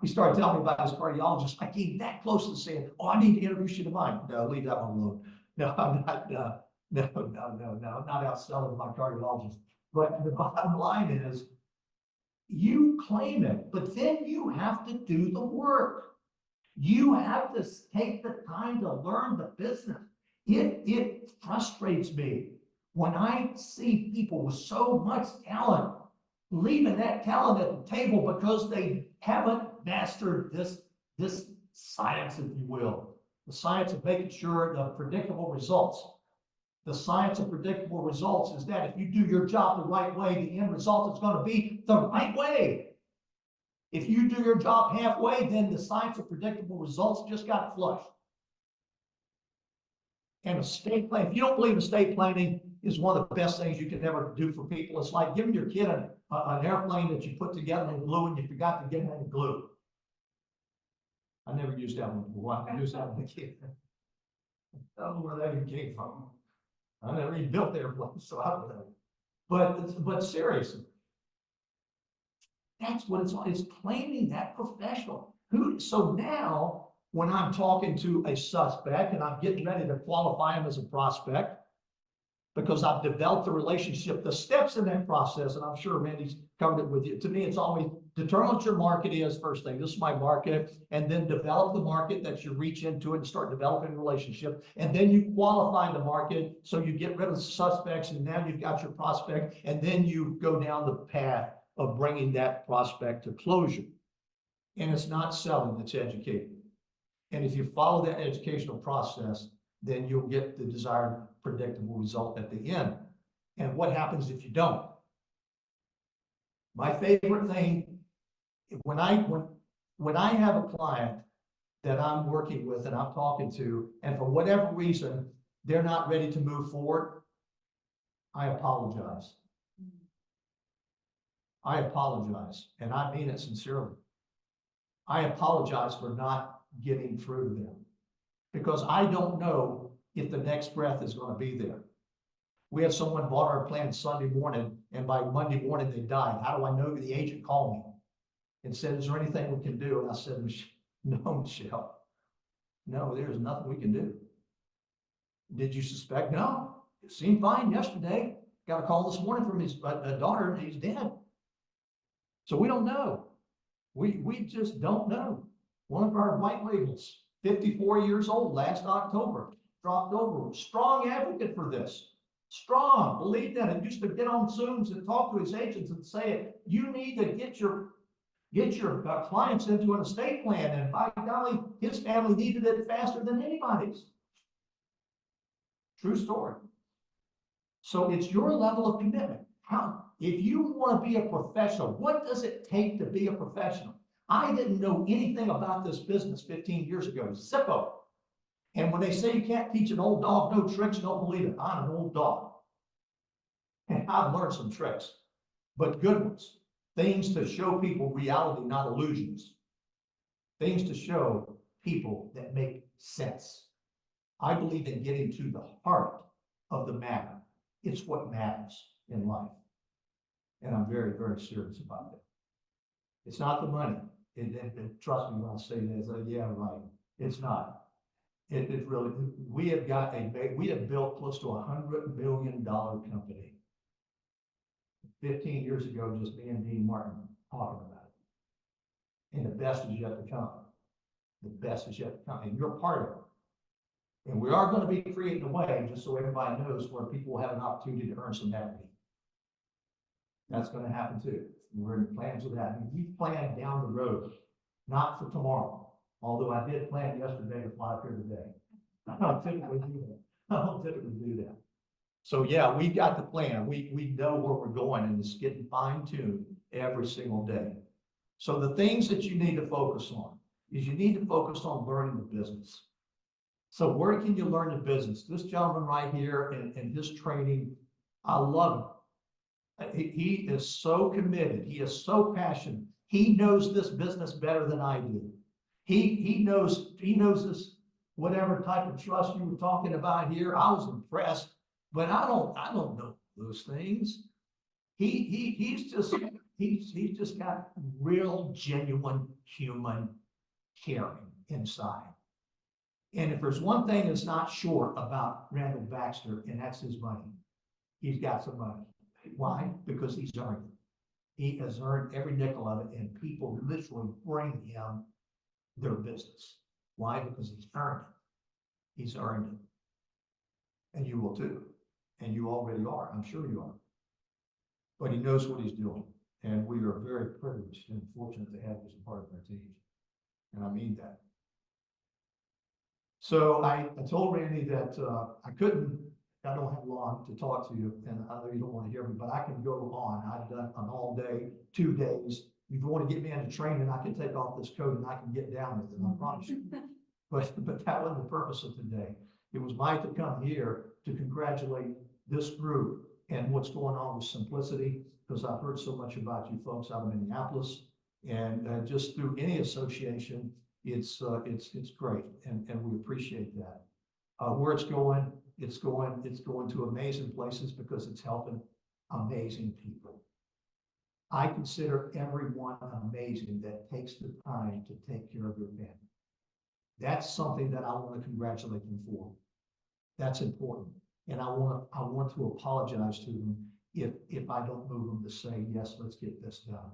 he started telling me about his cardiologist. I came that close to saying, oh, I need to introduce you to mine. No, leave that one alone. No, I'm not, no, I'm not out selling my cardiologist. But the bottom line is, you claim it, but then you have to do the work. You have to take the time to learn the business. It frustrates me when I see people with so much talent leaving that talent at the table because they haven't mastered this science, if you will, the science of making sure the predictable results. The science of predictable results is that if you do your job the right way, the end result is going to be the right way. If you do your job halfway, then the science of predictable results just got flushed. And estate planning, if you don't believe estate planning is one of the best things you can ever do for people, it's like giving your kid an airplane that you put together in glue and you forgot to get any glue. I never used that one before. I used that one as a kid. I don't know where that even came from. I never even built the airplane, so I don't know. But seriously, that's what it's like. It's claiming that professional. So now, when I'm talking to a suspect and I'm getting ready to qualify him as a prospect, because I've developed a relationship, the steps in that process, and I'm sure Randy's covered it with you. To me, it's always determine what your market is, first thing. This is my market, and then develop the market that you reach into it and start developing a relationship. And then you qualify the market, so you get rid of the suspects, and now you've got your prospect, and then you go down the path of bringing that prospect to closure. And it's not selling, it's educating. And if you follow that educational process, then you'll get the desired predictable result at the end. And what happens if you don't? My favorite thing, when I have a client that I'm working with and I'm talking to, and for whatever reason, they're not ready to move forward, I apologize. I apologize, and I mean it sincerely. I apologize for not getting through to them, because I don't know if the next breath is going to be there. We had someone bought our plan Sunday morning, and by Monday morning they died. How do I know? The agent called me and said, is there anything we can do? And I said, no, Michelle, no, there's nothing we can do. Did you suspect? No, it seemed fine yesterday. Got a call this morning from his daughter, and he's dead. So we don't know. We just don't know. One of our white labels, 54 years old, last October, dropped over. Strong advocate for this. Strong, believed in it, used to get on Zooms and talk to his agents and say, you need to get your clients into an estate plan, and by golly, his family needed it faster than anybody's. True story. So it's your level of commitment. If you want to be a professional, what does it take to be a professional? I didn't know anything about this business 15 years ago, Zippo. And when they say you can't teach an old dog no tricks, don't believe it. I'm an old dog. And I've learned some tricks, but good ones. Things to show people reality, not illusions. Things to show people that make sense. I believe in getting to the heart of the matter. It's what matters in life. And I'm very, very serious about it. It's not the money. Trust me when I say this, yeah, right. It's not. It really, we have built close to $100 million company. 15 years ago, just me and Dean Martin talking about it. And the best is yet to come. The best is yet to come, and you're part of it. And we are going to be creating a way, just so everybody knows, where people will have an opportunity to earn some equity. That's going to happen too. We're in plans with that. And we plan down the road, not for tomorrow. Although I did plan yesterday to fly up here today. I don't typically do that. So yeah, we got the plan. We know where we're going, and it's getting fine-tuned every single day. So the things that you need to focus on is you need to focus on learning the business. So where can you learn the business? This gentleman right here and his training, I love him. He is so committed. He is so passionate. He knows this business better than I do. He knows this, whatever type of trust you were talking about here. I was impressed, but I don't know those things. He's just got real, genuine human caring inside. And if there's one thing that's not short about Randall Baxter, and that's his money, he's got some money. Why? Because he's earned it. He has earned every nickel of it, and people literally bring him their business. Why? Because he's earned it. He's earned it. And you will too. And you already are. I'm sure you are. But he knows what he's doing. And we are very privileged and fortunate to have you as a part of our team. And I mean that. So I told Randy that I don't have long to talk to you, and I know you don't want to hear me, but I can go on. I've done an all day, 2 days. If you want to get me into training, I can take off this coat and I can get down with it, I promise you. But that wasn't the purpose of today. It was Mike to come here to congratulate this group and what's going on with Simplicity, because I've heard so much about you folks out of Minneapolis, and just through any association, it's great, and we appreciate that. Where it's going to amazing places because it's helping amazing people. I consider everyone amazing that takes the time to take care of their family. That's something that I want to congratulate them for. That's important. And I want to apologize to them if I don't move them to say, yes, let's get this done.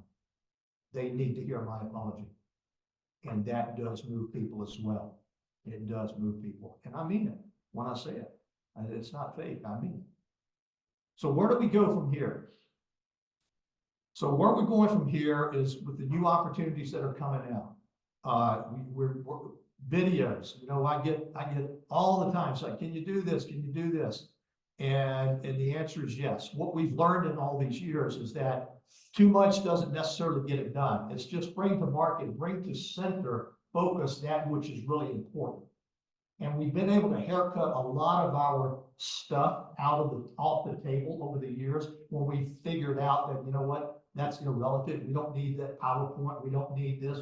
They need to hear my apology. And that does move people as well. It does move people. And I mean it when I say it. It's not fake, I mean it. So where do we go from here? So where we're going from here is with the new opportunities that are coming out. We're videos, I get all the time, it's like, can you do this? Can you do this? And the answer is yes. What we've learned in all these years is that too much doesn't necessarily get it done. It's just bring to market, bring to center, focus that which is really important. And we've been able to haircut a lot of our stuff off the table over the years when we figured out that, you know what, that's irrelevant. We don't need that PowerPoint. We don't need this.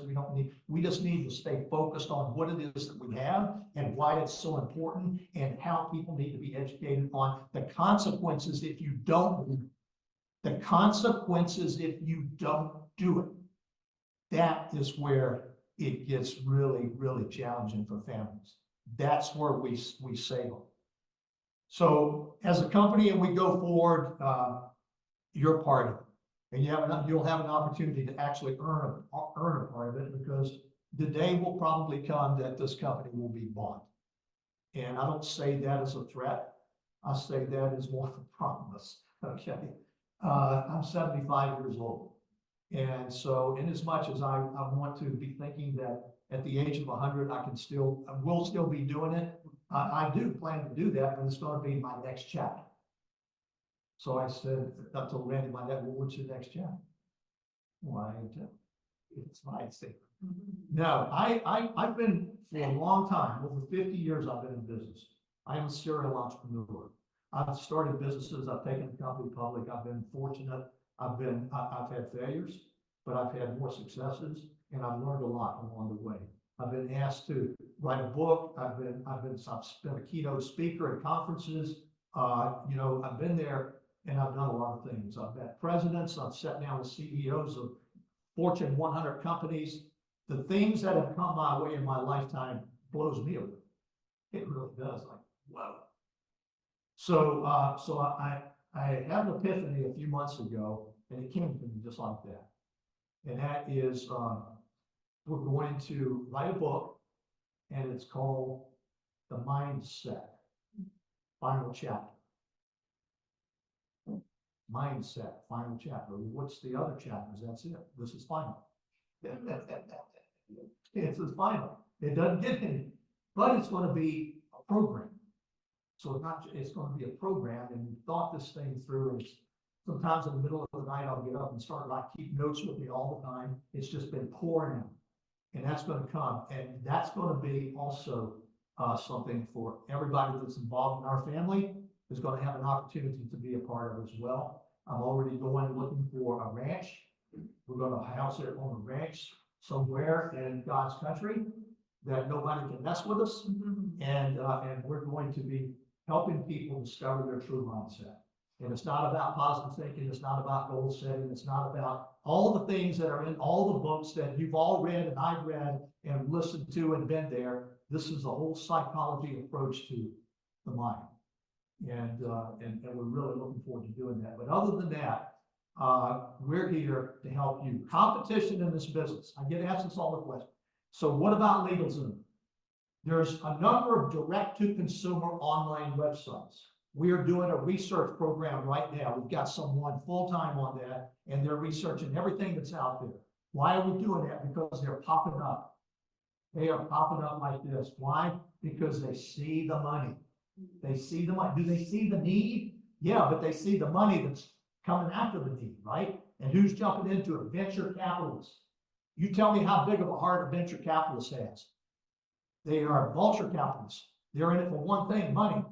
We just need to stay focused on what it is that we have and why it's so important and how people need to be educated on the consequences if you don't do it. The consequences if you don't do it. That is where it gets really, really challenging for families. That's where we sail. So as a company and we go forward, you're part of it. And you'll have an opportunity to actually earn a part of it, because the day will probably come that this company will be bought. And I don't say that as a threat. I say that is more of a promise, okay? I'm 75 years old. And so in as much as I want to be thinking that at the age of 100, I will still be doing it. I do plan to do that, but it's gonna be my next chapter. So I said, I told Randy, my dad, well, what's your next chapter? Why, it's my secret. No, I've been for a long time, over 50 years I've been in business. I am a serial entrepreneur. I've started businesses, I've taken the company public, I've been fortunate, I've had failures, but I've had more successes, and I've learned a lot along the way. I've been asked to write a book, I've been a keynote speaker at conferences. I've been there and I've done a lot of things. I've met presidents, I've sat down with CEOs of Fortune 100 companies. The things that have come my way in my lifetime blows me away. It really does, like, whoa. So I had an epiphany a few months ago, and it came to me just like that. And that is, we're going to write a book, and it's called The Mindset, Final Chapter. Mindset, final chapter. What's the other chapters? That's it. This is final. It's final. It doesn't get any, but it's going to be a program. So it's going to be a program, and we thought this thing through. And sometimes in the middle of the night, I'll get up and start keep notes with me all the time. It's just been pouring out, and that's going to come, and that's going to be also something for everybody that's involved in our family is going to have an opportunity to be a part of as well. I'm already looking for a ranch. We're going to house it on a ranch somewhere in God's country that nobody can mess with us. And we're going to be helping people discover their true mindset. And it's not about positive thinking. It's not about goal setting. It's not about all the things that are in all the books that you've all read and I've read and listened to and been there. This is a whole psychology approach to the mind. And we're really looking forward to doing that. But other than that, we're here to help you. Competition in this business. I get asked this all the question. So what about LegalZoom? There's a number of direct-to-consumer online websites. We are doing a research program right now. We've got someone full-time on that, and they're researching everything that's out there. Why are we doing that? Because they're popping up. They are popping up like this. Why? Because they see the money. They see the money. Do they see the need? Yeah, but they see the money that's coming after the need, right? And who's jumping into it? Venture capitalists. You tell me how big of a heart a venture capitalist has. They are vulture capitalists. They're in it for one thing, money.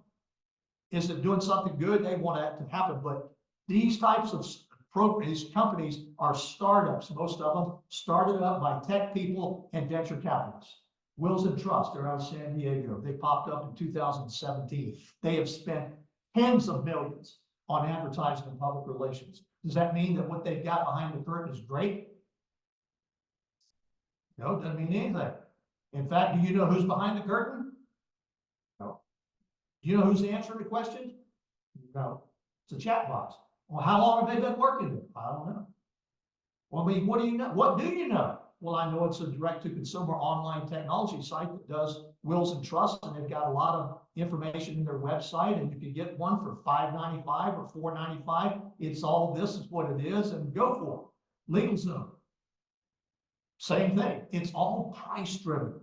Is it doing something good? They want that to happen. But these types of these companies are startups. Most of them started up by tech people and venture capitalists. Wills and Trust, they're out of San Diego. They popped up in 2017. They have spent tens of millions on advertising and public relations. Does that mean that what they've got behind the curtain is great? No, it doesn't mean anything. In fact, do you know who's behind the curtain? No. Do you know who's answering the questions? No. It's a chat box. Well, how long have they been working there? I don't know. Well, I mean, what do you know? What do you know? Well, I know it's a direct-to-consumer online technology site that does wills and trusts, and they've got a lot of information in their website, and you can get one for $5.95 or $4.95. It's all this is what it is, and go for it. LegalZoom, same thing. It's all price-driven.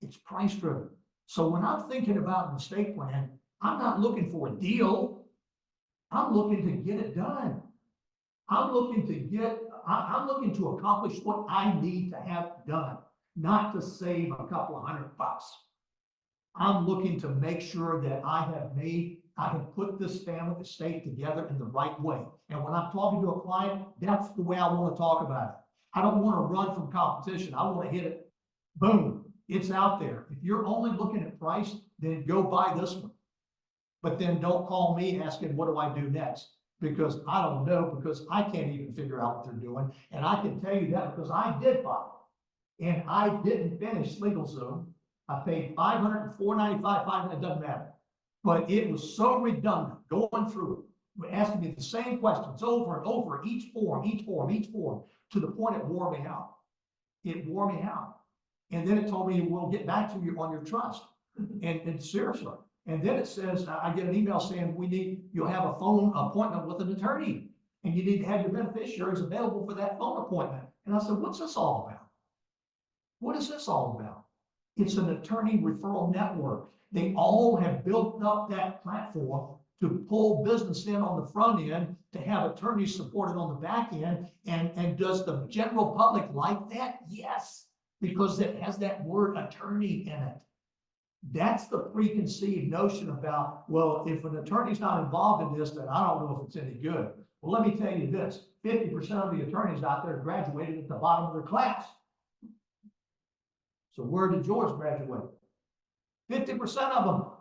It's price-driven. So when I'm thinking about an estate plan, I'm not looking for a deal. I'm looking to get it done. I'm looking to accomplish what I need to have done, not to save a couple of $100. I'm looking to make sure that I have put this family estate together in the right way. And when I'm talking to a client, that's the way I want to talk about it. I don't want to run from competition. I want to hit it. Boom. It's out there. If you're only looking at price, then go buy this one. But then don't call me asking, what do I do next? Because I don't know, because I can't even figure out what they're doing. And I can tell you that because I did buy it. And I didn't finish LegalZoom. I paid $500, $495, $500, it doesn't matter. But it was so redundant going through it, asking me the same questions over and over, each form, to the point it wore me out. It wore me out. And then it told me, we'll get back to you on your trust. And seriously, And then it says, I get an email saying, you'll have a phone appointment with an attorney. And you need to have your beneficiaries available for that phone appointment. And I said, what's this all about? What is this all about? It's an attorney referral network. They all have built up that platform to pull business in on the front end, to have attorneys supported on the back end. And does the general public like that? Yes, because it has that word attorney in it. That's the preconceived notion about, well, if an attorney's not involved in this, then I don't know if it's any good. Well, let me tell you this, 50% of the attorneys out there graduated at the bottom of their class. So where did yours graduate? 50% of them.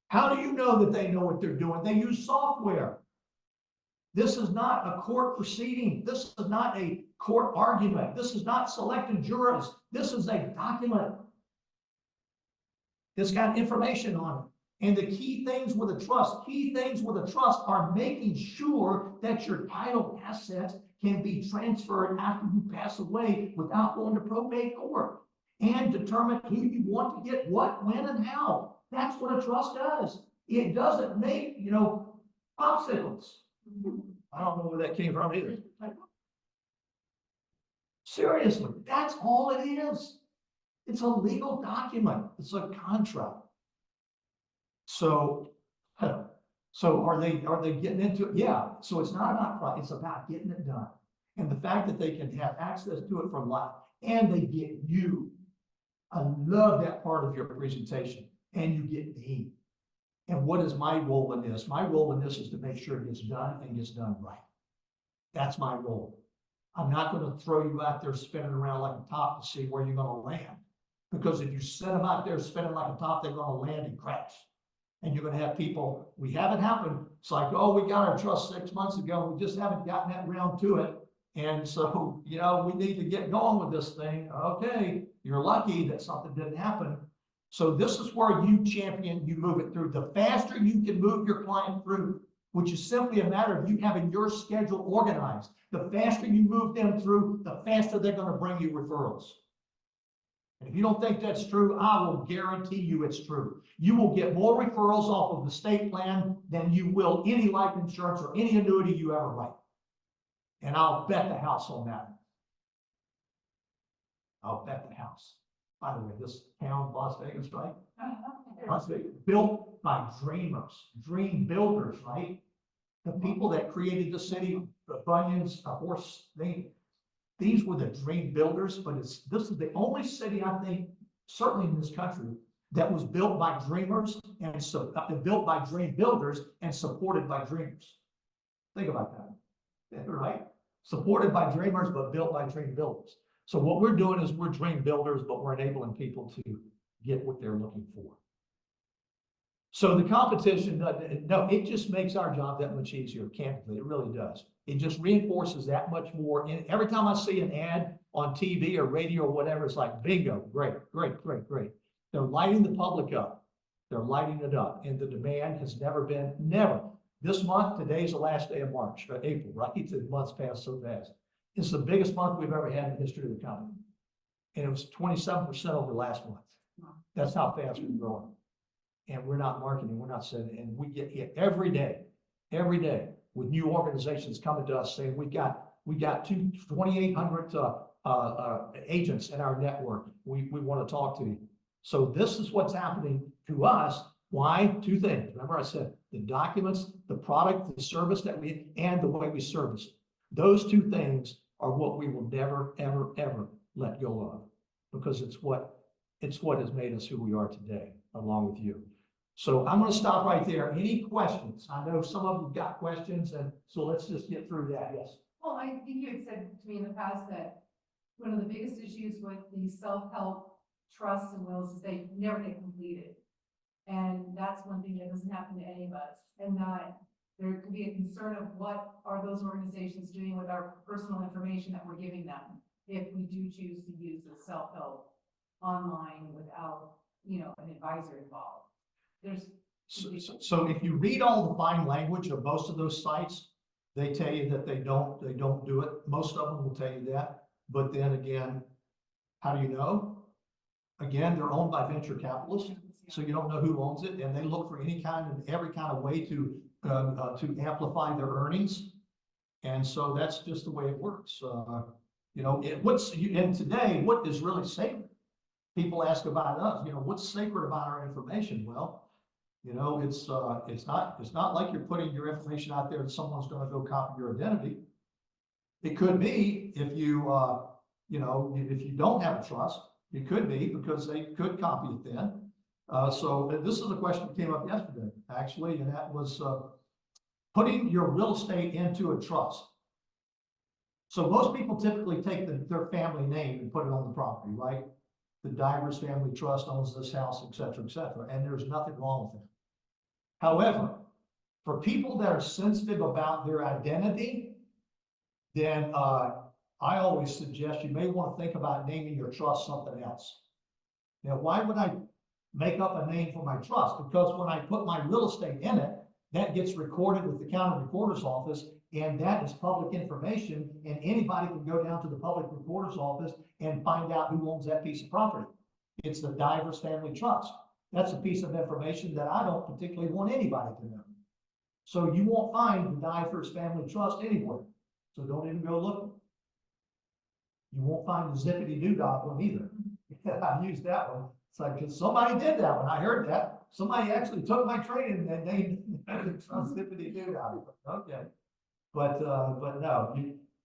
How do you know that they know what they're doing? They use software. This is not a court proceeding. This is not a court argument. This is not selecting jurors. This is a document. It's got information on it. And the key things with a trust are making sure that your title assets can be transferred after you pass away without going to probate court, and determine who you want to get what, when, and how. That's what a trust does. It doesn't make, popsicles. I don't know where that came from either. Seriously, that's all it is. It's a legal document. It's a contract. So are they getting into it? Yeah. So it's not about price, it's about getting it done. And the fact that they can have access to it for life, and they get you. I love that part of your presentation. And you get me. And what is my role in this? My role in this is to make sure it gets done and gets done right. That's my role. I'm not going to throw you out there spinning around like a top to see where you're going to land. Because if you set them out there spinning like a top, they're going to land and crash. And you're going to have people, we have it happen. It's like, oh, we got our trust 6 months ago. We just haven't gotten that round to it. And so, we need to get going with this thing. Okay, you're lucky that something didn't happen. So this is where you champion, you move it through. The faster you can move your client through, which is simply a matter of you having your schedule organized. The faster you move them through, the faster they're going to bring you referrals. And if you don't think that's true, I will guarantee you it's true. You will get more referrals off of the state plan than you will any life insurance or any annuity you ever write. And I'll bet the house on that. I'll bet the house. By the way, this town, Las Vegas, right? Las Vegas, built by dreamers, dream builders, right? The people that created the city, the Bunyans, the horse, these were the dream builders, but this is the only city, I think, certainly in this country, that was built by dreamers and built by dream builders and supported by dreamers. Think about that, right? Supported by dreamers, but built by dream builders. So what we're doing is we're dream builders, but we're enabling people to get what they're looking for. So the competition, no, it just makes our job that much easier, candidly. It really does. It just reinforces that much more. And every time I see an ad on TV or radio or whatever, it's like, bingo, great, great, great, great. They're lighting the public up. They're lighting it up. And the demand has never. This month, today's the last day of March, or April, right? The months pass so fast. It's the biggest month we've ever had in the history of the company. And it was 27% over last month. That's how fast we're growing. And we're not marketing, we're not sending, and we get hit every day with new organizations coming to us saying, we got 2,800 agents in our network. We want to talk to you. So this is what's happening to us. Why? Two things. Remember I said the documents, the product, the service and the way we service. Those two things are what we will never, ever, ever let go of, because it's what has made us who we are today, along with you. So I'm going to stop right there. Any questions? I know some of you got questions, and so let's just get through that. Yes. Well, I think you had said to me in the past that one of the biggest issues with these self-help trusts and wills is they never get completed. And that's one thing that doesn't happen to any of us. And that there could be a concern of what are those organizations doing with our personal information that we're giving them if we do choose to use the self-help online without, an advisor involved. So if you read all the fine language of most of those sites, they tell you that they don't do it. Most of them will tell you that. But then again, how do you know? Again, they're owned by venture capitalists. So you don't know who owns it, and they look for every kind of way to amplify their earnings. And so that's just the way it works. You know, and today, what is really sacred? People ask about us, you know, what's sacred about our information? Well, you know, it's not like you're putting your information out there and someone's gonna go copy your identity. It could be if you, you know, if you don't have a trust, it could be because they could copy it then. So this is a question that came up yesterday, actually, and that was putting your real estate into a trust. So most people typically take their family name and put it on the property, right? The Divers Family Trust owns this house, et cetera, and there's nothing wrong with it. However, for people that are sensitive about their identity, then I always suggest you may want to think about naming your trust something else. Now, why would I make up a name for my trust? Because when I put my real estate in it, that gets recorded with the county recorder's office, and that is public information, and anybody can go down to the public recorder's office and find out who owns that piece of property. It's the Divers Family Trust. That's a piece of information that I don't particularly want anybody to know. So you won't find the Divers Family Trust anywhere. So don't even go looking. You won't find the zippity doo dah one either. I've used that one. It's like, because somebody did that one. I heard that. Somebody actually took my training and they zippity doo dah. Okay. But no.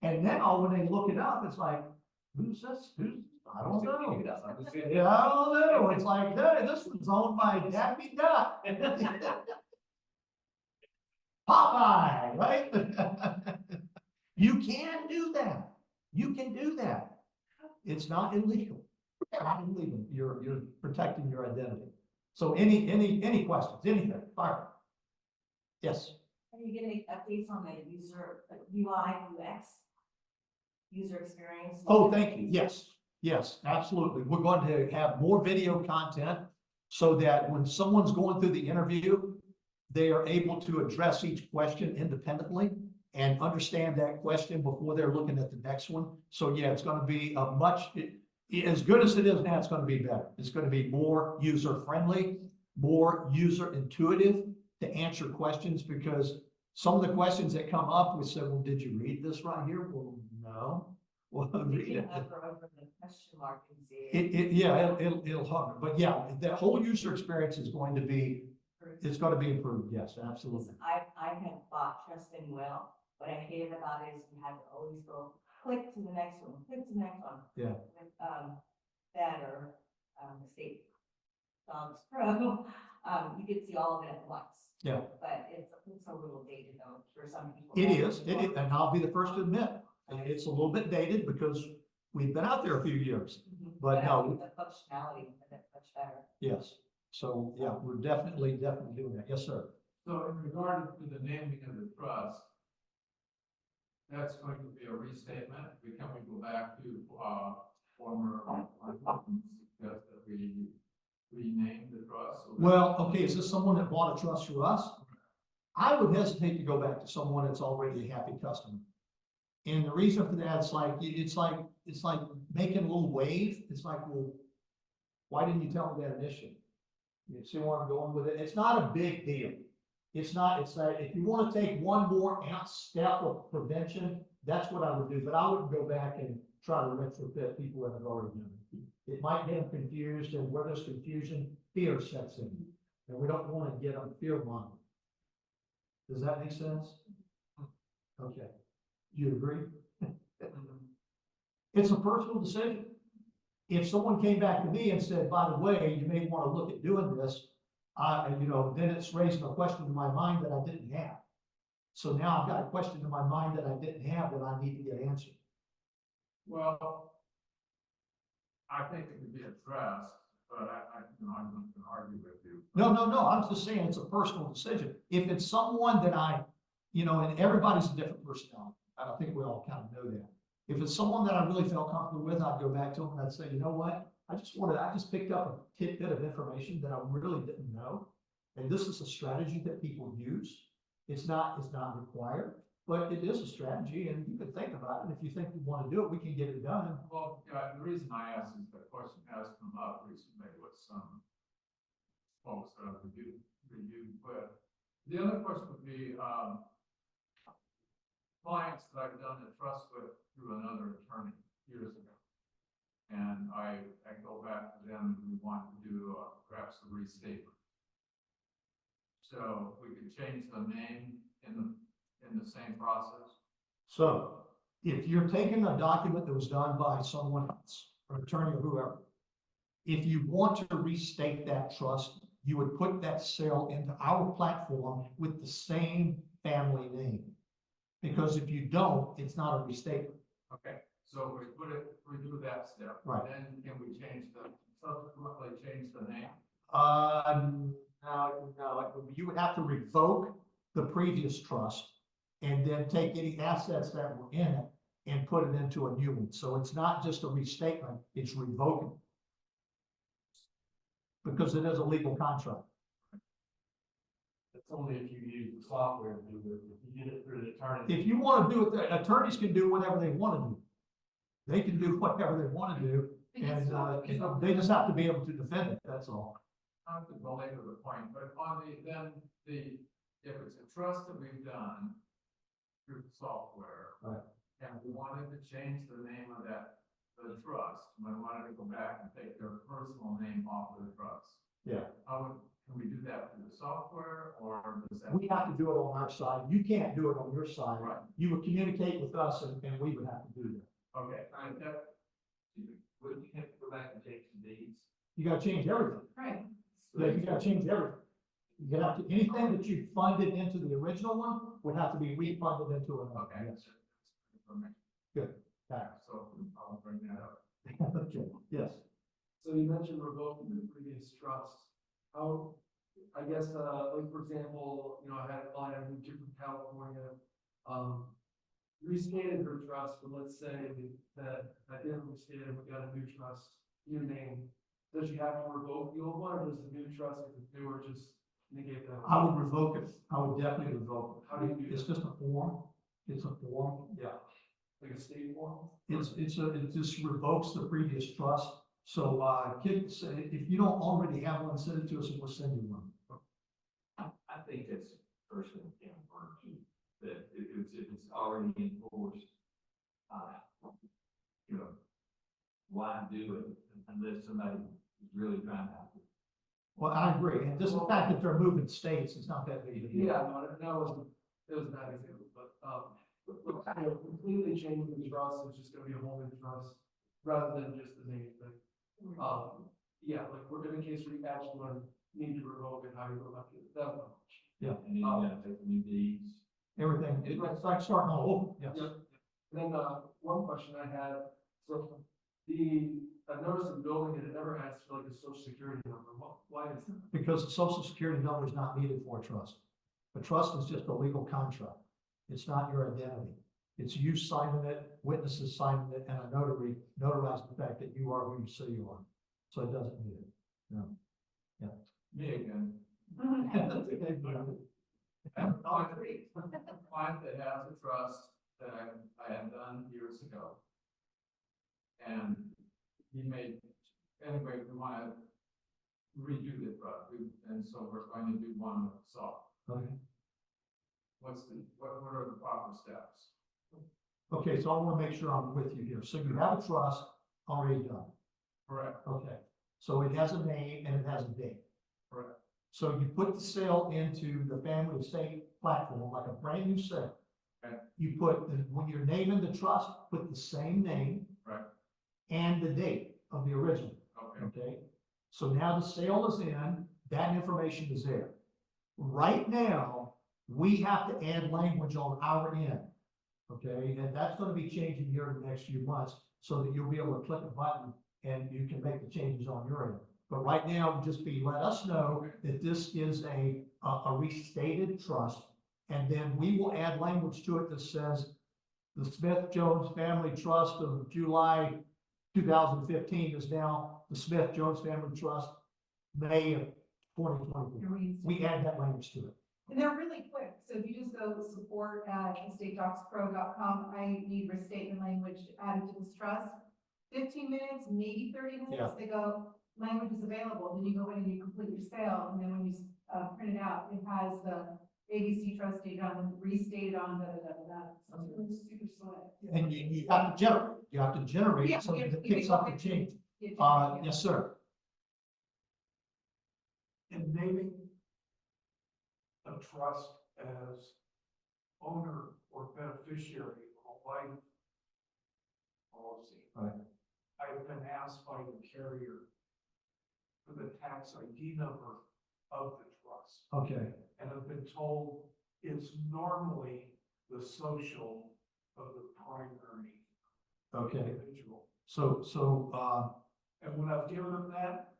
And now when they look it up, it's like, who's this? I don't know. Yeah, I don't know. It's like, hey, this one's owned by Daffy Duck. Popeye, right? You can do that. You can do that. It's not illegal. Not illegal. You're protecting your identity. So any questions, anything, fire. Yes. Are you getting updates on the user, UI, UX, user experience? Oh, thank you. Yes, absolutely. We're going to have more video content so that when someone's going through the interview, they are able to address each question independently and understand that question before they're looking at the next one. So yeah, it's going to be as good as it is now, it's going to be better. It's going to be more user friendly, more user intuitive to answer questions, because some of the questions that come up, we said, well, did you read this right here? Well, no. Well, read it. Over the question mark and see It'll hover, but yeah, that whole user experience is going to be, it's going to be improved. Yes, absolutely. I had bought Trust and Well. What I hated about it is you had to always go click to the next one, click to the next one. Yeah. With, that or, the State Dogs Pro, you could see all of it at once. Yeah. But it's a little dated though, for some people. It is, and I'll be the first to admit, it's a little bit dated because we've been out there a few years, but I no. think the functionality is much better. Yes. So yeah, we're definitely doing that. Yes, sir. So in regard to the naming of the trust, that's going to be a restatement. Can we go back to former suggest that we rename the trust? Well, okay, is this someone that bought a trust through us? I would hesitate to go back to someone that's already a happy customer. And the reason for that, it's like making a little wave. It's like, well, why didn't you tell me that initially? You see where I'm going with it? It's not a big deal. It's like, if you want to take one more step of prevention, that's what I would do. But I wouldn't go back and try to retrofit people that have already done it. It might get them confused, and where there's confusion, fear sets in. And we don't want to get them fear mongering. Does that make sense? Okay. Do you agree? It's a personal decision. If someone came back to me and said, by the way, you may want to look at doing this, then it's raising a question in my mind that I didn't have. So now I've got a question in my mind that I didn't have that I need to get answered. Well, I think it could be addressed, but I'm not going to argue with you. No, I'm just saying it's a personal decision. If it's someone that and everybody's a different personality. I think we all kind of know that. If it's someone that I really felt comfortable with, I'd go back to them and I'd say, you know what? I just picked up a tidbit of information that I really didn't know. And this is a strategy that people use. It's not required, but it is a strategy, and you can think about it. If you think you want to do it, we can get it done. Well, yeah, the reason I asked is the question has come up recently with some folks that I've reviewed with. The other question would be, clients that I've done the trust with through another attorney years ago. And I go back to them and we want to do perhaps a restatement. So we could change the name in the same process. So if you're taking a document that was done by someone else, or attorney or whoever, if you want to restate that trust, you would put that sale into our platform with the same family name. Because if you don't, it's not a restatement. Okay, so we do that step. Right. Then can we subsequently change the name? No, you would have to revoke the previous trust and then take any assets that were in it and put it into a new one. So it's not just a restatement, it's revoking. Because it is a legal contract. It's only if you use the software to do it. If you get it through the attorney. If you want to do it, the attorneys can do whatever they want to do. They can do whatever they want to do, and they just have to be able to defend it, that's all. Not to belabor the point, but on if it's a trust that we've done through the software. Right. And we wanted to change the name of the trust, and we wanted to go back and take their personal name off of the trust. Yeah. Can we do that through the software, or does that? We have to do it on our side. You can't do it on your side. Right. You would communicate with us and we would have to do that. Okay, Wouldn't you have to go back and take some deeds? You gotta change everything. Right. Yeah, you gotta change everything. You have to, anything that you funded into the original one would have to be refunded into another. okay. Yes. Good. Okay. So I'll bring that up. Okay, yes. So you mentioned revoking the previous trust. How, I guess, like, for example, you know, I had a client who moved from California, restated her trust, but let's say that I didn't restate it, we got a new trust, new name. Does she have to revoke the old one, or does the new trust, if it's newer, just negate that? I would revoke it. I would definitely revoke it. How do you do It's that? just a form. It's a form. Yeah. Like a state form? It just revokes the previous trust. So, if you don't already have one, send it to us and we'll send you one. I think it's personal influence, that if it's already enforced, you know, why do it unless somebody is really trying to help you? Well, I agree. And just the fact that they're moving states is not that big of a deal. Yeah, no, it was not example, but, you know, completely changing the trust, it's just gonna be a whole new trust, rather than just the name thing. Yeah, like, we're in a case where you actually want to need to revoke it, how you go about it, that one. Yeah. And then you gotta take new deeds. Everything, it's like starting all over. Yes. Yep. And then, one question I had, so I noticed in building it never asks for like a social security number, why is that? Because the social security number is not needed for a trust. A trust is just a legal contract. It's not your identity. It's you signing it, witnesses signing it, and a notary notarizing the fact that you are who you say you are. So it doesn't need it. No. Yeah. Me again. I agree. Client that has a trust that I had done years ago. And anyway, we want to redo the trust, and so we're going to do one with soft. Okay. What are the proper steps? Okay, so I want to make sure I'm with you here. So you have a trust already done. Correct. Okay. So it has a name and it has a date. Correct. So you put the sale into the family estate platform, like a brand new sale. Okay. You when you're naming the trust, put the same name. Right. And the date of the original. Okay. Okay. So now the sale is in, that information is there. Right now, we have to add language on our end. Okay, and that's going to be changing here in the next few months so that you'll be able to click a button and you can make the changes on your end. But right now, let us know that this is a restated trust, and then we will add language to it that says the Smith-Jones Family Trust of July 2015 is now the Smith-Jones Family Trust, May of 2024. We add that language to it. And they're really quick, so if you just go support@estatedocsPro.com, I need restatement language added to this trust. 15 minutes, maybe 30 minutes, Yeah. they go, language is available, then you go in and you complete your sale, and then when you, print it out, it has the ABC trust date on, restated on, so it's super slow. And you have to generate Yeah, something you- that you picks go up the ahead. change. Yeah. Yes, sir. And naming a trust as owner or beneficiary of a life policy. Right. I have been asked by the carrier for the tax ID number of the trust, Okay, and have been told it's normally the social of the primary okay. individual. So, And when I've given them that,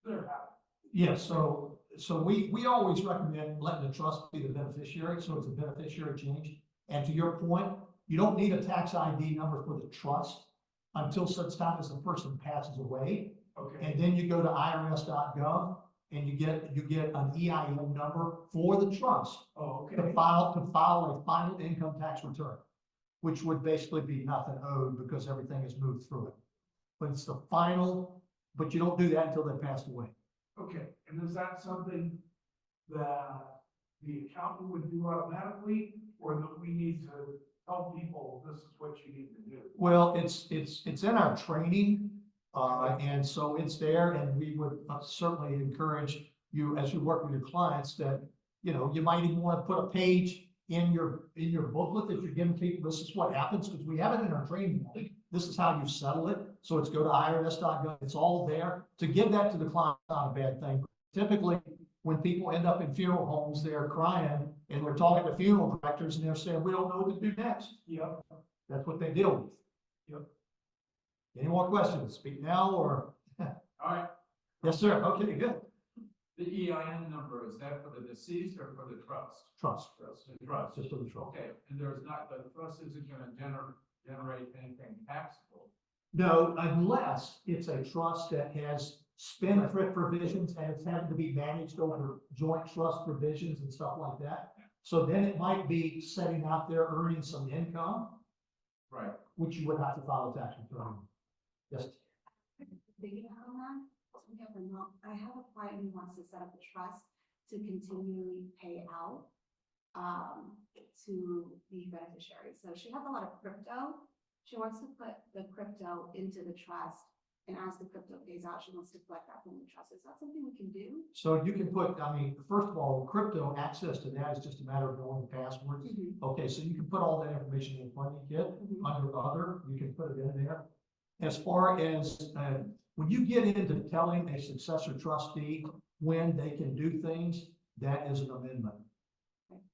they're happy. yeah, so we always recommend letting the trust be the beneficiary, so it's a beneficiary change. And to your point, you don't need a tax ID number for the trust until such time as the person passes away. Okay, And then you go to irs.gov and you get an EIN number for the trust oh, to okay, file a final income tax return, which would basically be nothing owed because everything is moved through it. But it's the final, but you don't do that until they passed away. okay. And is that something that the accountant would do automatically, or that we need to tell people this is what you need to do? Well, it's in our training, and so it's there, and we would certainly encourage you, as you work with your clients, that, you know, you might even want to put a page in your booklet that you're giving people, this is what happens, because we have it in our training. This is how you settle it, so it's go to irs.gov, it's all there. To give that to the client is not a bad thing. Typically, when people end up in funeral homes, they're crying, and they're talking to funeral directors, and they're saying, we don't know what to do next. Yep. That's what they deal with. Yep. Any more questions? Speak now or? All right, Yes, sir. Okay, good. the EIN number, is that for the deceased or for the trust? Trust. The trust. Just for the trust. Okay, and there's not, the trust isn't gonna generate anything taxable. No, unless it's a trust that has spendthrift provisions and it's having to be managed over joint trust provisions and stuff like that. So then it might be setting out there earning some income, Right. which you would have to file a tax return. Yes. Thinking on that, I have a client who wants to set up a trust to continually pay out to the beneficiary. So she has a lot of crypto. She wants to put the crypto into the trust, and as the crypto pays out, she wants to collect that from the trust. Is that something we can do? So you can put, I mean, first of all, crypto access to that is just a matter of knowing the passwords. Okay, so you can put all that information in Funding Kit under other, you can put it in there. As far as, when you get into telling a successor trustee when they can do things, that is an amendment.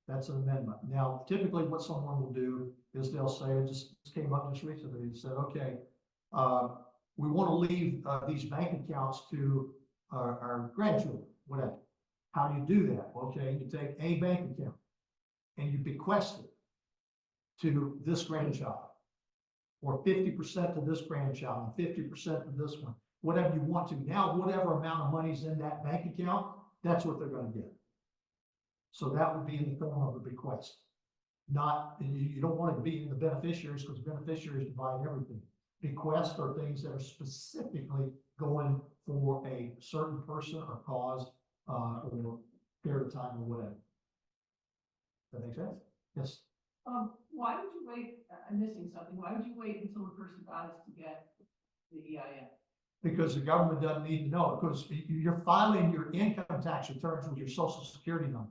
That's an amendment. Now, typically what someone will do is they'll say, it just came up just recently, and said, okay, we want to leave these bank accounts to our grandchildren, whatever. How do you do that? Okay, you take a bank account and you bequest it to this grandchild, or 50% to this grandchild, and 50% to this one, whatever you want to. Now, whatever amount of money's in that bank account, that's what they're going to get. So that would be in the form of a bequest. Not, you don't want it to be in the beneficiaries, because beneficiaries divide everything. Bequests are things that are specifically going for a certain person or cause, or period of time or whatever. That make sense? Yes. Why would you wait, I'm missing something, why would you wait until the person dies to get the EIN? Because the government doesn't need to know, because you're filing your income tax returns with your social security number.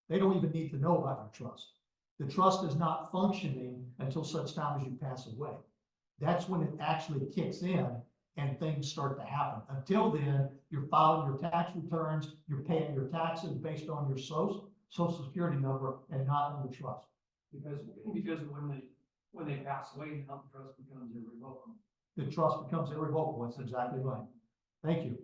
They don't even need to know about your trust. The trust is not functioning until such time as you pass away. That's when it actually kicks in and things start to happen. Until then, you're filing your tax returns, you're paying your taxes based on your social security number and not on the trust. Because when they pass away, now the trust becomes irrevocable. The trust becomes irrevocable. That's exactly right. Thank you.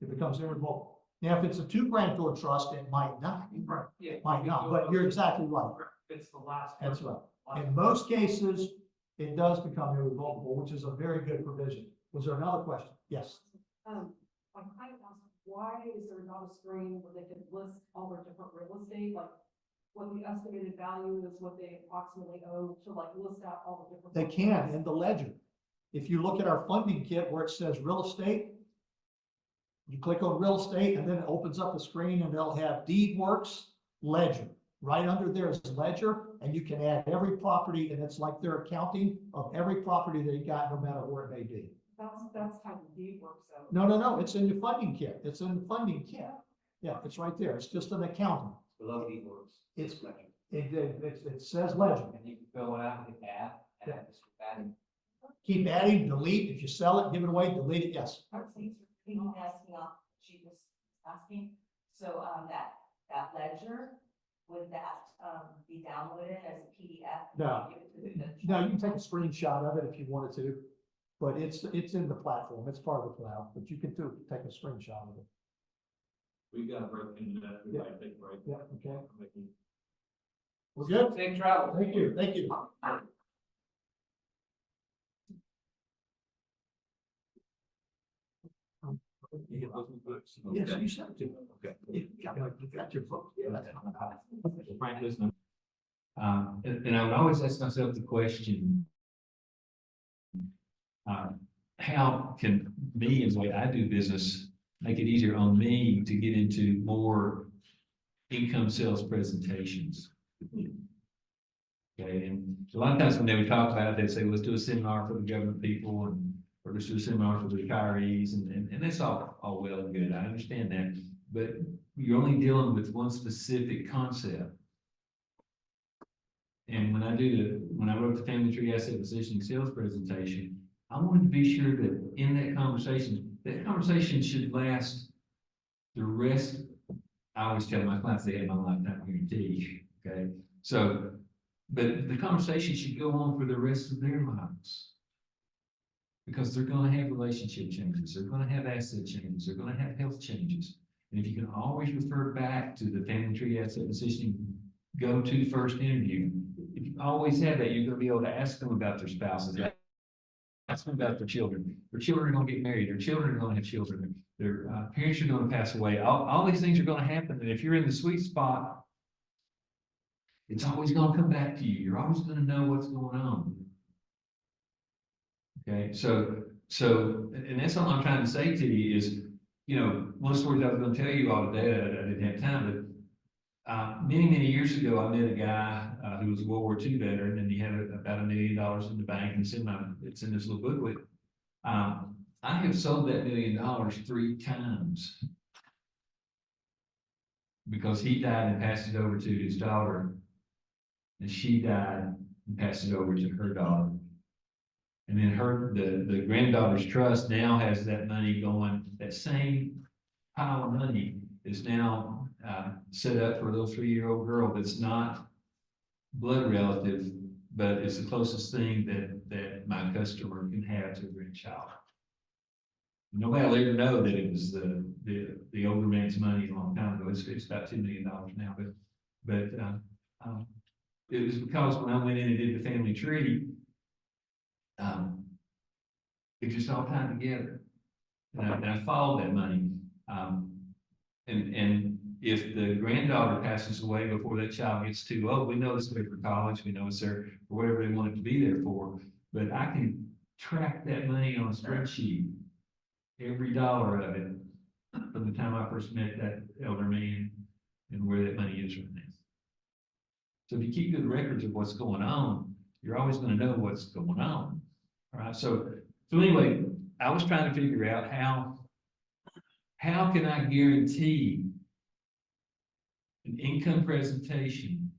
It becomes irrevocable. Now, if it's a two-grantor trust, it might not. Right. Yeah. Might not, but you're exactly right. It's the last. That's right. In most cases, it does become irrevocable, which is a very good provision. Was there another question? Yes. My client asked, why is there not a screen where they could list all their different real estate, like what the estimated value is, what they approximately owe, to like list out all the different. They can in the ledger. If you look at our funding kit where it says real estate, you click on real estate and then it opens up a screen and they'll have deed works, ledger. Right under there is ledger, and you can add every property, and it's like their accounting of every property that you got, no matter where it may be. That's how the deed works out. No, it's in your funding kit. It's in the funding kit. Yeah, it's right there. It's just an accounting. Below deed works. It's- ledger. It says ledger. And you can fill it out with the add, and Yeah. just adding. Keep adding, delete. If you sell it, give it away, delete it, yes. Asking off, she was asking, so, that ledger, would that, be downloaded as a PDF? No. Give it to the- No, you can take a screenshot of it if you wanted to, but it's in the platform. It's part of the cloud, but you can take a screenshot of it. We've got to break into that. We Yeah. might take a break. Yeah, okay. Making- We're good? Safe travel. Thank you, thank you. Yes, you said to. Okay. You got your book. Frank, listen. And I would always ask myself the question, how can me and the way I do business make it easier on me to get into more income sales presentations? Okay, and a lot of times when they would talk about it, they'd say, let's do a seminar for the government people, and or let's do a seminar for the retirees, and that's all well and good. I understand that, but you're only dealing with one specific concept. And when I wrote the Family Tree Asset Positioning Sales presentation, I wanted to be sure that in that conversation should last the rest. I always tell my clients they have my lifetime guarantee, okay? So, but the conversation should go on for the rest of their lives. Because they're gonna have relationship changes, they're gonna have asset changes, they're gonna have health changes. And if you can always refer back to the Family Tree Asset Positioning go-to first interview, if you always have that, you're gonna be able to ask them about their spouses, ask them about their children. Their children are gonna get married, their children are gonna have children, their parents are gonna pass away. All these things are gonna happen, and if you're in the sweet spot, it's always gonna come back to you. You're always gonna know what's going on. Okay, so, and that's all I'm trying to say to you is, you know, one of the stories I was gonna tell you all today, I didn't have time, but many years ago, I met a guy who was a World War II veteran, and he had about $1 million in the bank, and it's in this little booklet. I have sold that $1 million 3 times. Because he died and passed it over to his daughter, and she died and passed it over to her daughter. And then the granddaughter's trust now has that money going, that same pile of money is now set up for a little 3-year-old girl that's not blood relative, but it's the closest thing that my customer can have to a grandchild. Nobody will ever know that it was the older man's money a long time ago. It's about $2 million now, but it was because when I went in and did the family tree, it just all tied together. And I followed that money. And if the granddaughter passes away before that child gets too old, we know it's there for college, we know it's there for whatever they want it to be there for, but I can track that money on a spreadsheet, every dollar of it, from the time I first met that elder man and where that money is right now. So if you keep good records of what's going on, you're always going to know what's going on. All right. So anyway, I was trying to figure out how can I guarantee an income presentation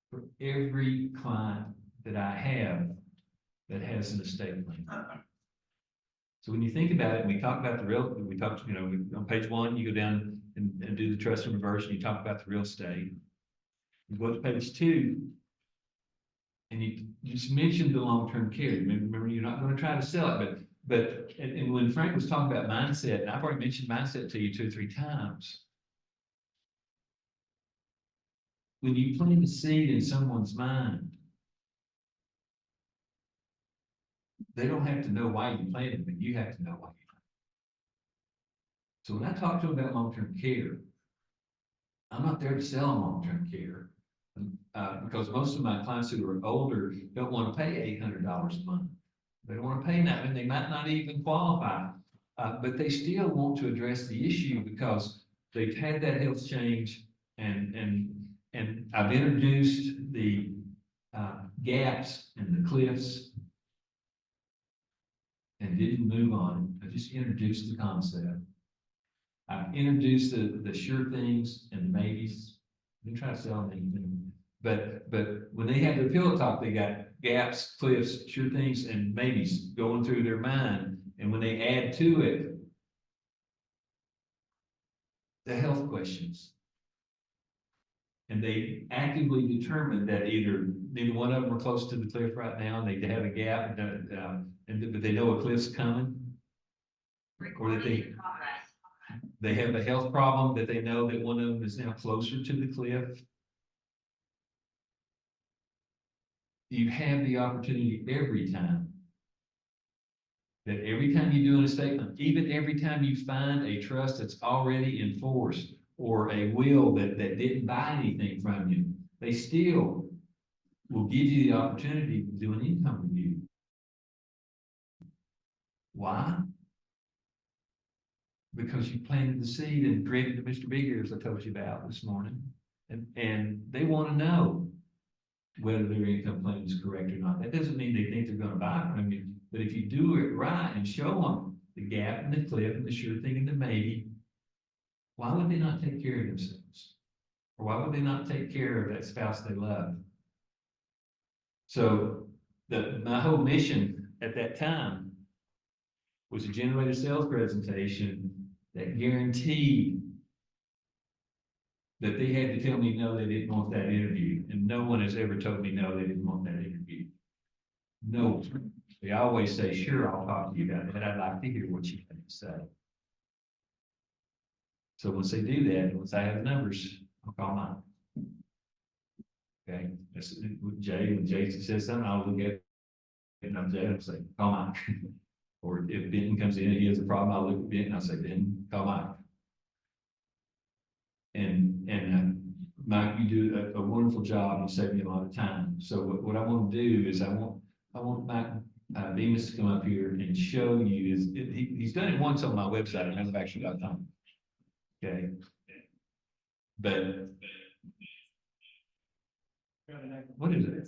for every client that I have that has an estate plan. So when you think about it, we talk about we talked, you know, on page 1, you go down and do the trust and reverse, and you talk about the real estate. You go to page 2, and you just mentioned the long-term care. Remember, you're not going to try to sell it, but when Frank was talking about mindset, and I've already mentioned mindset to you 2 or 3 times. When you plant a seed in someone's mind, they don't have to know why you planted it, but you have to know why you planted it. So when I talk to them about long-term care, I'm not there to sell them long-term care. Because most of my clients who are older don't want to pay $800 a month. They don't want to pay that, and they might not even qualify. But they still want to address the issue because they've had that health change and I've introduced the gaps and the cliffs and didn't move on. I just introduced the concept. I've introduced the sure things and the maybes. They try to sell them anything. But when they have their pillow talk, they got gaps, cliffs, sure things, and maybes going through their mind. And when they add to it the health questions, and they actively determine that either neither one of them are close to the cliff right now, and they have a gap, but they know a cliff's coming, or that they have a health problem that they know that one of them is now closer to the cliff. You have the opportunity every time. That every time you do an estate plan, even every time you find a trust that's already enforced or a will that didn't buy anything from you, they still will give you the opportunity to do an income review. Why? Because you planted the seed and created the Mr. Big Ears I told you about this morning. And they want to know whether their income plan is correct or not. That doesn't mean they think they're going to buy from you, but if you do it right and show them the gap and the cliff and the sure thing and the maybe, why would they not take care of themselves? Or why would they not take care of that spouse they love? So my whole mission at that time was to generate a sales presentation that guaranteed that they had to tell me no, they didn't want that interview. And no one has ever told me no, they didn't want that interview. No, they always say, sure, I'll talk to you about that. I'd like to hear what you have to say. So once they do that, once I have numbers, I'll call mine. Okay, that's with Jay. When Jason says something, I'll look at it and I'll say, call mine. Or if Benton comes in and he has a problem, I'll look at Benton and I'll say, Benton, call mine. And Mike, you do a wonderful job. You save me a lot of time. So what I want to do is I want Mike Bemis to come up here and show you he's done it once on my website, manufacturing.com. Okay. But what is it?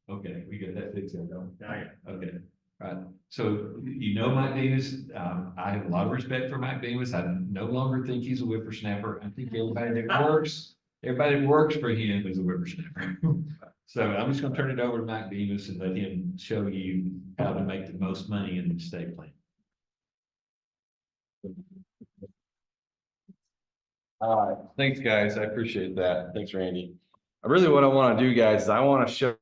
Okay, we got that fixed there, don't we? Okay. Right. So you know Mike Davis. I have a lot of respect for Mike Davis. I no longer think he's a whippersnapper. I think everybody that works for him is a whippersnapper. So I'm just gonna turn it over to Mike Davis and let him show you how to make the most money in the estate plan. All right, thanks, guys. I appreciate that. Thanks, Randy. Really what I want to do, guys, is I want to show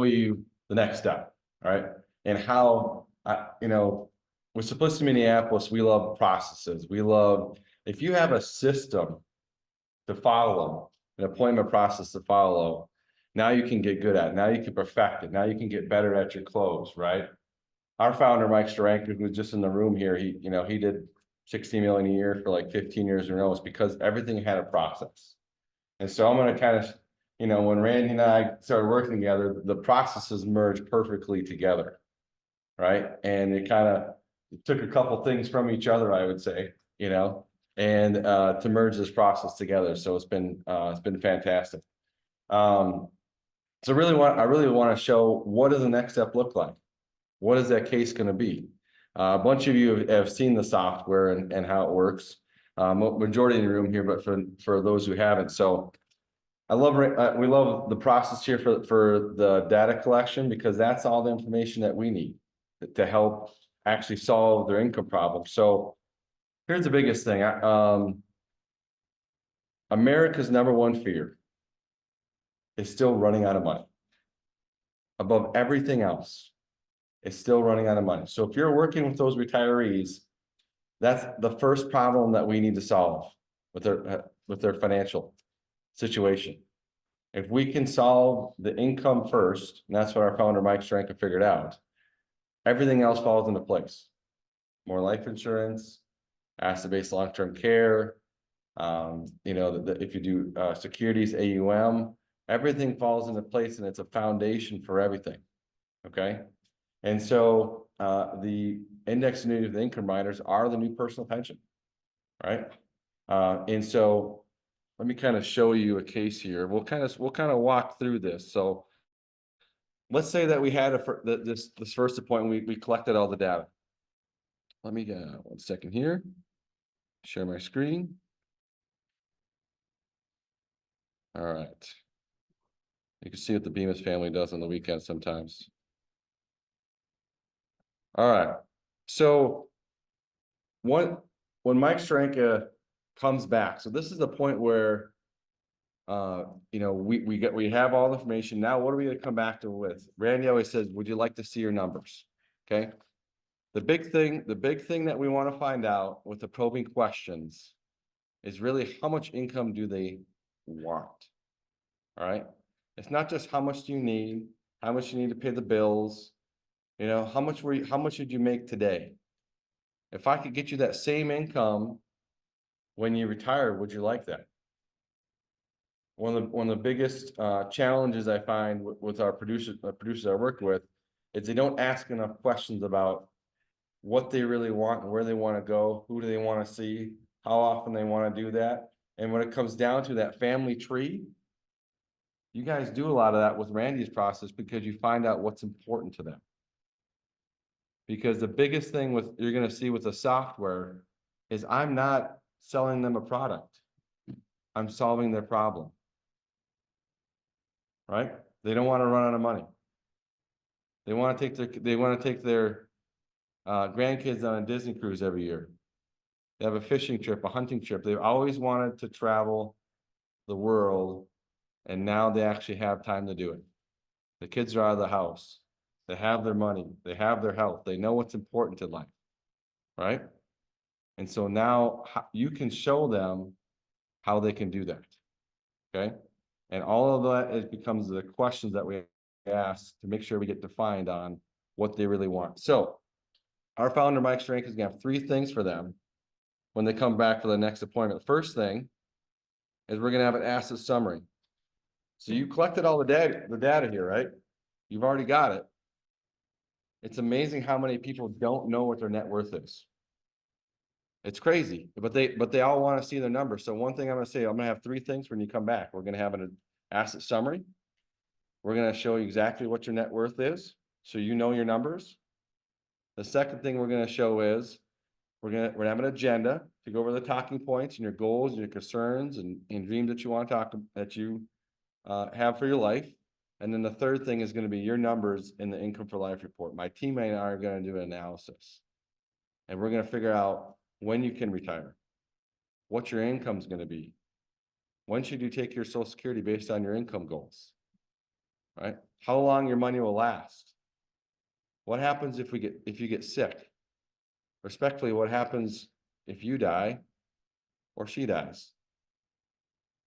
you the next step, all right? And how, with Simplicity Minneapolis, we love processes. We love, if you have a system to follow, an appointment process to follow, now you can get good at it. Now you can perfect it. Now you can get better at your close, right? Our founder, Mike Steranker, who's just in the room here, he did 60 million a year for like 15 years in a row. It's because everything had a process. And so I'm going to kind of, when Randy and I started working together, the processes merged perfectly together, right? And it kind of took a couple things from each other, I would say, and to merge this process together. So it's been fantastic. So I really want to show, what does the next step look like? What is that case going to be? A bunch of you have seen the software and how it works. Majority in the room here, but for those who haven't, so we love the process here for the data collection, because that's all the information that we need to help actually solve their income problem. So here's the biggest thing. America's #1 fear is still running out of money. Above everything else, it's still running out of money. So if you're working with those retirees, that's the first problem that we need to solve with their financial situation. If we can solve the income first, and that's what our founder Mike Steranker figured out, everything else falls into place. More life insurance, asset-based long-term care, if you do securities, AUM, everything falls into place and it's a foundation for everything. Okay? And so the index annuity with income riders are the new personal pension, right? And so let me kind of show you a case here. We'll kind of walk through this. So let's say that we had this first appointment, we collected all the data. Let me get 1 second here. Share my screen. All right. You can see what the Bemis family does on the weekend sometimes. All right. So when Mike Stranka comes back, so this is the point where you know, we have all the information. Now, what are we going to come back to with? Randy always says, would you like to see your numbers? Okay. The big thing that we want to find out with the probing questions is really how much income do they want? All right. It's not just how much do you need, how much you need to pay the bills, you know, how much did you make today? If I could get you that same income when you retire, would you like that? One of the biggest challenges I find with our producers I work with is they don't ask enough questions about what they really want and where they want to go, who do they want to see, how often they want to do that. And when it comes down to that family tree, you guys do a lot of that with Randy's process because you find out what's important to them. Because the biggest thing you're going to see with the software is I'm not selling them a product. I'm solving their problem. Right? They don't want to run out of money. They want to take their grandkids on a Disney cruise every year. They have a fishing trip, a hunting trip. They've always wanted to travel the world, and now they actually have time to do it. The kids are out of the house. They have their money. They have their health. They know what's important to life, right? And so now you can show them how they can do that, okay? And all of that becomes the questions that we ask to make sure we get defined on what they really want. So our founder, Mike Strank, is going to have 3 things for them when they come back for the next appointment. First thing is we're going to have an asset summary. So you collected all the data here, right? You've already got it. It's amazing how many people don't know what their net worth is. It's crazy, but they all want to see their numbers. So one thing I'm going to say, I'm going to have 3 things when you come back. We're going to have an asset summary. We're going to show you exactly what your net worth is, so you know your numbers. The second thing we're going to show is we're going to have an agenda to go over the talking points and your goals and your concerns and dreams that you want to have for your life. And then the third thing is going to be your numbers in the income for life report. My teammate and I are going to do an analysis, and we're going to figure out when you can retire, what your income is going to be, when should you take your Social Security based on your income goals, right? How long your money will last. What happens if you get sick? Respectfully, what happens if you die or she dies,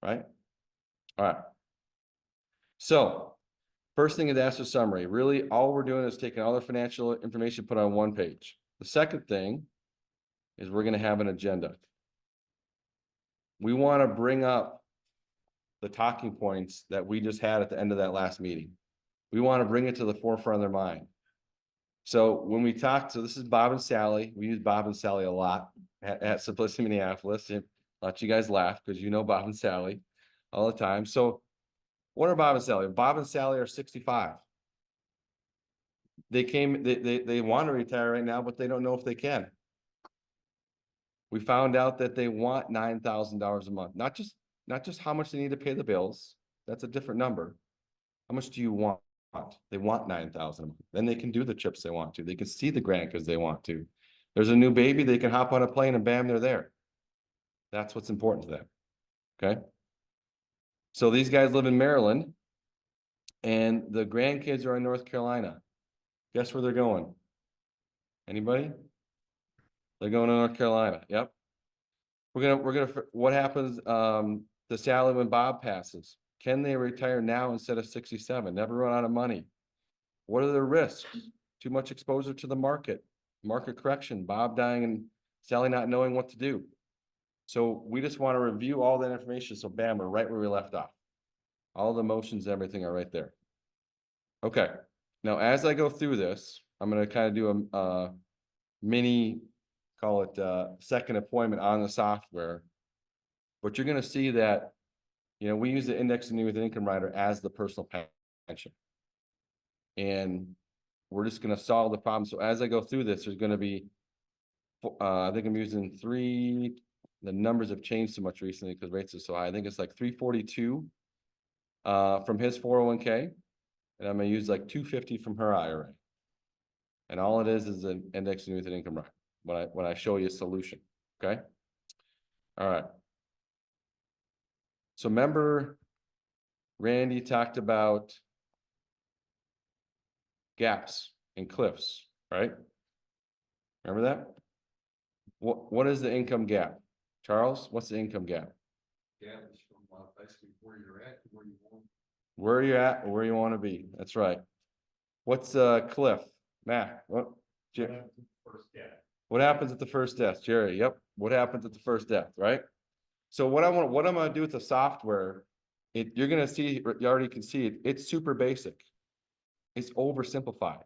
right? All right. So first thing is asset summary. Really, all we're doing is taking all the financial information, put on one page. The second thing is we're going to have an agenda. We want to bring up the talking points that we just had at the end of that last meeting. We want to bring it to the forefront of their mind. So when we talk, so this is Bob and Sally. We use Bob and Sally a lot at Simplicity Minneapolis. And let you guys laugh because you know Bob and Sally all the time. So what are Bob and Sally? Bob and Sally are 65. They want to retire right now, but they don't know if they can. We found out that they want $9,000 a month. Not just how much they need to pay the bills. That's a different number. How much do you want? They want $9,000 a month. Then they can do the trips they want to. They can see the grandkids they want to. There's a new baby, they can hop on a plane and bam, they're there. That's what's important to them. Okay. So these guys live in Maryland and the grandkids are in North Carolina. Guess where they're going? Anybody? They're going to North Carolina. Yep. What happens to Sally when Bob passes? Can they retire now instead of 67? Never run out of money. What are the risks? Too much exposure to the market correction, Bob dying and Sally not knowing what to do. So we just want to review all that information. So bam, we're right where we left off. All the motions, everything are right there. Okay, now as I go through this, I'm gonna kind of do a mini, call it second appointment on the software. But you're gonna see that, you know, we use the index annuity income rider as the personal pension. And we're just gonna solve the problem. So as I go through this, there's gonna be, I think I'm using the numbers have changed so much recently because rates are so high. I think it's like 342 from his 401k. And I'm gonna use like 250 from her IRA. And all it is an index annuity income rider when I show you a solution. Okay. All right. So remember, Randy talked about gaps and cliffs, right? Remember that? What is the income gap? Charles, what's the income gap? Yeah, it's from basically where you're at to where you want. Where you're at or where you want to be. That's right. What's cliff? Matt, First death. what happens at the first death? Jerry, yep. What happens at the first death, right? So what I'm gonna do with the software, you're gonna see, you already can see it, it's super basic. It's oversimplified,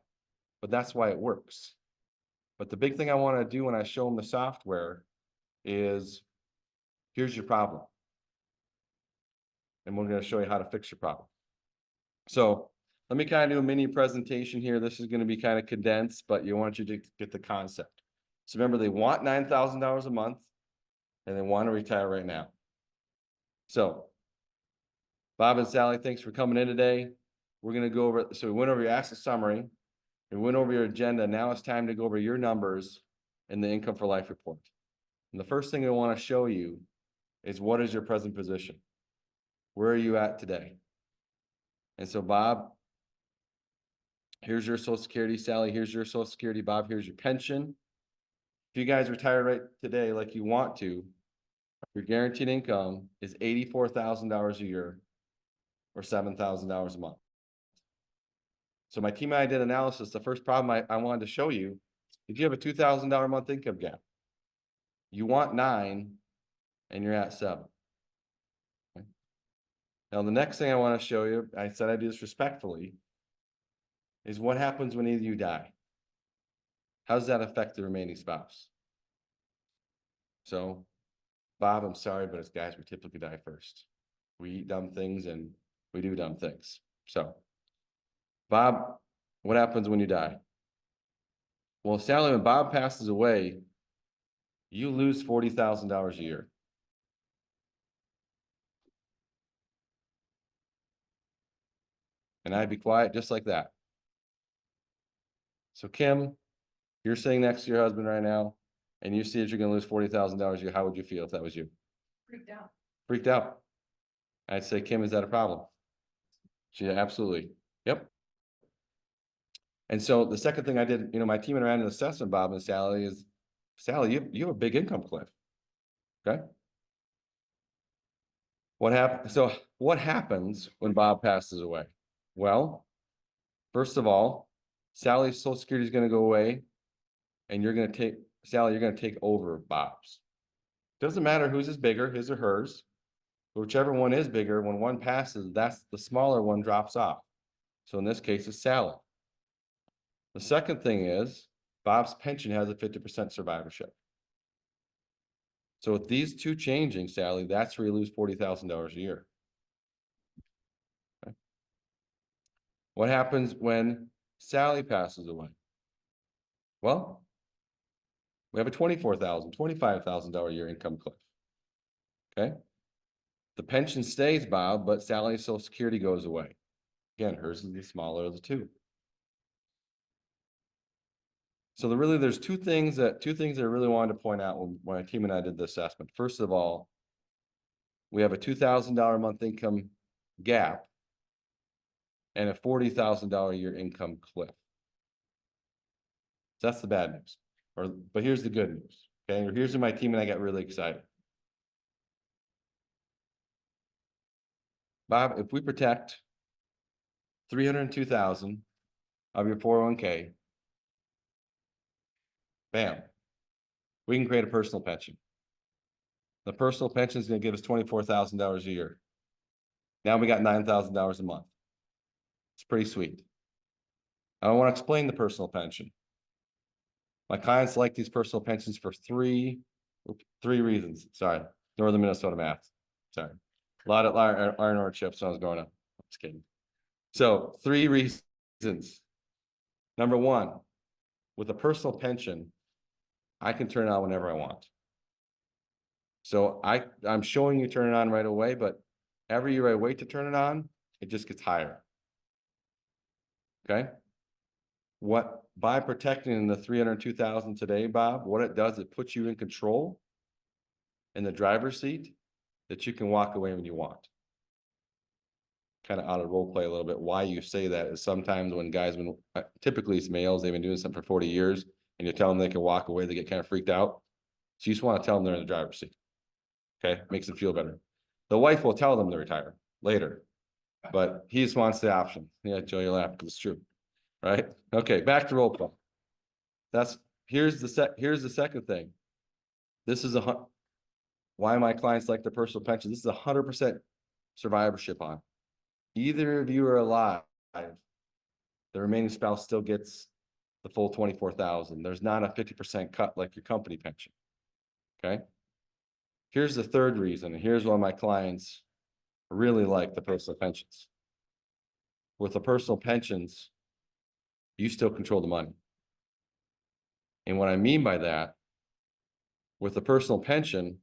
but that's why it works. But the big thing I want to do when I show them the software is, here's your problem. And we're going to show you how to fix your problem. So let me kind of do a mini presentation here. This is going to be kind of condensed, but you want you to get the concept. So remember, they want $9,000 a month and they want to retire right now. So Bob and Sally, thanks for coming in today. We're going to go over, so we went over your asset summary. We went over your agenda. Now it's time to go over your numbers in the income for life report. And the first thing I want to show you is, what is your present position? Where are you at today? And so Bob, here's your Social Security. Sally, here's your Social Security. Bob, here's your pension. If you guys retire right today like you want to, your guaranteed income is $84,000 a year or $7,000 a month. So my team and I did analysis. The first problem I wanted to show you, if you have a $2,000 a month income gap, you want 9 and you're at 7. Okay. Now, the next thing I want to show you, I said I do this respectfully, is what happens when either of you die. How does that affect the remaining spouse? So, Bob, I'm sorry, but as guys, we typically die first. We eat dumb things and we do dumb things. So, Bob, what happens when you die? Well, Sally, when Bob passes away, you lose $40,000 a year. And I'd be quiet just like that. So, Kim, you're sitting next to your husband right now, and you see that you're going to lose $40,000 a year. How would you feel if that was you? Freaked out. Freaked out. I'd say, Kim, is that a problem? She, absolutely. Yep. And so the second thing I did, my team and I ran an assessment, Bob and Sally, is, Sally, you have a big income cliff. Okay. So what happens when Bob passes away? Well, first of all, Sally's Social Security is going to go away, and Sally, you're going to take over Bob's. Doesn't matter whose is bigger, his or hers. But whichever one is bigger, when one passes, that's the smaller one drops off. So in this case, it's Sally. The second thing is, Bob's pension has a 50% survivorship. So with these two changing, Sally, that's where you lose $40,000 a year. Okay. What happens when Sally passes away? Well, we have a $24,000, $25,000 a year income cliff. Okay. The pension stays, Bob, but Sally's Social Security goes away. Again, hers is the smaller of the two. So there's two things that I really wanted to point out when my team and I did the assessment. First of all, we have a $2,000 a month income gap and a $40,000 a year income cliff. So that's the bad news. But here's the good news. Okay, here's where my team and I got really excited. Bob, if we protect $302,000 of your 401k, bam, we can create a personal pension. The personal pension is going to give us $24,000 a year. Now we got $9,000 a month. It's pretty sweet. I want to explain the personal pension. My clients like these personal pensions for three reasons. Sorry, Northern Minnesota math. Sorry, a lot of iron ore chips when I was growing up. I'm just kidding. So 3 reasons. Number 1, with a personal pension, I can turn it on whenever I want. So I'm showing you turn it on right away, but every year I wait to turn it on, it just gets higher. Okay. By protecting the 302,000 today, Bob, what it does, it puts you in control in the driver's seat that you can walk away when you want. Kind of out of role play a little bit. Why you say that is sometimes when guys, typically it's males, they've been doing something for 40 years and you tell them they can walk away, they get kind of freaked out. So you just want to tell them they're in the driver's seat. Okay, makes them feel better. The wife will tell them to retire later, but he just wants the option. Yeah, Joe, you laugh because it's true, right? Okay, back to role play. Here's the second thing. This is why my clients like their personal pension. This is 100% survivorship on. Either of you are alive, the remaining spouse still gets the full 24,000. There's not a 50% cut like your company pension. Okay. Here's the third reason, and here's why my clients really like the personal pensions. With the personal pensions, you still control the money. And what I mean by that, with the personal pension,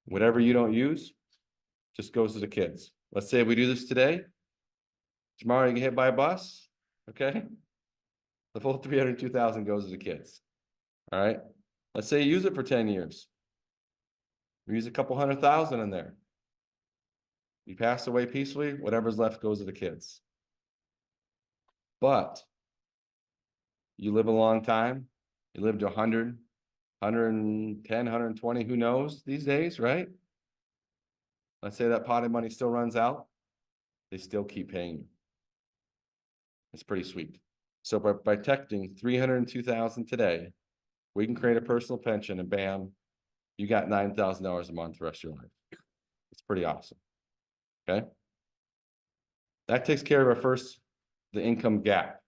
whatever you don't use just goes to the kids. Let's say we do this today. Tomorrow you get hit by a bus, okay? The full 302,000 goes to the kids. All right. Let's say you use it for 10 years. We use a couple $100,000 in there. You pass away peacefully, whatever's left goes to the kids. But you live a long time, you live to 100, 110, 120, who knows these days, right? Let's say that pot of money still runs out, they still keep paying you. It's pretty sweet. So by protecting 302,000 today, we can create a personal pension and bam, you got $9,000 a month the rest of your life. It's pretty awesome. Okay. That takes care of the income gap.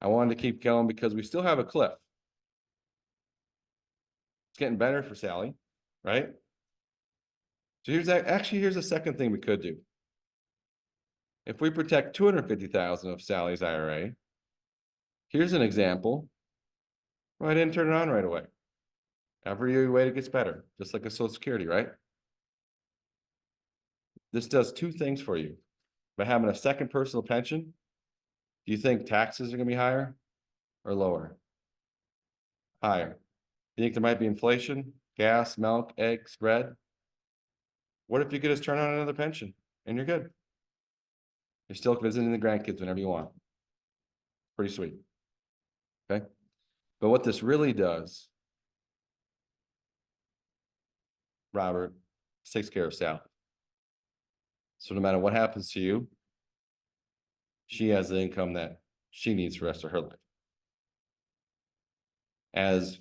I wanted to keep going because we still have a cliff. It's getting better for Sally, right? So here's a second thing we could do. If we protect 250,000 of Sally's IRA, here's an example. Right in, turn it on right away. Every year you wait, it gets better, just like a Social Security, right? This does 2 things for you. By having a second personal pension, do you think taxes are going to be higher or lower? Higher. Do you think there might be inflation, gas, milk, eggs, bread? What if you could just turn on another pension and you're good? You're still visiting the grandkids whenever you want. Pretty sweet. Okay. But what this really does, Robert, takes care of Sally. So no matter what happens to you, she has the income that she needs for the rest of her life. As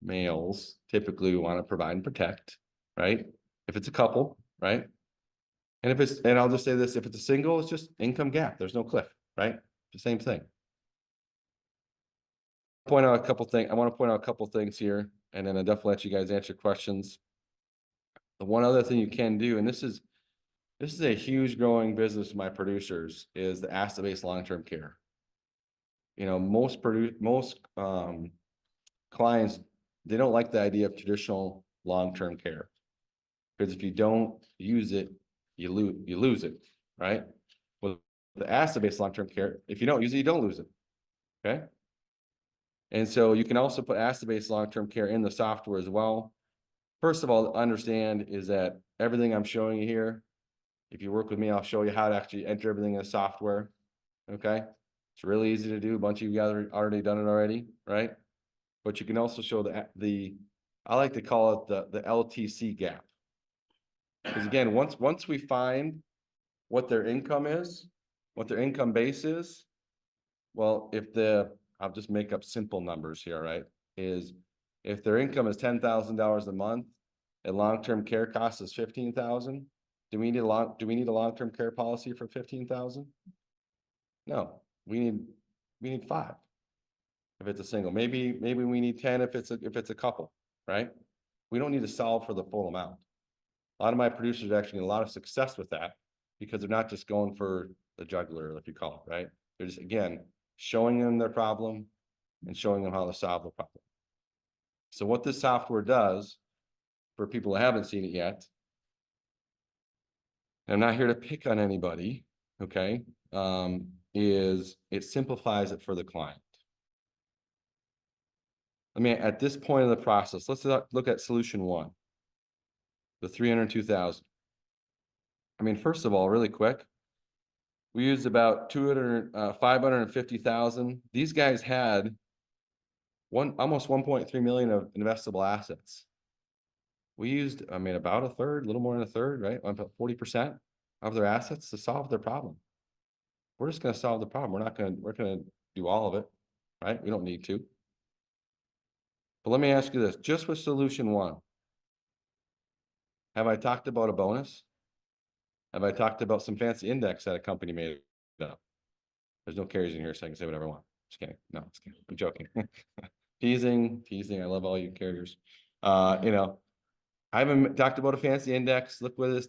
males, typically we want to provide and protect, right? If it's a couple, right? And I'll just say this, if it's a single, it's just income gap. There's no cliff, right? The same thing. I want to point out a couple things here, and then I'll definitely let you guys answer questions. The one other thing you can do, and this is a huge growing business for my producers, is the asset-based long-term care. You know, most clients, they don't like the idea of traditional long-term care, because if you don't use it, you lose it, right? With the asset-based long-term care, if you don't use it, you don't lose it. Okay. And so you can also put asset-based long-term care in the software as well. First of all, understand is that everything I'm showing you here, if you work with me, I'll show you how to actually enter everything in the software. Okay. It's really easy to do. A bunch of you guys have already done it already, right? But you can also show I like to call it the LTC gap. Because again, once we find what their income is, what their income base is, well, I'll just make up simple numbers here, right? If their income is $10,000 a month and long-term care costs us 15,000. Do we need a long-term care policy for 15,000? No, we need 5. If it's a single, maybe we need 10 if it's a couple, right? We don't need to solve for the full amount. A lot of my producers are actually getting a lot of success with that because they're not just going for the jugular, if you call it, right? They're just, again, showing them their problem and showing them how to solve the problem. So what this software does, for people who haven't seen it yet, and I'm not here to pick on anybody, okay, is it simplifies it for the client. I mean, at this point in the process, let's look at solution 1, the 302,000. I mean, first of all, really quick, we used about 550,000. These guys had almost 1.3 million of investable assets. We used, I mean, about a third, a little more than a third, right? About 40% of their assets to solve their problem. We're just going to solve the problem. We're going to do all of it, right? We don't need to. But let me ask you this, just with solution 1, have I talked about a bonus? Have I talked about some fancy index that a company made up? There's no carriers in here, so I can say whatever I want. Just kidding. No, just kidding. I'm joking. Teasing. I love all you carriers. You know, I haven't talked about a fancy index. Look what this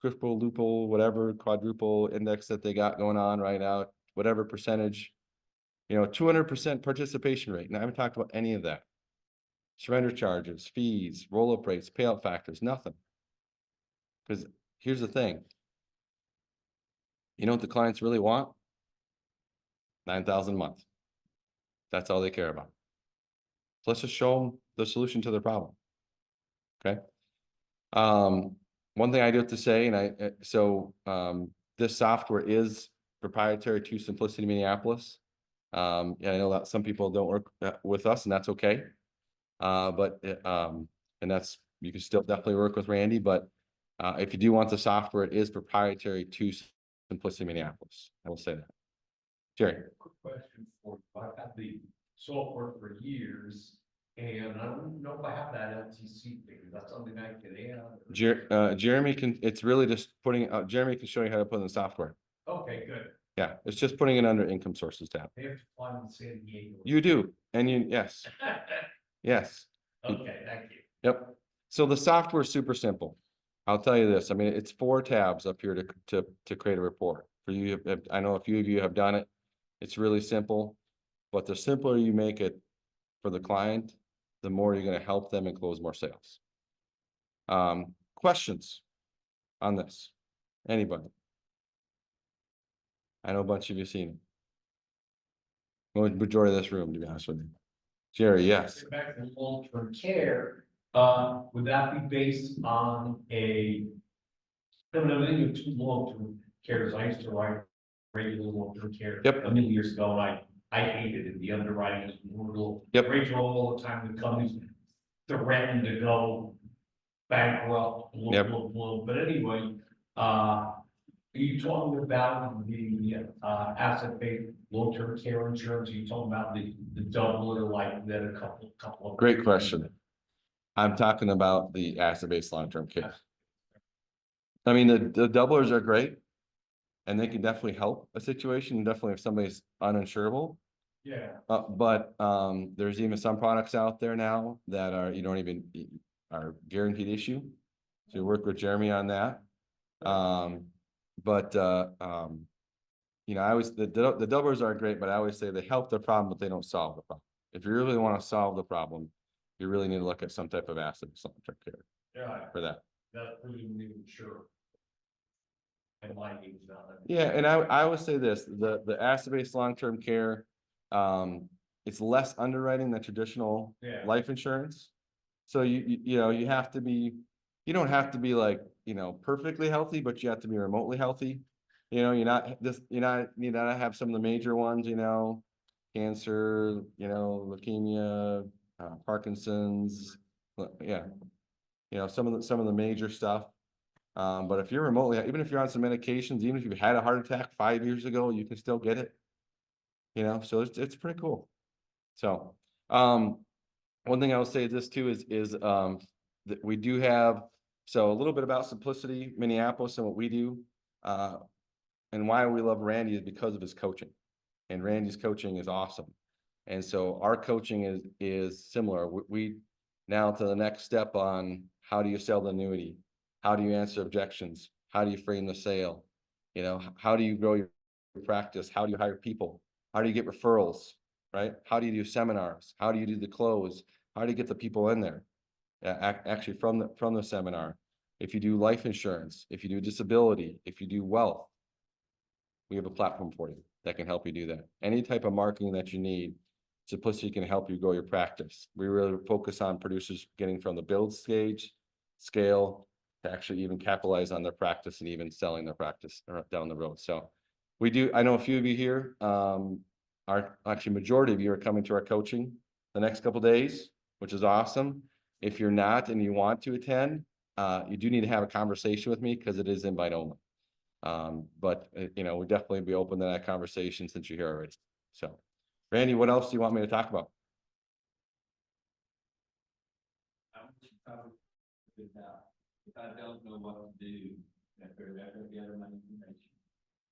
quadruple, whatever quadruple index that they got going on right now, whatever percentage, you know, 200% participation rate. And I haven't talked about any of that. Surrender charges, fees, roll-up rates, payout factors, nothing. Because here's the thing. You know what the clients really want? 9,000 a month. That's all they care about. So let's just show them the solution to their problem. Okay. One thing I do have to say, and this software is proprietary to Simplicity Minneapolis. And I know that some people don't work with us, and that's okay. And that's, you can still definitely work with Randy, but if you do want the software, it is proprietary to Simplicity Minneapolis. I will say that. Jerry. Quick question for you. I've had the software for years, and I don't know if I have that LTC figure. That's something I can add. Jeremy can, it's really just putting, Jeremy can show you how to put in the software. Okay, good. Yeah, it's just putting it under income sources tab. They have to fly in San Diego. You do, and yes. Yes. Okay, thank you. Yep. So the software is super simple. I'll tell you this. I mean, it's 4 tabs up here to create a report. For you, I know a few of you have done it. It's really simple, but the simpler you make it for the client, the more you're going to help them and close more sales. Questions on this? Anybody? I know a bunch of you seen it. Well, majority of this room, to be honest with you. Jerry, yes. Back to long-term care, would that be based on I mean, I'm thinking of 2 long-term cares. I used to write regular long-term care. Yep. A million years ago, and I hated it. The underwriting was brutal. Yep. Rachel all the time, the companies threatened to go bankrupt. Yep. But anyway, are you talking about the asset-based long-term care insurance? Are you talking about the doubler like that a couple of? Great question. I'm talking about the asset-based long-term care. I mean, the doublers are great, and they can definitely help a situation, definitely if somebody's uninsurable. Yeah. But there's even some products out there now that are are guaranteed issue. So you work with Jeremy on that. You know, the doublers are great, but I always say they help the problem, but they don't solve the problem. If you really want to solve the problem, you really need to look at some type of asset-based long-term care. Yeah. For that. That's pretty new, sure. And my age now. Yeah, and I would say this, the asset-based long-term care, it's less underwriting than traditional life insurance. So you know, you don't have to be like, you know, perfectly healthy, but you have to be remotely healthy. You know, you need not have some of the major ones, you know, cancer, you know, leukemia, Parkinson's, yeah. You know, some of the major stuff. But if you're remotely, even if you're on some medications, even if you had a heart attack 5 years ago, you can still get it. You know, so it's pretty cool. So, one thing I will say this too is we do have, so a little bit about Simplicity Minneapolis and what we do. And why we love Randy is because of his coaching. And Randy's coaching is awesome. And so our coaching is similar. We now to the next step on how do you sell the annuity? How do you answer objections? How do you frame the sale? You know, how do you grow your practice? How do you hire people? How do you get referrals? Right? How do you do seminars? How do you do the close? How do you get the people in there? Actually from the seminar. If you do life insurance, if you do disability, if you do wealth, we have a platform for you that can help you do that. Any type of marketing that you need, Simplicity can help you grow your practice. We really focus on producers getting from the build stage, scale, to actually even capitalize on their practice and even selling their practice down the road. So we do, I know a few of you here, are actually majority of you are coming to our coaching the next couple of days, which is awesome. If you're not and you want to attend, you do need to have a conversation with me because it is invite only. But you know, we'll definitely be open to that conversation since you're here already. So, Randy, what else do you want me to talk about? If I don't know what to do, after gather my information.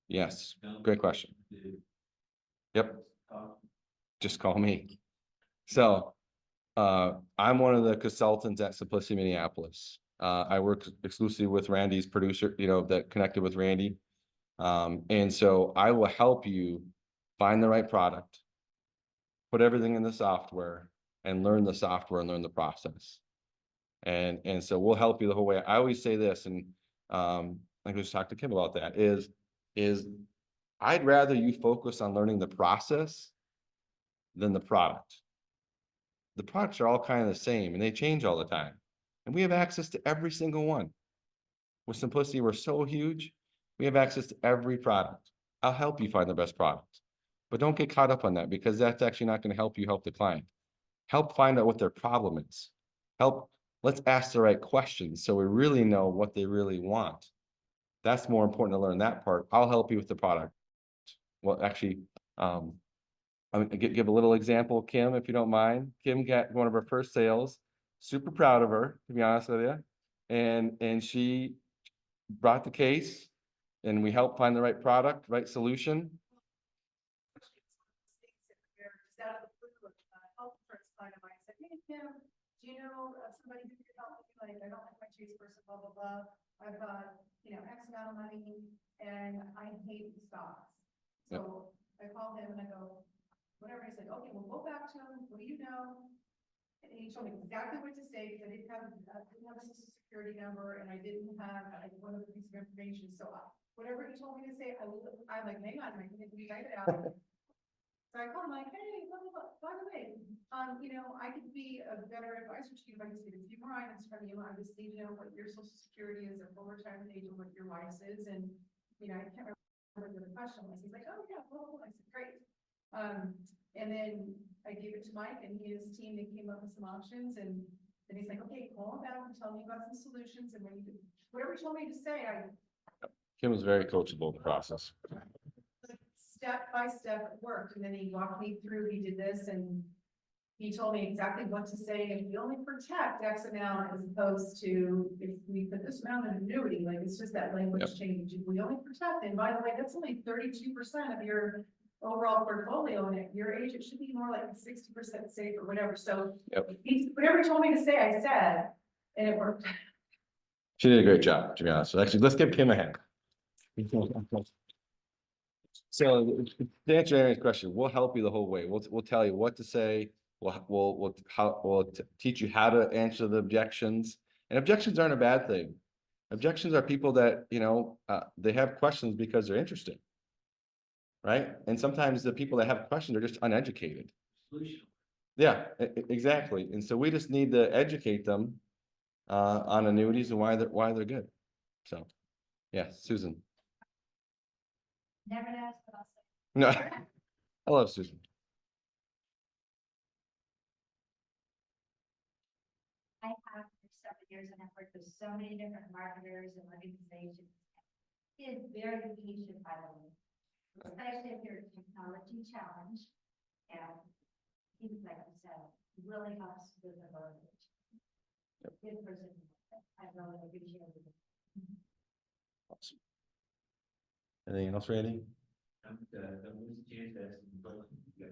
Yes, great question. Yep, just call me. So, I'm one of the consultants at Simplicity Minneapolis. I work exclusively with Randy's producer, you know, that connected with Randy. And so I will help you find the right product, put everything in the software and learn the software and learn the process. And so we'll help you the whole way. I always say this, and I think we just talked to Kim about that, is I'd rather you focus on learning the process than the product. The products are all kind of the same and they change all the time. And we have access to every single one. With Simplicity, we're so huge, we have access to every product. I'll help you find the best product. But don't get caught up on that because that's actually not going to help you help the client. Help find out what their problem is. Let's ask the right questions so we really know what they really want. That's more important to learn that part. I'll help you with the product. Well, actually, I'm gonna give a little example. Kim, if you don't mind. Kim got one of her first sales. Super proud of her, to be honest with you. And she brought the case and we helped find the right product, right solution. Do you know somebody who could help me? Like, I don't like my chase person, blah, blah, blah. I've got, you know, X amount of money and I hate the stocks. So I called him and I go, whatever. He said, okay, well, go back to him. What do you know? And he told me exactly what to say because I didn't have a social security number and I didn't have one of the pieces of information. So whatever he told me to say, I'm like, hang on, I can type it out. So I called him like, hey, blah, blah, blah. By the way, you know, I could be a better advisor to you if I just get a few more items from you. I just need to know what your social security is, a full retirement age, and what your wife's is. And, you know, I can't remember the question was. He's like, oh, yeah, well, I said, great. And then I gave it to Mike and he and his team, they came up with some options. And then he's like, okay, call him back and tell me about some solutions. And when you whatever you told me to say, Kim was very coachable in the process. Step by step it worked. And then he walked me through, he did this and he told me exactly what to say. And we only protect X amount as opposed to if we put this amount in annuity, like it's just that language change. If we only protect, and by the way, that's only 32% of your overall portfolio. And at your age, it should be more like 60% safe or whatever. So whatever he told me to say, I said, and it worked. She did a great job, to be honest. So actually, let's give Kim a hand. So to answer Aaron's question, we'll help you the whole way. We'll tell you what to say. We'll teach you how to answer the objections. And objections aren't a bad thing. Objections are people that, you know, they have questions because they're interested. Right? And sometimes the people that have questions are just uneducated. Yeah, exactly. And so we just need to educate them on annuities and why they're good. So yeah, Susan. Never knows what I'll say. No, I love Susan. I have for several years and I've worked with so many different marketers and organizations. It is very patient, by the way, especially if you're a technology challenge. And things like you said, really helps with the verbiage. this person, I really appreciate it. Awesome. Anything else, Randy? Yeah.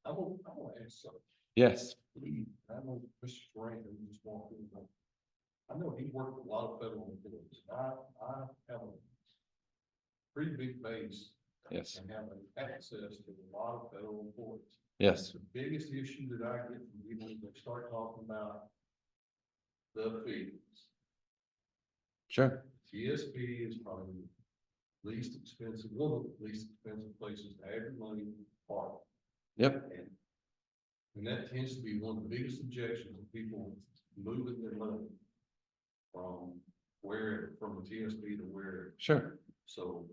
I will ask something. Yes. I know Mr. Frank, who just walked in. I know he worked with a lot of federal employees. I have a pretty big base. Yes. And have access to a lot of federal employees. Yes. The biggest issue that I get from people is they start talking about the fees. Sure. TSP is probably the least expensive, one of the least expensive places to have your money parked. Yep. And that tends to be one of the biggest objections of people moving their money from the TSP to where. Sure. So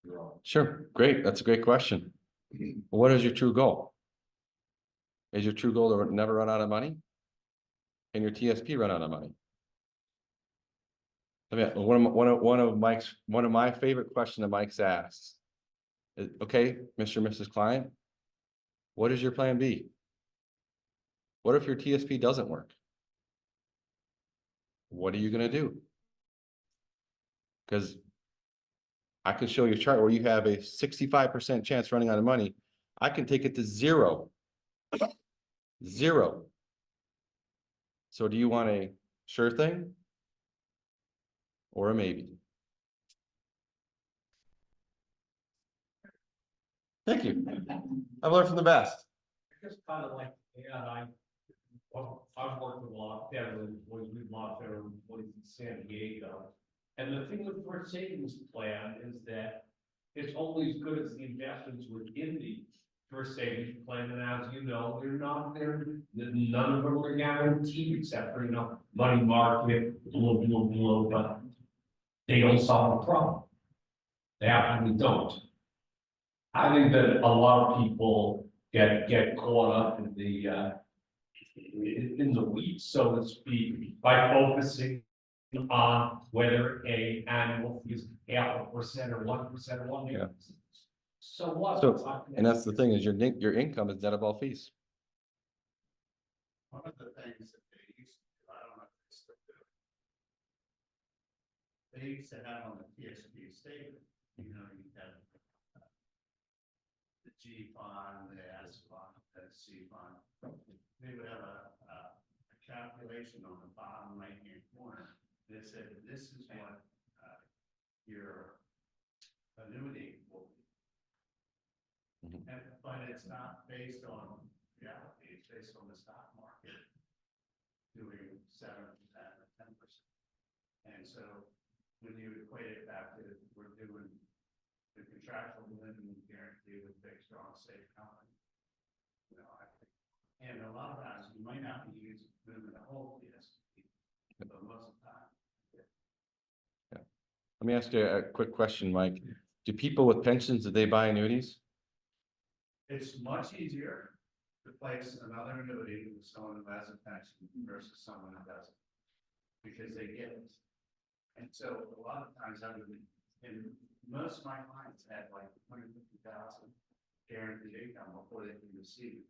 you're on. Sure. Great. That's a great question. What is your true goal? Is your true goal to never run out of money? Can your TSP run out of money? I mean, one of my favorite questions that Mike's asks is, okay, Mr. and Mrs. Client, what is your plan B? What if your TSP doesn't work? What are you gonna do? Because I can show you a chart where you have a 65% chance running out of money. I can take it to 0. 0. So do you want a sure thing or a maybe? Thank you. I've learned from the best. Just kind of like, I've worked with a lot of federal employees, with a lot of federal employees in San Diego. And the thing with your savings plan is that it's only as good as the investments within the first savings plan. And as you know, none of them are guaranteed except for, money market, below, but they don't solve the problem. They absolutely don't. I think that a lot of people get caught up in the weeds, so to speak, by focusing on whether a annual fee is 0.5% or 1% or 1%. Yeah. So what? So, and that's the thing is your income is net of all fees. One of the things that they used to do, I don't know if they still do. They used to have on the TSP statement, you had the G fund, the S fund, the C fund. They would have a calculation on the bottom right hand corner that said, this is what your annuity will be. But it's not based on reality, it's based on the stock market doing 7% or 10%. And so when you equate it back to, we're doing the contractual minimum guarantee with big, strong, safe company. I think, and a lot of times you might not be using moving the whole TSP, but most of the time. Yeah. Let me ask you a quick question, Mike. Do people with pensions, do they buy annuities? It's much easier to place another annuity with someone who has a pension versus someone who doesn't, because they get it. And so a lot of times and most of my clients had like 150,000 guaranteed income before they can receive it.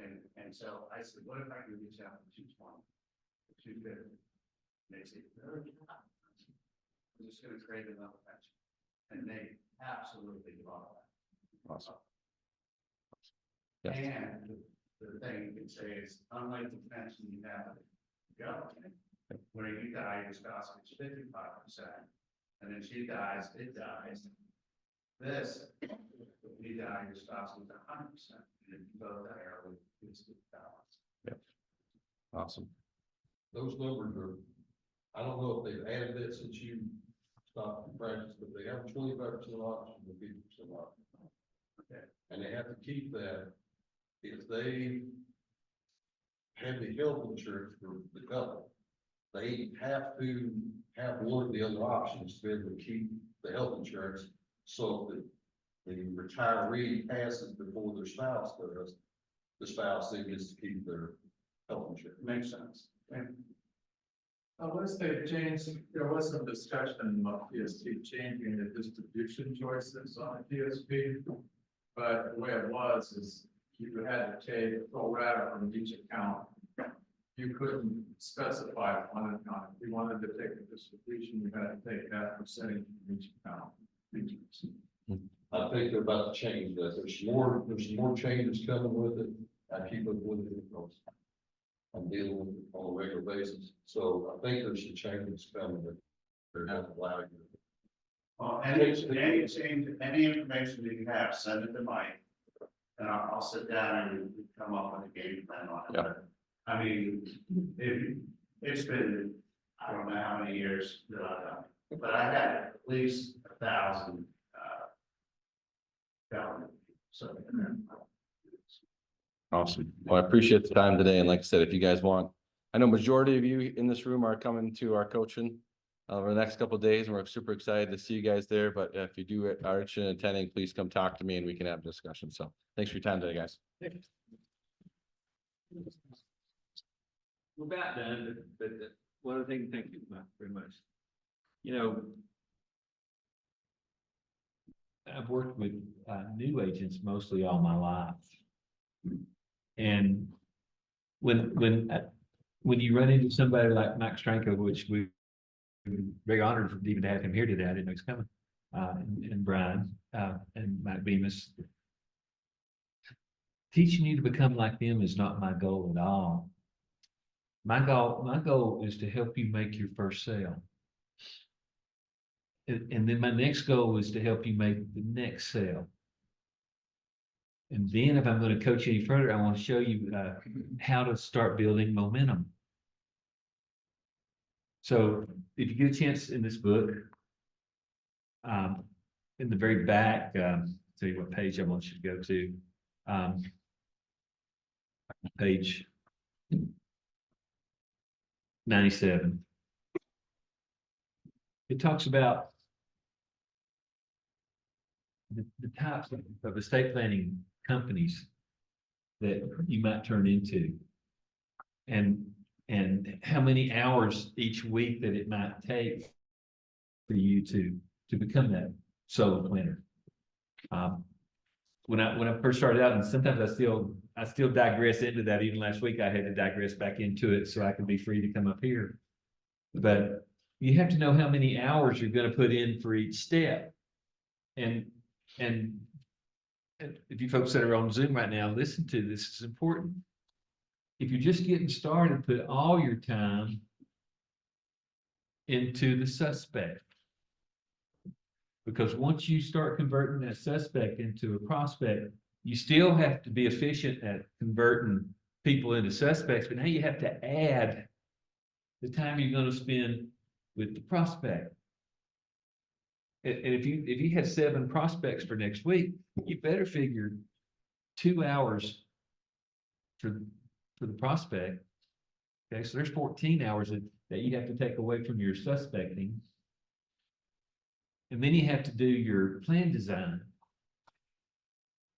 And so I said, what if I can reach out to 220, 250? And they say, I'm just going to create another pension. And they absolutely love that. Awesome. Yes. And the thing you can say is, unlike the pension you have in government, where you die, your spouse gets 55%, and then she dies, it dies. This, if you die, your spouse gets 100%, and if you both die early, it's the balance. Yep. Awesome. Those numbers are, I don't know if they've added that since you stopped the practice, but they have 25% option and 50% option. Okay. And they have to keep that if they have the health insurance for the couple. They have to have one of the other options to be able to keep the health insurance, so that the retiree passes before their spouse does. The spouse then gets to keep their health insurance. Makes sense. Unless they've changed, there was some discussion of TSP changing the distribution choices on the TSP. But the way it was is you had to take a pro rata from each account. You couldn't specify one account. If you wanted to take a distribution, you had to take that percentage from each account. I think they're about to change that. There's more changes coming with it. I keep up with it because I'm dealing with it on a regular basis. So I think there's some changes coming that they're going to allow you. Any change, any information that you have, send it to Mike. And I'll sit down and come up with a game plan on it. Yeah. I mean, it's been, I don't know how many years that I've done, but I had at least 1,000, government. So. Awesome. Well, I appreciate the time today. And like I said, if you guys want, I know majority of you in this room are coming to our coaching over the next couple of days, and we're super excited to see you guys there. But if you are interested in attending, please come talk to me and we can have a discussion. So thanks for your time today, guys. We're about done, but one other thing, thank you very much. You know, I've worked with new agents mostly all my life. And when you run into somebody like Mike Stranko, which we're very honored even to have him here today, I didn't know he was coming, and Brian and Mike Bemis, teaching you to become like them is not my goal at all. My goal is to help you make your first sale. And then my next goal is to help you make the next sale. And then if I'm going to coach you any further, I want to show you how to start building momentum. So if you get a chance in this book, in the very back, tell you what page I want you to go to. Page 97. It talks about the types of estate planning companies that you might turn into, and how many hours each week that it might take for you to become that solo planner. When I first started out, and sometimes I still digress into that. Even last week, I had to digress back into it so I could be free to come up here. But you have to know how many hours you're going to put in for each step. And if you folks that are on Zoom right now, listen to this, it's important. If you're just getting started, put all your time into the suspect. Because once you start converting that suspect into a prospect, you still have to be efficient at converting people into suspects, but now you have to add the time you're going to spend with the prospect. And if you have 7 prospects for next week, you better figure 2 hours for the prospect. Okay, so there's 14 hours that you have to take away from your suspecting. And then you have to do your plan design.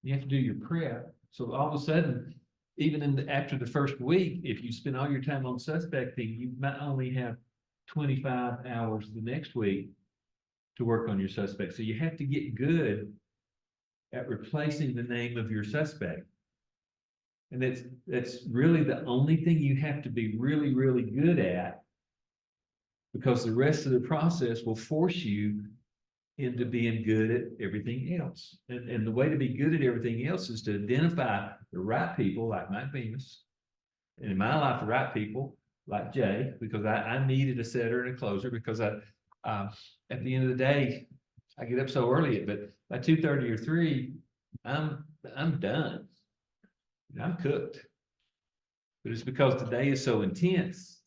You have to do your prep. So all of a sudden, even after the first week, if you spend all your time on suspecting, you might only have 25 hours the next week to work on your suspect. So you have to get good at replacing the name of your suspect. And that's really the only thing you have to be really, really good at, because the rest of the process will force you into being good at everything else. And the way to be good at everything else is to identify the right people like Mike Bemis, and in my life, the right people like Jay, because I needed a setter and a closer, because at the end of the day, I get up so early, but by 2:30 or 3, I'm done. I'm cooked. But it's because the day is so intense,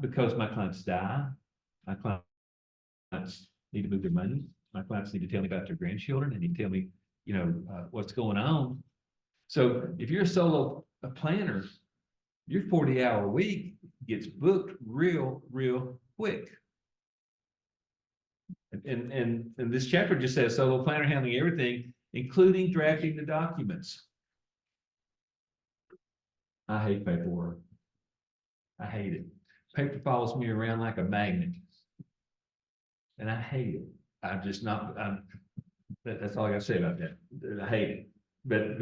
because my clients die, my clients need to move their money, my clients need to tell me about their grandchildren, they need to tell me, what's going on. So if you're a planner, your 40-hour week gets booked real quick. And this chapter just says solo planner handling everything, including drafting the documents. I hate paperwork. I hate it. Paper follows me around like a magnet. And I hate it. That's all I gotta say about that. I hate it. But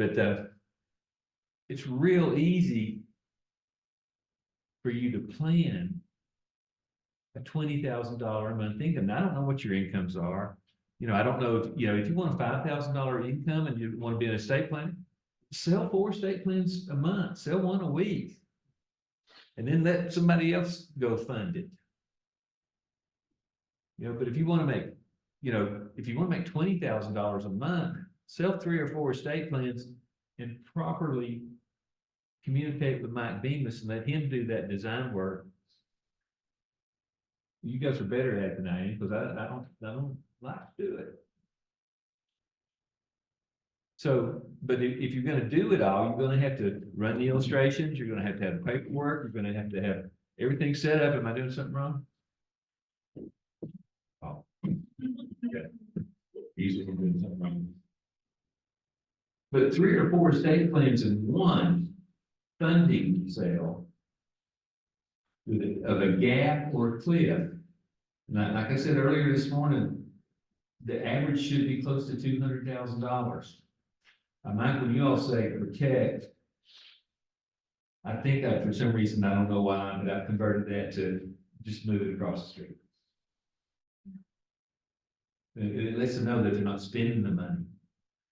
it's real easy for you to plan a $20,000 a month income. Now, I don't know what your incomes are. You know, I don't know, if you want a $5,000 income and you want to be an estate plan, sell 4 estate plans a month, sell 1 a week. And then let somebody else go fund it. But if you want to make, if you want to make $20,000 a month, sell 3 or 4 estate plans and properly communicate with Mike Bemis and let him do that design work. You guys are better at it than I am, because I don't like to do it. So, but if you're going to do it all, you're going to have to run the illustrations, you're going to have the paperwork, you're going to have everything set up. Am I doing something wrong? Oh. Okay. Easily doing something wrong. But 3 or 4 estate plans in one funding sale of a gap or a cliff. And like I said earlier this morning, the average should be close to $200,000. Mike, when you all say protect, I think that for some reason, I don't know why, but I've converted that to just move it across the street. It lets them know that they're not spending the money.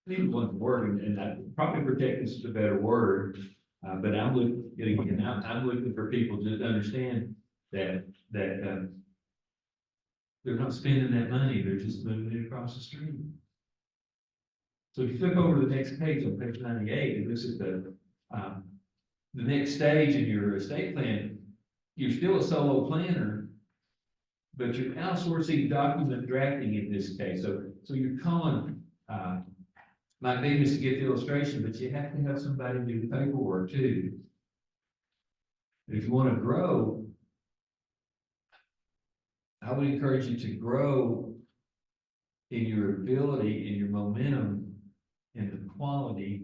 People want the word, and I probably protect is a better word, but I'm looking for people to understand that they're not spending that money, they're just moving it across the street. So if you flip over to the next page, on page 98, and this is the next stage in your estate plan, you're still a solo planner, but you're outsourcing document drafting in this case. So you're calling Mike Davis to get the illustration, but you have to have somebody do the paperwork too. If you want to grow, I would encourage you to grow in your ability, in your momentum, and the quality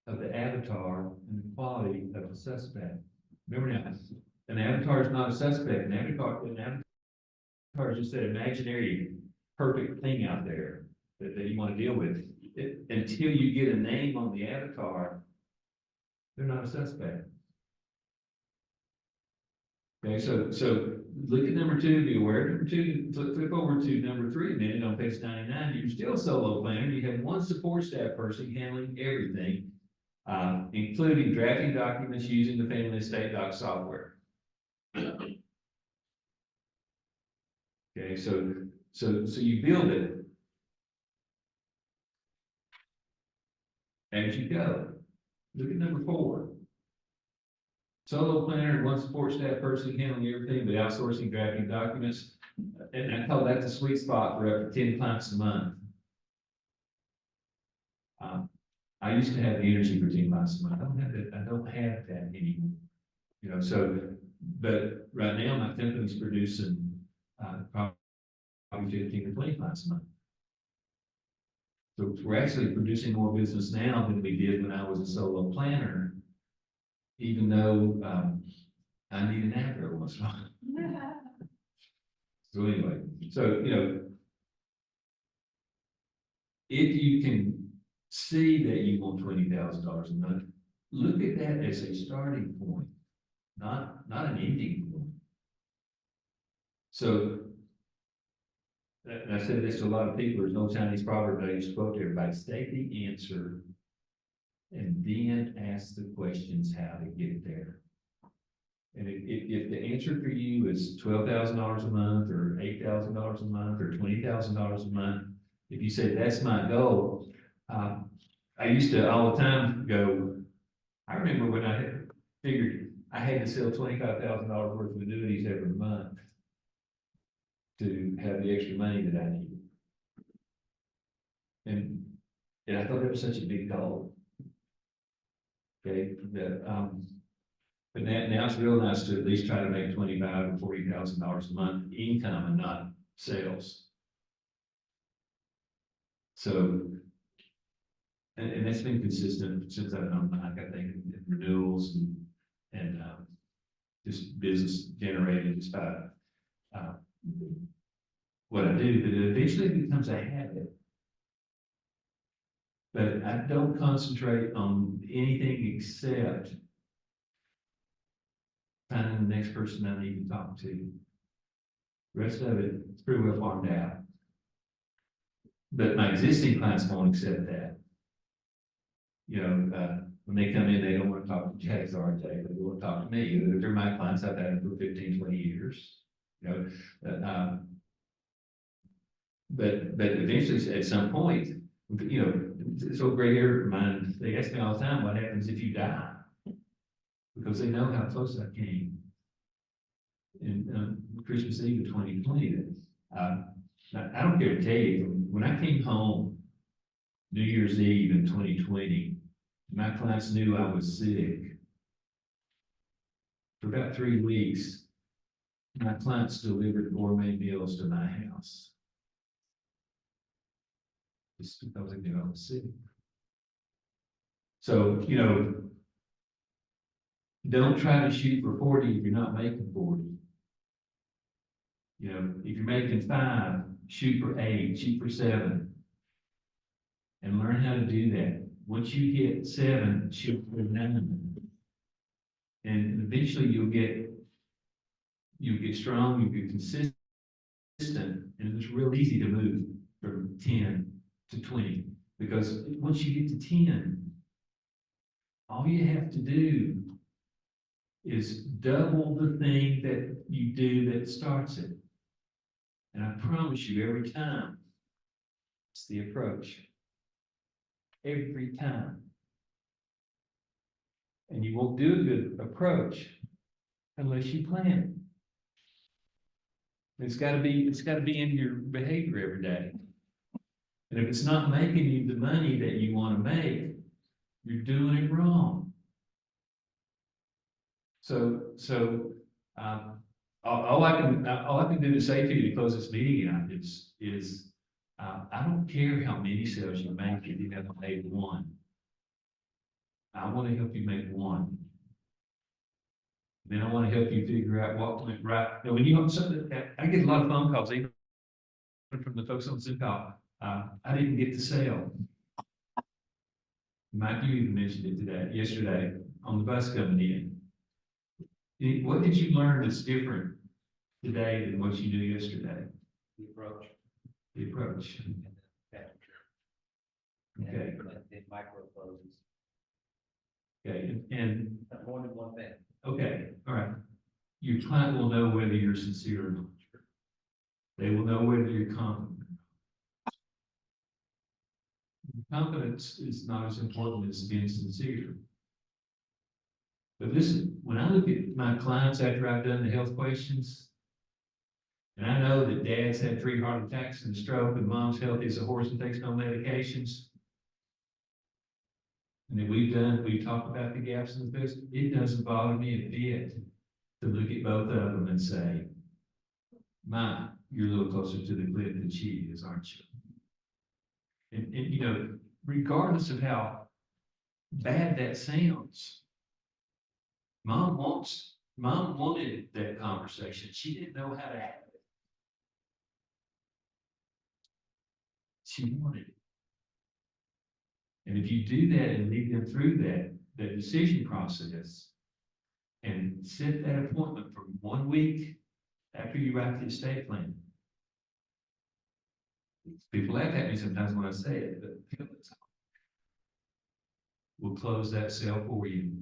of the avatar and the quality of the suspect. Remember now, an avatar is not a suspect. An avatar is just that imaginary perfect thing out there that you want to deal with. Until you get a name on the avatar, they're not a suspect. Okay, so look at number 2, be aware of number 2, flip over to number 3 a minute on page 99. You're still a solo planner. You have 1 support staff person handling everything, including drafting documents using the Family Estate Doc software. Okay, so you build it as you go. Look at number 4. Solo planner and 1 support staff person handling everything, but outsourcing drafting documents. And I call that the sweet spot for up to 10 clients a month. I used to have the energy for 10 clients a month. I don't have that anymore. So, but right now my company's producing probably 15 to 20 clients a month. So we're actually producing more business now than we did when I was a solo planner, even though I need an ad every once in a while. So anyway, if you can see that you want $20,000 a month, look at that as a starting point, not an ending point. So, and I said this to a lot of people, there's no Chinese proverb that I used to quote to everybody: state the answer and then ask the questions how to get there. And if the answer for you is $12,000 a month, or $8,000 a month, or $20,000 a month, if you say that's my goal, I used to all the time go, I remember when I had figured I had to sell $25,000 worth of annuities every month to have the extra money that I needed. And I thought that was such a big goal. Okay, but now it's real nice to at least try to make $25,000 or $40,000 a month income and not sales. So, and that's been consistent since I've known Mike, I think, in renewals and just business generated just by what I do, but it eventually becomes a habit. But I don't concentrate on anything except finding the next person I need to talk to. Rest of it, it's pretty well farmed out. But my existing clients won't accept that. You know, when they come in, they don't want to talk to Jay, sorry, Jay, they want to talk to me. They're my clients, I've had them for 15, 20 years. You know, but eventually at some point, you know, it's old gray hair of mine, they ask me all the time, what happens if you die? Because they know how close I came. In Christmas Eve of 2020, I don't care to tell you, when I came home New Year's Eve in 2020, my clients knew I was sick. For about 3 weeks, my clients delivered gourmet meals to my house. Just because they knew I was sick. So, you know, don't try to shoot for 40 if you're not making 40. You know, if you're making 5, shoot for 8, shoot for 7. And learn how to do that. Once you hit 7, shoot for 9. And eventually you'll get strong, you'll get consistent, and it's real easy to move from 10 to 20. Because once you get to 10, all you have to do is double the thing that you do that starts it. And I promise you, every time, it's the approach. Every time. And you won't do a good approach unless you plan it. It's gotta be in your behavior every day. And if it's not making you the money that you want to make, you're doing it wrong. So all I can do to say to you to close this meeting out is I don't care how many sales you make if you haven't made one. I want to help you make one. Then I want to help you figure out what went right. Now, when you I get a lot of phone calls, even from the folks on Zoom call. I didn't get the sale. Mike, you even mentioned it yesterday on the bus coming in. What did you learn that's different today than what you knew yesterday? The approach. The approach. And the temperature. Okay. And the micro closes. Okay, and More than one thing. okay, all right. Your client will know whether you're sincere or not. They will know whether you're confident. Confidence is not as important as being sincere. But listen, when I look at my clients after I've done the health questions, and I know that dad's had 3 heart attacks and a stroke, and mom's healthy as a horse and takes no medications. And then we've talked about the gaps in the business. It doesn't bother me a bit to look at both of them and say, "Ma, you're a little closer to the cliff than she is, aren't you?" And you know, regardless of how bad that sounds, Mom wanted that conversation. She didn't know how to have it. She wanted it. And if you do that and lead them through that decision process and set that appointment for 1 week after you write the estate plan. People laugh at me sometimes when I say it, but we'll close that sale for you.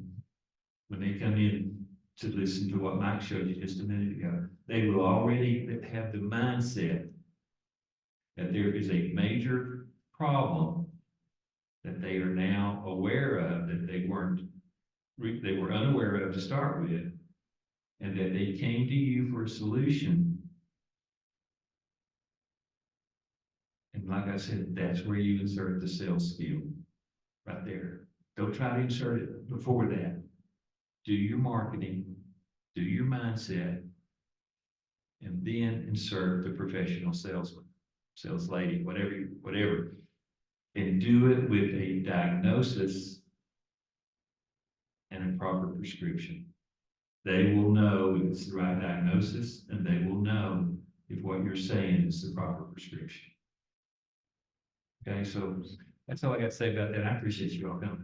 When they come in to listen to what Mike showed you just a minute ago, they will already have the mindset that there is a major problem that they are now aware of that they were unaware of to start with, and that they came to you for a solution. And like I said, that's where you insert the sales skill right there. Don't try to insert it before that. Do your marketing, do your mindset, and then insert the professional salesman, sales lady, whatever. And do it with a diagnosis and a proper prescription. They will know if it's the right diagnosis, and they will know if what you're saying is the proper prescription. Okay, so That's all I got to say about that. I appreciate you all coming.